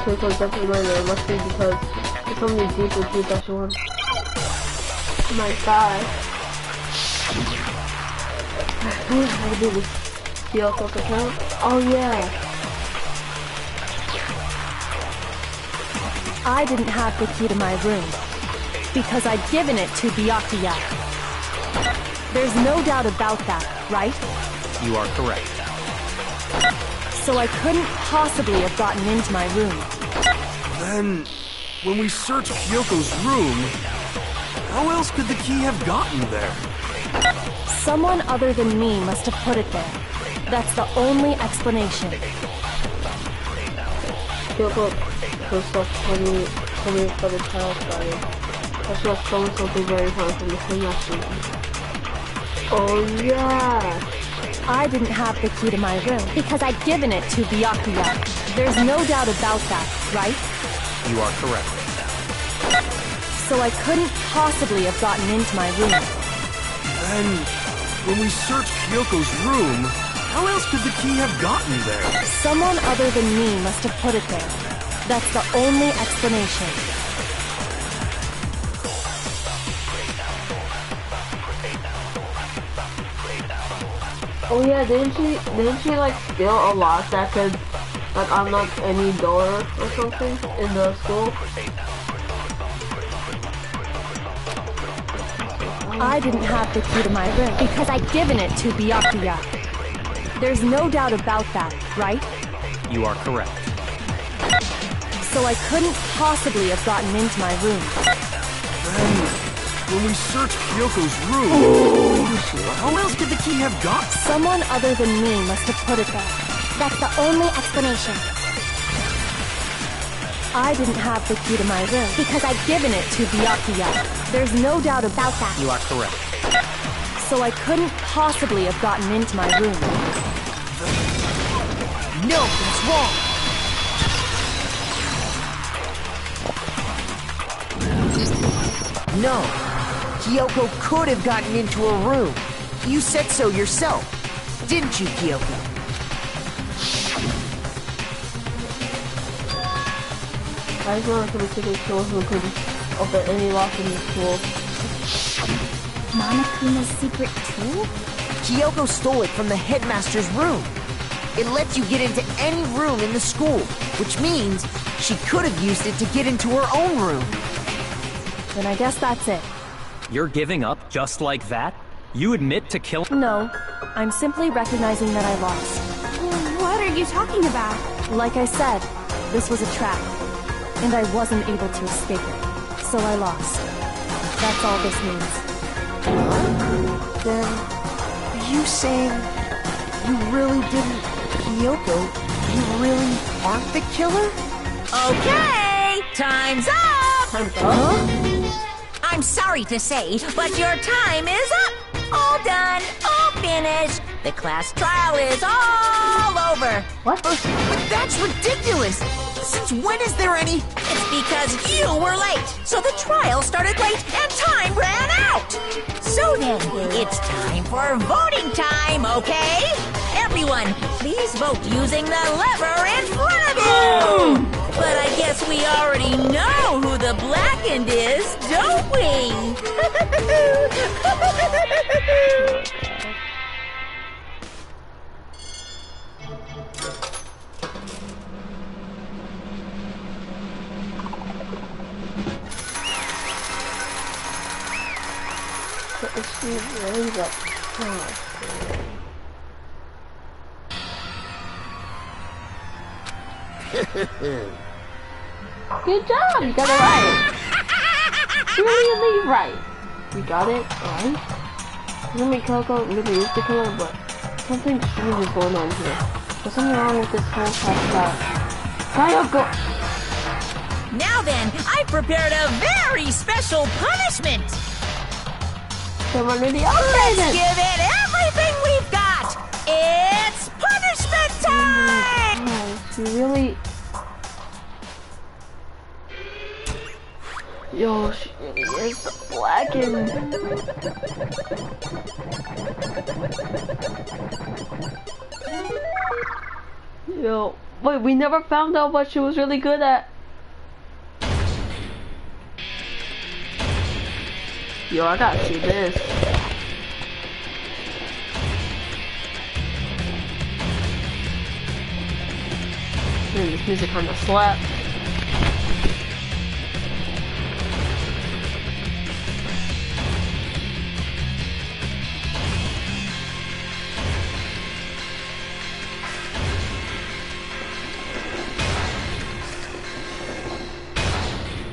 Kyoko's definitely murder. It must be because there's so many deeper truths that she wants. Oh my god. Who is going to do this? Kyoko's account? Oh yeah. I didn't have the key to my room, because I'd given it to Byakuya. There's no doubt about that, right? You are correct. So I couldn't possibly have gotten into my room. Then, when we searched Kyoko's room, how else could the key have gotten there? Someone other than me must have put it there. That's the only explanation. Kyoko herself told me for the child dying. That she has stolen something very hard from the same accident. Oh yeah! I didn't have the key to my room, because I'd given it to Byakuya. There's no doubt about that, right? You are correct. So I couldn't possibly have gotten into my room. Then, when we searched Kyoko's room, how else could the key have gotten there? Someone other than me must have put it there. That's the only explanation. Oh yeah, didn't she like steal a lock that could like unlock any door or something in the school? I didn't have the key to my room because I'd given it to Byakuya. There's no doubt about that, right? You are correct. So I couldn't possibly have gotten into my room. Then, when we searched Kyoko's room, how else could the key have gotten? Someone other than me must have put it there. That's the only explanation. I didn't have the key to my room Because I'd given it to Byakuya. There's no doubt about that. You are correct. So I couldn't possibly have gotten into my room. No, that's wrong. No. Kyoko could have gotten into her room. You said so yourself. Didn't you, Kyoko? I just wanted to be taking stores who could open any lock in the school. Monokuma's secret tool? Kyoko stole it from the headmaster's room. It lets you get into any room in the school, which means she could have used it to get into her own room. Then I guess that's it. You're giving up just like that? You admit to killing— No, I'm simply recognizing that I lost. What are you talking about? Like I said, this was a trap, and I wasn't able to escape it, so I lost. That's all this means. Then, are you saying you really didn't, Kyoko? You really aren't the killer? Okay, time's up! Time's up? I'm sorry to say, but your time is up! All done, all finished. The class trial is all over. What? But that's ridiculous! Since when is there any— It's because you were late, so the trial started late and time ran out. So then, it's time for voting time, okay? Everyone, please vote using the lever in front of you! But I guess we already know who the blackened is, don't we? She raised up. Good job, you got it right. Really right. You got it right. Let me Kyoko really is the killer, but something strange is going on here. There's something wrong with this whole class. Kyoko! Now then, I've prepared a very special punishment. Someone really Let's give it everything we've got. It's punishment time! You really... Yo, she really is blackened. Yo, wait, we never found out what she was really good at. Yo, I gotta see this. Man, this music kinda slaps.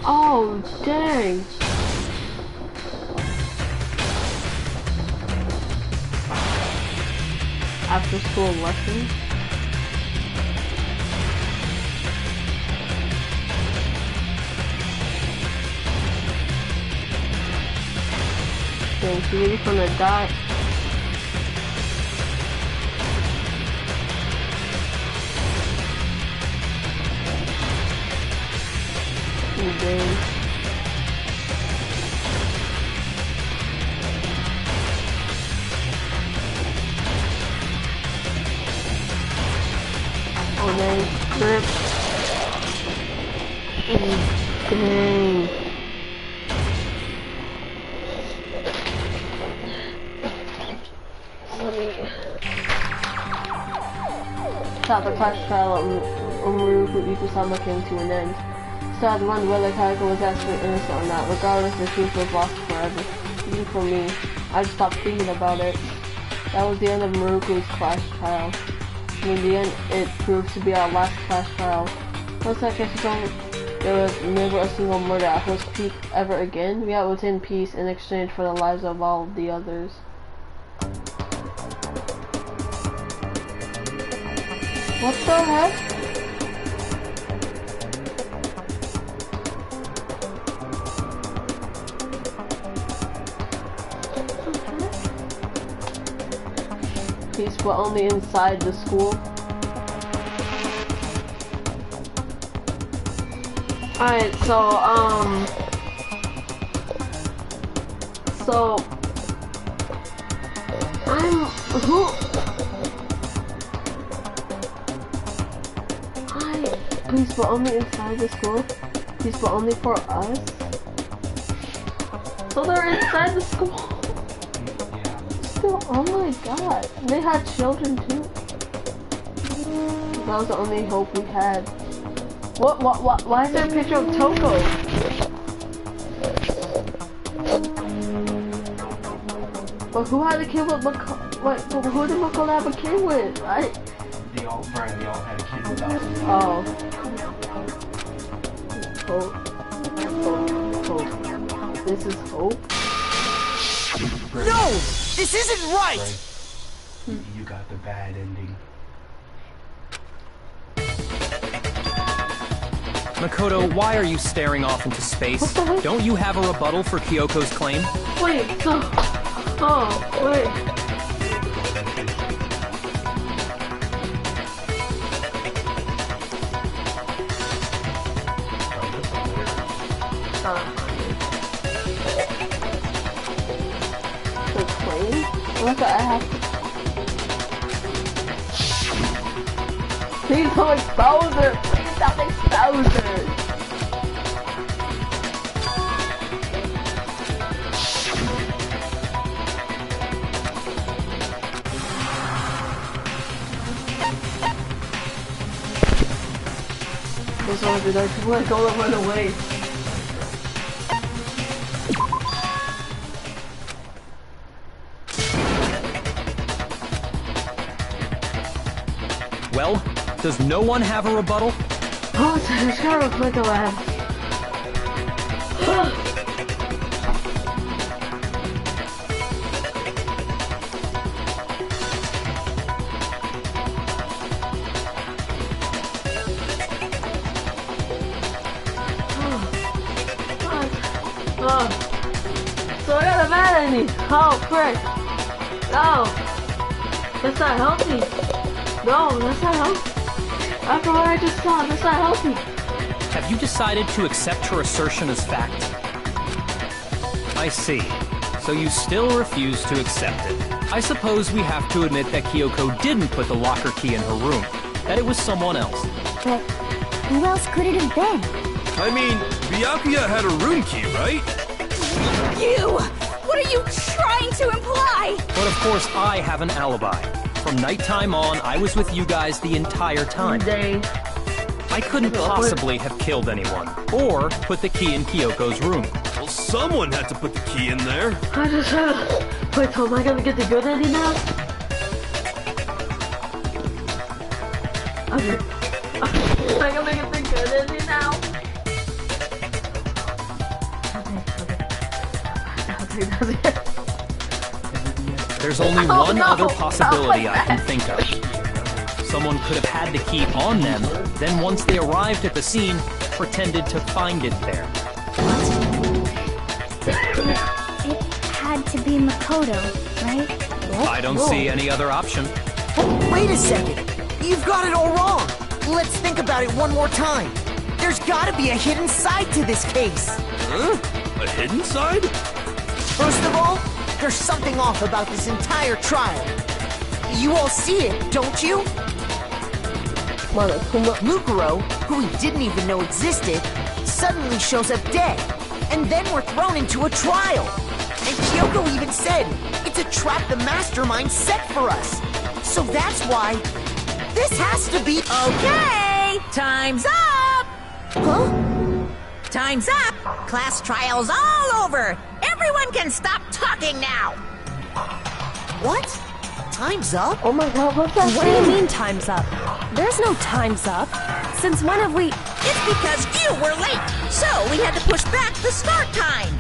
Oh, dang. After school lessons. Dang, she really gonna die. Oh, dang. Oh, dang. Grip. Oh, dang. Let me... Stop the class trial on Umaruku Ikusama came to an end. So I had to wonder whether Kayako was actually innocent or not. Regardless, the truth was lost forever. Even for me, I just stopped thinking about it. That was the end of Maruku's class trial. In the end, it proved to be our last class trial. Once that case was over, there was never a single murder at Host Peak ever again. We got within peace in exchange for the lives of all the others. What the heck? Peace, but only inside the school. Alright, so, So Please, but only inside the school? Please, but only for us? So they're inside the school? Still, oh my god. They had children too. That was the only hope we had. Why is there a picture of Toko? But who had a kid with but who did Mako have a kid with? They all had a kid without them. Oh. Hope. This is hope? No! This isn't right! You got the bad ending. Makoto, why are you staring off into space? Don't you have a rebuttal for Kyoko's claim? Wait, wait. Look, I have to... Please don't expose her! Please don't expose her! This one would be like, come on, go run away. Well, does no one have a rebuttal? Oh, there's gotta reflect a lab. So I got a bad ending. Oh, frick. No. That's not healthy. No, that's not healthy. After what I just saw, that's not healthy. Have you decided to accept her assertion as fact? I see. So you still refuse to accept it. I suppose we have to admit that Kyoko didn't put the locker key in her room. That it was someone else. But who else could it have been? I mean, Byakuya had a room key, right? You! What are you trying to imply? But of course I have an alibi. From nighttime on, I was with you guys the entire time. I couldn't possibly have killed anyone, or put the key in Kyoko's room. Well, someone had to put the key in there. I just had... Wait, so am I gonna get the good ending now? Okay. Am I gonna get the good ending now? Okay. There's only one other possibility I can think of. Someone could have had the key on them, then once they arrived at the scene, pretended to find it there. It had to be Makoto, right? I don't see any other option. Wait a second! You've got it all wrong! Let's think about it one more time. There's gotta be a hidden side to this case. Huh? A hidden side? First of all, there's something off about this entire trial. You all see it, don't you? Mukuro, who we didn't even know existed, suddenly shows up dead. And then we're thrown into a trial. And Kyoko even said, it's a trap the mastermind set for us. So that's why this has to be... Okay, time's up! Huh? Time's up! Class trial's all over! Everyone can stop talking now! What? Time's up? Oh my god, what's that? What do you mean time's up? There's no time's up. Since when have we... It's because you were late, so we had to push back the start time.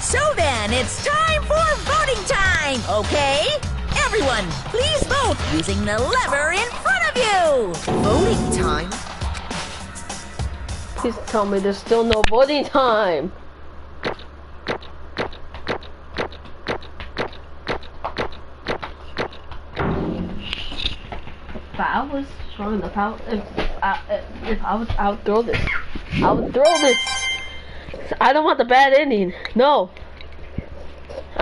So then, it's time for voting time, okay? Everyone, please vote using the lever in front of you! Voting time? Please tell me there's still no voting time. If I was strong enough, if I would throw this. I would throw this. I don't want the bad ending. No.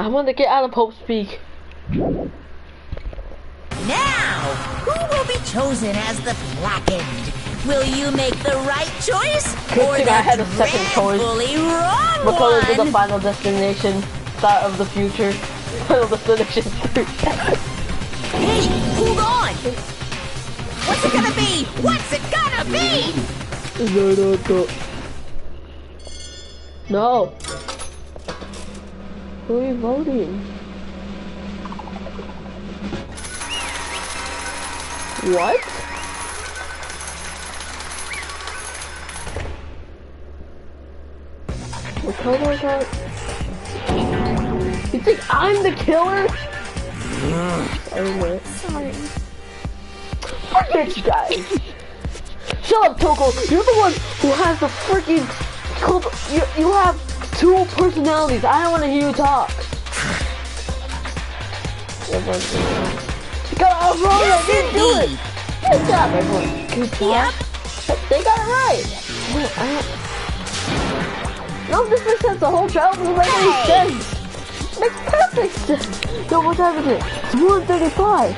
I want to get out of Pope Speak. Now, who will be chosen as the Blackened? Will you make the right choice or the I had a second choice. dreadfully wrong Because one? of the Final Destination, thought of the future. Final Destination 3. Hey, hold on! What's it gonna be? What's it gonna be? No. Who are you voting? What? What color is that? You think I'm the killer? Sorry. Forget you guys. Shut up, Toko. You're the one who has the freaking... You have 2 personalities. I don't want to hear you talk. God, I'm wrong. I didn't do it. Good job, everyone. Good job. Yep. They got it right. No, this makes sense. The whole trial doesn't make any sense. Makes perfect sense. No, what time is it? It's 1:35.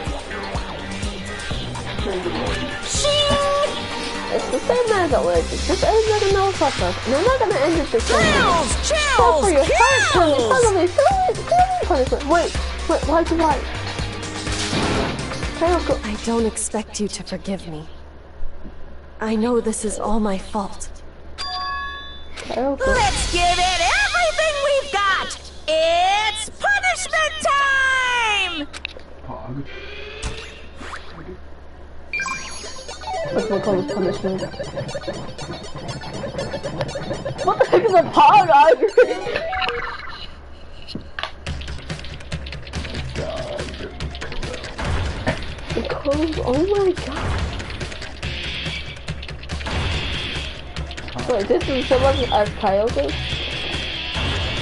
It's the same as it was. It just ends like a no process. And I'm not gonna end it this way. Stop for your first punishment. Wait, why'd you lie? I don't expect you to forgive me. I know this is all my fault. Let's give it everything we've got! It's punishment time! Pog. What's my call this punishment? What the heck is a pog? I agree. Because, oh my god. Wait, this is someone as Kyoto?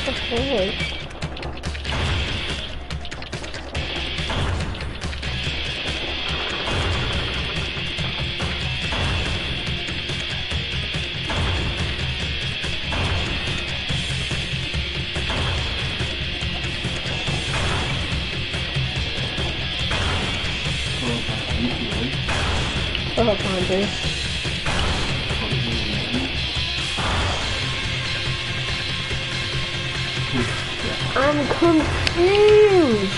Okay. Oh, Andre. I'm confused.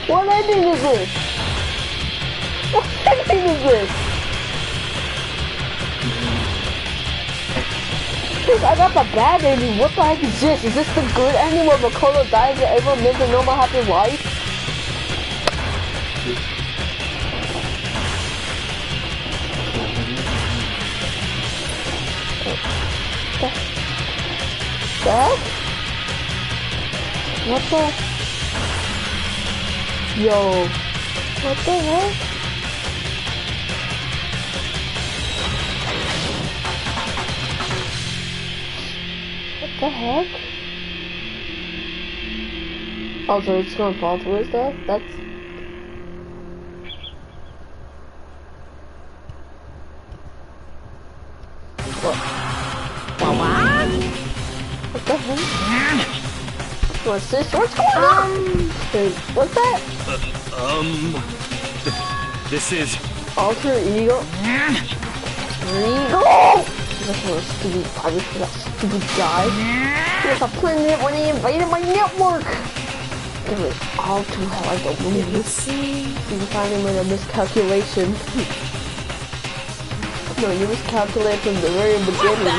What ending is this? What ending is this? I got the bad ending. What the heck is this? Is this the good ending where Makoto dies and everyone lives a normal happy life? That? What the? Yo. What the heck? What the heck? Oh, so it's gonna fall through his death? That's... What? What the heck? What's this? What's going on? Dude, what's that? This is... Alter ego? Ego? That's what a stupid virus for that stupid guy. He was a planet when he invaded my network! It was all too hard to believe. You finally made a miscalculation. No, you miscalculated from the very beginning.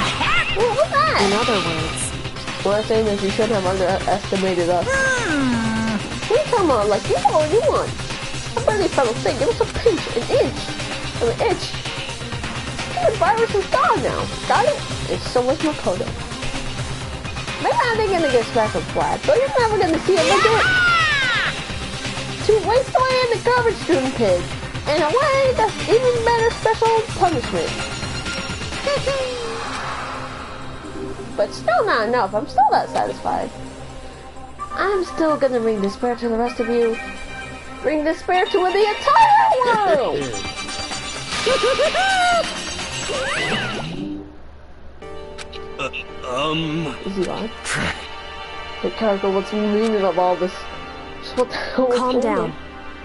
What was that? In other words, what I'm saying is you shouldn't have underestimated us. What are you talking about? Like, you know what you want. I barely fell asleep. Give us a pinch, an inch, and an itch. The virus is gone now. Got it? And so was Makoto. Maybe I ain't gonna get special flag, so you're never gonna see it. Look at it. To waste away in the garbage student pig. In a way, that's even better special punishment. But still not enough. I'm still not satisfied. I'm still gonna bring despair to the rest of you. Bring despair to the entire world! Is he on? Hey, Karaka, what's the meaning of all this? Just what the hell is Calm going down. on?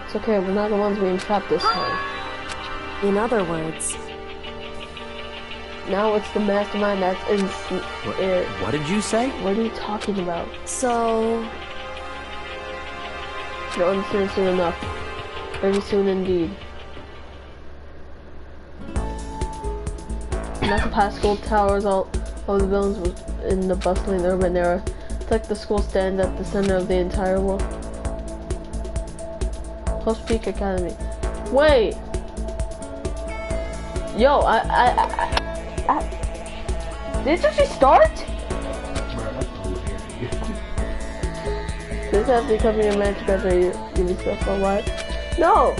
It's okay, we're not the ones being trapped this time. In other words, now it's the mastermind that's in it. What did you say? What are you talking about? so You'll understand soon enough. Very soon indeed. Not the past school towers, all of the buildings was in the bustling urban area. It's like the school stands at the center of the entire world. Post Peak Academy. Wait! Yo, did this actually start? This has to become your magic after you give yourself a what? No!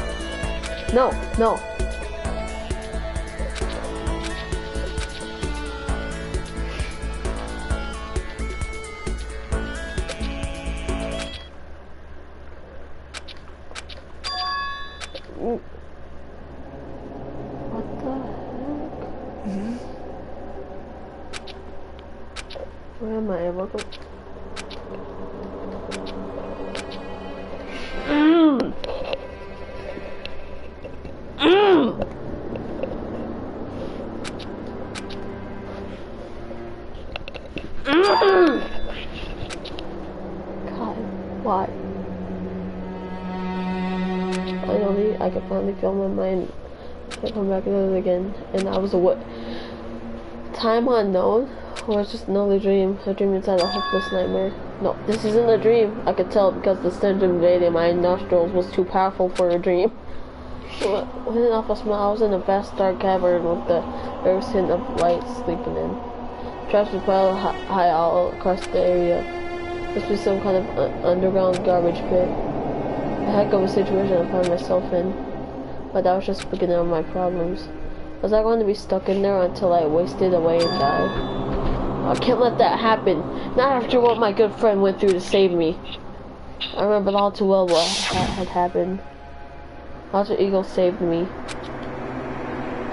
No, no. What the heck? Where am I? Welcome. God, why? Finally, I could finally feel my mind come back into it again, and I was what? Time unknown, or it's just another dream? A dream inside a hopeless nightmare. No, this isn't a dream. I could tell because the stench invading my nostrils was too powerful for a dream. With an awful smell, I was in a vast dark cavern with the first hint of light sleeping in. Trash was piled high all across the area. This was some kind of underground garbage pit. A heck of a situation I found myself in. But that was just the beginning of my problems. Was I going to be stuck in there until I wasted away and died? I can't let that happen. Not after what my good friend went through to save me. I remembered all too well what had happened. Alter Ego saved me.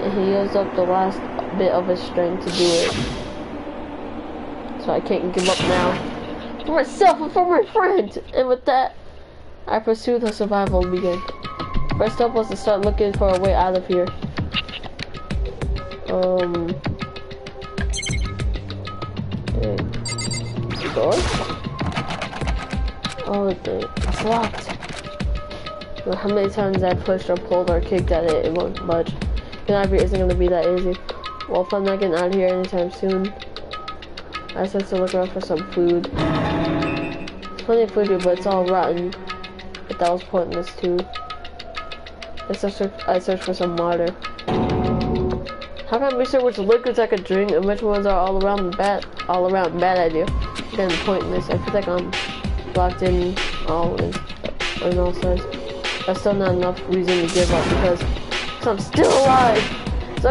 And he used up the last bit of his strength to do it. So I can't give up now. For myself and for my friend! And with that, I pursued her survival began. First up was to start looking for a way out of here. The door? Oh, it's locked. Well, how many times I pushed or pulled or kicked at it, it won't budge. Getting out of here isn't gonna be that easy. Well, if I'm not getting out of here anytime soon, I decided to look around for some food. There's plenty of food here, but it's all rotten. But that was pointless too. I searched for some water. How can I be sure which liquids I could drink and which ones are all around bad idea? Again, pointless. I feel like I'm locked in all sides. That's still not enough reason to give up because I'm still alive. As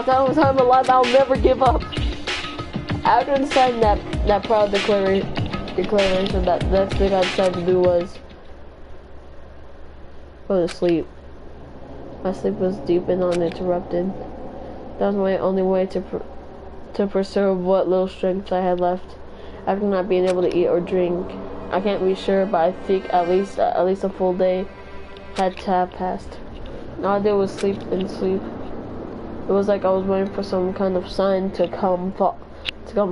long as I'm alive, I'll never give up. After deciding that proud declaration, that the next thing I decided to do was go to sleep. My sleep was deep and uninterrupted. That was my only way to preserve what little strength I had left after not being able to eat or drink. I can't be sure, but I think at least a full day had to have passed. All I did was sleep and sleep. It was like I was waiting for some kind of sign to come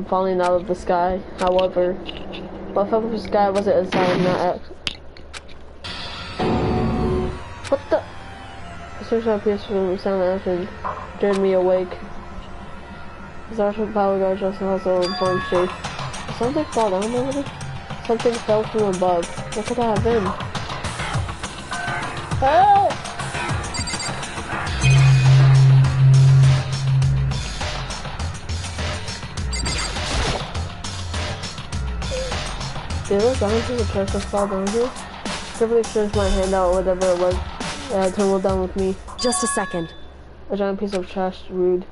falling out of the sky. However, what fell from the sky wasn't a sign, not what the? I searched my PS from the sound and turned me awake. His artificial power guard just also informed shape. Did something fall down over there? Something fell from above. What could that have been? Help! Did those diamonds in the chest just fall down here? Carefully stretched my hand out, whatever it was. It tumbled down with me. Just a second. A giant piece of trash, rude.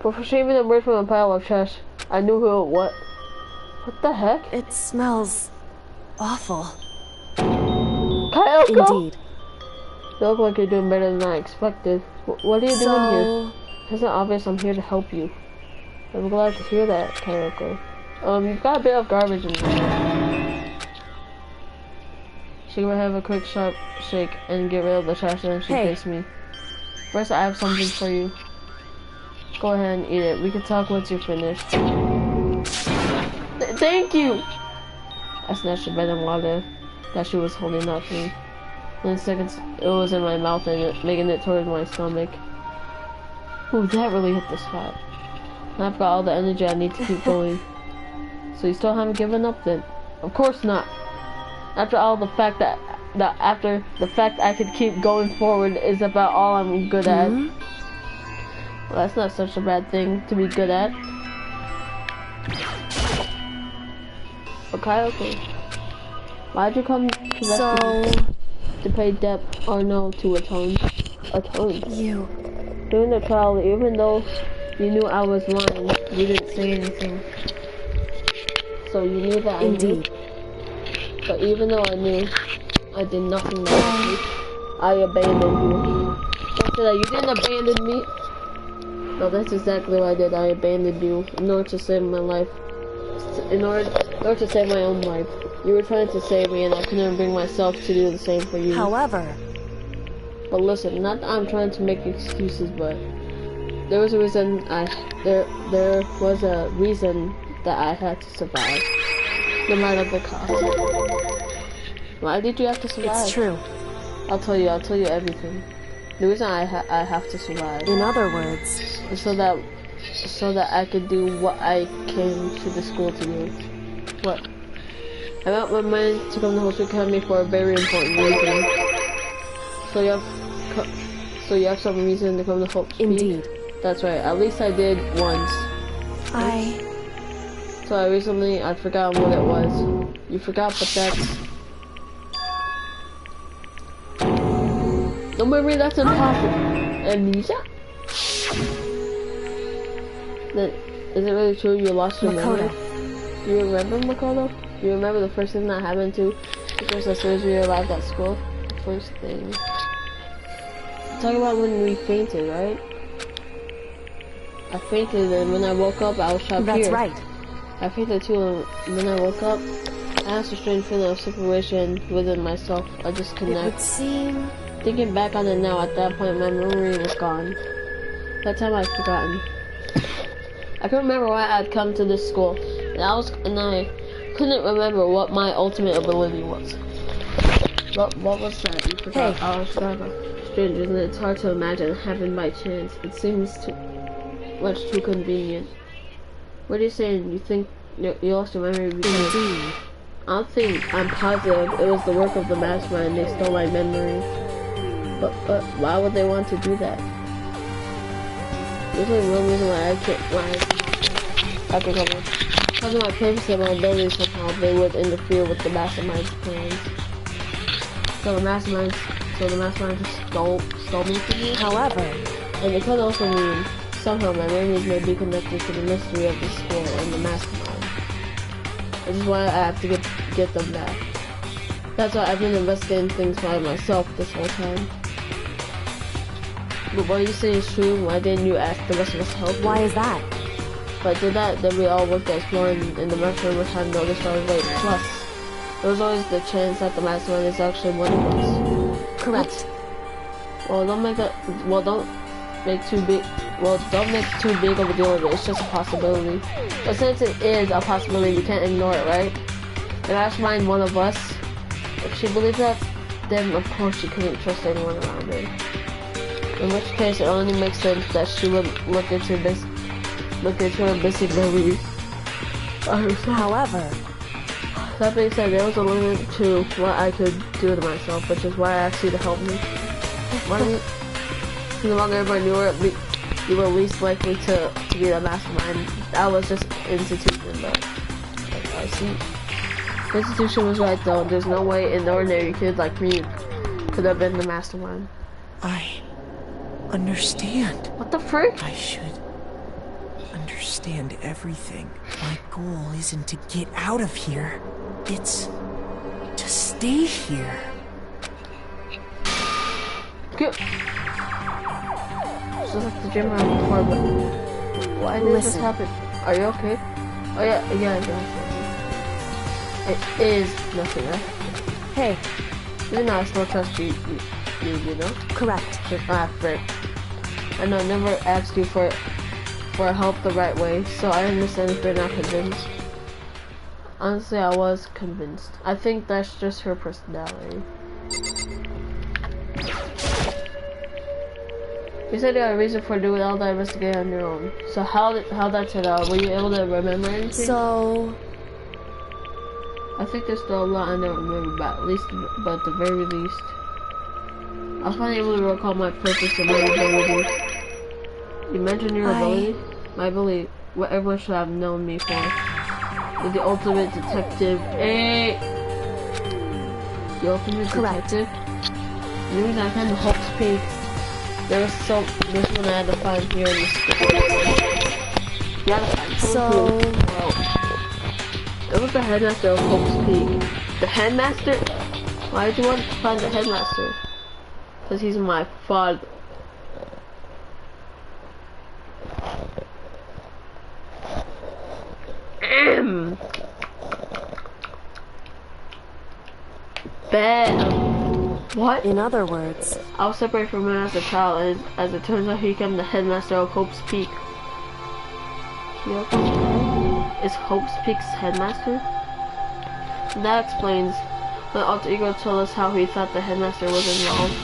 But for shaving emerged from a pile of trash, I knew who it was. What the heck? It smells awful. Kyoko! Indeed. You look like you're doing better than I expected. What are you doing here? It's not obvious I'm here to help you. I'm glad to hear that, Kayoko. You've got a bit of garbage in there. She would have a quick sharp shake and get rid of the trash, and then she faced me. First, I have something for you. Go ahead and eat it. We can talk once you're finished. Thank you! I snatched the bread and water that she was holding out to me. In seconds, it was in my mouth and making it towards my stomach. Ooh, that really hit the spot. And I've got all the energy I need to keep going. So you still haven't given up then? Of course not. After all, the fact that I could keep going forward is about all I'm good at. Well, that's not such a bad thing to be good at. Okay. Why'd you come to to pay debt or no to atone? You. During the trial, even though you knew I was lying, you didn't say anything. So you knew that I knew. But even though I knew, I did nothing about you. I abandoned you. Don't say that you didn't abandon me. No, that's exactly what I did. I abandoned you in order to save my life. In order to save my own life. You were trying to save me, and I couldn't bring myself to do the same for you. However. But listen, not that I'm trying to make excuses, but there was a reason there was a reason that I had to survive, no matter the cost. Why did you have to survive? It's true. I'll tell you everything. The reason I have to survive. In other words, is so that I could do what I came to the school to do. What? I got my mind to come to Host Academy for a very important reason. So you have some reason to come to Hope Speak? Indeed. That's right. At least I did once. So I forgot what it was. You forgot, but that's... Don't worry, that's impossible. Amnesia? Is it really true you lost your memory? Do you remember, Makoto? Do you remember the first thing that happened to you as soon as we arrived at school? The first thing. Talk about when we fainted, right? I fainted, and when I woke up, I was trapped here. That's right. I fainted too, and when I woke up, I had a strange feeling of separation within myself, a disconnect. It would seem... Thinking back on it now, at that point, my memory was gone. That time I'd forgotten. I couldn't remember why I'd come to this school, and I couldn't remember what my ultimate ability was. What was that? You forgot. I was strange, isn't it? It's hard to imagine having by chance. It seems much too convenient. What are you saying? You think you lost your memory because... Indeed. I'm positive it was the work of the mastermind. They stole my memory. But why would they want to do that? There's only one reason why I could come in. Because of my purpose and my ability, somehow they would interfere with the mastermind's plans. So the mastermind just stole me from you. However, and it could also mean somehow my memories may be connected to the mystery of the school and the mastermind. Which is why I have to get them back. That's why I've been investigating things by myself this whole time. But what you say is true. Why didn't you ask the rest of us help? Why is that? If I did that, then we all worked as one, and the mastermind would have noticed our weight. Plus, there was always the chance that the mastermind is actually one of us. Correct. Well, don't make too big of a deal of it. It's just a possibility. But since it is a possibility, we can't ignore it, right? The mastermind one of us. If she believed that, then of course she couldn't trust anyone around her. In which case, it only makes sense that she would look into her missing memory by herself. However, that being said, there was a limit to what I could do to myself, which is why I asked you to help me. The longer everybody knew her, you were least likely to be the mastermind. I was just institution, but I see. The institution was right though. There's no way an ordinary kid like me could have been the mastermind. I understand. What the frick? I should understand everything. My goal isn't to get out of here. It's to stay here. Good. So like the gym around before, but Why did this happen? Are you okay? Oh yeah. It is nothing, right? Hey. You know I still trust you know? Correct. Right. I know I never asked you for help the right way, so I understand if you're not convinced. Honestly, I was convinced. I think that's just her personality. You said you had a reason for doing all the investigating on your own. So how that turned out? Were you able to remember anything? So... I think there's still a lot I don't remember, but at the very least, I was finally able to recall my purpose and my ability. You mentioned your ability? My ability, what everyone should have known me for. You're the ultimate detective. Hey! The ultimate detective? The reason I found the Hawk's Peak, there's one I had to find here in the school. You had to find someone it was the headmaster of Hope's Peak. The headmaster? Why did you want to find the headmaster? Because he's my father. What? In other words, I was separated from him as a child, and as it turns out, he became the headmaster of Hope's Peak. Is Hope's Peak's headmaster? That explains. My alter ego told us how he thought the headmaster was involved.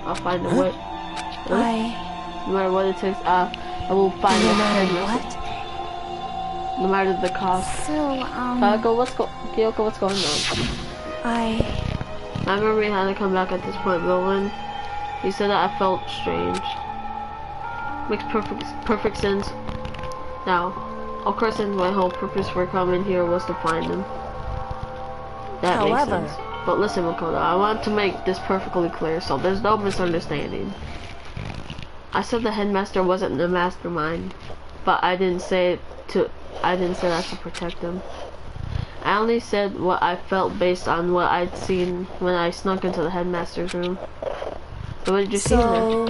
I'll find a way. No matter what it takes, I will find the headmaster. No matter the cost. Kyoko, what's going on? I remember we had to come back at this point, but when he said that, I felt strange. Makes perfect sense now. Of course, since my whole purpose for coming here was to find him. That makes sense. But listen, Makoto, I want to make this perfectly clear so there's no misunderstanding. I said the headmaster wasn't the mastermind, but I didn't say that to protect him. I only said what I felt based on what I'd seen when I snuck into the headmaster's room. So what did you see in there?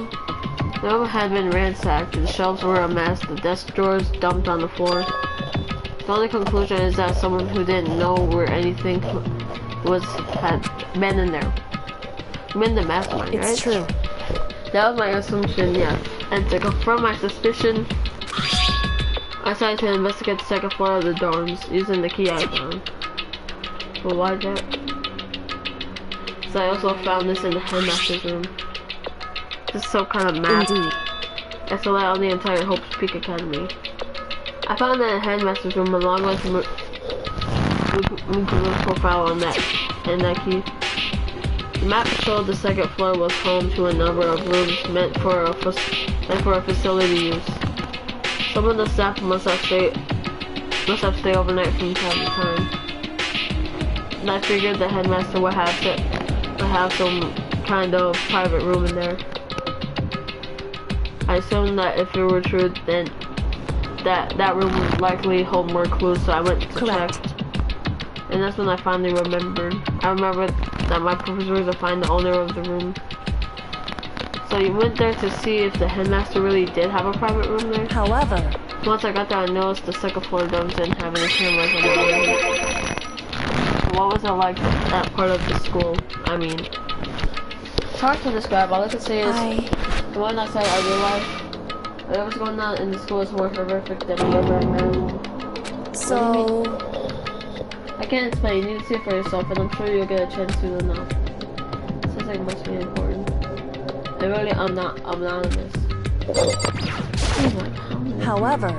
The room had been ransacked, the shelves were a mess, the desk drawers dumped on the floor. The only conclusion is that someone who didn't know where anything had been in there. You mean the mastermind, right? It's true. That was my assumption, yeah. And to confirm my suspicion, I decided to investigate the second floor of the dorms using the key I found. Well, why that? So I also found this in the headmaster's room. This is some kind of map. Indeed. It's a light on the entire Hope's Peak Academy. I found that in the headmaster's room along with Mukuru's profile on that key. The map showed the second floor was home to a number of rooms meant for a facility use. Some of the staff must have stayed overnight from time to time. And I figured the headmaster would have some kind of private room in there. I assumed that if it were true, then that room would likely hold more clues, so I went to check. And that's when I finally remembered. I remembered that my purpose was to find the owner of the room. So you went there to see if the headmaster really did have a private room there? However, once I got there, I noticed the second floor dorms didn't have any cameras on the other. What was it like that part of the school? I mean, it's hard to describe. All I can say is the one outside I realized whatever's going on in the school is more horrific than we ever imagined. So I can't explain. You need to see it for yourself, and I'm sure you'll get a chance soon enough. Sounds like it must be important. And really, I'm not anonymous. However,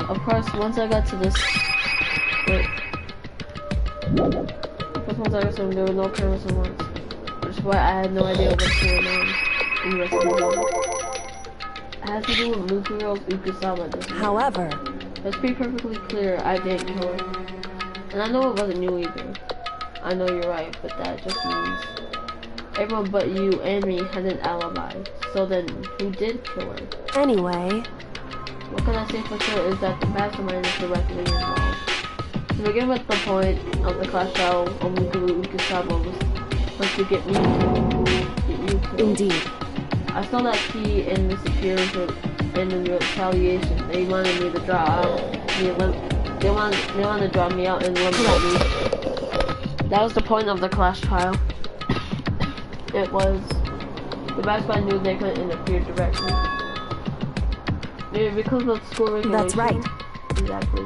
of course, once I got to this, once I got to there were no cameras in once, which is why I had no idea what was going on in the rest of the room. It has to do with Mukuro's Ukusama, doesn't it? However, let's be perfectly clear, I didn't kill her. And I know it wasn't you either. I know you're right, but that just means everyone but you and me had an alibi. So then, who did kill her? Anyway, what can I say for sure is that the mastermind is directly involved. To begin with, the point of the class trial of Mukuru Ukusama was to get me killed. Indeed. I I stole that key in this appearance and in retaliation, they wanted me to draw out. They wanted to draw me out and eliminate me. That was the point of the class trial. It was. The basketball knew they couldn't interfere directly. Maybe because of school regulations. That's right. Exactly.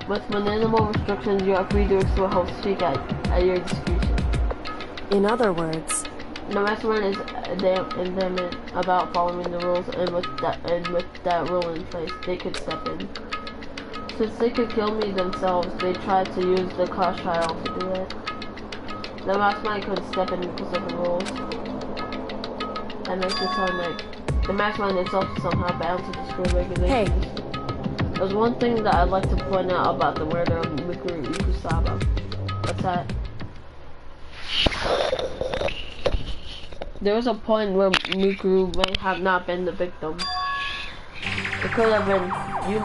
With minimal restrictions, you are free to explore how to speak at your discretion. In other words, the mastermind is adamant about following the rules, and with that rule in place, they could step in. Since they could kill me themselves, they tried to use the class trial to do it. The mastermind couldn't step in because of the rules. That makes it sound like the mastermind itself is somehow bound to the school regulations. Hey. There's one thing that I'd like to point out about the murder of Mikuru Ikusaba. What's that? There was a point where Mikuru may have not been the victim. It could have been you.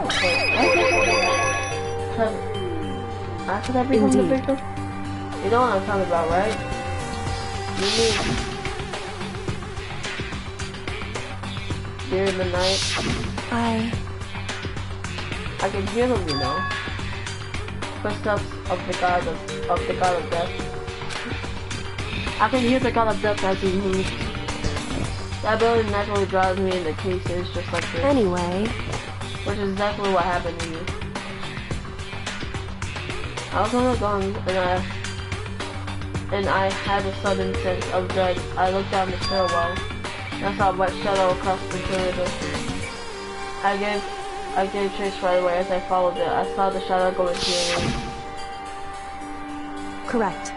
Could I become the victim? You know what I'm talking about, right? You mean during the night? I can hear them, you know. Footsteps of the god of death. I can hear the god of death as he moves. That ability naturally draws me into cases just like this. Anyway. Which is exactly what happened to you. I was on the gun and I had a sudden sense of dread. I looked down the stairwell and I saw a white shadow across the corridor. I gave chase right away. As I followed it, I saw the shadow go into your room. Correct.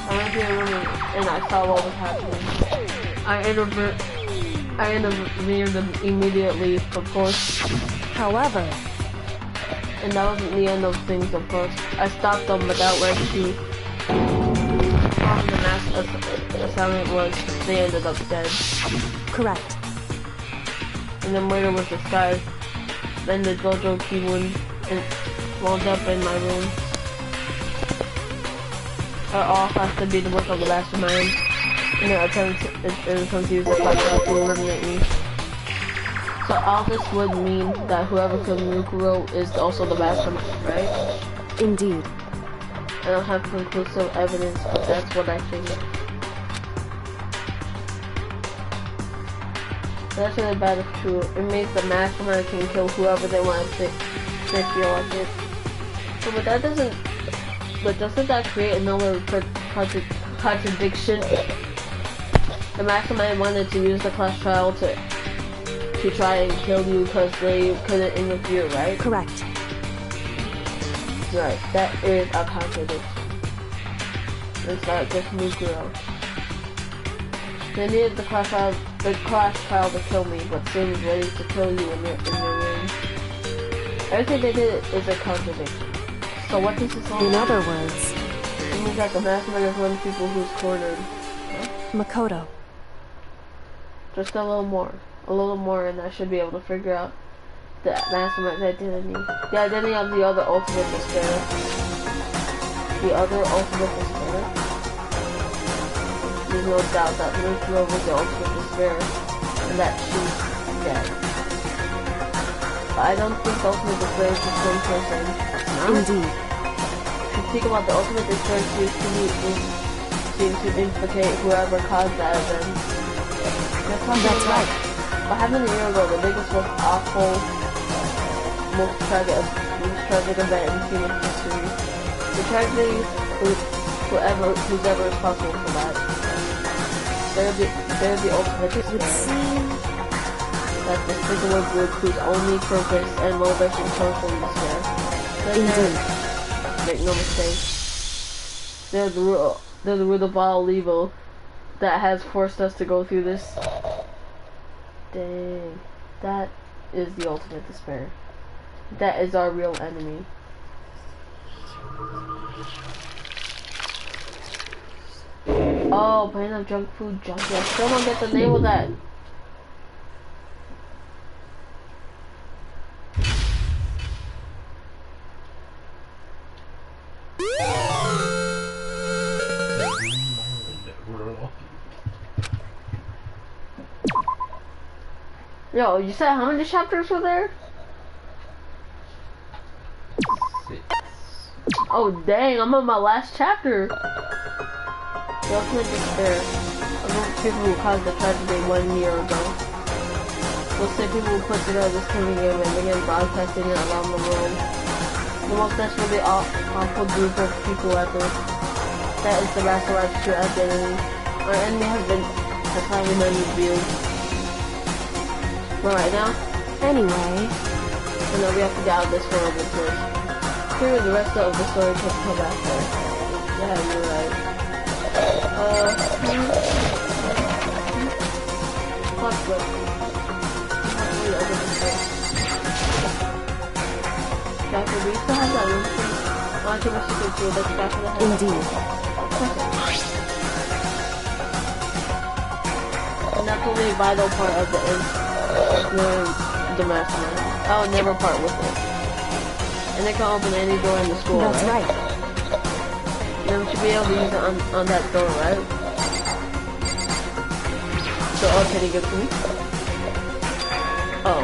I went to your room and I saw what was happening. I intervened immediately, of course. However, and that wasn't the end of things, of course. I stopped them without where to. The mass assignment was, they ended up dead. Correct. And the murder was disguised. Then the dojo key wound wound up in my room. It all has to be the work of the mastermind. In an attempt to use the flashlight to eliminate me. So all this would mean that whoever killed Mukuro is also the mastermind, right? Indeed. I don't have conclusive evidence, but that's what I think. That's really bad if true. It means the mastermind can kill whoever they want if they feel like it. So, but doesn't that create another contradiction? The mastermind wanted to use the class trial to try and kill you because they couldn't interfere, right? Correct. Right, that is a contradiction. It's not just Mukuro. They needed the class trial to kill me, but seems ready to kill you in your room. Everything they did is a contradiction. So what does this all mean? In other words, it means that the mastermind is one of the people who's cornered. Huh? Makoto. Just a little more, and I should be able to figure out the mastermind's identity. The identity of the other ultimate despair. The other ultimate despair. There's no doubt that Mukuro was the ultimate despair, and that she's dead. But I don't think the ultimate despair is the same person. No? Indeed. If you think about the ultimate despair seems to implicate whoever caused that event. That's right. What happened a year ago, the biggest, most awful, most tragic event in human history. The tragedy, who's ever responsible for that. They're the ultimate despair. It would seem that the singular group whose only purpose and motivation comes from despair. indeed. Make no mistake. They're the root of all evil that has forced us to go through this. Dang. That is the ultimate despair. That is our real enemy. Oh, Planet of Junk Food Junkie. I still don't get the name of that. Yo, you said how many chapters were there? 6. Oh dang, I'm on my last chapter. The ultimate despair. A group of people who caused the tragedy 1 year ago. We'll say people who put together this TV game and began broadcasting it around the world. The most desperately awful group of people ever. That is the Rastalite's true identity. Our enemy has finally been revealed. But right now, Anyway, I know we have to get out of this horrible place. Here, the rest of the story can come after. Yeah, you're right. Clock flip. Doctor, we still have that room. I think we should do this back of the head. indeed. And that's only a vital part of the mastermind. I will never part with it. And it can open any door in the school, That's right. Then we should be able to use it on that door, right? So, oh, can you give it to me? Oh.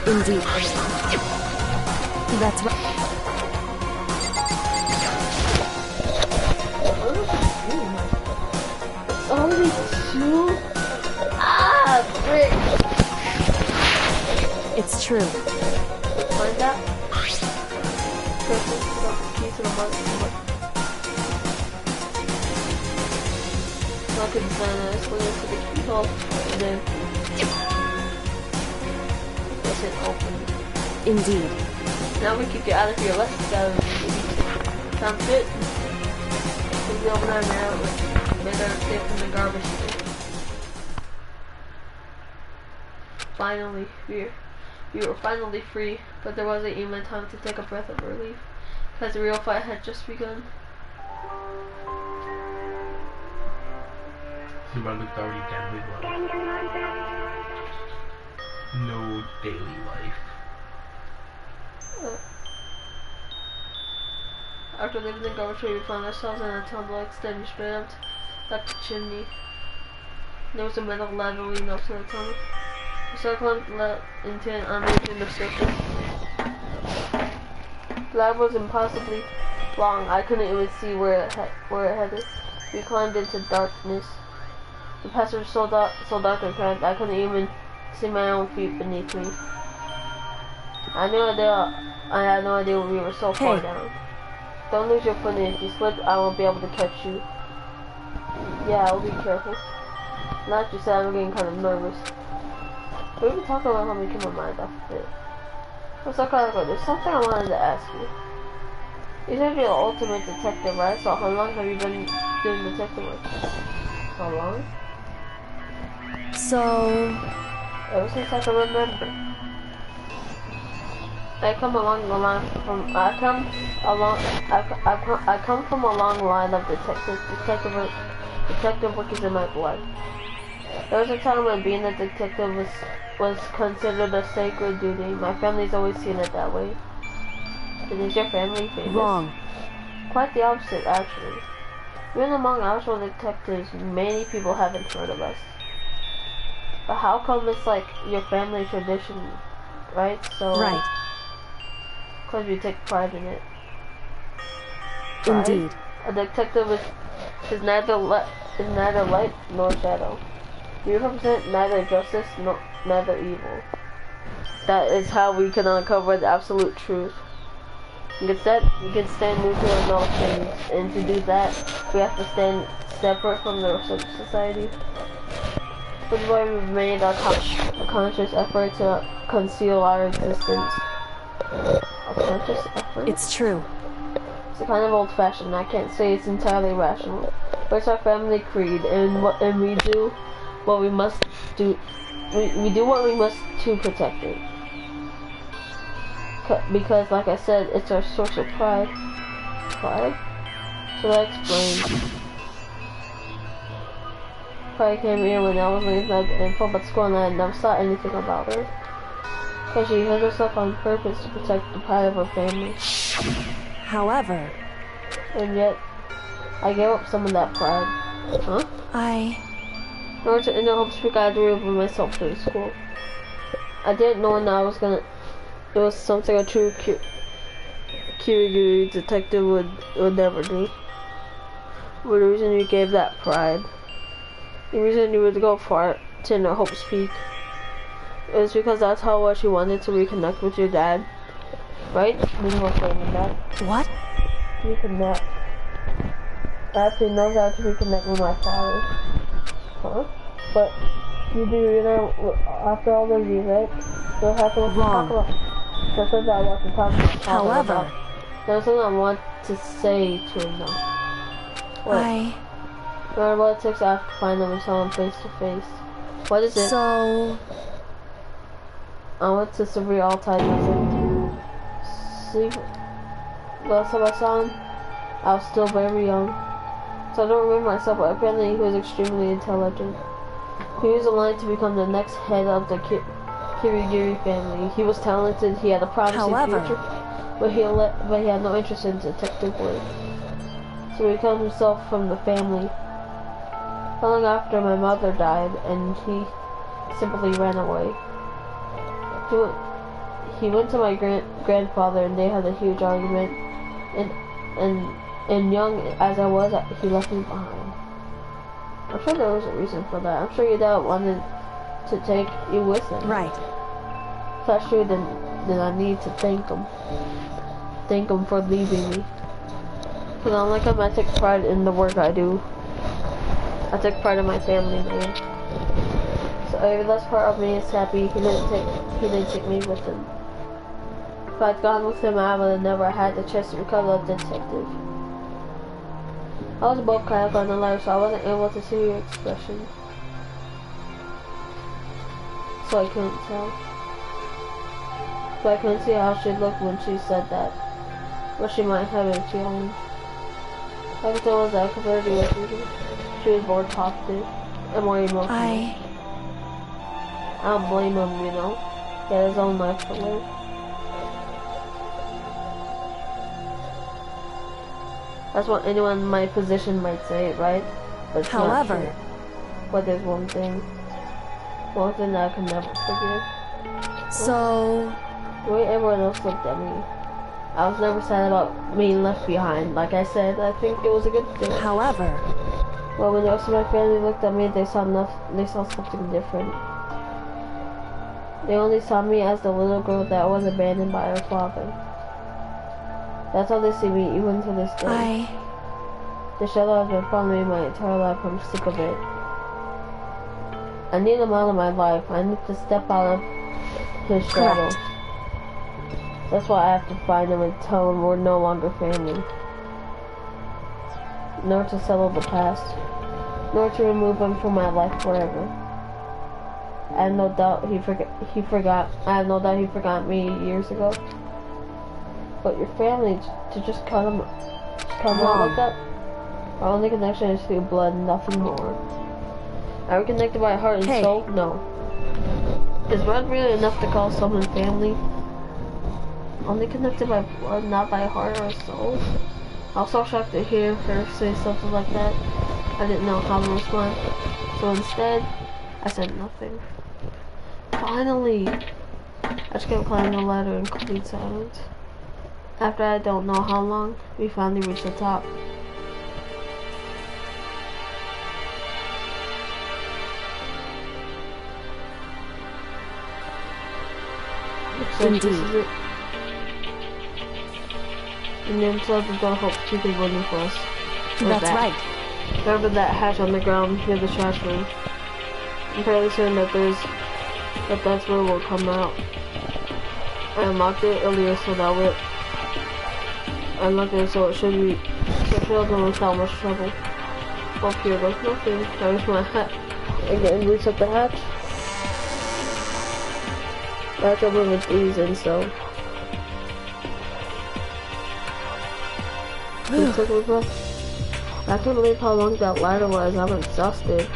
Indeed. That's right. Only 2? Ah, frick! It's true. Find that? Press the key to the button. So I can design this, put it to the keyhole, and then press it open. Indeed. Now we can get out of here. Let's go. Sounds good. We'll be over there now. Made our escape from the garbage chute. Finally, we were finally free, but there wasn't even time to take a breath of relief, because the real fight had just begun. See, my looked already deadly life. No daily life. After leaving the garbage chute, we found ourselves in a tunnel extending straight up the chimney. There was a metal ladder leading up to the tunnel. The circle led into an uneven surface. The ladder was impossibly long. I couldn't even see where it headed. We climbed into darkness. The passage was so dark and cramped, I couldn't even see my own feet beneath me. I had no idea we were so far down. Don't lose your footing. If you slip, I won't be able to catch you. Yeah, I'll be careful. Not just that, I'm getting kind of nervous. We've been talking about how we keep my mind off of it. What's up, Calico? There's something I wanted to ask you. You said you're the ultimate detective, right? So how long have you been doing detective work? How long? So... ever since I can remember. I come from a long line of detectives. Detective work is in my blood. There was a time when being a detective was considered a sacred duty. My family's always seen it that way. And is your family famous? Wrong. Quite the opposite, actually. Even among actual detectives, many people haven't heard of us. But how come it's like your family tradition, right? So. Right. Because we take pride in it. Right? Indeed. A detective is neither light nor shadow. We represent neither justice nor neither evil. That is how we can uncover the absolute truth. We can stand neutral in all things, and to do that, we have to stand separate from the rest of society. Which is why we've made a conscious effort to conceal our existence. A conscious effort? It's true. It's kind of old-fashioned. I can't say it's entirely rational, but it's our family creed, and we do what we must do. We do what we must to protect it. Because, like I said, it's our source of pride. Pride? So that explains. Pride came here when I was leaving the info about school, and I never saw anything about her. Because she hid herself on purpose to protect the pride of her family. However... and yet, I gave up some of that pride. Huh? In order to end the hopes I had to remove myself to the school. I didn't know that I was gonna. It was something a true Kirigiri detective would never do. But the reason you gave that pride, the reason you would go far to Hope's Peak, is because that's how much you wanted to reconnect with your dad, right? There's more fun than that. What? Reconnect. I actually know how to reconnect with my father. Huh? But you do, you know, after all those years, right? You'll have to talk about. That's something I want to talk about. However, there's something I want to say to him now. What? No matter what it takes, I have to find him and tell him face to face. What is it? So I went to Sabri all time sleep. Last time I saw him, I was still very young. So I don't remember myself, but apparently he was extremely intelligent. He was aligned to become the next head of the Kirigiri family. He was talented, he had a promising future, but he had no interest in detective work. So he cut himself from the family. Not long after my mother died, and he simply ran away. He went to my grandfather, and they had a huge argument. And young as I was, he left me behind. I'm sure there was a reason for that. I'm sure your dad wanted to take you with him. Right. If that's true, then I need to thank him. Thank him for leaving me. Because unlike him, I take pride in the work I do. I take pride in my family name. So every last part of me is happy he didn't take me with him. If I'd gone with him, I would have never had the chance to become a detective. I was both kind of on the life, so I wasn't able to see your expression. So I couldn't tell. So I couldn't see how she looked when she said that. But she might have been feeling. Everything was that compared to what she was more talkative and more emotional. I don't blame him, you know. He had his own life to live. That's what anyone in my position might say, right? But it's not true. But there's one thing that I can never forgive. So the way everyone else looked at me, I was never sad about being left behind. Like I said, I think it was a good thing. However, well, when the rest of my family looked at me, they saw something different. They only saw me as the little girl that was abandoned by her father. That's how they see me, even to this day. The shadow has been following me my entire life. I'm sick of it. I need him out of my life. I need to step out of his shadow. That's why I have to find him and tell him we're no longer family. Nor to settle the past. Nor to remove him from my life forever. I have no doubt he forgot. I have no doubt he forgot me years ago. But your family, to just cut him out like that, our only connection is through blood, nothing more. Are we connected by heart and soul? No. Is blood really enough to call someone family? Only connected by blood, not by heart or soul? I was so shocked to hear her say something like that. I didn't know how to respond. So instead, I said nothing. Finally! I just kept climbing the ladder in complete silence. After I don't know how long, we finally reached the top. Looks like this is it. And then inside the door, Hope's Peak is waiting for us. That's right. Remember that hatch on the ground near the trash room? I'm fairly certain that that's where we'll come out. I unlocked it earlier so that way. I unlocked it so it should open without much trouble. Up here goes nothing. I wish my hat again reach up the hatch. The hatch opened with ease and so. I can't believe how long that ladder was. I'm exhausted.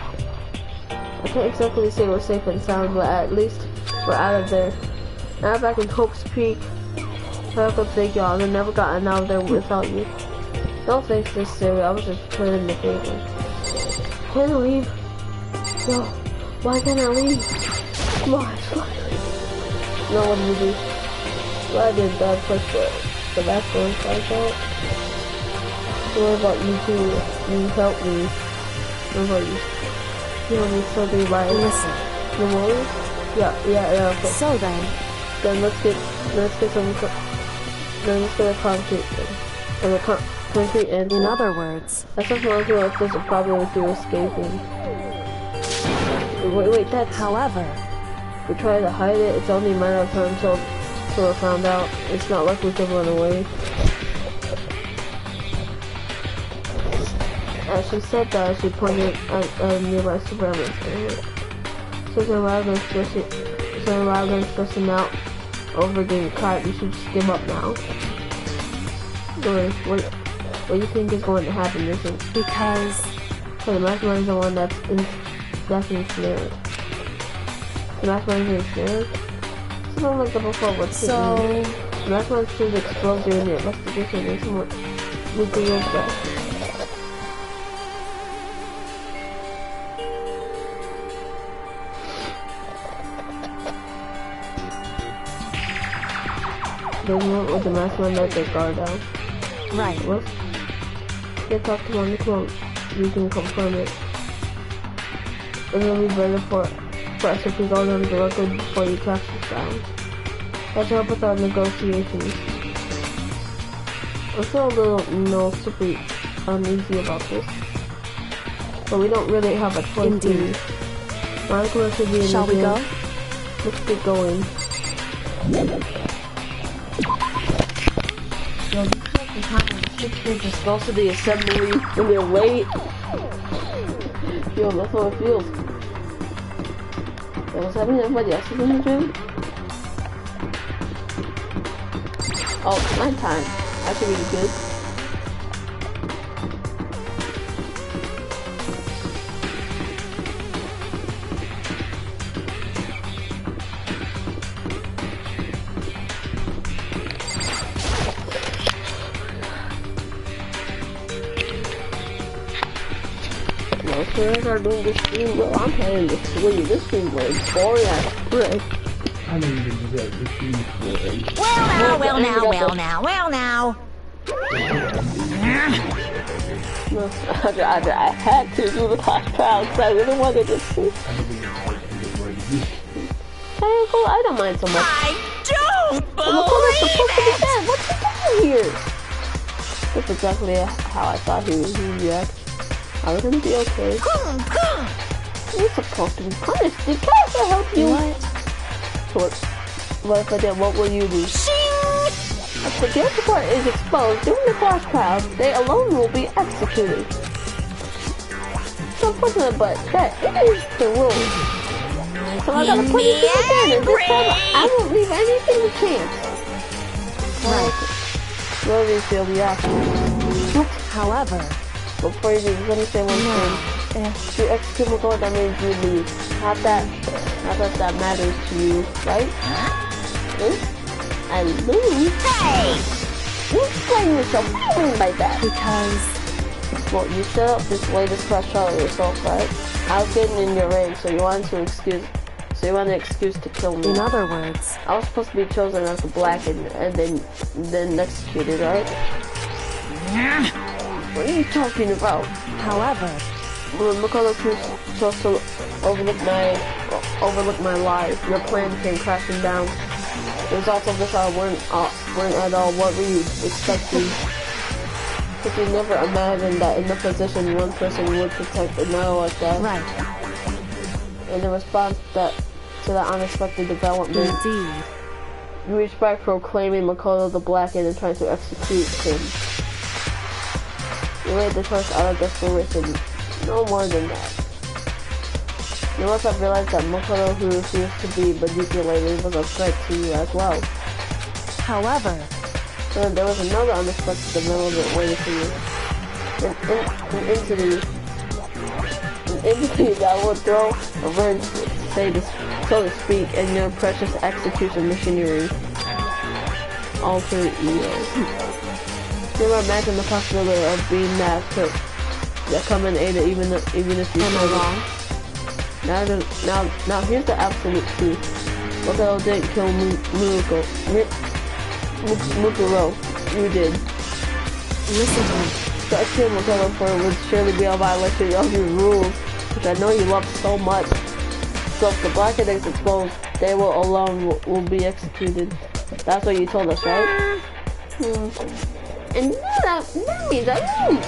I can't exactly say we're safe and sound, but at least we're out of there. Now back in Hope's Peak. I have to thank y'all. I never gotten out of there without you. Don't think this serious. I was just returning the favor. Can't I leave? No. Why can't I leave? Come on, No, what do you do? Well, I did that push the backbone like that. So what about you two? You help me. What about you? You know me something by Listen. the walls? Yeah. Okay. So then let's get a concrete thing. And a concrete answer. in other words, That's just reminds me like there's a problem with you escaping. Wait, that's... However, we try to hide it, it's only a matter of time until we're found out. It's not like we can run away. As she said that, she pointed at a nearby surveillance camera. So rather than stressing out over getting caught, you should just give up now. What do you think is going to happen? Because the mastermind is the one that's ensnared. The mastermind is ensnared? Something like that before, what's so the mastermind seems to explode during the investigation and someone reveals that. They went with the mastermind let their guard down. Right. Let's get talk to him on the quote. We can confirm it. And then we better for us if we go down directly before you track us down. Let's help with our negotiations. I'm still a little, super uneasy about this. But we don't really have a choice. Indeed. Monica should be in Shall we go? Let's get going. Yo, this fucking just goes to the assembly and they're late. Yo, that's how it feels. Yo, what's happening? Everybody else is in the gym? Oh, it's my time. I should be good. As are doing this stream, well, I'm playing this stream. This stream was boring as frick. I know you didn't do that. This stream is boring. Well now. No, I had to do the class trial because I really wanted to see. I don't mind so much. I don't believe it! What's he doing here? That's exactly how I thought he would react. I was gonna be okay. You're supposed to be punished. Did Casper help you? What if I did? What will you do? If the guilt report is exposed during the class trial, they alone will be executed. It's unfortunate, but that is the rule. So I gotta put it again, and this time I won't leave anything to chance. Right. Really feel the action. However, before you do, let me say one thing. If you execute McCall, that means you lose. Not that that matters to you, right? I lose? Hey! You explain yourself. What do you mean by that? Because... Well, you set up this latest class trial yourself, right? I was getting in your range, so you wanted an excuse to kill me. In other words... I was supposed to be chosen as the black and then executed, right? What are you talking about? However, when McCullough chose to overlook my lies, your plan came crashing down. The results of this weren't at all what we expected. But you never imagined that in the position one person would protect another like that. Right. In the response to that unexpected development, indeed, you reached back proclaiming McCullough the black and trying to execute him. You made the choice out of desperation. No more than that. You must have realized that McCullough, who refused to be manipulated, was a threat to you as well. However, so there was another unexpected development waiting for you. An entity that will throw a wrench, so to speak, in your precious execution machinery. Alter ego. Never imagine the possibility of being that come in Ada even if you am I wrong? Now here's the absolute truth. Makoto didn't kill Mukuro. You did. Listen to me. To execute Makoto for it would surely be a violation of your rules, which I know you love so much. So if the Blackened is exposed, they will be executed. That's what you told us, right? And that means I lose.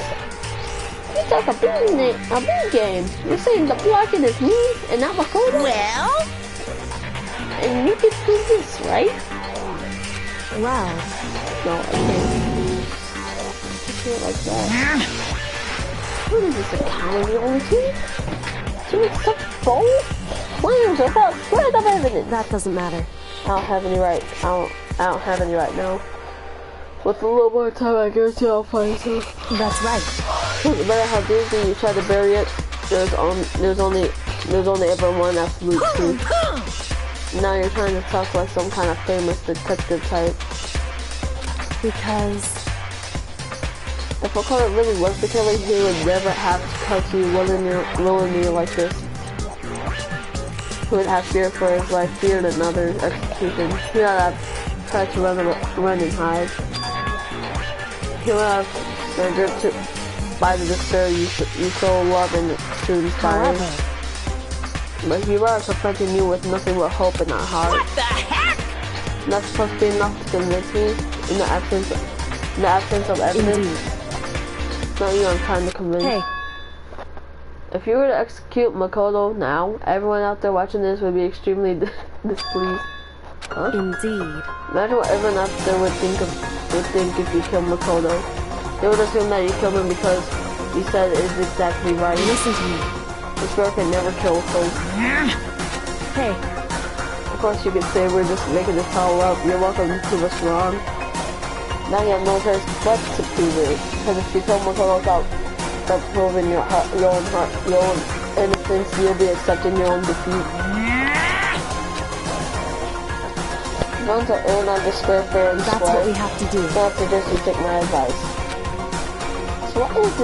It's like a big game. You're saying the Blackened is me and not Makoto? Well? And you can do this, right? Wow. No, I can't. I can't like that. What is this, accounting only team? Doing stuff both? Claims without shred of evidence. That doesn't matter. I don't have any right. I don't have any right now. With a little more time, I guarantee I'll find it. That's right. No matter how deeply you try to bury it, there's only ever one absolute truth. Now you're trying to talk like some kind of famous detective type. Because if Makoto really was the killer, he would never have to cut you willingly like this. He would have fear for his life, feared another execution. He would have tried to run and hide. He would have been gripped by the despair you so love and to inspire. However, but he was confronting you with nothing but hope in our heart. What the heck? That's supposed to be enough to convince me in the absence of evidence. Indeed. It's not you I'm trying to convince. Hey. If you were to execute Makoto now, everyone out there watching this would be extremely displeased. Huh? Indeed. Imagine what everyone out there would think if you killed Makoto. They would assume that you killed him because you said it is exactly right. Listen to me. The spirit can never kill folks. Hey. Of course you could say we're just making this all up. You're welcome to prove us wrong. Now you have no choice but to prove it. Because if you kill Makoto without proving your own innocence, you'll be accepting your own defeat. Don't earn on despair, fair and That's what we have to do. So I suggest you take my advice. So what is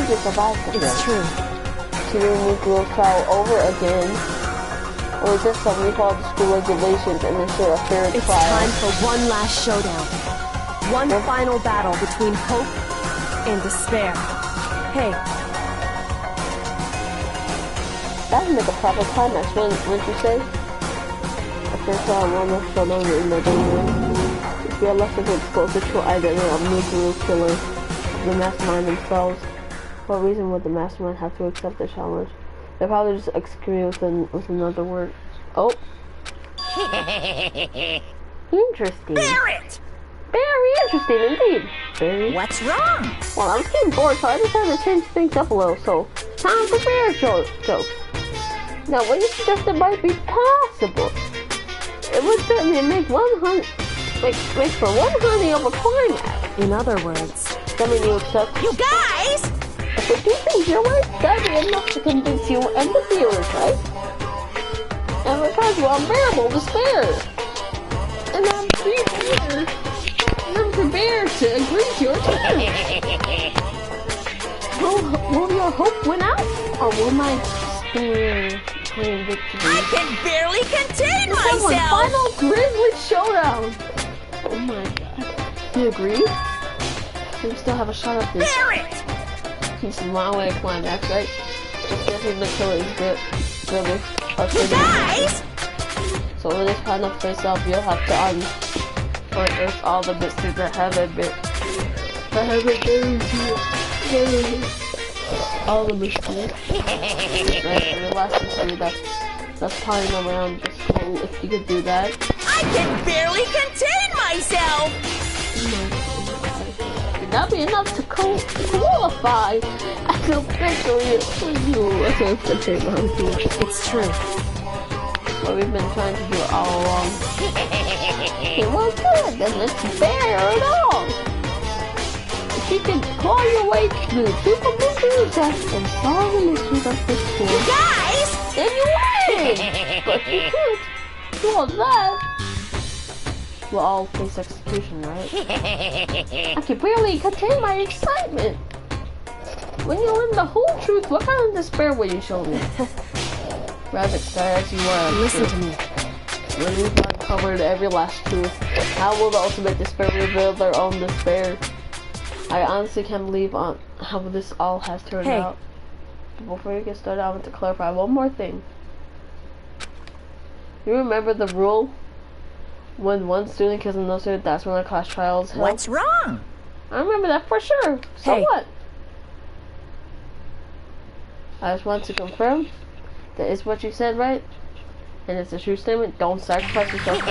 this about? It's true. To do nuclear trial over again? Or is this something we follow the school regulations and ensure a fair trial? It's time for one last showdown. One final battle between hope and despair. Hey. That would make a proper climax, wouldn't you say? A fair trial, one last showdown in the room. If we are left to get closer to identity of nuclear killer, the mastermind themselves. What reason would the mastermind have to accept the challenge? They'll probably just execute with another word. Oh. Interesting. Barrett! Very interesting indeed. Very. What's wrong? Well, I was getting bored, so I decided to change things up a little. So, time for bear jokes. Now, what you suggested might be possible. It would certainly make for one honey of a climax. In other words, I mean, you accept. You guys! If we do things your way, that'd be enough to convince you and the viewers, right? And we'll cause you unbearable despair. And I'm prepared to agree to your terms. Will your hope win out? Or will my despair claim victory? I can barely contain Someone myself! final grisly showdown! Oh my god. Do you agree? We still have a shot at this. Barrett! This is my way of climax, right? Just getting the killer is good. Really. You guys! So with this final face off, you'll have to unearth all the mysteries that haven't been buried here. All the mysteries. Right, the last mystery that's piling around the school. If you could do that. I can barely contain myself! That'd be enough to qualify as a victory. it's true. What we've been trying to do all along. Okay, well good, then let's bear it all. If you can claw your way through Super Mystery Test and solve the mysteries of the school. You guys! Then you win! But you can't do all that. We'll all face execution, right? I can barely contain my excitement. When you learn the whole truth, what kind of despair will you show me? Rather excited as you were. Listen to me. When we've uncovered every last truth, how will the ultimate despair reveal their own despair? I honestly can't believe on how this all has turned out. But before we get started, I want to clarify one more thing. You remember the rule? When one student kills another student, that's when the class trials held? What's wrong? I remember that for sure. So what? I just want to confirm that is what you said, right? And it's a true statement. Don't sacrifice yourself for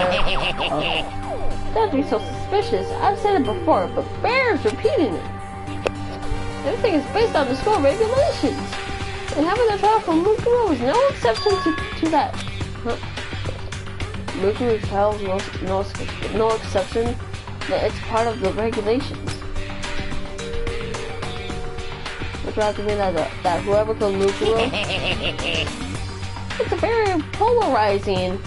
that'd be so suspicious. I've said it before, but bears repeating it. Everything is based on the school regulations. And having a trial for Mukuro is no exception to that. Mukuro trial is no exception. That it's part of the regulations. Which would have to mean that whoever killed Mukuro, it's a very polarizing.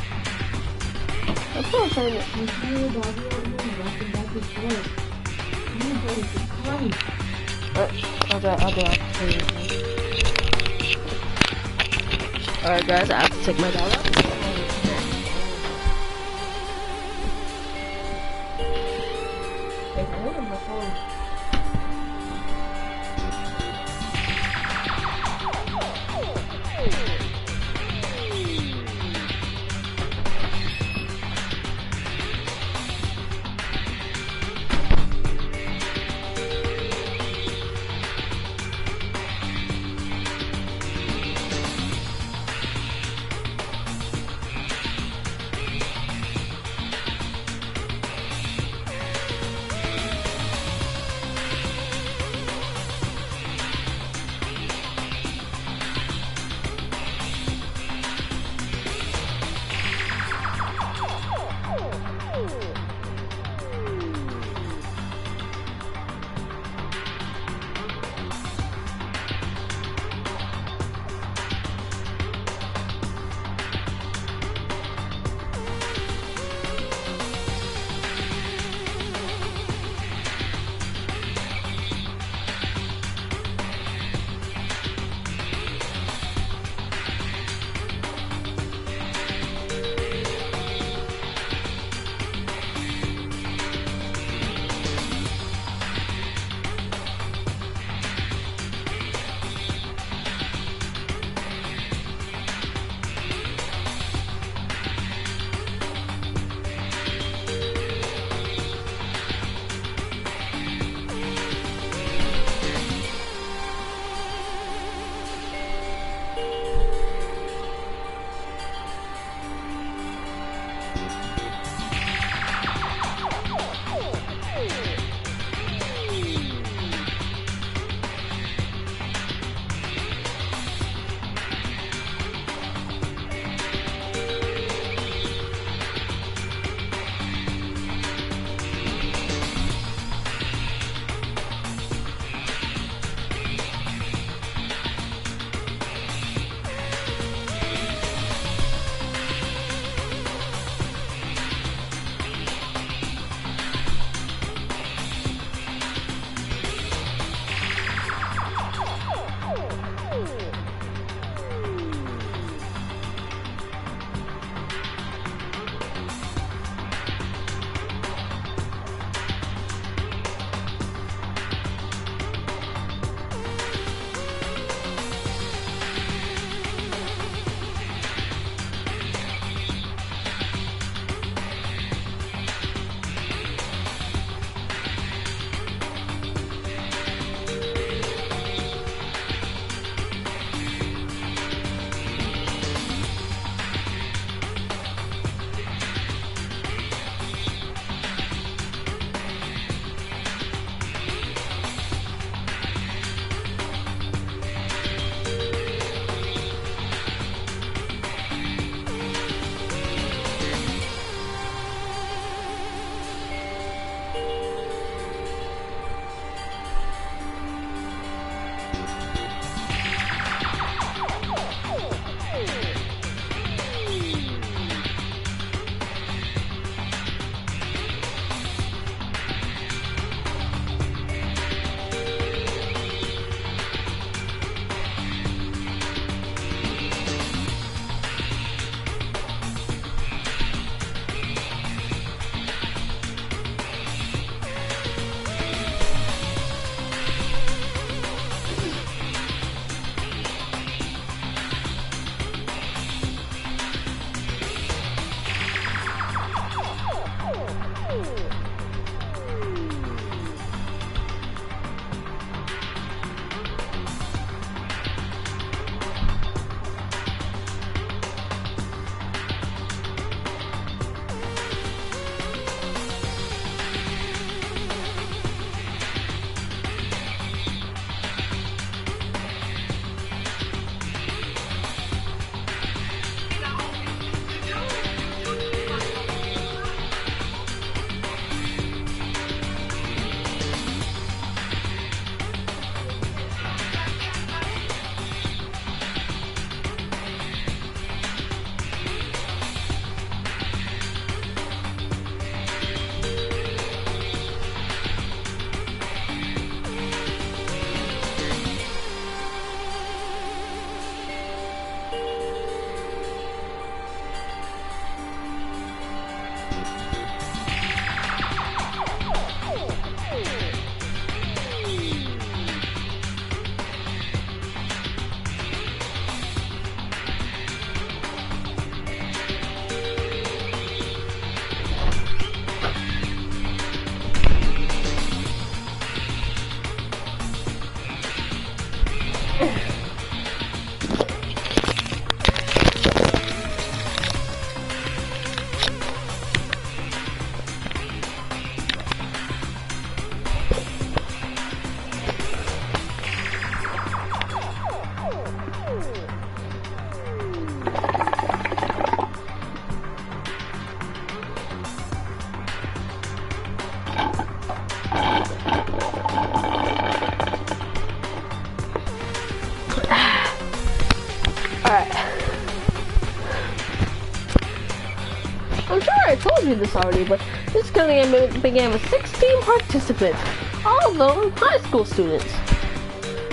Alright guys, I have to take my dog out. I'm sure I told you this already, but this game began with 16 participants, all of them high school students.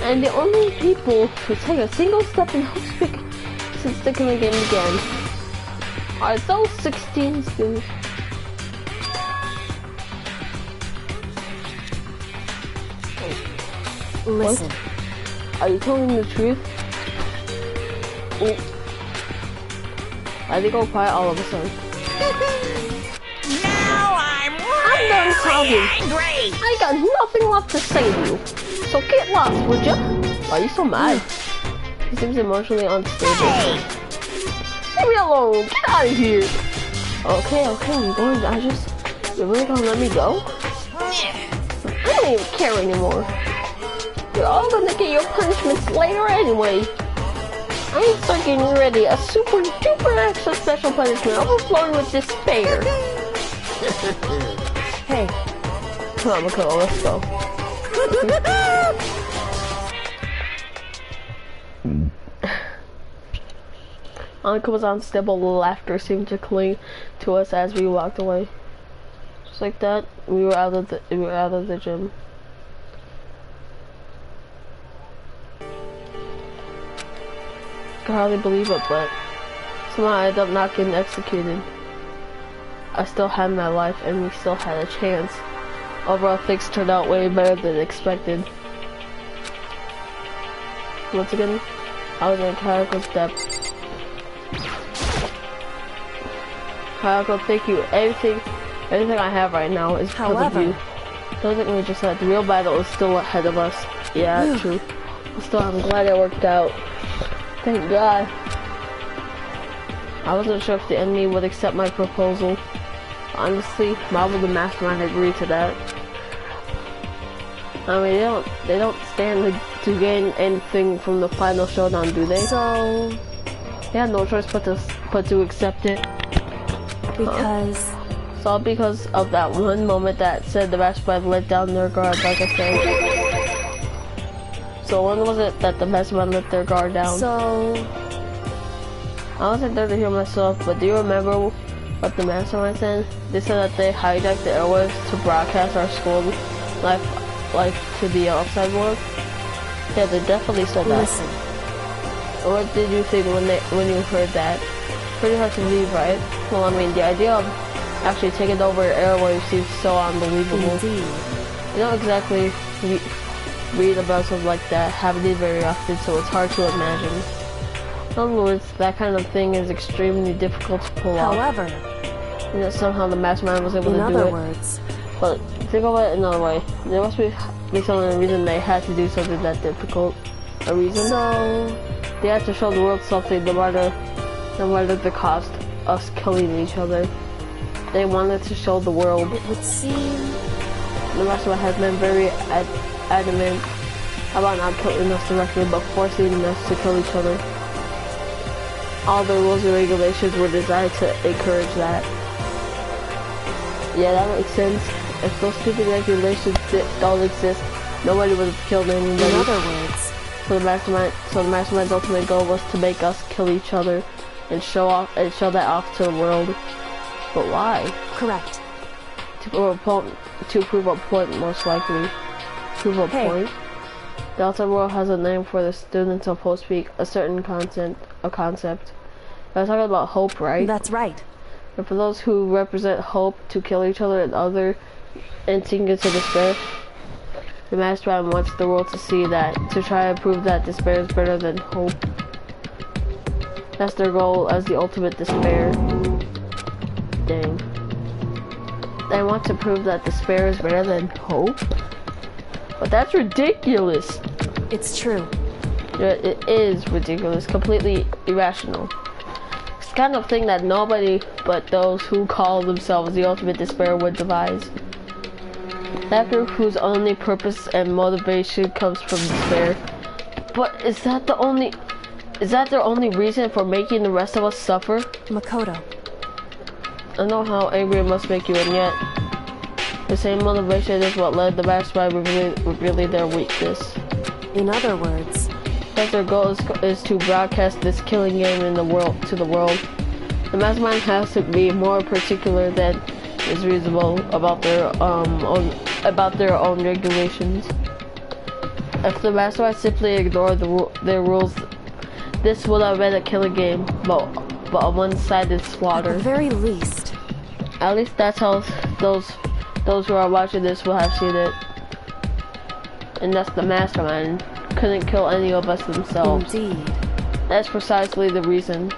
And the only people to take a single step in hopes since the game began are those 16 students. Listen. What? Are you telling the truth? I think I'll quiet all of a sudden. Now I'm done talking. angry. I got nothing left to say to you. So get lost, would you? Why are you so mad? He seems emotionally unstable. Hey. Leave me alone. Get out of here. Okay, I'm going. You're really gonna let me go? I don't even care anymore. You're all gonna get your punishments later anyway. I need to start getting ready. A super duper extra special punishment overflowing with despair. Hey. Come on, Makolo, let's go. Uncle's unstable laughter seemed to cling to us as we walked away. Just like that, we were out of the gym. I can hardly believe it, but somehow I ended up not getting executed. I still had my life, and we still had a chance. Overall, things turned out way better than expected. Once again, I was in Kayako's depth. Kayako, thank you. Everything I have right now is because of you. Don't think we just had the real battle is still ahead of us. Yeah, true. Still, I'm glad it worked out. Thank God. I wasn't sure if the enemy would accept my proposal. Honestly, why would the mastermind agree to that? I mean, they don't stand to gain anything from the final showdown, do they? So they had no choice but to accept it. Because it's all because of that one moment that said the mastermind let down their guard, like I said. So when was it that the mastermind let their guard down? So I wasn't there to hear myself, but do you remember what the mastermind said? They said that they hijacked the airwaves to broadcast our school life to the outside world. Yeah, they definitely said that. Listen. What did you think when you heard that? Pretty hard to believe, right? Well, I mean, the idea of actually taking over airwaves seems so unbelievable. Indeed. You don't exactly read about something like that happening very often, so it's hard to imagine. In other words, that kind of thing is extremely difficult to pull off. However, you know, somehow the mastermind was able to do it. In other words, but think of it another way. There must be some reason they had to do something that difficult. A reason? So they had to show the world something, no matter the cost, us killing each other. They wanted to show the world. It would seem the mastermind has been very adamant about not killing us directly, but forcing us to kill each other. All the rules and regulations were designed to encourage that. Yeah, that makes sense. If those stupid regulations don't exist, nobody would have killed anybody. In other words, so the mastermind's ultimate goal was to make us kill each other and show that off to the world. But why? Correct. To prove a point, most likely. Prove a point. The outside world has a name for the students supposed to speak a certain concept. I'm talking about hope, right? That's right. And for those who represent hope to kill each other and sink into despair, the mastermind wants the world to see that, to try to prove that despair is better than hope. That's their goal as the ultimate despair. Dang. They want to prove that despair is better than hope? But that's ridiculous. It's true. Yeah, it is ridiculous, completely irrational. It's the kind of thing that nobody but those who call themselves the ultimate despair would devise. That group whose only purpose and motivation comes from despair. But is that their only reason for making the rest of us suffer? Makoto. I know how angry it must make you, and yet the same motivation is what led the mastermind really their weakness. In other words, because their goal is to broadcast this killing game to the world. The mastermind has to be more particular than is reasonable about their own regulations. If the mastermind simply ignored their rules, this would have been a killing game, but a one-sided slaughter. At the very least. At least that's how those who are watching this will have seen it. And that's the mastermind couldn't kill any of us themselves. Indeed. That's precisely the reason.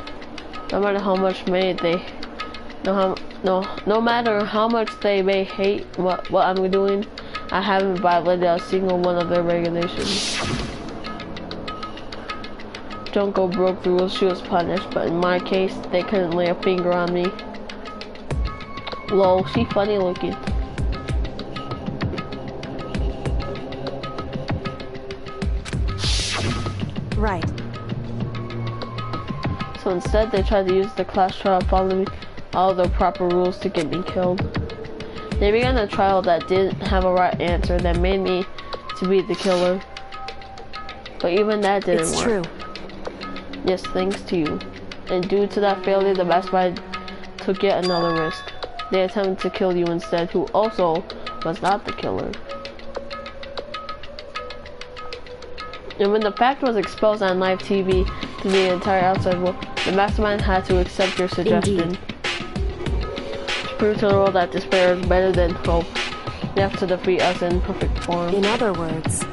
No matter how much no matter how much they may hate what I'm doing, I haven't violated a single one of their regulations. Junko broke the rules, she was punished, but in my case, they couldn't lay a finger on me. Lol, she funny looking. Right. So instead, they tried to use the class trial to follow all the proper rules to get me killed. They began a trial that didn't have a right answer that made me to be the killer. But even that didn't work. It's true. Yes, thanks to you. And due to that failure, the mastermind took yet another risk. They attempted to kill you instead, who also was not the killer. And when the fact was exposed on live TV to the entire outside world, the mastermind had to accept your suggestion. Indeed. To prove to the world that despair is better than hope, they have to defeat us in perfect form. In other words,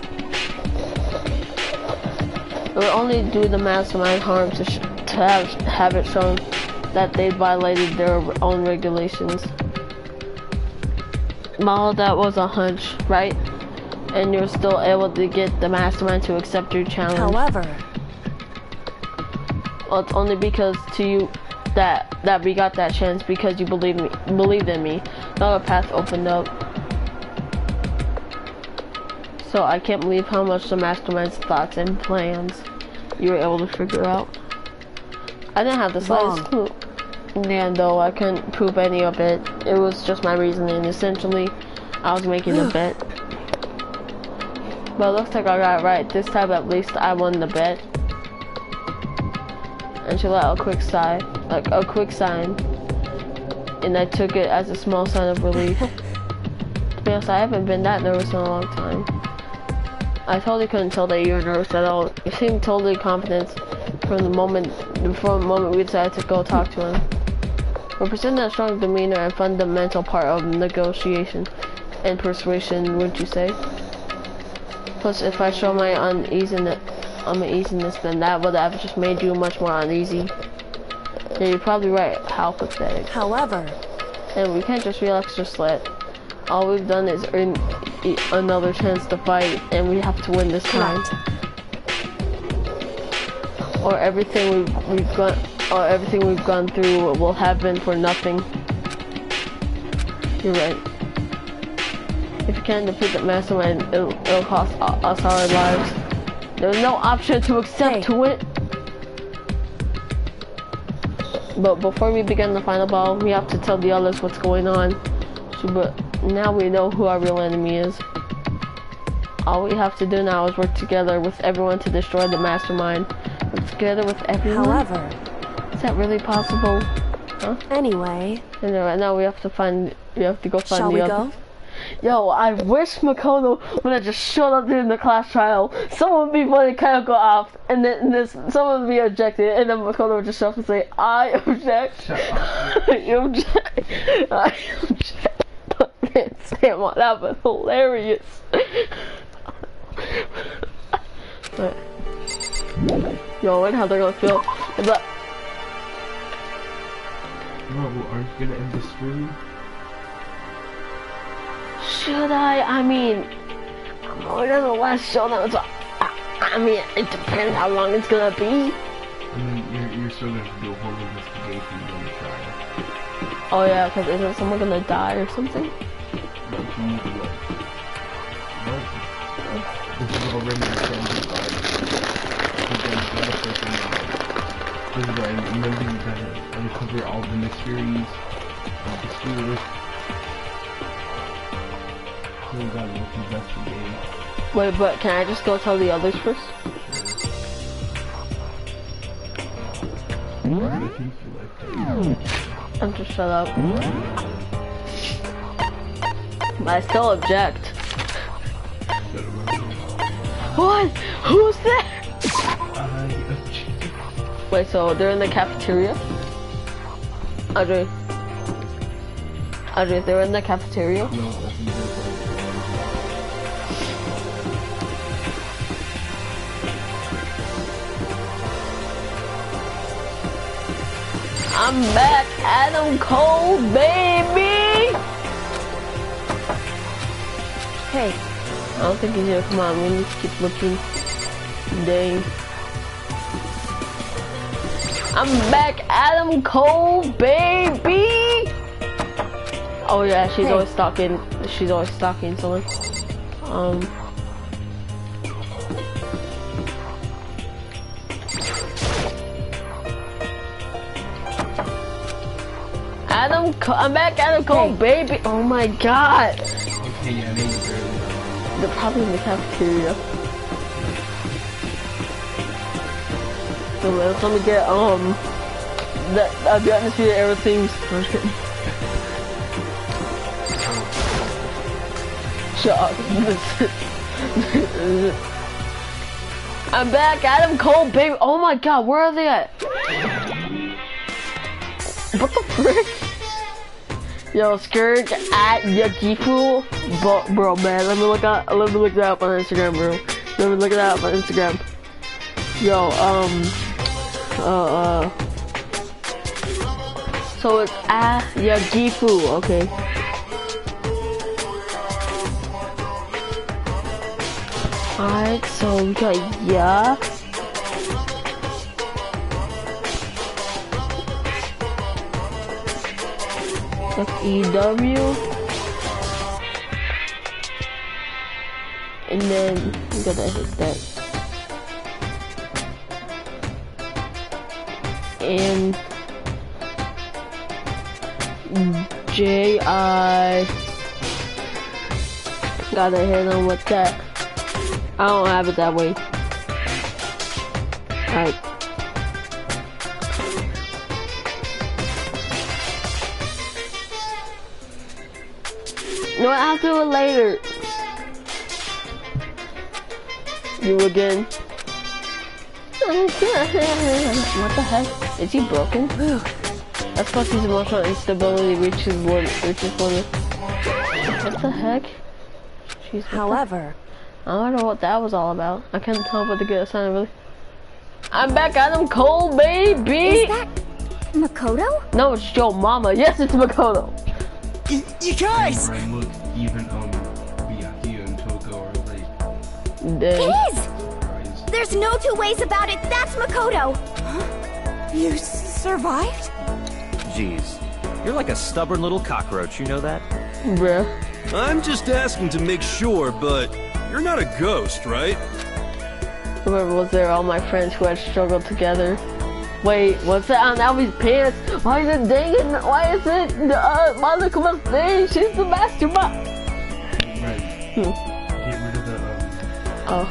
it would only do the mastermind harm to have it shown that they violated their own regulations. All that was a hunch, right? And you're still able to get the mastermind to accept your challenge. However, well, it's only because to you that we got that chance because you believed in me. Another path opened up. So I can't believe how much the mastermind's thoughts and plans you were able to figure out. I didn't have the slightest clue. And though I couldn't prove any of it, it was just my reasoning. Essentially, I was making a bet. But it looks like I got it right. This time at least I won the bet. And she let out a quick sigh. Like a quick sign. And I took it as a small sign of relief. To be honest, I haven't been that nervous in a long time. I totally couldn't tell that you were nervous at all. You seemed totally confident from the moment we decided to go talk to him. Representing a strong demeanor and fundamental part of negotiation and persuasion, wouldn't you say? Plus, if I show my uneasiness, then that would have just made you much more uneasy. Yeah, you're probably right. How pathetic. However, and we can't just relax, just let. All we've done is earn another chance to fight, and we have to win this time. Or everything we've gone through will have been for nothing. You're right. If you can't defeat the mastermind, it'll cost us our lives. There's no option to accept to it. But before we begin the final battle, we have to tell the others what's going on. But now we know who our real enemy is. All we have to do now is work together with everyone to destroy the mastermind. Work together with everyone? However, is that really possible? Huh? Anyway. And right now we have to go find Shall the we others. go? Yo, I wish Makoto would have just showed up during the class trial. Someone would be playing chemical off, and then someone would be objected, and then Makoto would just show up and say, I object. You object. I object. Man, Sam, that was hilarious. But, yo, I wonder how they're gonna feel. But, Bro, aren't you gonna end the stream? should I mean, I'm only on the last showdown, so I mean, it depends how long it's gonna be. I mean, you're still gonna have to do a whole investigation on the trial. Oh yeah, because isn't someone gonna die or something? No, you need to what? What? This is already a family fight. This is why, remember you gotta uncover all the mysteries of the school. So you gotta investigate. Wait, but can I just go tell the others first? I'm just shut up. But I still object. What? Who's there? Wait, so they're in the cafeteria? Audrey, they're in the cafeteria? No, I'm back, Adam Cole, baby! Hey, I don't think he's here. Come on, we need to keep looking. Dang. I'm back, Adam Cole, baby! Oh yeah, she's always stalking. She's always stalking someone. I'm back, Adam Cole, baby! Oh my god! Okay, yeah, maybe barely. They're probably in the cafeteria. So let's let me get the atmosphere ever seems. I'm just kidding. Shut up. I'm back, Adam Cole, baby. Oh my god, where are they at? What the frick? Yo, Scourge at Yakifu. But bro, man, let me look that up on Instagram, bro. Let me look that up on Instagram. Yo, so it's at Yakifu, okay. Alright, so we got EW, and then we gotta hit that, and JI, gotta hit on with that. I don't have it that way. Alright. No, I'll do it later. You again. What the heck? Is he broken? That's because his emotional instability reaches one. What the heck? Jeez, However, I don't know what that was all about. I couldn't tell but to get a sign really. I'm back, Adam Cole, baby! Is that Makoto? No, it's Joe Mama. Yes, it's Makoto. You guys! Look, even Miyaki and Toko are like. Dang. It is! There's no two ways about it. That's Makoto. Huh? You survived? Jeez, you're like a stubborn little cockroach. You know that? Bruh. I'm just asking to make sure, but you're not a ghost, right? Whoever was there, all my friends who had struggled together. Wait, what's that on Alvy's pants? Why is it Dangan? Why is it Monaco's thing? She's the mastermind. Right. Get rid of the Oh.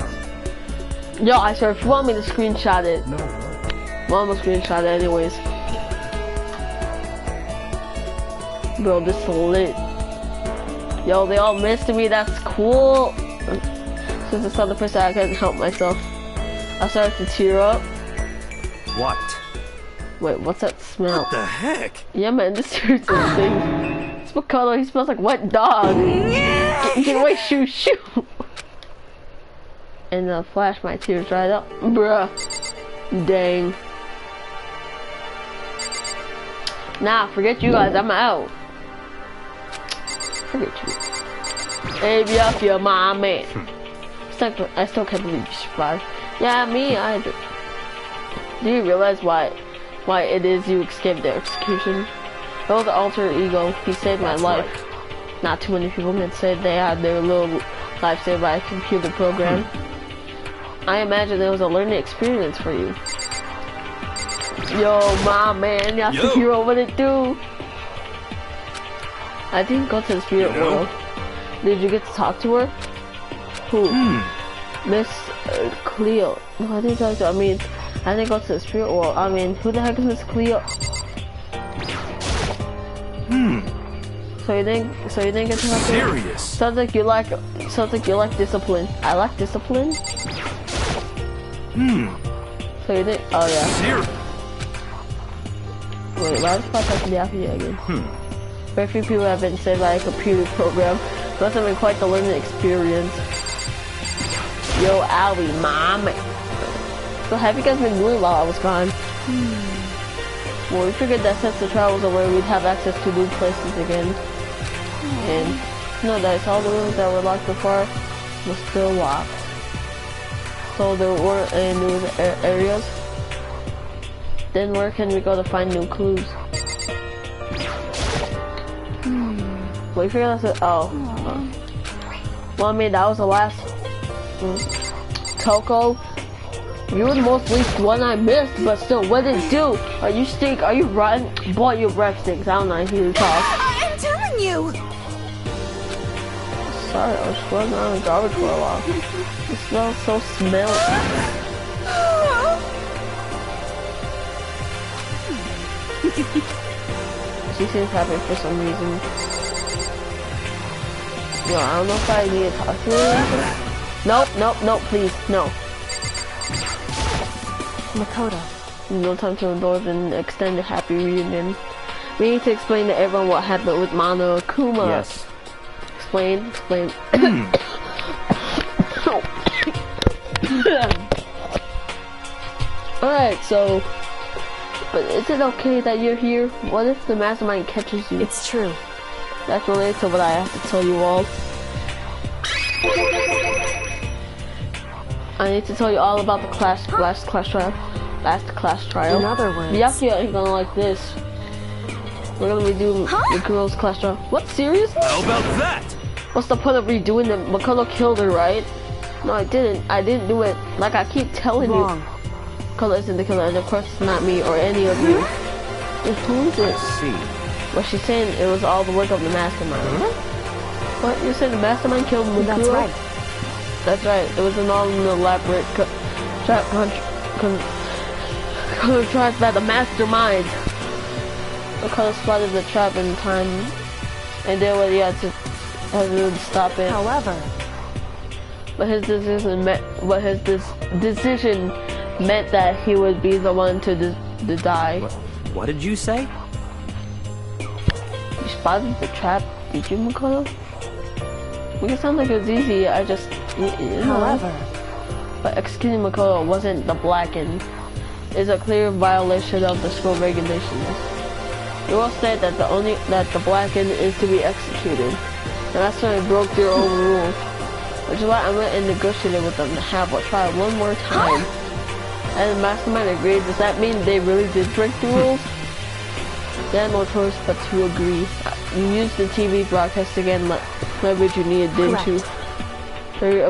Yo, I swear, if you want me to screenshot it. No. Mom will screenshot it anyways. Bro, this is lit. Yo, they all missed me. That's cool. Since I saw the person, I couldn't help myself. I started to tear up. What? Wait, what's that smell? What the heck? Yeah, man, this serious thing. It's Makoto. He smells like wet dog. Get away, shoo, shoo. And in a flash, my tears dried up. Bruh. Dang. Nah, forget you guys. I'm out. Forget you. Hey, up your mom, man. I still can't believe you survived. Yeah, me, I do. Do you realize why it is you escaped the execution? That was the alter ego. He saved my life. Right. Not too many people can say they had their little life saved by a computer program. I imagine it was a learning experience for you. Yo, my man, that's the hero. What it do? I didn't go to the spirit world. Did you get to talk to her? Who? Miss Cleo. No, I didn't talk to her. I mean, I didn't go to the spirit world. I mean, who the heck is Miss Cleo? So you didn't get to talk to her? Serious? Sounds like you like discipline. I like discipline. So you didn't? Oh yeah. Serious? Wait, why is I talking to Yappy again? Very few people have been saved by a computer program. Must have been quite the learning experience. Yo, Albie, mom. So have you guys been doing while I was gone? Well, we figured that since the trial was over, we'd have access to new places again. And no dice, all the rooms that were locked before were still locked. So there weren't any new areas. Then where can we go to find new clues? Well, we figured that's it. Well, I mean, that was the last. Coco, you were the most least one I missed, but still, what did it do? Are you stink? Are you rotten? Boy, your breath stinks. I don't know if you talk. I'm telling you. Sorry, I was floating around the garbage for a while. It smells so smelly. She seems happy for some reason. Yo, I don't know if I need to talk to her or anything. Nope, please, no. Makoto. No time to indulge in extended happy reunion. We need to explain to everyone what happened with Mono Akuma. Yes. Explain. Alright, so... But is it okay that you're here? What if the mastermind catches you? It's true. That's related to what I have to tell you all. I need to tell you all about the last class trial. In other words... Yakuya ain't gonna like this. We're gonna redo the girls' class trial. What, seriously? How about that? What's the point of redoing them? Makoto killed her, right? No, I didn't. I didn't do it. Like I keep telling you. Makoto isn't the killer, and of course it's not me or any of you. And who is it? See. Well, she's saying it was all the work of the mastermind. What? You said the mastermind killed Mukuro? That's right. That's right. It was an all-elaborate trap contrived by the mastermind. Makoto spotted the trap in time and did what he had to stop it. However, but his decision meant that he would be the one to die. What did you say? You spotted the trap, did you, Makoto? Make it sound like it was easy. I just, however, but executing Makoto wasn't the blackened. It's a clear violation of the school regulations. You all said that the blackened is to be executed, and that's when I broke your own rule. Which is why I went and negotiated with them to have a trial one more time. And the mastermind agreed. Does that mean they really did break the rules? They had no choice but to agree. You used the TV broadcast again, leverage you needed, didn't you? Very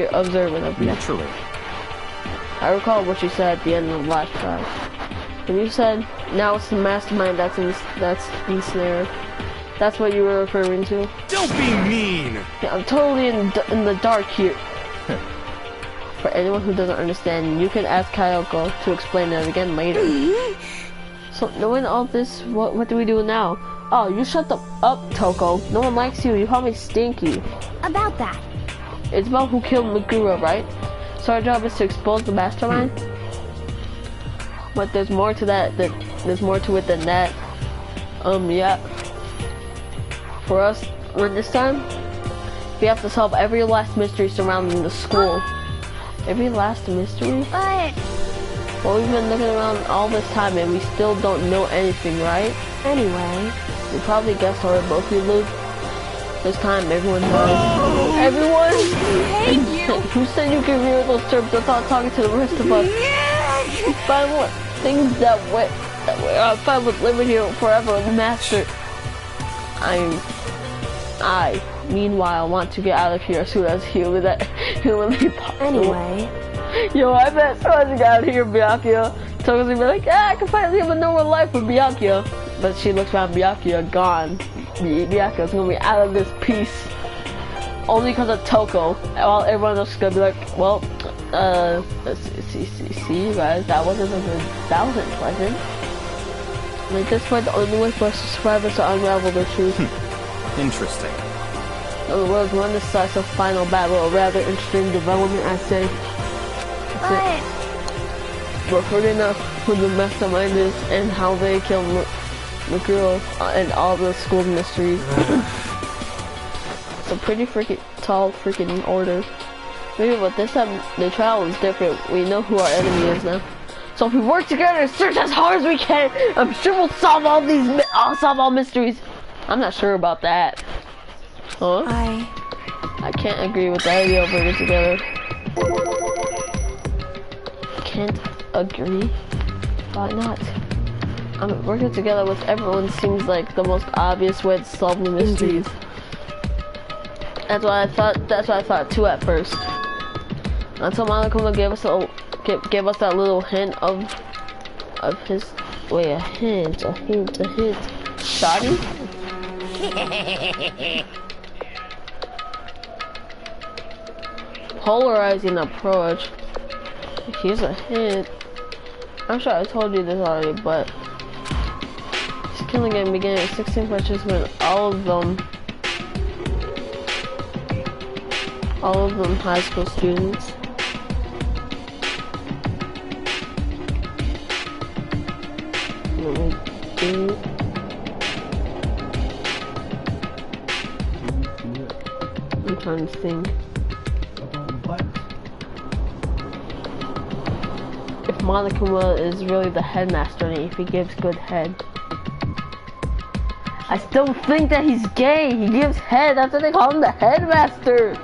observant of you. Naturally. I recall what you said at the end of the last trial. When you said, now it's the mastermind that's ensnared. That's what you were referring to? Don't be mean! Yeah, I'm totally in the dark here. For anyone who doesn't understand, you can ask Kyoko to explain that again later. So, knowing all this, what do we do now? Oh, you shut the up, Toko. No one likes you. You call me stinky. About that. It's about who killed Meguro, right? So our job is to expose the mastermind. But there's more to that. There's more to it than that. Yeah. For us, this time, we have to solve every last mystery surrounding the school. Every last mystery? But... Well, we've been looking around all this time and we still don't know anything, right? Anyway, you probably guessed already, but if we lose this time, everyone dies. Everyone? I hate you! Who said you could hear those terms without talking to the rest of us? Find what? Things that we're fine with living here forever, master. I, meanwhile, want to get out of here as soon as humanly possible. Anyway. Yo, I bet someone's out here, Byakuya. Toko's gonna be like, I can finally live a normal life with Byakuya. But she looks around, Byakuya gone. Byakuya's gonna be out of this piece. Only because of Toko. While everyone else is gonna be like, well, see you guys, that wasn't pleasant. And at this point, the only way for us to survive is to unravel the truth. Interesting. In other words, one decisive final battle, a rather interesting development, I say. We're figuring out who the mastermind is and how they killed Meguro and all the school mysteries. It's a pretty tall freaking order. Maybe, but this time the trial is different. We know who our enemy is now. So if we work together and search as hard as we can, I'm sure we'll solve all mysteries. I'm not sure about that. Huh? I can't agree with the idea of working together. Can't agree? Why not? I mean, working together with everyone seems like the most obvious way to solve the mysteries. That's what I thought too at first. Until Monokuma gave us that little hint of his a hint. Shoddy? Polarizing approach. Here's a hint. I'm sure I told you this already, but this killing game began with 16 participants, all of them high school students. I'm trying to think. If Monokuma is really the headmaster and if he gives good head. I still think that he's gay. He gives head. That's what they call him, the headmaster.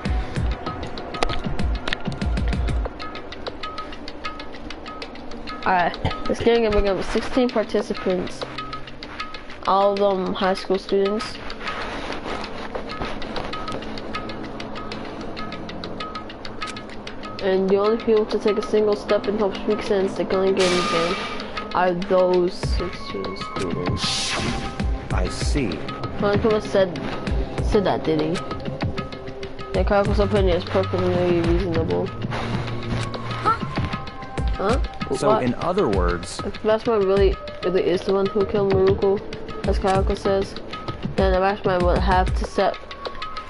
Alright, this game is going with 16 participants. All of them high school students. And the only people to take a single step and help speak sense the killing game game are those 16 students. I see. Monokuma said that, did he? Yeah, Kayako's opinion is perfectly reasonable. Huh? So what? In other words, if the mastermind really is the one who killed Maruko, as Kayako says, then the mastermind would have to set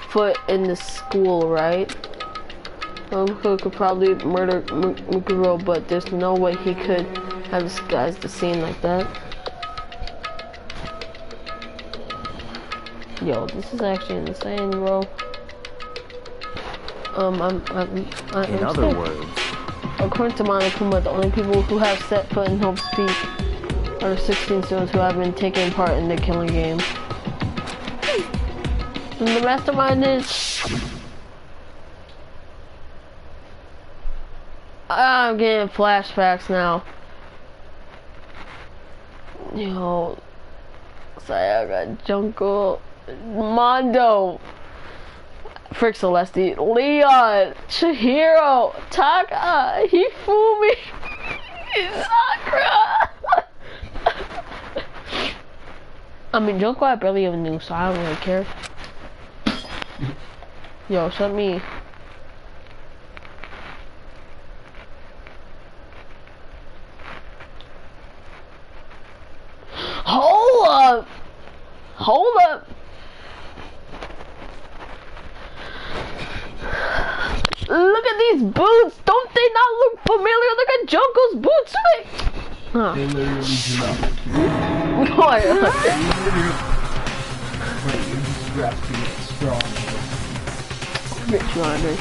foot in the school, right? Maruko could probably murder Meguro, but there's no way he could have disguised the scene like that. Yo, this is actually insane, bro. in other words, according to Monokuma, the only people who have set foot in Hope Speak are 16 students who have been taking part in the killing game. And the mastermind is... I'm getting flashbacks now. Yo, Sayaga, Junko, Mondo, Frick Celeste, Leon, Chihiro, Taka, Hifumi, Sakura. I mean, Junko I barely even knew, so I don't really care. Yo, shut me. Hold up! Hold up. Look at these boots. Don't they not look familiar? Look at Junko's boots. Huh. They literally do not look Why? You're just grasping it strong. Rich Runner.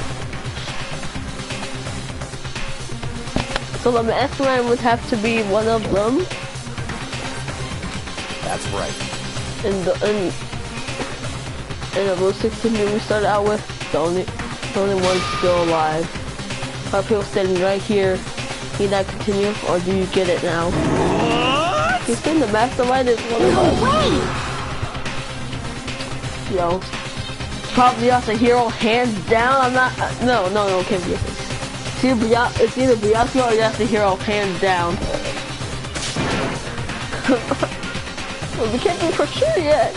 So the master man would have to be one of them. That's right. In the Rule 16 we started out with, the only one still alive. Are people standing right here? Need I continue, or do you get it now? What? You think the mastermind is one of us? Yo, probably us a hero, hands down. I'm not. No, can't be. It's either Byakuya or that's the hero, hands down. Well, we can't be for sure yet.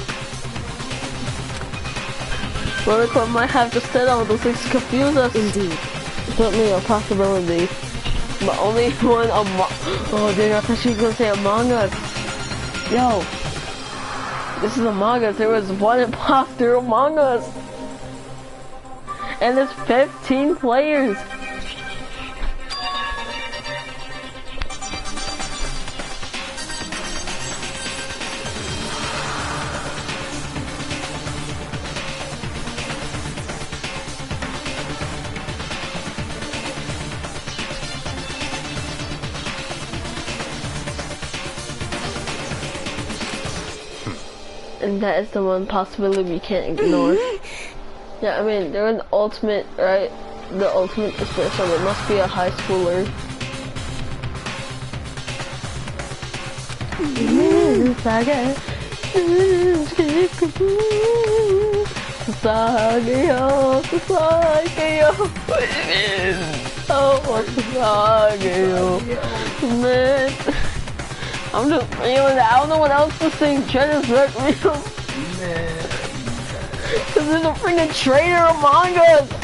Well, might have just said all those things to confuse us. Indeed. Certainly a possibility. But only one among... Oh, dang, I thought she was gonna say Among Us. Yo. This is Among Us. There was one imposter Among Us. And there's 15 players. And that is the one possibility we can't ignore. Yeah, I mean, they're an ultimate, right? The ultimate despair, so it must be a high schooler. Man. I'm just feeling that. I don't know what else to sing. Treasures wreck me. Cause there's a freaking traitor among us.